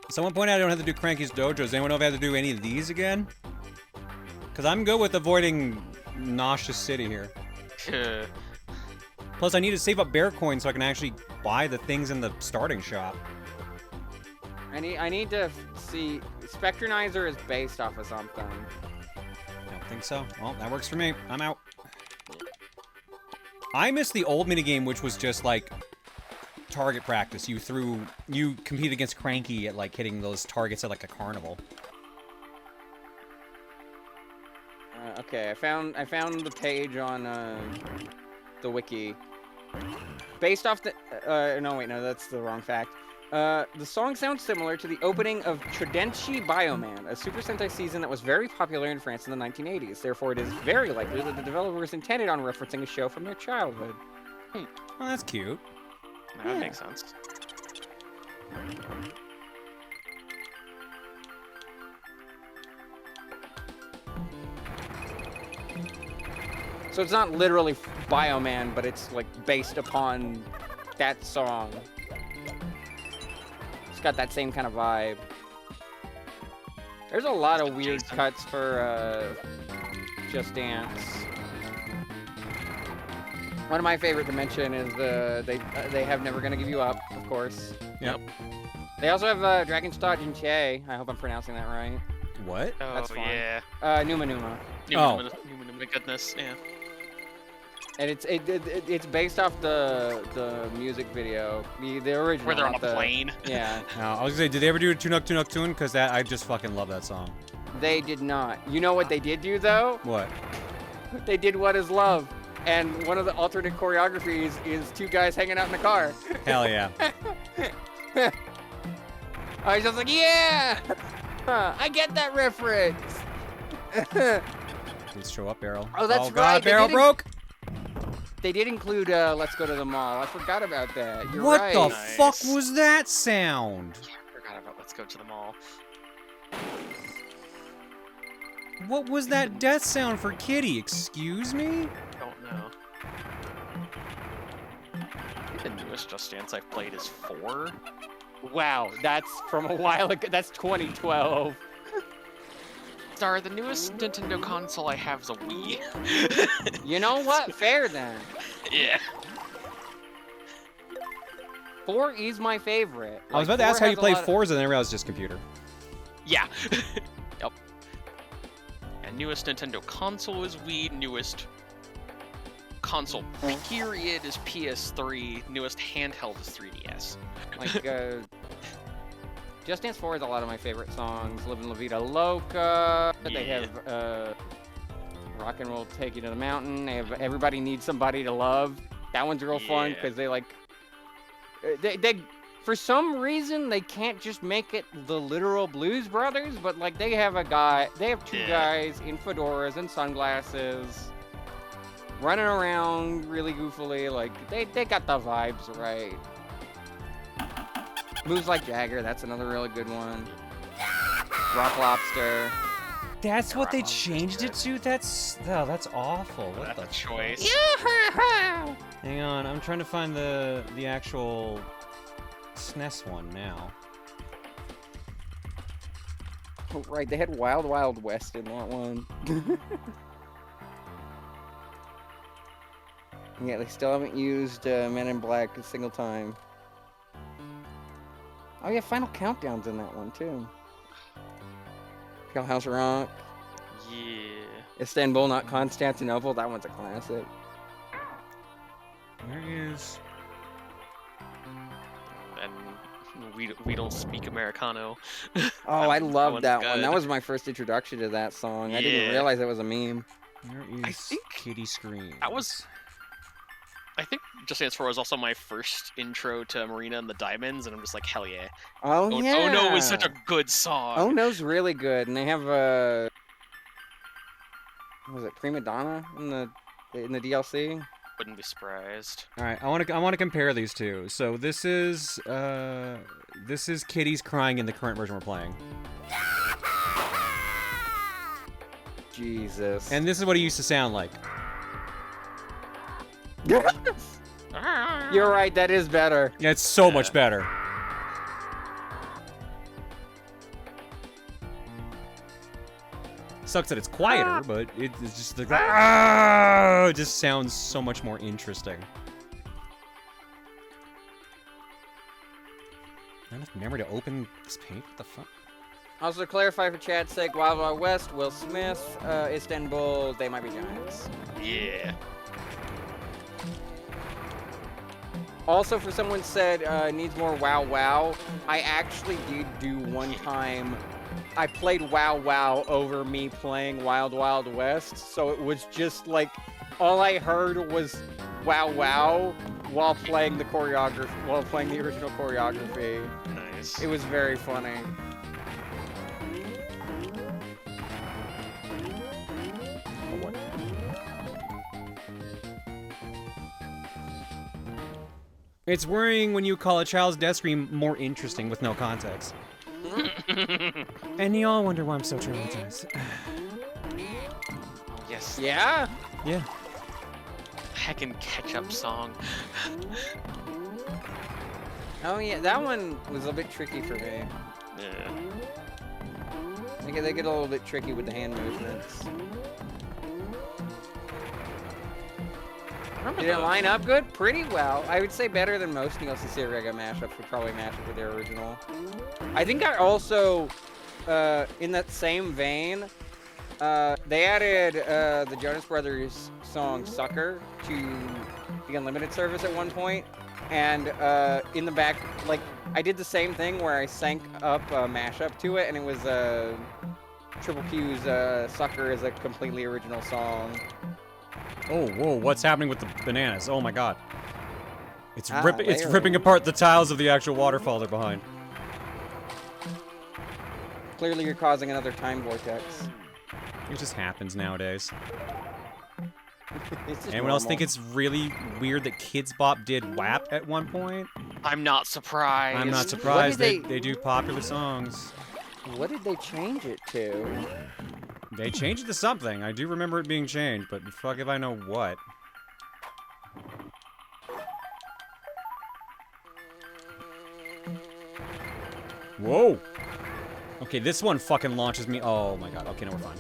Someone pointed out I don't have to do Cranky's Dojo. Does anyone know if I have to do any of these again? Because I'm good with avoiding Nauseous City here. Plus, I need to save up bear coins so I can actually buy the things in the starting shop. I need to see. Spectronizer is based off of something. I don't think so. Well, that works for me. I'm out. I miss the old minigame, which was just like target practice. You compete against Cranky at like hitting those targets at like a carnival. Okay, I found the page on the wiki. Based off the no wait, no, that's the wrong fact. The song sounds similar to the opening of Tridenchi Bioman, a Super Sentai season that was very popular in France in the 1980s. Therefore, it is very likely that the developers intended on referencing a show from their childhood. Oh, that's cute. That makes sense. So it's not literally Bioman, but it's like based upon that song. It's got that same kind of vibe. There's a lot of weird cuts for Just Dance. One of my favorite to mention is they have Never Gonna Give You Up, of course. Yep. They also have Dragon's Dodge and Che. I hope I'm pronouncing that right. What? Oh, That's fine. yeah. Numa Numa. Numa, my goodness, yeah. And it's based off the music video, the original. Where they're on not a plane. Yeah. No, I was gonna say, did they ever do a Tunuk Tunuk Tune? Because I just fucking love that song. They did not. You know what they did do though? What? They did What Is Love, and one of the alternate choreographies is two guys hanging out in the car. Hell yeah. I was just like, yeah, I get that reference. Please show up, barrel. Oh, that's oh, right. God, barrel broke. They did include Let's Go to the Mall. I forgot about that. You're What right. the fuck was that sound? I forgot about Let's Go to the Mall. What was that death sound for Kitty? Excuse me? Don't know. I think the newest Just Dance I've played is 4. Wow, that's from a while ago. That's 2012. Sorry, the newest Nintendo console I have is a Wii. You know what? Fair then. Yeah. 4 is my favorite. I was about to ask how you play Forza, and I realized it's just computer. Yeah. Yep. And newest Nintendo console is Wii. Newest console period is PS3. Newest handheld is 3DS. Like, Just Dance 4 is a lot of my favorite songs. Livin' La Vida Loca. They have Rock and Roll Take You to the Mountain. They have Everybody Needs Somebody to Love. That one's real fun because they like they for some reason they can't just make it the literal Blues Brothers, but like they have two guys in fedoras and sunglasses running around really goofily. Like they got the vibes right. Moves Like Jagger, that's another really good one. Rock Lobster. That's what they changed it to? That's awful. What That's the a choice. Yeah. Hang on, I'm trying to find the actual SNES one now. Oh, right, they had Wild Wild West in that one. Yeah, they still haven't used Men in Black a single time. Oh yeah, Final Countdown's in that one too. Jailhouse Rock. Yeah. Istanbul, Not Constantinople. That one's a classic. There is. And we don't speak Americano. Oh, I love that one. good. That was my first introduction to that song. I didn't Yeah. realize it was a meme. There I is think Kitty Scream. I think Just Dance 4 was also my first intro to Marina and the Diamonds, and I'm just like, hell yeah. Oh yeah. Oh no is such a good song. Oh no's really good, and they have what was it, Prima Donna in the DLC? Wouldn't be surprised. All right, I want to compare these two. So this is Kitty's crying in the current version we're playing. Jesus. And this is what he used to sound like. You're right, that is better. Yeah, it's so much better. Sucks that it's quieter, but it's just like it just sounds so much more interesting. enough memory to open this page? What the fuck? Also, to clarify for chat's sake, Wild Wild West, Will Smith, Istanbul, They Might Be Giants. Yeah. Also, for someone said needs more Wow Wow, I actually did do one time. I played Wow Wow over me playing Wild Wild West, so it was just like all I heard was Wow Wow while playing the choreography, while playing the original choreography. Nice. It was very funny. It's worrying when you call a child's death scream more interesting with no context. And you all wonder why I'm so traumatized. Yes. Yeah? Yeah. Heckin' ketchup song. Oh yeah, that one was a bit tricky for me. Yeah. They get a little bit tricky with the hand movements. Did it line up good? Pretty well. I would say better than most Neil Cicierega mashups would probably match up with their original. I think I also, in that same vein, they added the Jonas Brothers song Sucker to the Unlimited service at one point. And in the back, like, I did the same thing where I sank up a mashup to it, and it was Triple Q's Sucker is a completely original song. Oh, whoa, what's happening with the bananas? Oh my god. It's ripping layering. apart the tiles of the actual waterfall they're behind. Clearly you're causing another time vortex. It just happens nowadays. It's just Anyone else normal. think it's really weird that Kids Bop did WAP at one point? I'm not surprised. I'm not surprised. What did They do popular songs. What did they change it to? They changed it to something. I do remember it being changed, but fuck if I know what. Whoa! Okay, this one fucking launches me. Oh my god. Okay, no, we're fine.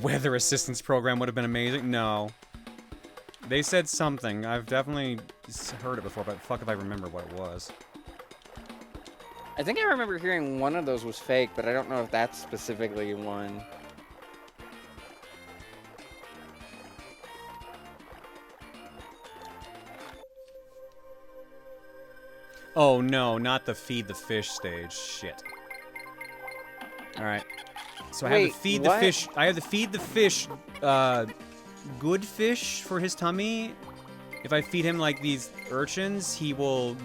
Weather assistance program would have been amazing. No. They said something. I've definitely heard it before, but fuck if I remember what it was. I think I remember hearing one of those was fake, but I don't know if that's specifically one. Oh no, not the feed the fish stage. Shit. Alright. So I have Wait, the feed what? the fish. I have the feed the fish good fish for his tummy. If I feed him like these urchins, he will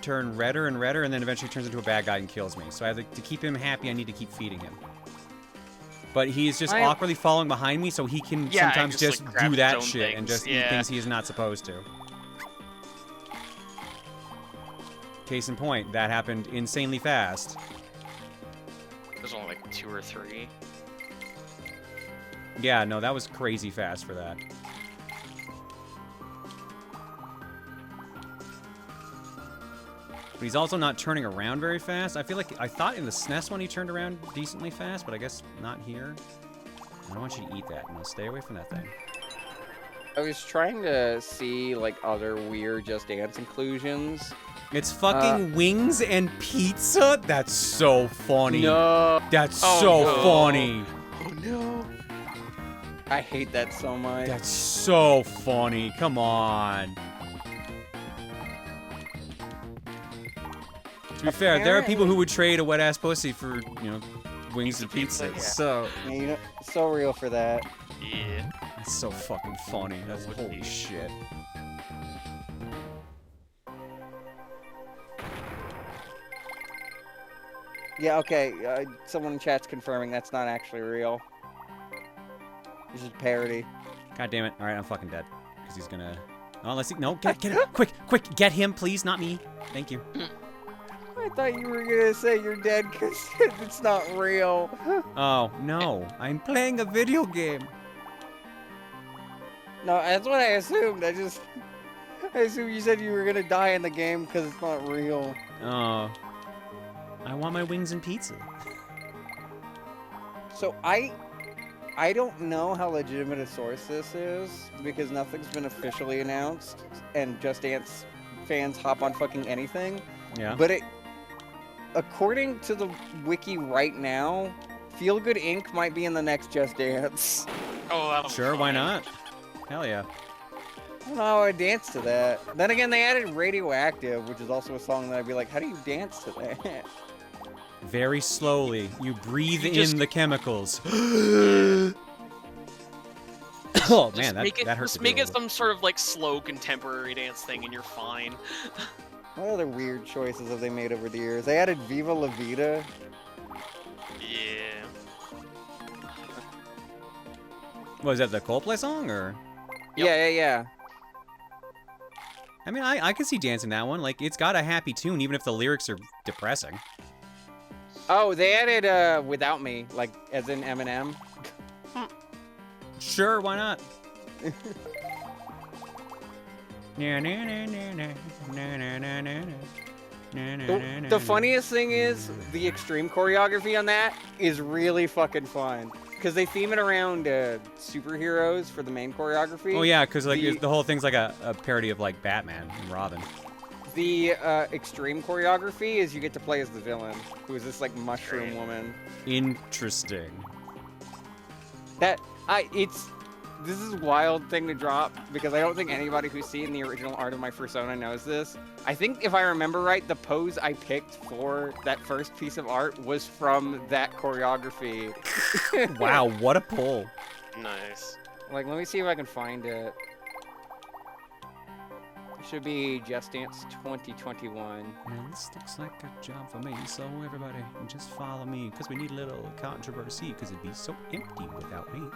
turn redder and redder and then eventually turns into a bad guy and kills me. So I have to keep him happy, I need to keep feeding him. But he's just awkwardly following behind me, so he can sometimes just like, grab do that his own shit and things. just eat things he is not supposed to. Case in point, that happened insanely fast. There's only like 2 or 3. Yeah, no, that was crazy fast for that. But he's also not turning around very fast. I feel like I thought in the SNES one he turned around decently fast, but I guess not here. I don't want you to eat that. No, stay away from that thing. I was trying to see like other weird Just Dance inclusions. It's fucking wings and pizza? That's so funny. No. That's so funny. Oh no. I hate that so much. That's so funny. Come on. To be fair, there are people who would trade a wet ass pussy for, you know, wings and pizza. yeah. So Yeah, you know, so real for that. Yeah. that's so fucking funny. That's holy shit. Yeah, okay. Someone in chat's confirming that's not actually real. This is parody. God damn it. All right, I'm fucking dead. Because he's gonna... Oh, let's see. No, get him. Quick, get him, please. Not me. Thank you. I thought you were gonna say you're dead because it's not real. Oh, no. I'm playing a video game. No, that's what I assumed. I assumed you said you were gonna die in the game because it's not real. Oh. I want my wings and pizza. So I I don't know how legitimate a source this is because nothing's been officially announced, and Just Dance fans hop on fucking anything. Yeah. But according to the wiki right now, Feel Good Inc. might be in the next Just Dance. Oh, that'll Sure, be why fun. not? Hell yeah. Oh, I dance to that. Then again, they added Radioactive, which is also a song that I'd be like, how do you dance to that? Very slowly, you breathe You just- in the chemicals. Oh Just man, that hurts. Just make it some sort of like slow contemporary dance thing, and you're fine. What other weird choices have they made over the years? They added Viva La Vida. Yeah. Was that the Coldplay song or? Yep. Yeah. I mean, I can see dancing that one. Like, it's got a happy tune, even if the lyrics are depressing. Oh, they added Without Me, like as in Eminem. Sure, why not? The funniest thing is, the extreme choreography on that is really fucking fun. Because they theme it around superheroes for the main choreography. Oh yeah, because like the whole thing's like a parody of like Batman and Robin. The extreme choreography is you get to play as the villain, who is this like mushroom woman. Interesting. This is a wild thing to drop, because I don't think anybody who's seen the original art of my persona knows this. I think, if I remember right, the pose I picked for that first piece of art was from that choreography. Wow, what a pull. Nice. Like, let me see if I can find it. It should be Just Dance 2021. Now this looks like a job for me, so everybody just follow me, because we need a little controversy, because it'd be so empty without me.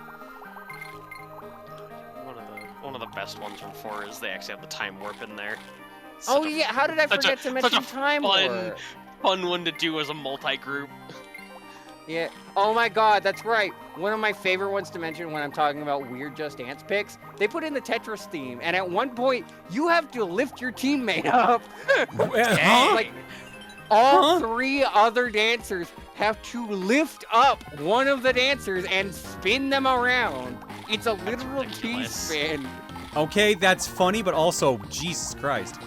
One of the best ones from 4 is they actually have the time warp in there. Oh yeah, how did I forget to mention time warp? Fun one to do as a multi-group. Yeah. Oh my god, that's right. One of my favorite ones to mention when I'm talking about weird Just Dance picks, they put in the Tetris theme, and at one point, you have to lift your teammate up. Like, all 3 other dancers have to lift up one of the dancers and spin them around. It's a literal T-spin. Okay, that's funny, but also, Jesus Christ.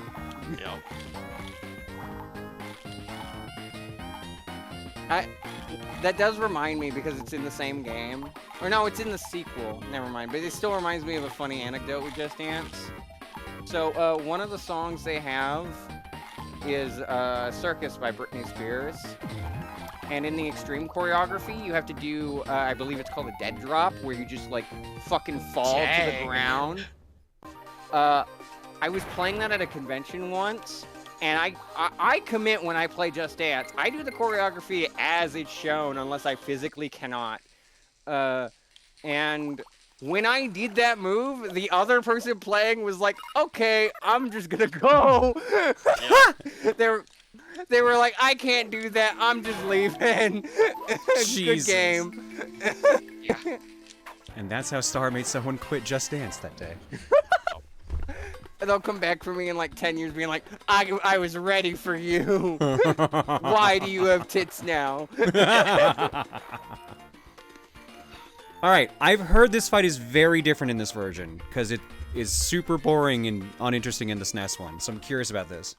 That does remind me, because it's in the same game. Or no, it's in the sequel. Never mind. But it still reminds me of a funny anecdote with Just Dance. So, one of the songs they have is Circus by Britney Spears. And in the extreme choreography, you have to do, I believe it's called a dead drop, where you just, like, fucking fall to the ground. I was playing that at a convention once, and I commit when I play Just Dance. I do the choreography as it's shown, unless I physically cannot. And when I did that move, the other person playing was like, okay, I'm just gonna go. They were like, I can't do that, I'm just leaving. Good game. And that's how Star made someone quit Just Dance that day. And they'll come back for me in like 10 years being like, I was ready for you. Why do you have tits now? Alright, I've heard this fight is very different in this version, because it is super boring and uninteresting in the SNES one, so I'm curious about this.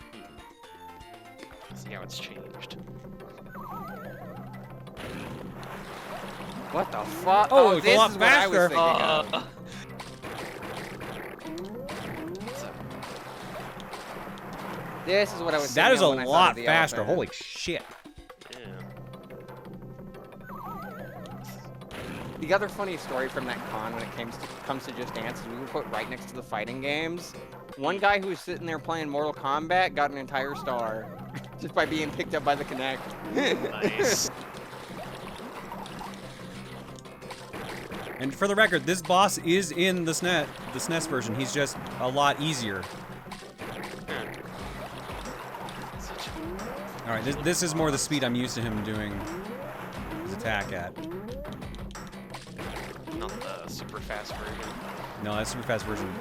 Let's see how it's changed. What the fuck? Oh, it's this a lot is what I was faster. thinking of. This is what I was thinking That is a of when I thought lot of the faster, elephant. holy shit. The other funny story from that con when it comes to Just Dance is we were put right next to the fighting games. One guy who was sitting there playing Mortal Kombat got an entire star just by being picked up by the Kinect. Nice. And for the record, this boss is in the SNES version. He's just a lot easier. Alright, this is more the speed I'm used to him doing his attack at. Not the super fast version. No, that super fast version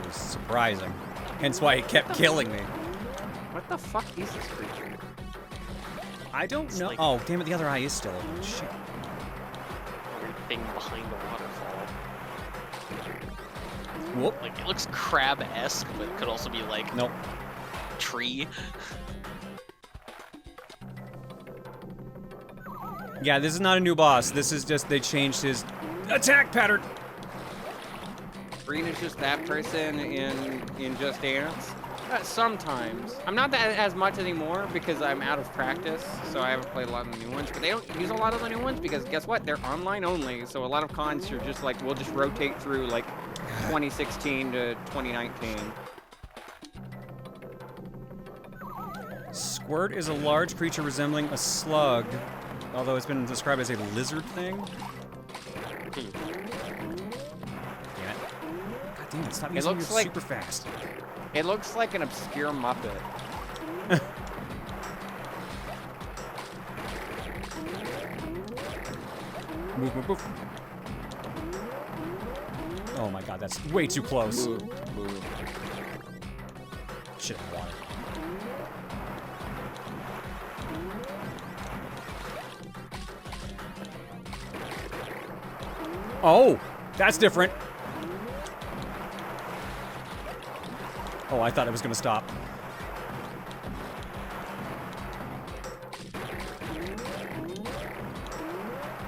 was surprising. Hence why it kept killing me. What the fuck is this creature? I don't know. Oh, damn it, the other eye is still open. Shit. thing behind the waterfall. Whoop. Like, it looks crab-esque, but it could also be like... Nope. Tree. Yeah, this is not a new boss. This is just they changed his attack pattern. Green is just that person in Just Dance. Sometimes. I'm not that as much anymore because I'm out of practice, so I haven't played a lot of the new ones. But they don't use a lot of the new ones because guess what? They're online only. So a lot of cons are just like, we'll just rotate through like 2016 to 2019. Squirt is a large creature resembling a slug, although it's been described as a lizard thing. Damn it. God damn it, stop using your super fast. It looks like an obscure Muppet. Move, move, move. Oh my god, that's way too close. Move, move. Shit, water. Oh, that's different. Oh, I thought it was gonna stop.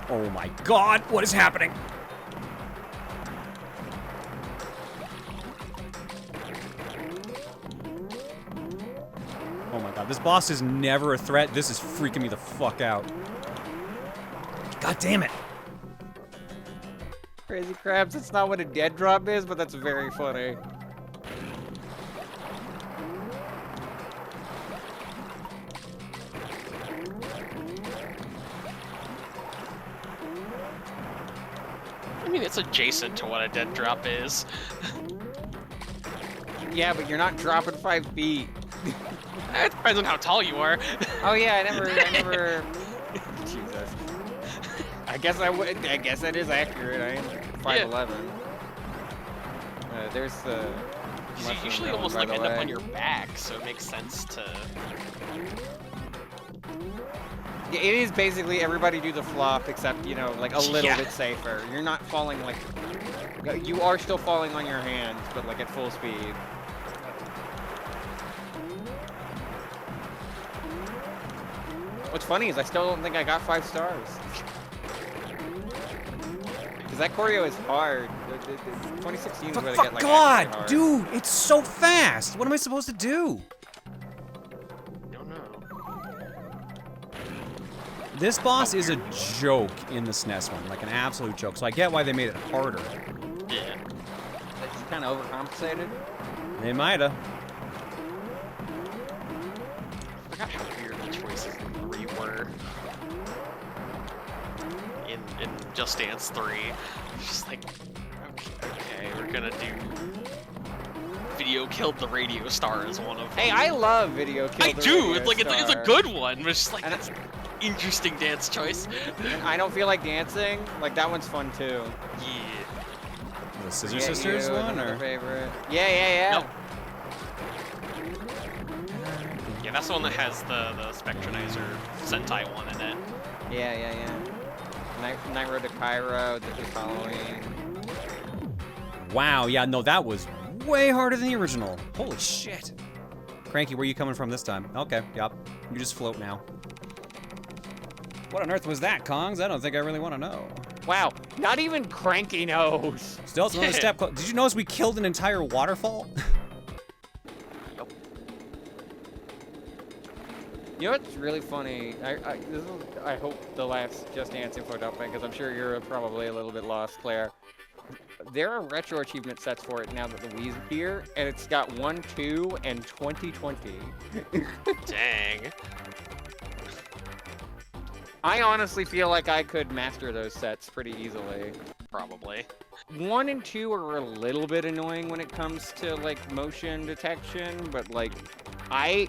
Oh my god, what is happening? Oh my god, this boss is never a threat. This is freaking me the fuck out. God damn it. Crazy Crabs, that's not what a dead drop is, but that's very funny. I mean, it's adjacent to what a dead drop is. Yeah, but you're not dropping 5 feet. It depends on how tall you are. Oh yeah, I never. Jesus. I guess that is accurate. I am 5'11". There's the. You usually almost like end up on your back, so it makes sense to. Yeah, it is basically everybody do the flop, except like a little bit safer. You're not falling like. You are still falling on your hands, but like at full speed. What's funny is I still don't think I got 5 stars. Because that choreo is hard. 2016 is where they get like God, hard. dude, it's so fast. What am I supposed to do? Don't know. This boss is a joke in the SNES one, like an absolute joke. So I get why they made it harder. Yeah. They just kind of overcompensated. They mighta. I forgot how weird the choices in 3 were. In Just Dance 3. It's just like, okay, we're gonna do Video Killed the Radio Star as one of them. Hey, I love Video Killed the Radio it's like Star. it's a good one, but it's just like that's an interesting dance choice. And I don't feel like dancing. Like that one's fun too. Yeah. The Scissor Sisters one, or favorite? Yeah. Nope. Yeah, that's the one that has the Spectronizer Sentai one in it. Yeah. Night Road to Cairo, this is Halloween. wow, yeah, no, that was way harder than the original. Holy shit. Cranky, where are you coming from this time? Okay, yep. You just float now. What on earth was that, Kongs? I don't think I really want to know. Wow, not even Cranky knows. Still, it's another step. Did you notice we killed an entire waterfall? Nope. You know what's really funny? This is, I hope, the last Just Dance info dumping, because I'm sure you're probably a little bit lost, Claire. There are retro achievement sets for it now that the Wii's here, and it's got 1, 2, and 2020. Dang. I honestly feel like I could master those sets pretty easily. Probably. 1 and 2 are a little bit annoying when it comes to like motion detection, but like I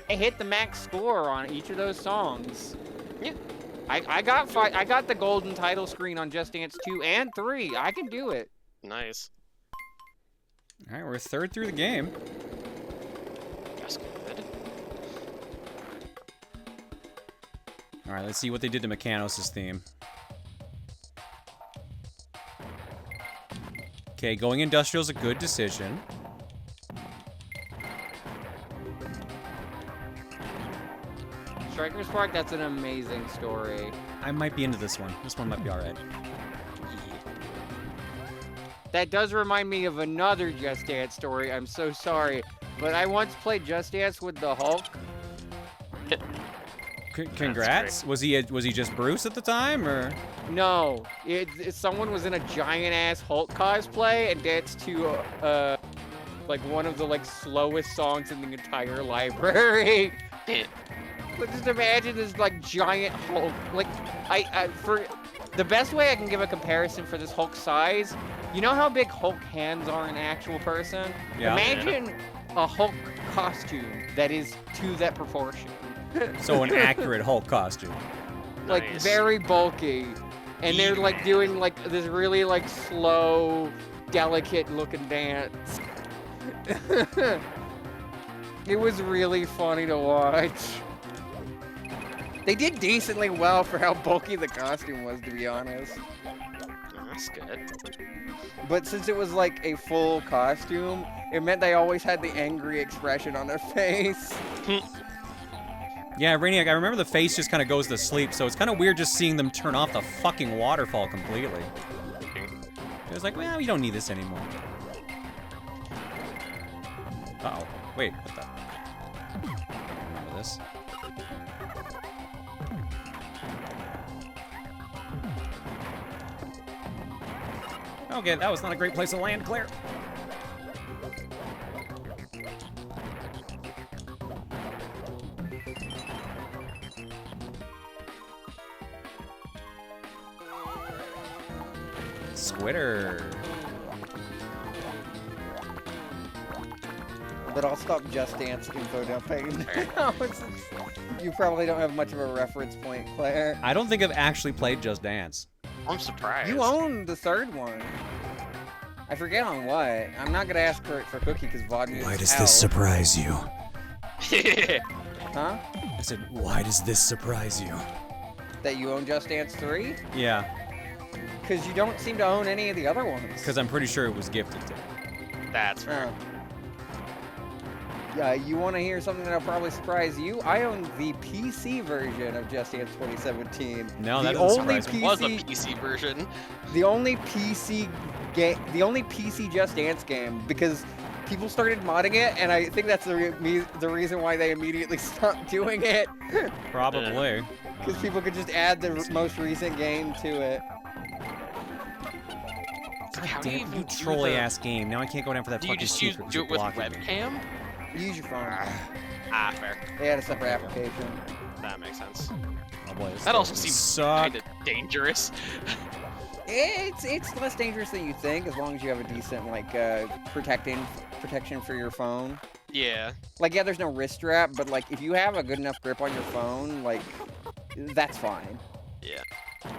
hit the max score on each of those songs. Yeah. I got the golden title screen on Just Dance 2 and 3. I can do it. Nice. All right, we're third through the game. That's good. All right, let's see what they did to Mechanos' theme. Okay, going industrial is a good decision. Striker Spark, that's an amazing story. I might be into this one. This one might be alright. That does remind me of another Just Dance story. I'm so sorry. But I once played Just Dance with the Hulk. Congrats. Was he just Bruce at the time, or? No, someone was in a giant ass Hulk cosplay and danced to like one of the like slowest songs in the entire library. But just imagine this like giant Hulk. Like for the best way I can give a comparison for this Hulk size, you know how big Hulk hands are in an actual person? Yeah. Imagine a Hulk costume that is to that proportion. So an accurate Hulk costume. Like Nice. very bulky. And they're like doing like this really like slow, delicate looking dance. It was really funny to watch. They did decently well for how bulky the costume was, to be honest. That's good. But since it was like a full costume, it meant they always had the angry expression on their face. Yeah, Rainiac, I remember the face just kind of goes to sleep, so it's kind of weird just seeing them turn off the fucking waterfall completely. It was like, well, we don't need this anymore. Uh-oh. Wait, what the? Remember this? Okay, that was not a great place to land, Claire. Squitter. But I'll stop Just Dance info dumping. You probably don't have much of a reference point, Claire. I don't think I've actually played Just Dance. I'm surprised. You own the third one. I forget on what. I'm not gonna ask for Cookie because VOD music. Why does this surprise you? Huh? I said, why does this surprise you? That you own Just Dance 3? Yeah, Because you don't seem to own any of the other ones. because I'm pretty sure it was gifted to me. That's fair. Yeah, you want to hear something that'll probably surprise you? I own the PC version of Just Dance 2017. No, that the doesn't only surprise me. It was a PC version. The only PC game, the only PC Just Dance game, because people started modding it, and I think that's the reason why they immediately stopped doing it. Probably. Because people could just add the most recent game to it. God damn, you trolly ass game. Now I can't go down for that Do you fucking just secret. 'cause do you're it with blocking me. webcam? Use your phone. Fair. They had a separate application. That makes sense. Oh boy, this That also doesn't seems suck. kind of dangerous. It's less dangerous than you think, as long as you have a decent like protection for your phone. Yeah. Like, yeah, there's no wrist strap, but like if you have a good enough grip on your phone, like that's fine. Yeah.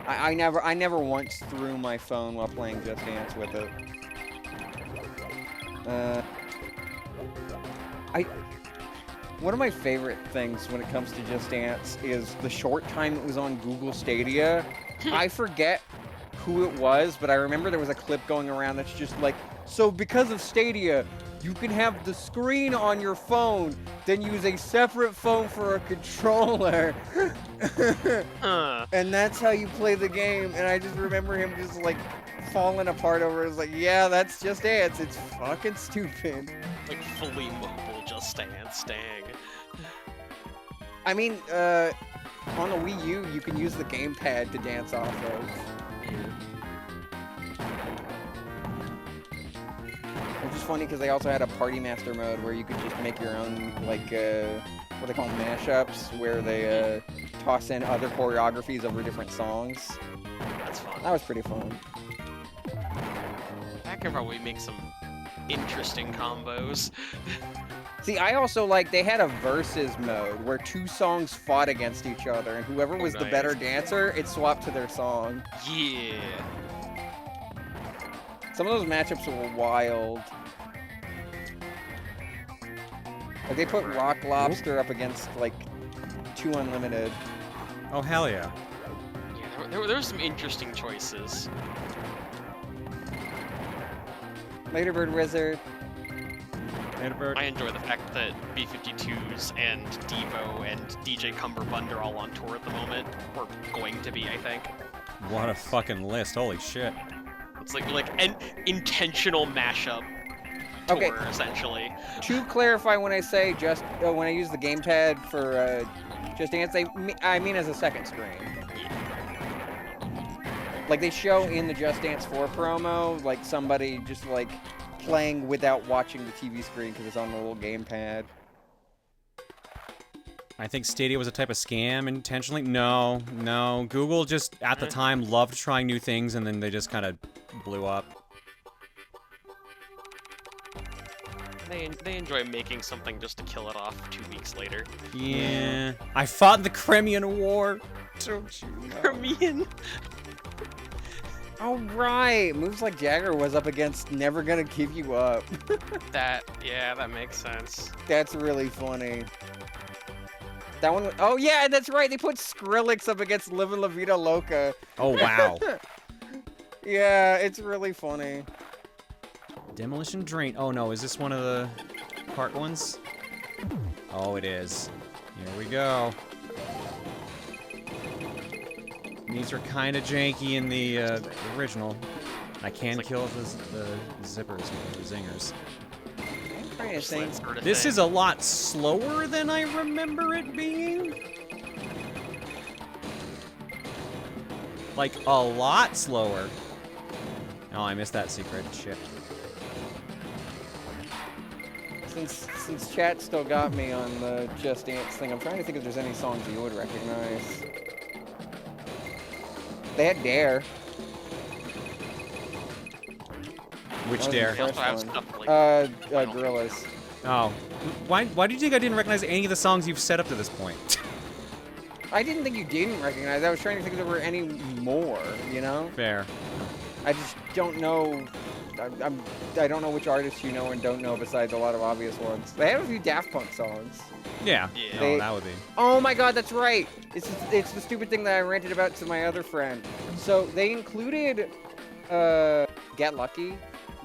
I never once threw my phone while playing Just Dance with it. One of my favorite things when it comes to Just Dance is the short time it was on Google Stadia. I forget who it was, but I remember there was a clip going around that's just like, so because of Stadia, you can have the screen on your phone, then use a separate phone for a controller. And that's how you play the game. And I just remember him just like falling apart over it. It's like, yeah, that's Just Dance. It's fucking stupid. Like fully mobile Just Dance, dang. I mean, on the Wii U, you can use the gamepad to dance off of. Which is funny because they also had a Party Master mode where you could just make your own, like, what they call mashups, where they toss in other choreographies over different songs. That's fun. That was pretty fun. That could probably make some interesting combos. See, I also like, they had a versus mode where two songs fought against each other, and whoever was the better dancer, it swapped to their song. Yeah. Some of those matchups were wild. Like, they put Rock Lobster up against, like, 2 Unlimited. Oh, hell yeah. Yeah, there were some interesting choices. Later, Bird Wizard. I enjoy the fact that B-52s and Devo and DJ Cumberbund are all on tour at the moment. Or going to be, I think. What a fucking list! Holy shit! It's like an intentional mashup tour, essentially. To clarify, when I say when I use the gamepad for Just Dance, I mean as a second screen. Like they show in the Just Dance 4 promo, like somebody just like playing without watching the TV screen because it's on the little gamepad. I think Stadia was a type of scam intentionally. No. Google just, at the time, loved trying new things, and then they just kind of blew up. They enjoy making something just to kill it off 2 weeks later. Yeah. I fought in the Crimean War. Don't you know? Crimean? Oh, right. Moves like Jagger was up against Never Gonna Give You Up. That makes sense. That's really funny. That one, oh yeah, that's right. They put Skrillex up against Livin' La Vida Loca. Oh, wow. Yeah, it's really funny. Demolition Drain. Oh, no. Is this one of the part ones? Oh, it is. Here we go. These are kind of janky in the original. I can kill the zippers, the zingers. This is a lot slower than I remember it being. Like, a lot slower. Oh, I missed that secret. Shit. Since chat still got me on the Just Dance thing, I'm trying to think if there's any songs you would recognize. They had Dare. Which Dare? Gorillas. Oh. Why do you think I didn't recognize any of the songs you've set up to this point? I didn't think you didn't recognize. I was trying to think if there were any more, you know? Fair. I just don't know. I don't know which artists you know and don't know besides a lot of obvious ones. They have a few Daft Punk songs. Yeah. Oh, that would be. Oh my god, that's right. It's the stupid thing that I ranted about to my other friend. So they included Get Lucky,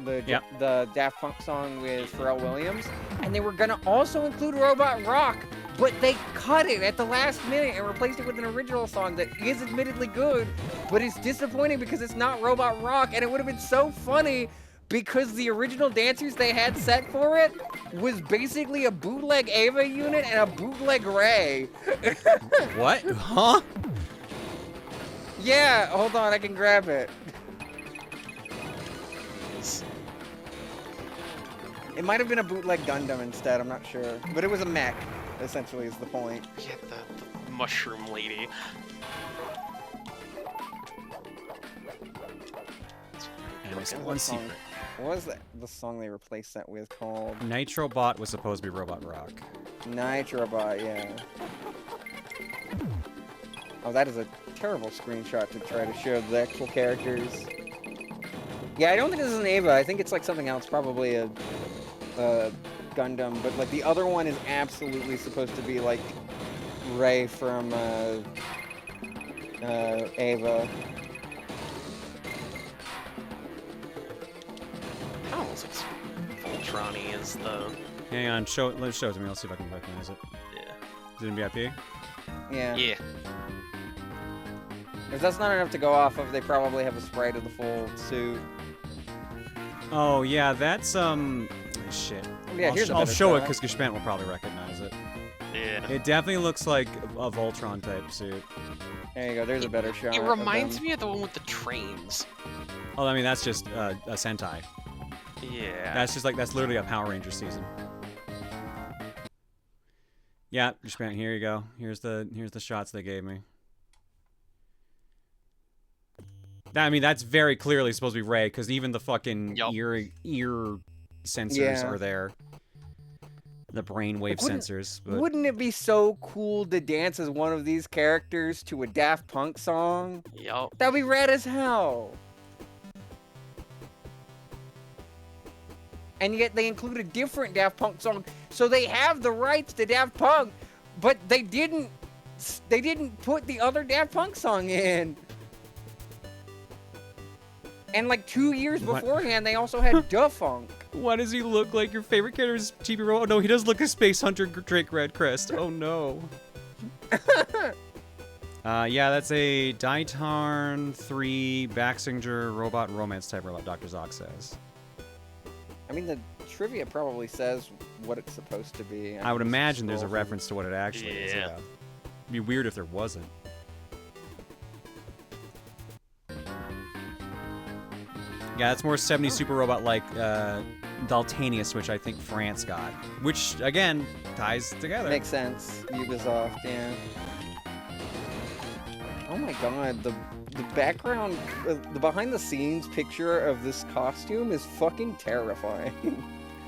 the Daft Punk song with Pharrell Williams, and they were gonna also include Robot Rock, but they cut it at the last minute and replaced it with an original song that is admittedly good, but it's disappointing because it's not Robot Rock, and it would have been so funny because the original dancers they had set for it was basically a bootleg Ava unit and a bootleg Ray. What? Huh? Yeah, hold on, I can grab it. It might have been a bootleg Gundam instead, I'm not sure. But it was a mech, essentially, is the point. Yeah, the mushroom lady. One secret. What was the song they replaced that with called? Nitrobot was supposed to be Robot Rock. Nitrobot, yeah. Oh, that is a terrible screenshot to try to show the actual characters. Yeah, I don't think this is an Ava. I think it's like something else, probably a Gundam. But like the other one is absolutely supposed to be like Ray from Ava. Almost looks Voltron-y is the... Hang on, let's show it to me. I'll see if I can recognize it. Yeah. Is it in VIP? Yeah. Yeah. If that's not enough to go off of, they probably have a sprite of the full suit. Oh, yeah, that's, shit. Yeah, I'll show it because Geshpent will probably recognize it. Yeah. It definitely looks like a Voltron-type suit. There you go, there's a better shot. It reminds me of the one with the trains. Oh, I mean, that's just a Sentai. Yeah. That's just like, that's literally a Power Ranger season. Yeah, Geshpent, here you go. Here's the shots they gave me. I mean, that's very clearly supposed to be Ray, because even the fucking ear sensors are there. The brainwave sensors. But... Wouldn't it be so cool to dance as one of these characters to a Daft Punk song? Yup. That'd be rad as hell. And yet they include a different Daft Punk song, so they have the rights to Daft Punk, but they didn't put the other Daft Punk song in. And like 2 years beforehand, they also had Duffunk. Why does he look like your favorite character's TV robot? Oh no, he does look like Space Hunter Drake Redcrest. Oh no. Yeah, that's a Daitarn 3 Baxsinger robot romance type robot, Dr. Zoc says. I mean, the trivia probably says what it's supposed to be. I would imagine there's a reference to what it actually is. Yeah. It'd be weird if there wasn't. Yeah, that's more 70s Super Robot like Daltanius, which I think France got. Which, again, ties together. Makes sense. Ubisoft, yeah. Oh my god, the background, the behind-the-scenes picture of this costume is fucking terrifying.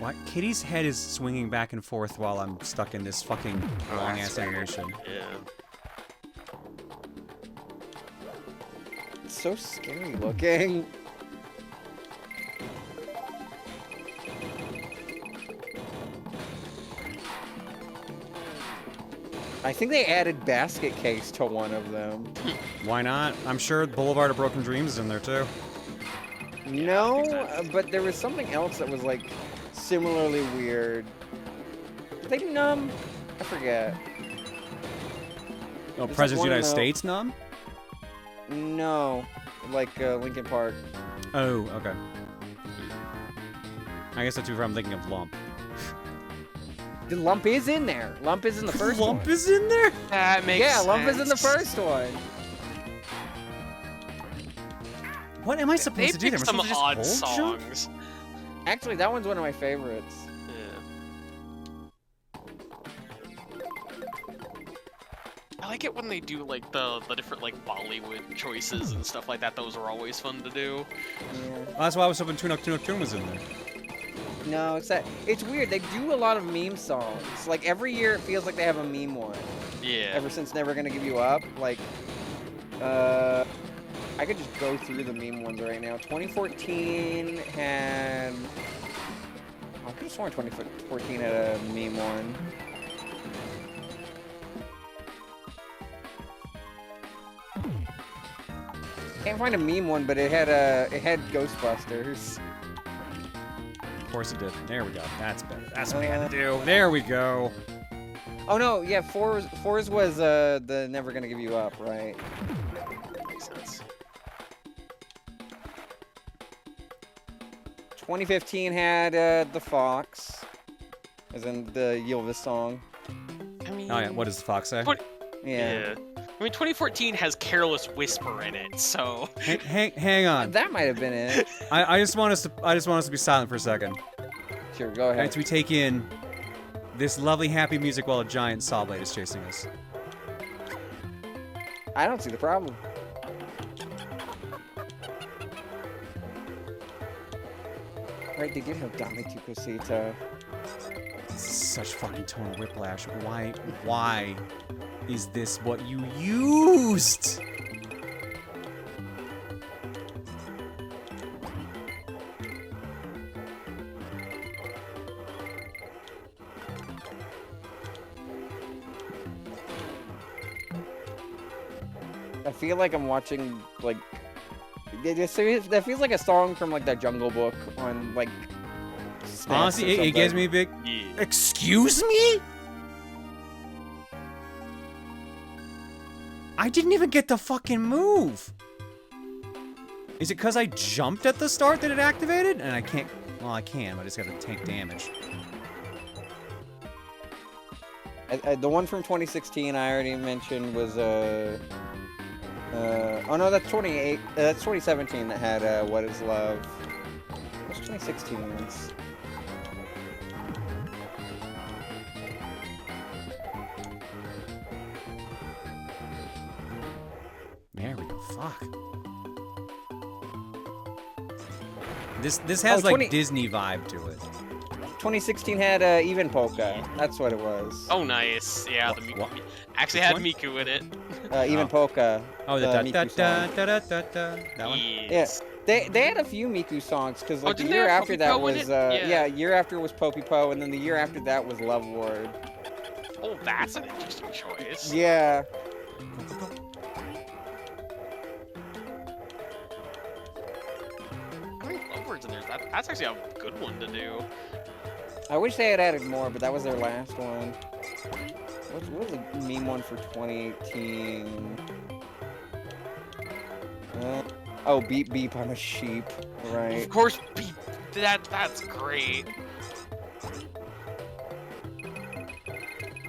What? Kitty's head is swinging back and forth while I'm stuck in this fucking long-ass animation. Yeah. It's so scary looking. I think they added basket case to one of them. Why not? I'm sure Boulevard of Broken Dreams is in there too. No, but there was something else that was like similarly weird. Did they do Numb? I forget. Oh, There's President's one United note. States Numb? No, like Linkin Park. Oh, okay. I guess that's who I'm thinking of Lump. The Lump is in there. Lump is in the first one. Lump is in there? That makes Yeah, sense. Lump is in the first one. What am I supposed They to do? picked Am I some supposed to just odd hold jump? songs. Actually, that one's one of my favorites. Yeah. I like it when they do like the different like Bollywood choices and stuff like that. Those are always fun to do. Yeah. Well, that's why I was hoping Tune was in there. No, it's weird. They do a lot of meme songs. Like every year, it feels like they have a meme one. Yeah. Ever since Never Gonna Give You Up, like, I could just go through the meme ones right now. 2014 had. I could have sworn 2014 had a meme one. Can't find a meme one, but it had Ghostbusters. Of course it did. There we go. That's better. That's what I had to do. There we go. Oh no, yeah, fours was the Never Gonna Give You Up, right? Makes sense. 2015 had the Fox, as in the Ylvis song. I mean, Oh yeah, what does the Fox say? Yeah. I mean, 2014 has Careless Whisper in it, so. Hang on. That might have been it. I just want us to be silent for a second. Sure, go ahead. As we take in this lovely happy music while a giant saw blade is chasing us. I don't see the problem. Right, they did have Dame Tu Cosita. This is such fucking tonal whiplash. Why is this what you used? I feel like I'm watching, like... That feels like a song from, like, that Jungle Book on, like... SNES Honestly, or it gives something. me a big... Yeah. Excuse me? I didn't even get the fucking move. Is it because I jumped at the start that it activated? And I can't... Well, I can, but I just gotta take damage. The one from 2016 I already mentioned was, oh no, that's 2017 that had, What Is Love. What's 2016's? There we go. Fuck. This has like 20 Disney vibe to it. 2016 had, Even Polka. That's what it was. Oh, nice. Yeah, the Miku. Actually had Miku in it. Even Polka. Oh, the Miku da da song. da da da da. That one? Yes. Yeah. They had a few Miku songs, because like the didn't they year have after Poppy that Po in was, it? Yeah. year after was Poppy Po, and then the year after that was Love Ward. Oh, that's an interesting choice. Yeah. That's actually a good one to do. I wish they had added more, but that was their last one. What was the meme one for 2018? Oh, beep beep, I'm a sheep. Right. Of course, beep. That's great.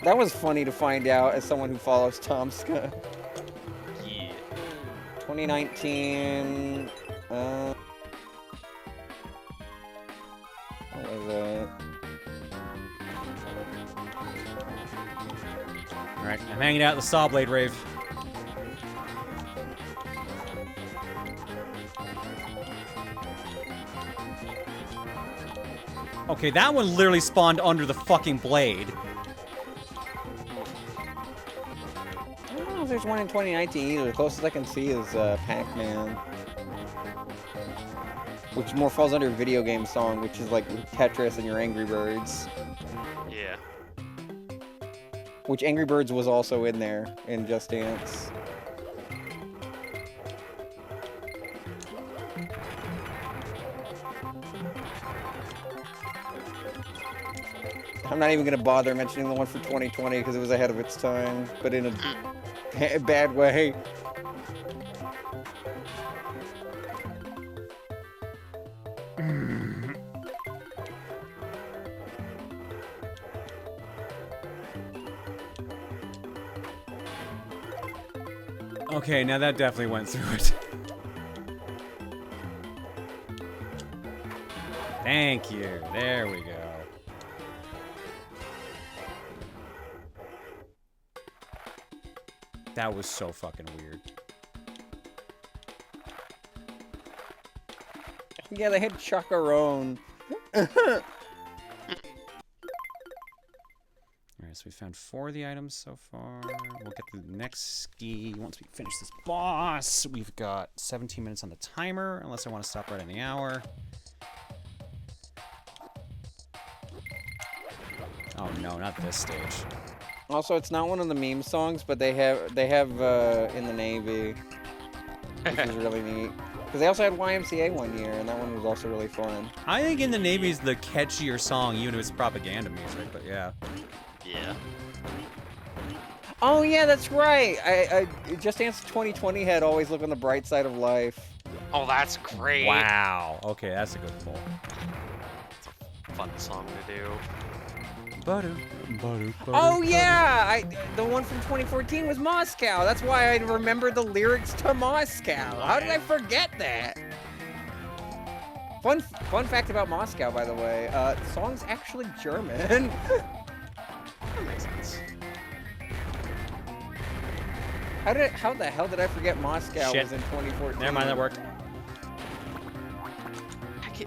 That was funny to find out as someone who follows Tomska. Yeah. 2019. What was it? Alright, I'm hanging out at the Sawblade Rave. Okay, that one literally spawned under the fucking blade. I don't know if there's one in 2019 either. The closest I can see is Pac-Man. Which more falls under video game song, which is like Tetris and your Angry Birds. Yeah. Which Angry Birds was also in there in Just Dance. I'm not even gonna bother mentioning the one for 2020 because it was ahead of its time, but in a bad way. Okay, now that definitely went through it. Thank you. There we go. That was so fucking weird. Yeah, they had Chacarone. Alright, so we found 4 of the items so far. We'll get to the next ski once we finish this boss. We've got 17 minutes on the timer, unless I want to stop right in the hour. Oh no, not this stage. Also, it's not one of the meme songs, but they have in the Navy, which is really neat. Because they also had YMCA one year, and that one was also really fun. I think In the Navy is the catchier song, even if it's propaganda music, but yeah. Yeah. Oh yeah, that's right. I Just Dance 2020 had Always Look on the Bright Side of Life. Oh, that's great. Wow. Okay, that's a good pull. It's a fun song to do. Oh yeah, the one from 2014 was Moscow. That's why I remember the lyrics to Moscow. How did I forget that? Fun fact about Moscow, by the way. The song's actually German. That makes sense. How the hell did I forget Moscow Shit. was in 2014? Never mind, that worked.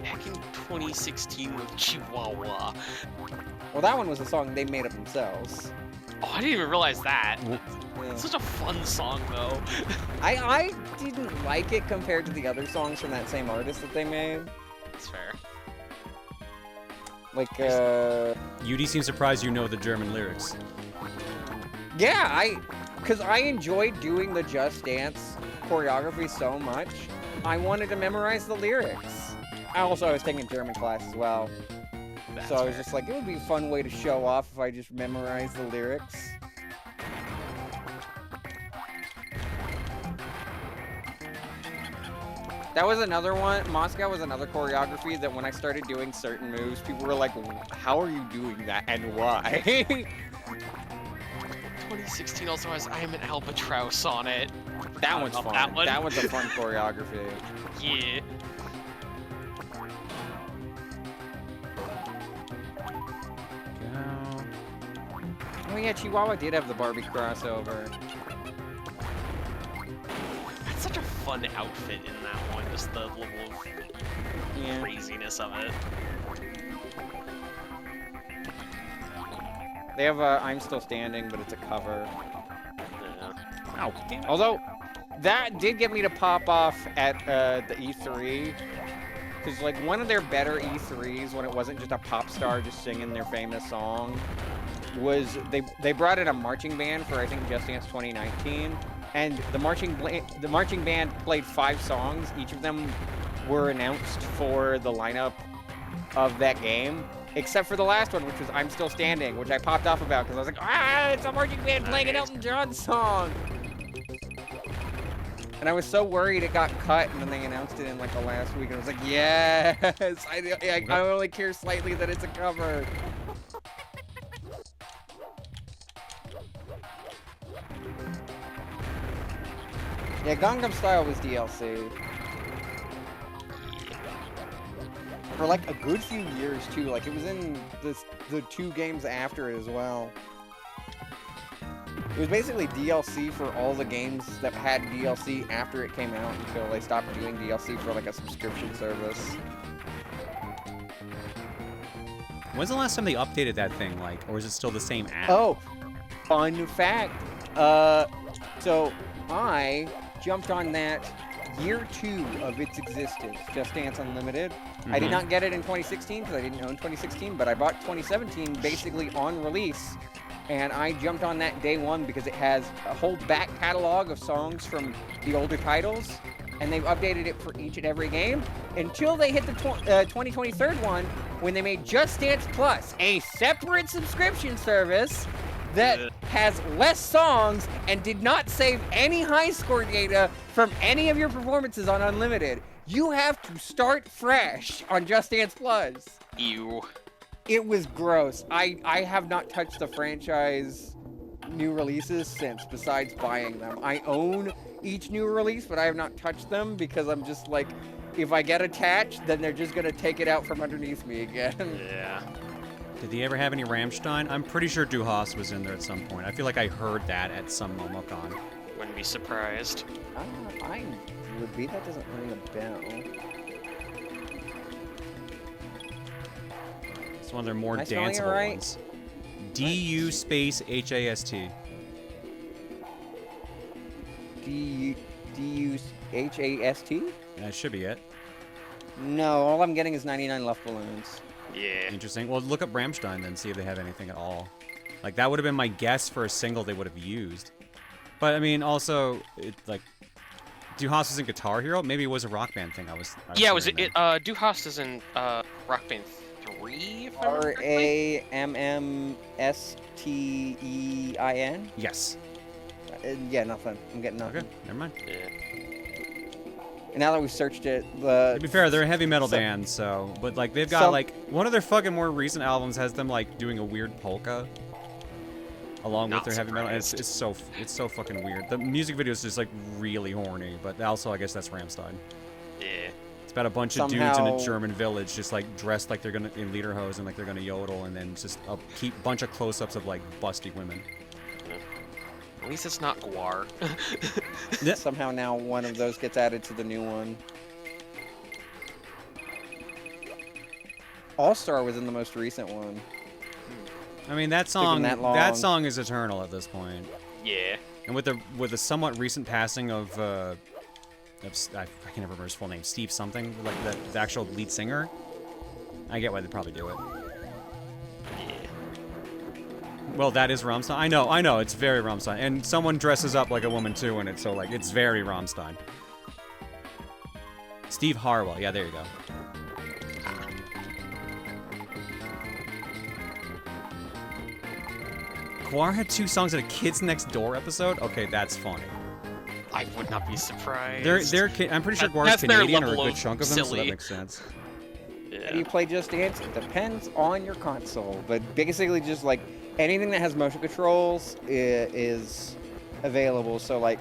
Heck in 2016 with Chihuahua. Well, that one was a song they made up themselves. Oh, I didn't even realize that. Yeah. It's such a fun song, though. I didn't like it compared to the other songs from that same artist that they made. That's fair. Like, UD seems surprised you know the German lyrics. yeah, because I enjoyed doing the Just Dance choreography so much, I wanted to memorize the lyrics. I was taking German class as well. So I was just like, it would be a fun way to show off if I just memorized the lyrics. That was another one. Moscow was another choreography that when I started doing certain moves, people were like, how are you doing that and why? 2016 also has I Am an Albatross on it. That one's fun. That one. That one's a fun choreography. Yeah. Oh yeah, Chihuahua did have the Barbie crossover. That's such a fun outfit in that one, just the level of craziness of it. They have I'm Still Standing, but it's a cover. Yeah. Oh, damn it. Although, that did get me to pop off at the E3. Because, like, one of their better E3s, when it wasn't just a pop star just singing their famous song, was they brought in a marching band for, I think, Just Dance 2019. And the marching band played 5 songs. Each of them were announced for the lineup of that game, except for the last one, which was I'm Still Standing, which I popped off about because I was like, it's a marching band playing an Elton John song. And I was so worried it got cut, and then they announced it in like the last week, and I was like, yes, I only care slightly that it's a cover. Yeah, Gangnam Style was DLC. For like a good few years too, like it was in the 2 games after it as well. It was basically DLC for all the games that had DLC after it came out until they stopped doing DLC for like a subscription service. When's the last time they updated that thing, like, or is it still the same app? Oh, fun fact. So I jumped on that year 2 of its existence, Just Dance Unlimited. I did not get it in 2016 because I didn't own 2016, but I bought 2017 basically on release. And I jumped on that day 1 because it has a whole back catalog of songs from the older titles, and they've updated it for each and every game until they hit the 2023 one when they made Just Dance Plus, a separate subscription service that has less songs and did not save any high score data from any of your performances on Unlimited. You have to start fresh on Just Dance Plus. Ew. It was gross. I have not touched the franchise new releases since, besides buying them. I own each new release, but I have not touched them because I'm just like, if I get attached, then they're just gonna take it out from underneath me again. Yeah. Did they ever have any Rammstein? I'm pretty sure Du Hast was in there at some point. I feel like I heard that at some MomoCon. Wouldn't be surprised. I would be. That doesn't ring a bell. It's one of their more Am I spelling it danceable right? ones. DU space HAST. D-U-H-A-S-T? That should be it. No, all I'm getting is 99 Left Balloons. Yeah. Interesting. Well, look up Rammstein then, see if they have anything at all. Like, that would have been my guess for a single they would have used. But, I mean, also, like, Du Hast was in Guitar Hero? Maybe it was a Rock Band thing I was Yeah, was hearing it? then. Du Hast is in Rock Band 3. If I remember correctly? R-A-M-M-S-T-E-I-N? Yes. Yeah, nothing. I'm getting nothing. Okay, never mind. Yeah. And now that we've searched it, To be fair, they're a heavy metal band, so... But, like, they've got, like... One of their fucking more recent albums has them, like, doing a weird polka. Along with their heavy metal. And it's so fucking weird. The music video is just, like, really horny. But also, I guess that's Rammstein. Yeah. It's about a bunch of dudes in a German village just, like, dressed like they're gonna... in lederhosen, and like they're gonna yodel. And then just a bunch of close-ups of, like, busty women. At least it's not Guar. Somehow now one of those gets added to the new one. All-Star was in the most recent one. I mean, that song is eternal at this point. Yeah. And with the somewhat recent passing of I can never remember his full name, Steve something, like the actual lead singer, I get why they probably do it. Well, that is Rammstein. I know, it's very Rammstein. And someone dresses up like a woman too in it, so like it's very Rammstein. Steve Harwell, yeah, there you go. Guar had 2 songs in a Kids Next Door episode? Okay, that's funny. I would not be surprised. I'm pretty sure Guar's Canadian, or a good chunk of them, so that makes sense. Yeah. How do you play Just Dance? It depends on your console, but basically just like anything that has motion controls is available. So like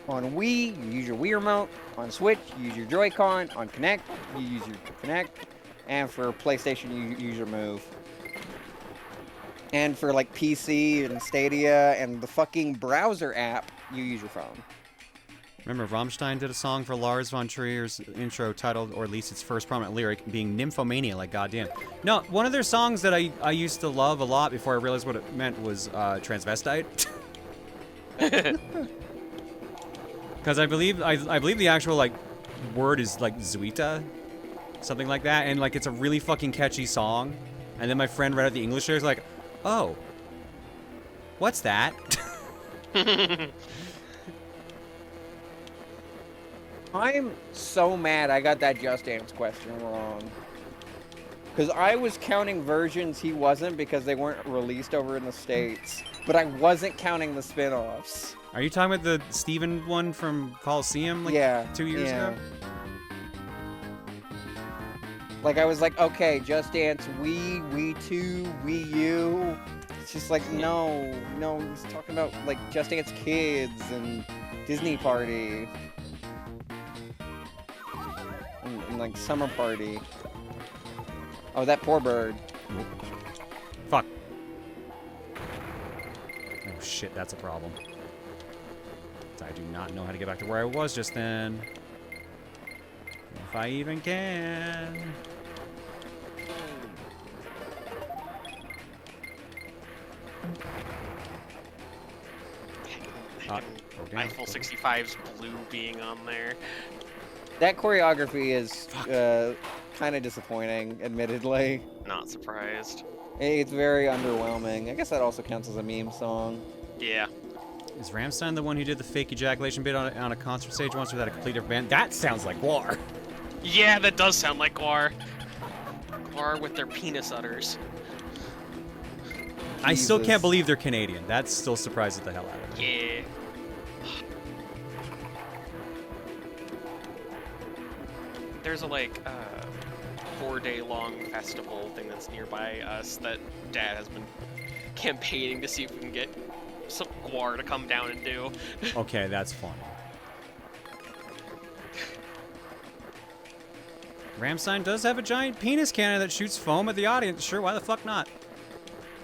on Wii, you use your Wii remote. On Switch, you use your Joy-Con. On Kinect, you use your Kinect. And for PlayStation, you use your Move. And for like PC and Stadia and the fucking browser app, you use your phone. Remember, Rammstein did a song for Lars von Trier's intro titled, or at least its first prominent lyric, being Nymphomania, like goddamn. No, one of their songs that I used to love a lot before I realized what it meant was transvestite. Because I believe the actual like word is like Zuita, something like that, and like it's a really fucking catchy song. And then my friend read out the English lyrics like, oh, what's that? I'm so mad I got that Just Dance question wrong. Because I was counting versions he wasn't because they weren't released over in the States. But I wasn't counting the spin-offs. Are you talking about the Steven one from Coliseum like 2 years ago? Like, I was like, okay, Just Dance, Wii, Wii 2, Wii U. It's just like, no, he's talking about, like, Just Dance Kids and Disney Party. And like, Summer Party. Oh, that poor bird. Fuck. Oh shit, that's a problem. I do not know how to get back to where I was just then. If I even can. Eiffel 65's blue being on there. That choreography is kind of disappointing, admittedly. Not surprised. It's very underwhelming. I guess that also counts as a meme song. Yeah. Is Rammstein the one who did the fake ejaculation bit on a concert stage once without a complete different band? That sounds like Guar. Yeah, that does sound like Guar. Guar with their penis udders. I still can't believe they're Canadian. That still surprises the hell out of me. Yeah. There's a like 4-day-long festival thing that's nearby us that Dad has been campaigning to see if we can get some Guar to come down and do. Okay, that's funny. Rammstein does have a giant penis cannon that shoots foam at the audience. Sure, why the fuck not?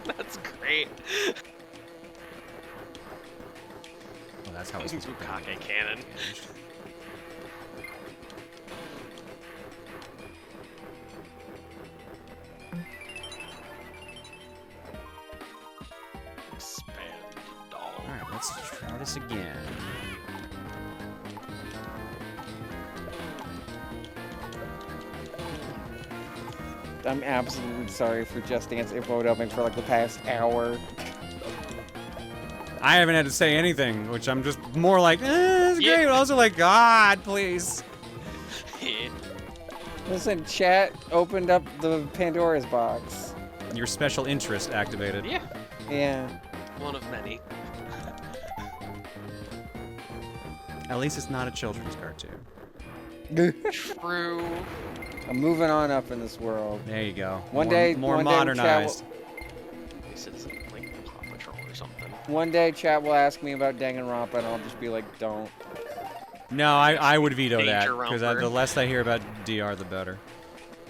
That's great. Well, that's how it's supposed to be. Bukake cannon. Alright, let's try this again. I'm absolutely sorry for Just Dance info dumping for like the past hour. I haven't had to say anything, which I'm just more like, it's great, but also like, God, please. Listen, chat opened up the Pandora's box. Your special interest activated. Yeah. Yeah. One of many. At least it's not a children's cartoon. True. I'm moving on up in this world. There you go. One day, more modernized. At least it isn't like Paw Patrol or something. One day, chat will ask me about Danganronpa, and I'll just be like, don't. No, I would veto that, Danger because Romper. the less I hear about DR, the better.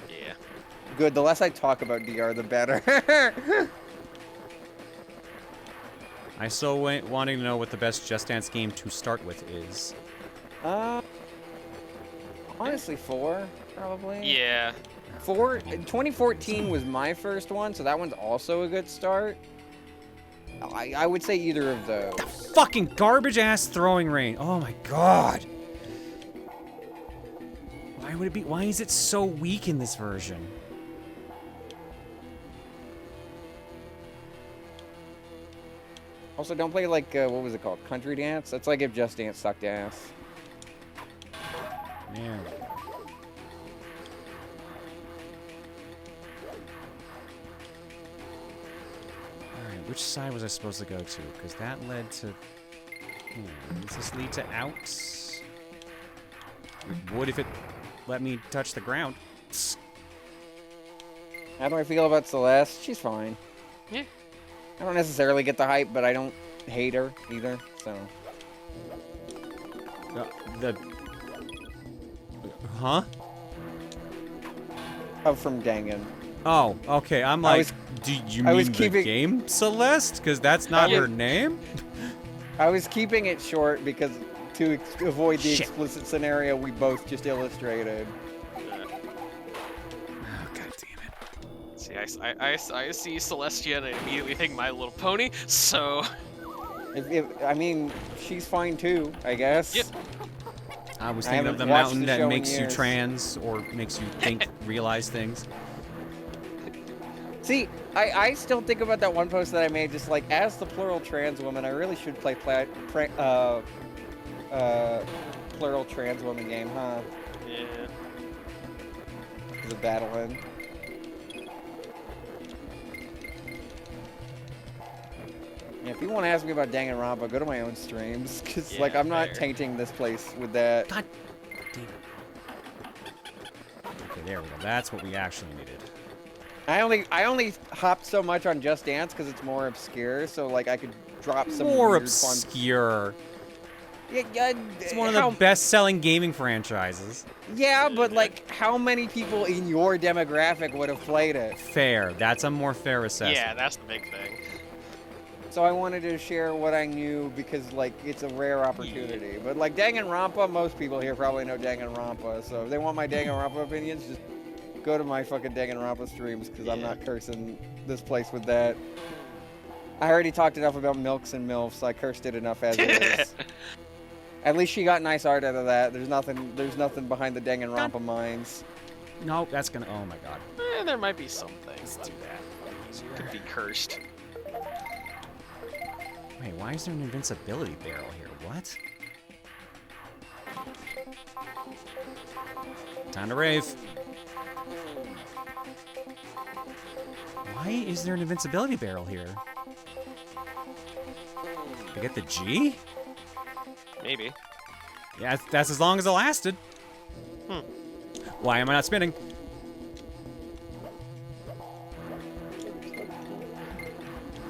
Yeah. Good, the less I talk about DR, the better. I still wanting to know what the best Just Dance game to start with is. Honestly, 4, probably. Yeah. 4, 2014 was my first one, so that one's also a good start. I would say either of those. Fucking garbage ass throwing rain. Oh my god. Why would it be? Why is it so weak in this version? Also, don't play like, what was it called? Country Dance? That's like if Just Dance sucked ass. Yeah. Alright, which side was I supposed to go to? Because that led to... does this lead to outs? It would if it let me touch the ground. How do I feel about Celeste? She's fine. Yeah. I don't necessarily get the hype, but I don't hate her either, so... Huh? Oh, from Dangan. Oh, okay. I'm like, do you mean the game Celeste? Because that's not her name? I was keeping it short because to avoid the explicit scenario we both just illustrated. Oh, God damn it. See, I see Celestia and I immediately think My Little Pony, so... I mean, she's fine too, I guess. Yep. I was thinking of the mountain that makes you trans or makes you think, realize things. See, I still think about that one post that I made, just like, as the plural trans woman, I really should play plural trans woman game, huh? Yeah. The battling. Yeah, if you want to ask me about Danganronpa, go to my own streams, because Yeah, like I'm not fair. tainting this place with that. God damn it. Okay, there we go. That's what we actually needed. I only hopped so much on Just Dance because it's more obscure, so like I could drop some More weird obscure. Yeah, It's one of the best-selling gaming franchises. Yeah, but like, how many people in your demographic would have played it? Fair. That's a more fair assessment. Yeah, that's the big thing. So I wanted to share what I knew because like it's a rare opportunity. But like Danganronpa, most people here probably know Danganronpa. So if they want my Danganronpa opinions, just go to my fucking Danganronpa streams because I'm not cursing this place with that. I already talked enough about milks and milfs, so I cursed it enough as it is. At least she got nice art out of that. There's nothing behind the Danganronpa mines. Nope, that's gonna. Oh my god. There might be some things. Let's do that. Could be cursed. Wait, why is there an invincibility barrel here? What? Time to rave. Why is there an invincibility barrel here? To get the G? Maybe. Yeah, that's as long as it lasted. Hmm. Why am I not spinning?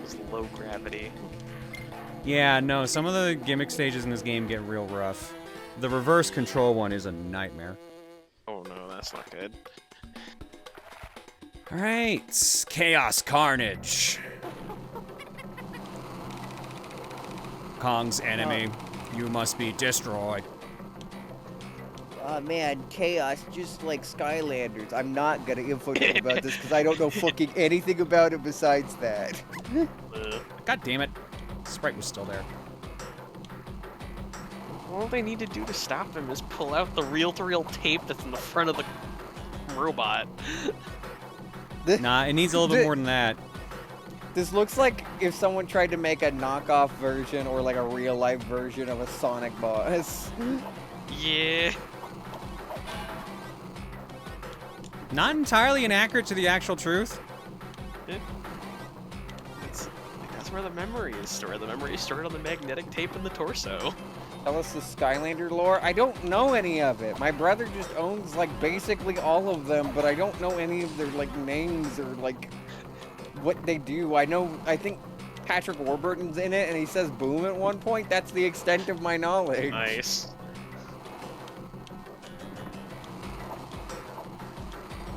It's low gravity. Yeah, no, some of the gimmick stages in this game get real rough. The reverse control one is a nightmare. Oh no, that's not good. Alright, Chaos Carnage. Kong's enemy. You must be destroyed. Oh man, Chaos, just like Skylanders. I'm not gonna info dump about this because I don't know fucking anything about it besides that. God damn it. Sprite was still there. All they need to do to stop him is pull out the reel-to-reel tape that's in the front of the robot. Nah, it needs a little bit more than that. This looks like if someone tried to make a knockoff version or like a real-life version of a Sonic boss. Yeah. Not entirely inaccurate to the actual truth. That's where the memory is stored. The memory is stored on the magnetic tape in the torso. Tell us the Skylander lore. I don't know any of it. My brother just owns like basically all of them, but I don't know any of their like names or like what they do. I think Patrick Warburton's in it and he says boom at one point. That's the extent of my knowledge. Nice.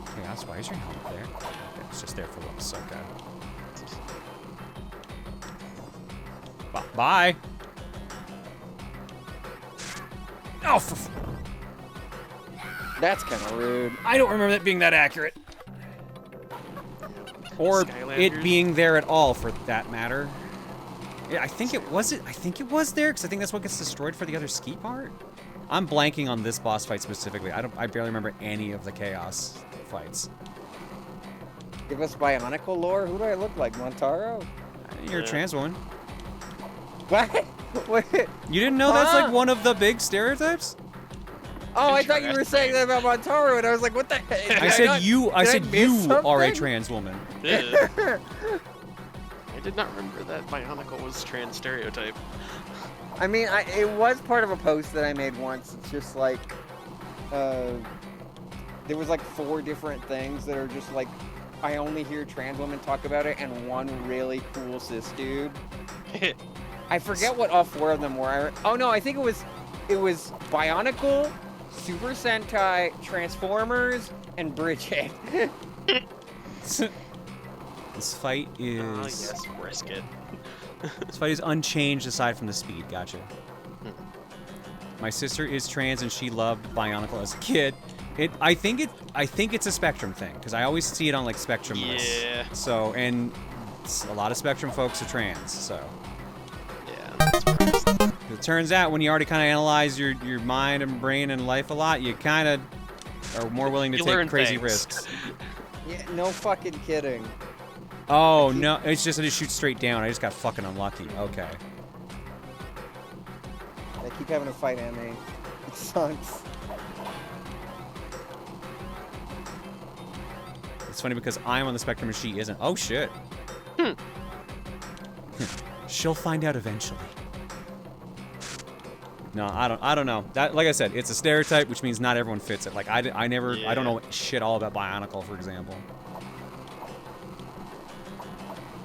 Okay, that's why is your helmet there? Okay, it's just there for what was okay. Bye. Oh, that's kind of rude. I don't remember that being that accurate. Or it being there at all, for that matter. Yeah, I think it was there, because I think that's what gets destroyed for the other ski part. I'm blanking on this boss fight specifically. I barely remember any of the Chaos fights. Give us Bionicle lore? Who do I look like? Montaro? You're a trans woman. What? What? You didn't know that's like one of the big stereotypes? Oh, I thought you were saying that about Montaro, and I was like, what the heck? I said you are a trans woman. I did not remember that Bionicle was trans stereotype. I mean, it was part of a post that I made once. It's just like, there was like 4 different things that are just like, I only hear trans women talk about it, and one really cool cis dude. I forget what all 4 of them were. Oh no, I think it was Bionicle, Super Sentai, Transformers, and Bridget. This fight is... Oh, yes, brisket. This fight is unchanged aside from the speed. Gotcha. My sister is trans and she loved Bionicle as a kid. I think it's a Spectrum thing, because I always see it on like Spectrum lists. Yeah. So, and a lot of Spectrum folks are trans, so... It turns out when you already kind of analyze your mind and brain and life a lot, you kind of are more willing to take crazy risks. Yeah, no fucking kidding. Oh, no. It's just I just shoot straight down. I just got fucking unlucky. Okay. They keep having to fight Emmy. It sucks. It's funny because I'm on the spectrum and she isn't. Oh shit. She'll find out eventually. No, I don't know. That, like I said, it's a stereotype, which means not everyone fits it. Like I don't know shit all about Bionicle, for example.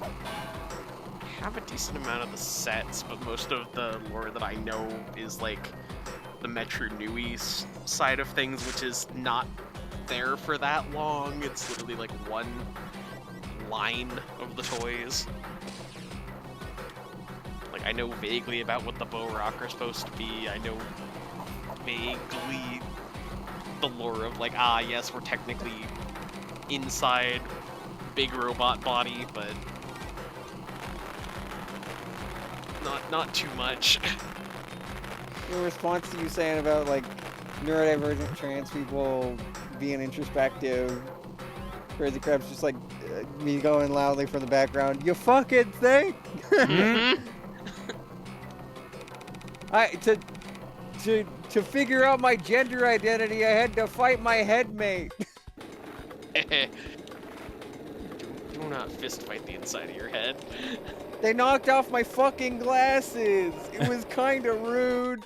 I have a decent amount of the sets, but most of the lore that I know is like the Metro Nui side of things, which is not there for that long. It's literally like one line of the toys. Like, I know vaguely about what the Booru are supposed to be. I know vaguely the lore of like, ah, yes, we're technically inside big robot body, but not too much. In response to you saying about like neurodivergent trans people being introspective, Crazy Crab's just like me going loudly from the background. You fucking think? To figure out my gender identity, I had to fight my headmate. Do not fist fight the inside of your head. They knocked off my fucking glasses. It was kind of rude.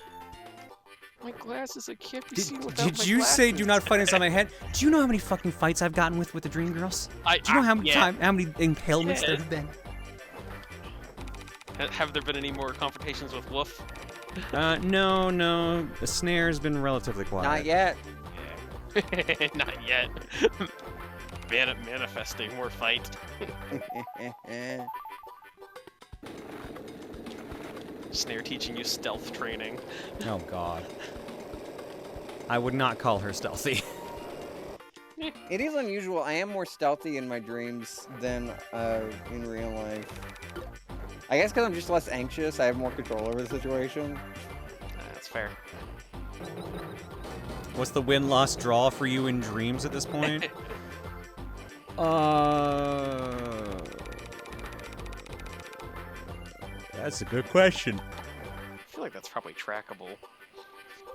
My glasses, I can't be seen without my Did you say do not fight inside my head? Do you know how many fucking fights I've gotten with the Dream Girls? Do you know how many how many impalements there have been? Have there been any more confrontations with Wolf? No. The snare's been relatively quiet. Not yet. Yeah. Not yet. Manifesting more fight. Snare teaching you stealth training. Oh god. I would not call her stealthy. It is unusual. I am more stealthy in my dreams than in real life. I guess because I'm just less anxious, I have more control over the situation. That's fair. What's the win-loss draw for you in dreams at this point? That's a good question. I feel like that's probably trackable.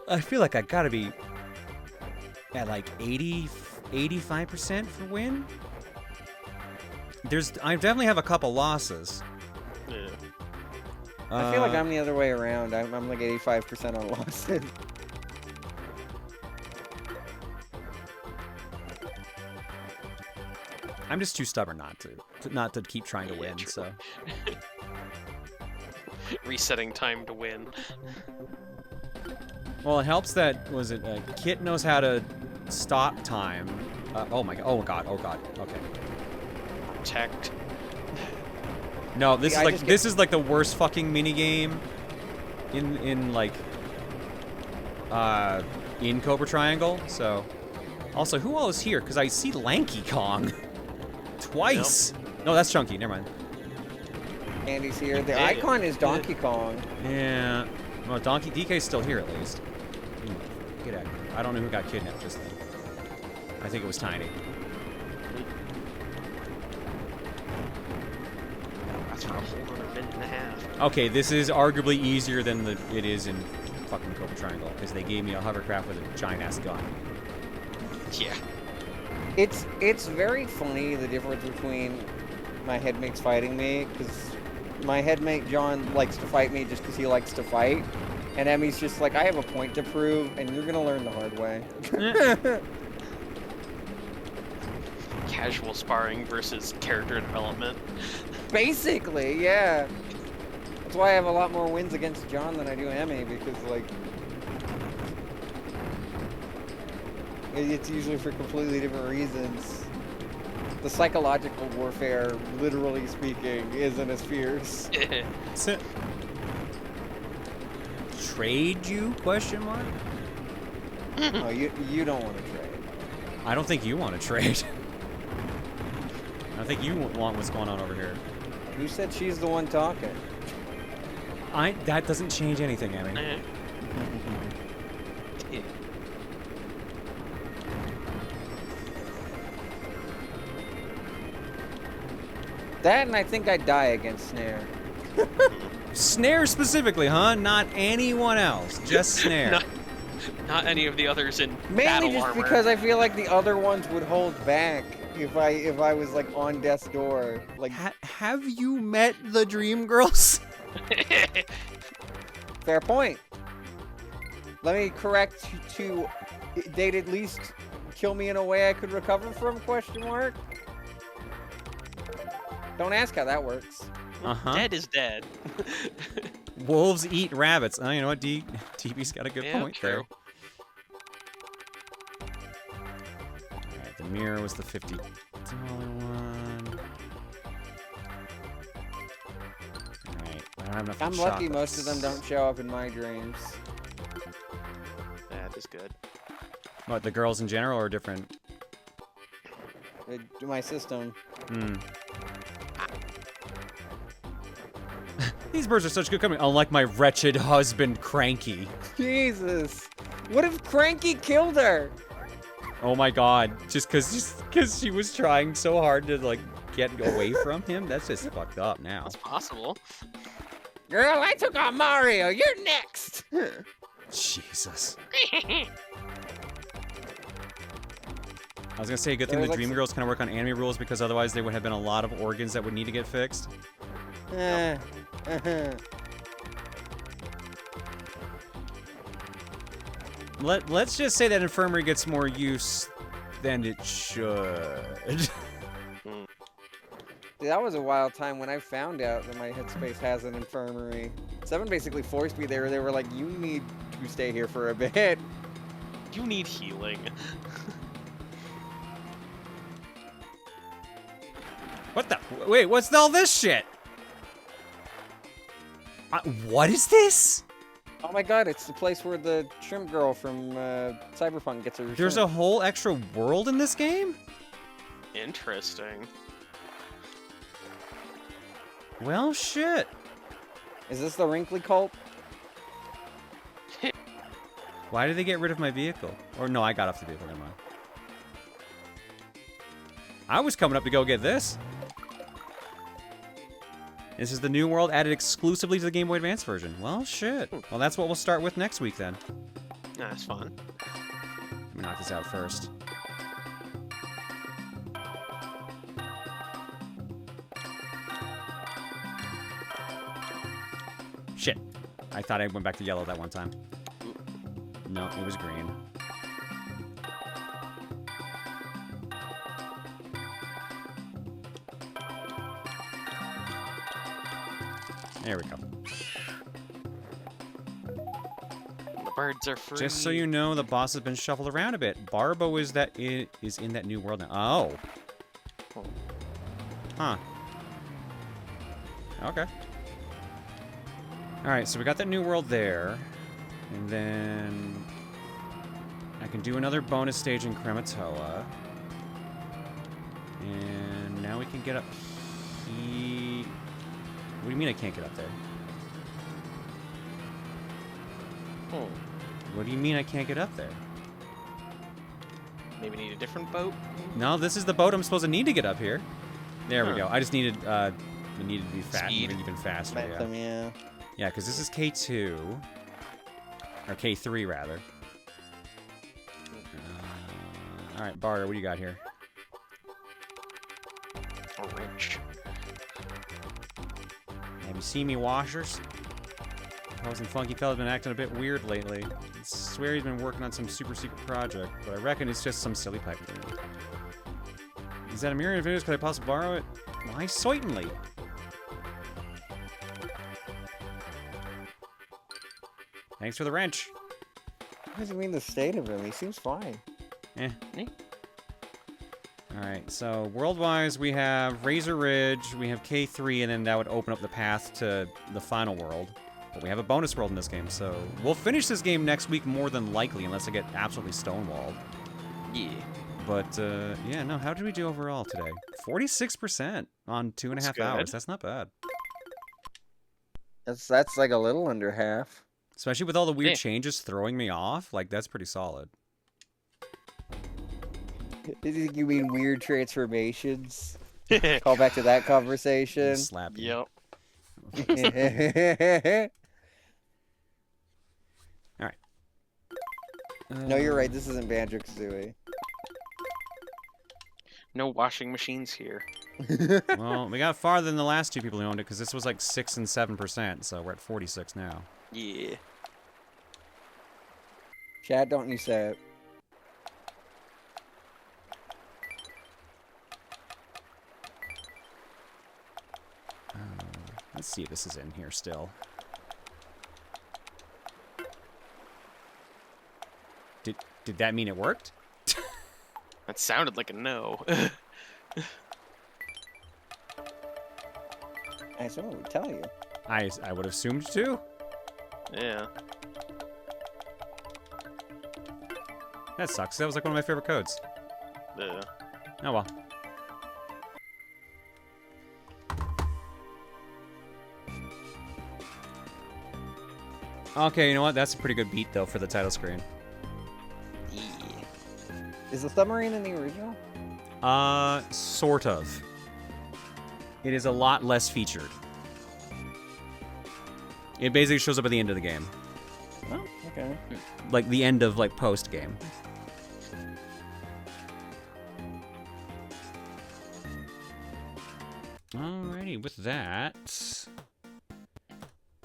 I feel like I gotta be at like 85% for win. I definitely have a couple losses. Yeah. I feel like I'm the other way around. I'm like 85% on losses. I'm just too stubborn not to keep trying to win. True. So resetting time to win. well, it helps that Kit knows how to stop time. Oh god. Okay. Protect. No, this is like the worst fucking mini game in Cobra Triangle. So also, who all is here? Because I see Lanky Kong twice. Nope. No, that's Chunky. Never mind. Andy's here. The icon is Donkey Kong. Yeah. Well, DK's still here at least. Get out of here. I don't know who got kidnapped just then. I think it was Tiny. That's for a whole other minute and a half. Okay, this is arguably easier than it is in fucking Cobra Triangle, because they gave me a hovercraft with a giant-ass gun. Yeah. It's very funny, the difference between my headmates fighting me, because my headmate John likes to fight me just because he likes to fight, and Emmy's just like, I have a point to prove, and you're gonna learn the hard way. Casual sparring versus character development. Basically, yeah. That's why I have a lot more wins against John than I do Emmy, because, like, it's usually for completely different reasons. The psychological warfare, literally speaking, isn't as fierce. Trade you? Question mark? Oh, you don't want to trade. I don't think you want to trade. I think you want what's going on over here. Who said she's the one talking? That doesn't change anything, Emmy. That, and I think I'd die against Snare. Snare specifically, huh? Not anyone else. Just Snare. Not any of the others in Mainly battle just armor. because I feel like the other ones would hold back if I was like on death's door. Like, have you met the Dream Girls? fair point. Let me correct to they'd at least kill me in a way I could recover from, question mark. Don't ask how that works. Dead is dead. Wolves eat rabbits. Oh, you know what? TB's got a good point there. Alright, the mirror was the $50 one. Alright, I don't have enough I'm lucky chocolates. most of them don't show up in my dreams. That is good. What, the girls in general or different? My system. These birds are such good company. Unlike my wretched husband, Cranky. Jesus. What if Cranky killed her? Oh my god. Just cause she was trying so hard to, like, get away from him? That's just fucked up now. It's possible. Girl, I took on Mario. You're next. Jesus. I was gonna say, good thing There the was, like, Dream Girls kind of work on anime rules, because otherwise there would have been a lot of organs that would need to get fixed. Let's just say that infirmary gets more use than it should. That was a wild time when I found out that my headspace has an infirmary. 7 basically forced me there. They were like, you need to stay here for a bit. You need healing. What the? Wait, what's all this shit? What is this? Oh my god, it's the place where the shrimp girl from Cyberpunk gets her There's shrimp. a whole extra world in this game? Interesting. Well, shit. Is this the Wrinkly cult? Why did they get rid of my vehicle? Or no, I got off the vehicle, never mind. I was coming up to go get this. This is the new world added exclusively to the Game Boy Advance version. Well, shit. Well, that's what we'll start with next week, then. That's fun. Let me knock this out first. Shit. I thought I went back to yellow that one time. No, it was green. There we go. The birds are free. Just so you know, the boss has been shuffled around a bit. Barbo is in that new world now. Oh. Huh. Okay. Alright, so we got that new world there. And then I can do another bonus stage in Crematoa. And now we can get up here. What do you mean I can't get up there? Oh. What do you mean I can't get up there? Maybe need a different boat? No, this is the boat I'm supposed to need to get up here. There we Huh. go. I just needed, it needed to be Speed. even faster, yeah. Momentum, yeah. Yeah, because this is K2. Or K3, rather. Alright, Barter, what do you got here? A wrench. Have you seen me washers? Cousin Funky Fella's been acting a bit weird lately. I swear he's been working on some super secret project, but I reckon it's just some silly pipe dream. Is that a mirror of videos? Could I possibly borrow it? Why, certainly. Thanks for the wrench. What does it mean the state of him? He seems fine. Eh. Alright, so world-wise we have Razor Ridge, we have K3, and then that would open up the path to the final world. But we have a bonus world in this game, so we'll finish this game next week more than likely, unless I get absolutely stonewalled. Yeah. But, yeah, no, how did we do overall today? 46% on 2.5 hours. That's not bad. That's like a little under half. Especially with all the weird changes throwing me off, like, that's pretty solid. You mean weird transformations? Call back to that conversation. Slap you. Yep. Alright. No, you're right. This isn't Banjo-Kazooie. No washing machines here. Well, we got farther than the last two people who owned it because this was like 6 and 7%, so we're at 46 now. Yeah. Chad, don't you say it. Let's see if this is in here still. Did that mean it worked? That sounded like a no. I assume it would tell you. I would have assumed too. Yeah. That sucks. That was like one of my favorite codes. Yeah. Oh well. Okay, you know what? That's a pretty good beat though for the title screen. Is the submarine in the original? Sort of. It is a lot less featured. It basically shows up at the end of the game. Oh, okay. Like the end of like post game. Alrighty, with that,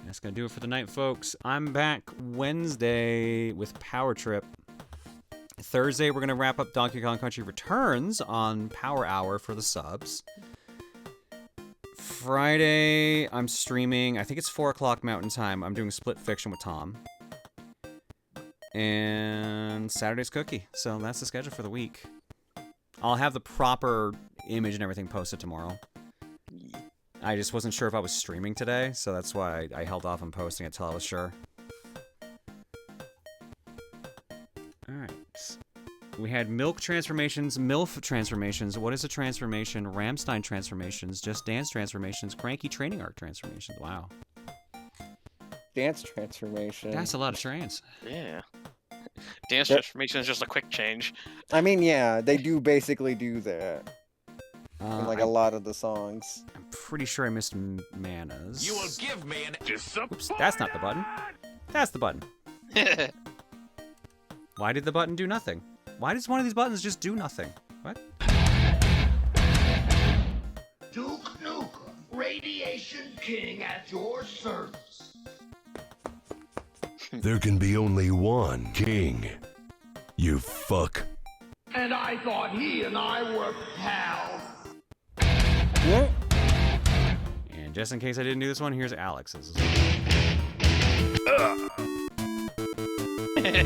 that's gonna do it for the night, folks. I'm back Wednesday with Power Trip. Thursday, we're gonna wrap up Donkey Kong Country Returns on Power Hour for the subs. Friday, I'm streaming. I think it's 4 o'clock Mountain Time. I'm doing Split Fiction with Tom. And Saturday's Cookie. So that's the schedule for the week. I'll have the proper image and everything posted tomorrow. I just wasn't sure if I was streaming today, so that's why I held off on posting it till I was sure. Alright. We had Milk transformations, MILF transformations, What is a transformation, Ramstein transformations, Just Dance transformations, Cranky training arc transformations. Wow. Dance transformation. That's a lot of trans. Yeah. Dance transformation is just a quick change. I mean, yeah, they do basically do that. In like a lot of the songs. I'm pretty sure I missed Manas. You will give me an Oops, that's not the button. That's the button. Why did the button do nothing? Why does one of these buttons just do nothing? What? Duke Nukem, Radiation King at your service. There can be only one king. You fuck. And I thought he and I were pals. And just in case I didn't do this one, here's Alex's.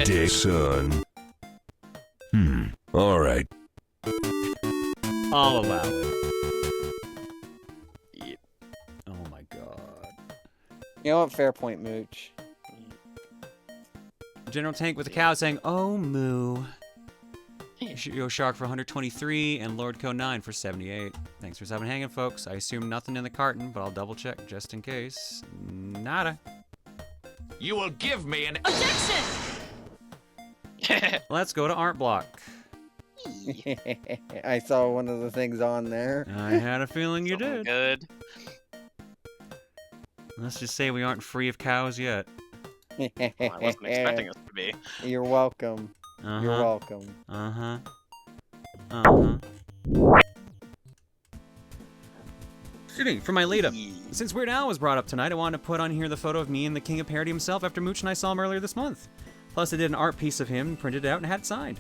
Dick, son. Alright. I'll allow it. Yep. Oh my god. You know what? Fair point, Mooch. General Tank with a cow saying, "Oh moo." Yo Shark for 123 and Lord Co 9 for 78. Thanks for subbing hanging, folks. I assume nothing in the carton, but I'll double check just in case. Nada. You will give me an Objection! Let's go to Art Block. I saw one of the things on there. I had a feeling you Something did. Good. Let's just say we aren't free of cows yet. Well, I wasn't expecting us to be. You're welcome. Uh-huh. You're welcome. Uh-huh. Uh-huh. Excuse me, for my lead up. Since Weird Al was brought up tonight, I wanted to put on here the photo of me and the King of Parody himself after Mooch and I saw him earlier this month. Plus, I did an art piece of him, printed it out, and had it signed.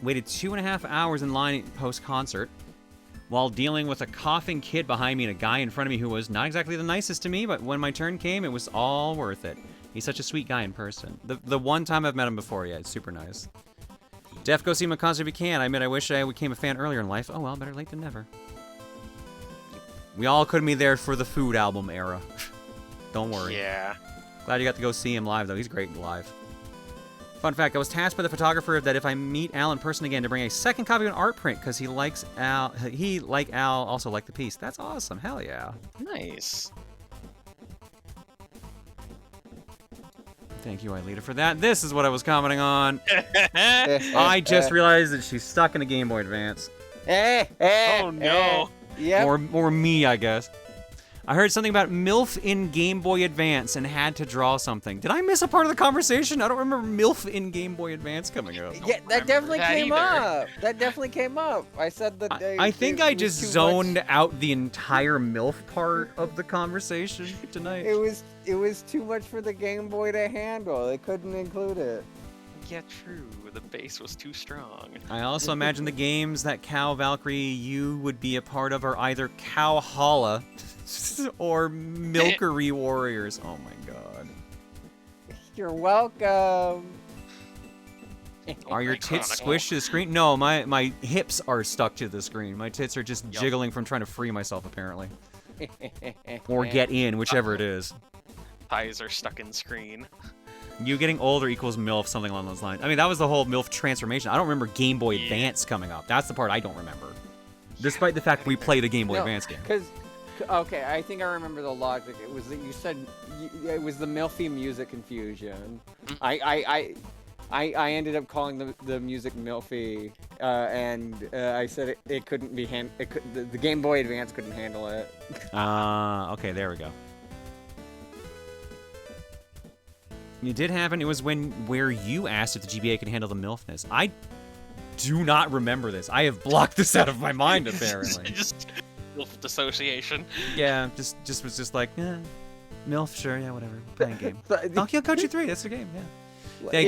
Waited 2.5 hours in line post-concert while dealing with a coughing kid behind me and a guy in front of me who was not exactly the nicest to me, but when my turn came, it was all worth it. He's such a sweet guy in person. The one time I've met him before, yeah, it's super nice. Def, go see him at concert if you can. I admit I wish I became a fan earlier in life. Oh well, better late than never. We all couldn't be there for the Food album era. Don't worry. Yeah. Glad you got to go see him live, though. He's great live. Fun fact, I was tasked by the photographer that if I meet Al in person again to bring a second copy of an art print because he likes Al. He, like Al, also liked the piece. That's awesome. Hell yeah. Nice. Thank you, Aelita, for that. This is what I was commenting on. I just realized that she's stuck in a Game Boy Advance. Oh no. Yeah. Or me, I guess. I heard something about MILF in Game Boy Advance and had to draw something. Did I miss a part of the conversation? I don't remember MILF in Game Boy Advance coming up. Yeah, that definitely came either. up. That definitely came up. I said that. I think I just zoned out the entire MILF part of the conversation tonight. It was too much for the Game Boy to handle. They couldn't include it. Yeah, true. The base was too strong. I also imagine the games that Cow Valkyrie you would be a part of are either Cow Holla or Milkery Warriors. Oh my god. You're welcome. Are your tits squished to the screen? No, my hips are stuck to the screen. My tits are just jiggling from trying to free myself, apparently. Or get in, whichever it is. Thighs are stuck in screen. You getting older equals MILF, something along those lines. I mean, that was the whole MILF transformation. I don't remember Game Boy Advance coming up. That's the part I don't remember. Despite the fact we played a Game Boy Advance game. Okay, I think I remember the logic. It was that you said it was the MILFy music confusion. I ended up calling the music MILFy, and I said it couldn't be the Game Boy Advance couldn't handle it. Okay, there we go. It did happen. It was where you asked if the GBA could handle the MILFness. I do not remember this. I have blocked this out of my mind, apparently. Just MILF dissociation. Yeah, just was just like, MILF, sure, yeah, whatever. Playing a game. Donkey Kong Country 3, that's the game, yeah.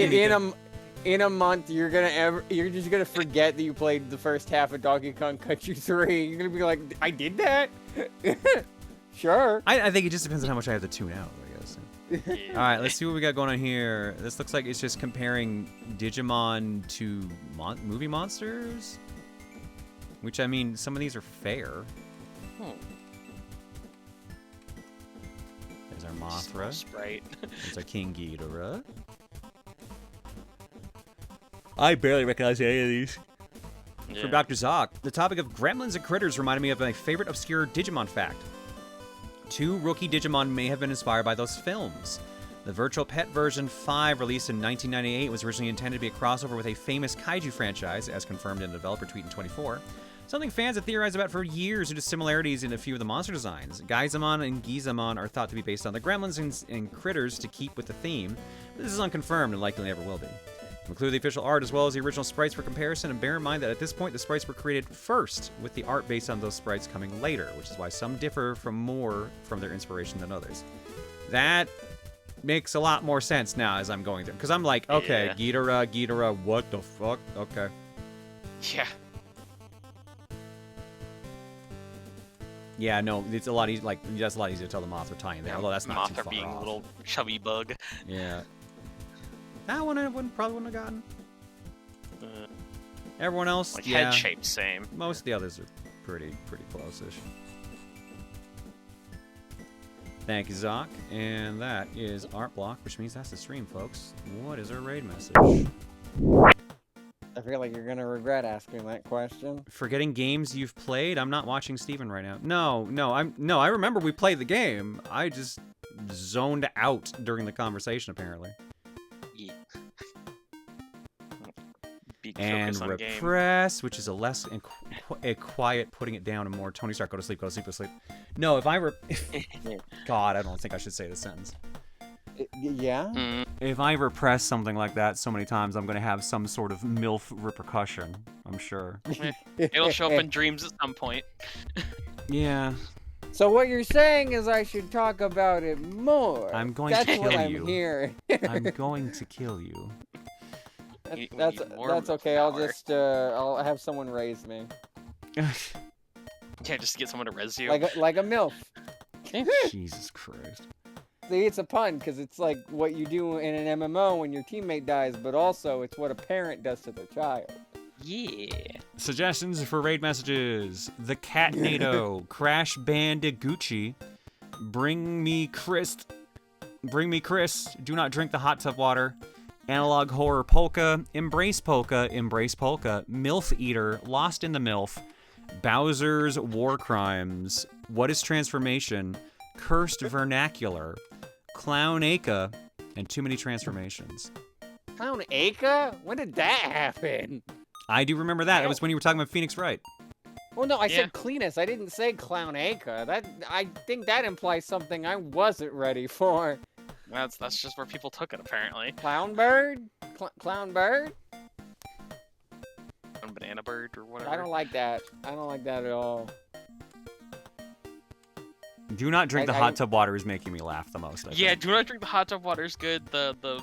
In a month, you're just gonna forget that you played the first half of Donkey Kong Country 3. You're gonna be like, I did that? Sure. I think it just depends on how much I have to tune out, I guess. Alright, let's see what we got going on here. This looks like it's just comparing Digimon to movie monsters. Which, I mean, some of these are fair. There's our Mothra. Sprite. There's our King Ghidorah. I barely recognize any of these. Yeah. From Dr. Zoc, the topic of gremlins and critters reminded me of my favorite obscure Digimon fact. 2 rookie Digimon may have been inspired by those films. The Virtual Pet version 5, released in 1998, was originally intended to be a crossover with a famous kaiju franchise, as confirmed in a developer tweet in 24. Something fans have theorized about for years due to similarities in a few of the monster designs. Gaizamon and Gizamon are thought to be based on the gremlins and critters to keep with the theme, but this is unconfirmed and likely never will be. Include the official art as well as the original sprites for comparison, and bear in mind that at this point the sprites were created first, with the art based on those sprites coming later, which is why some differ from their inspiration than others. That makes a lot more sense now as I'm going through, because I'm like, okay, yeah. Ghidorah, what the fuck? Okay. Yeah. Yeah, no, it's a lot easier. Like, that's a lot easier to tell the Mothra tie-in there, although that's not too far being off. a little chubby bug. Yeah. That one I probably wouldn't have gotten. Everyone else, like yeah. Head shape, same. Most of the others are pretty close-ish. Thank you, Zoc. And that is Art Block, which means that's the stream, folks. What is our raid message? I feel like you're gonna regret asking that question. Forgetting games you've played? I'm not watching Steven right now. No, I remember we played the game. I just zoned out during the conversation, apparently. Yeah. And repress, which is a less a quiet putting it down and more Tony Stark, go to sleep, go to sleep, go to sleep. No, if God, I don't think I should say this sentence. Yeah? If I repress something like that so many times, I'm going to have some sort of MILF repercussion, I'm sure. It'll show up in dreams at some point. Yeah. So what you're saying is I should talk about it more. I'm going to kill you. That's what I'm hearing. I'm going to kill you. That's okay. I'll just I'll have someone raise me. Yeah, just get someone to res you. Like a MILF. Jesus Christ. See, it's a pun because it's like what you do in an MMO when your teammate dies, but also it's what a parent does to their child. Yeah. Suggestions for raid messages: The Catnado, Crash Bandicoot, Bring me Chris, Do not drink the hot tub water, Analog Horror Polka, Embrace Polka, MILF Eater, Lost in the MILF, Bowser's War Crimes, What is Transformation, Cursed Vernacular, Clown Aka, and Too Many Transformations. Clown Aka? When did that happen? I do remember that. It was when you were talking about Phoenix Wright. Well, no, I Yeah. said cleanest. I didn't say clown acre. I think that implies something I wasn't ready for. That's just where people took it apparently. Clown bird? Clown bird? Banana bird or whatever. I don't like that. I don't like that at all. Do not drink the hot tub water is making me laugh the most. I Yeah, think. do not drink the hot tub water is good. The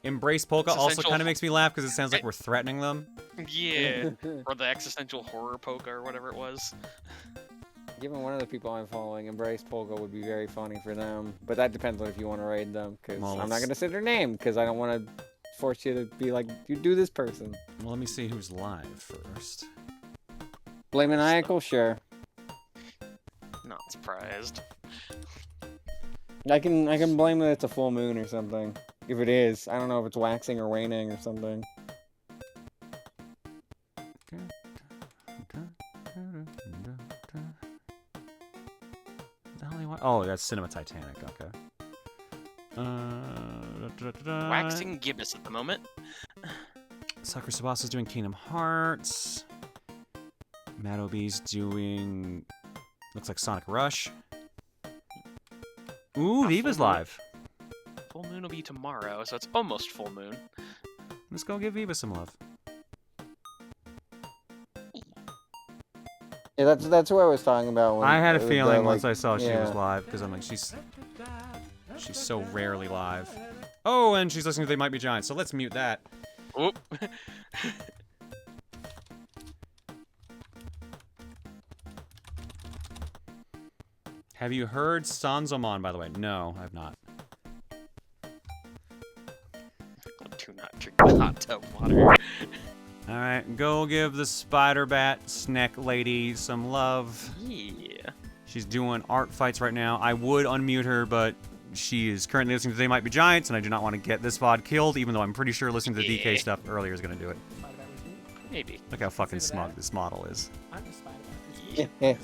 Embrace polka also Existential- kind of makes me laugh because it sounds like we're threatening them. yeah, or the existential horror polka or whatever it was. Given one of the people I'm following, Embrace Polka would be very funny for them. But that depends on if you want to raid them, because Well, I'm not let's- going to say their name, because I don't want to force you to be like, you do this person. Well, let me see who's live first. Blamaniacal? Sure. Not surprised. I can blame that it's a full moon or something. If it is. I don't know if it's waxing or waning or something. Oh, that's Cinema Titanic. Okay. Waxing gibbous at the moment. Sakura Sabasa's doing Kingdom Hearts. Madobe's doing... Looks like Sonic Rush. Ooh, Viva's live. Full moon will be tomorrow, so it's almost full moon. Let's go give Viva some love. Yeah, that's what I was talking about. When I had a the, feeling like, once I saw she was yeah. live, because I'm like, she's so rarely live. Oh, and she's listening to They Might Be Giants, so let's mute that. Oop. Have you heard Sanzomon, by the way? No, I've not. Do not drink the hot tub water. Alright, go give the spider bat snack lady some love. Yeah. She's doing art fights right now. I would unmute her, but she is currently listening to They Might Be Giants, and I do not want to get this VOD killed, even though I'm pretty sure listening to the DK stuff earlier is going to do it. Maybe. Look how fucking smug this model is. I'm the spider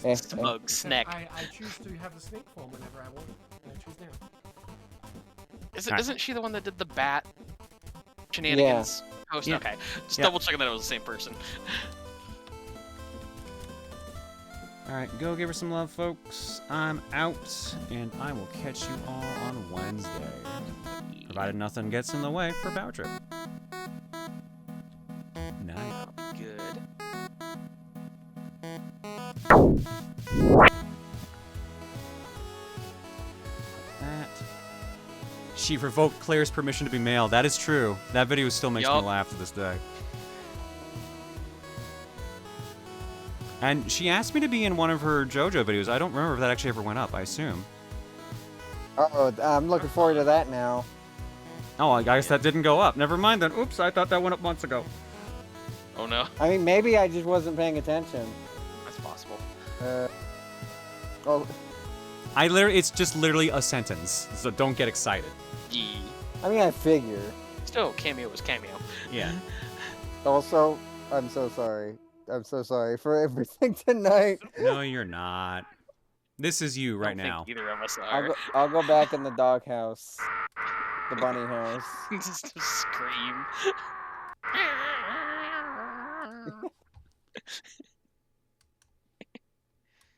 bat. Smug snack. I choose to have the snake form whenever I want, and I choose now. Isn't she the one that did the bat shenanigans? Post? Yeah. Okay. Just Yeah. double checking that it was the same person. Alright, go give her some love, folks. I'm out, and I will catch you all on Wednesday. Provided nothing gets in the way for Power Trip. Night. Good. That. She revoked Claire's permission to be male. That is true. That video still makes me Yup. laugh to this day. And she asked me to be in one of her JoJo videos. I don't remember if that actually ever went up, I assume. Uh-oh, I'm looking forward to that now. Oh, I guess that didn't go up. Never mind then. Oops, I thought that went up months ago. Oh no. I mean, maybe I just wasn't paying attention. That's possible. Oh, It's just literally a sentence, so don't get excited. Yeah. I mean, I figure. Still, cameo was cameo. Yeah. Also, I'm so sorry. I'm so sorry for everything tonight. No, you're not. This is you right I don't now. think either of us are. I'll go back in the doghouse. The bunny house. Just scream.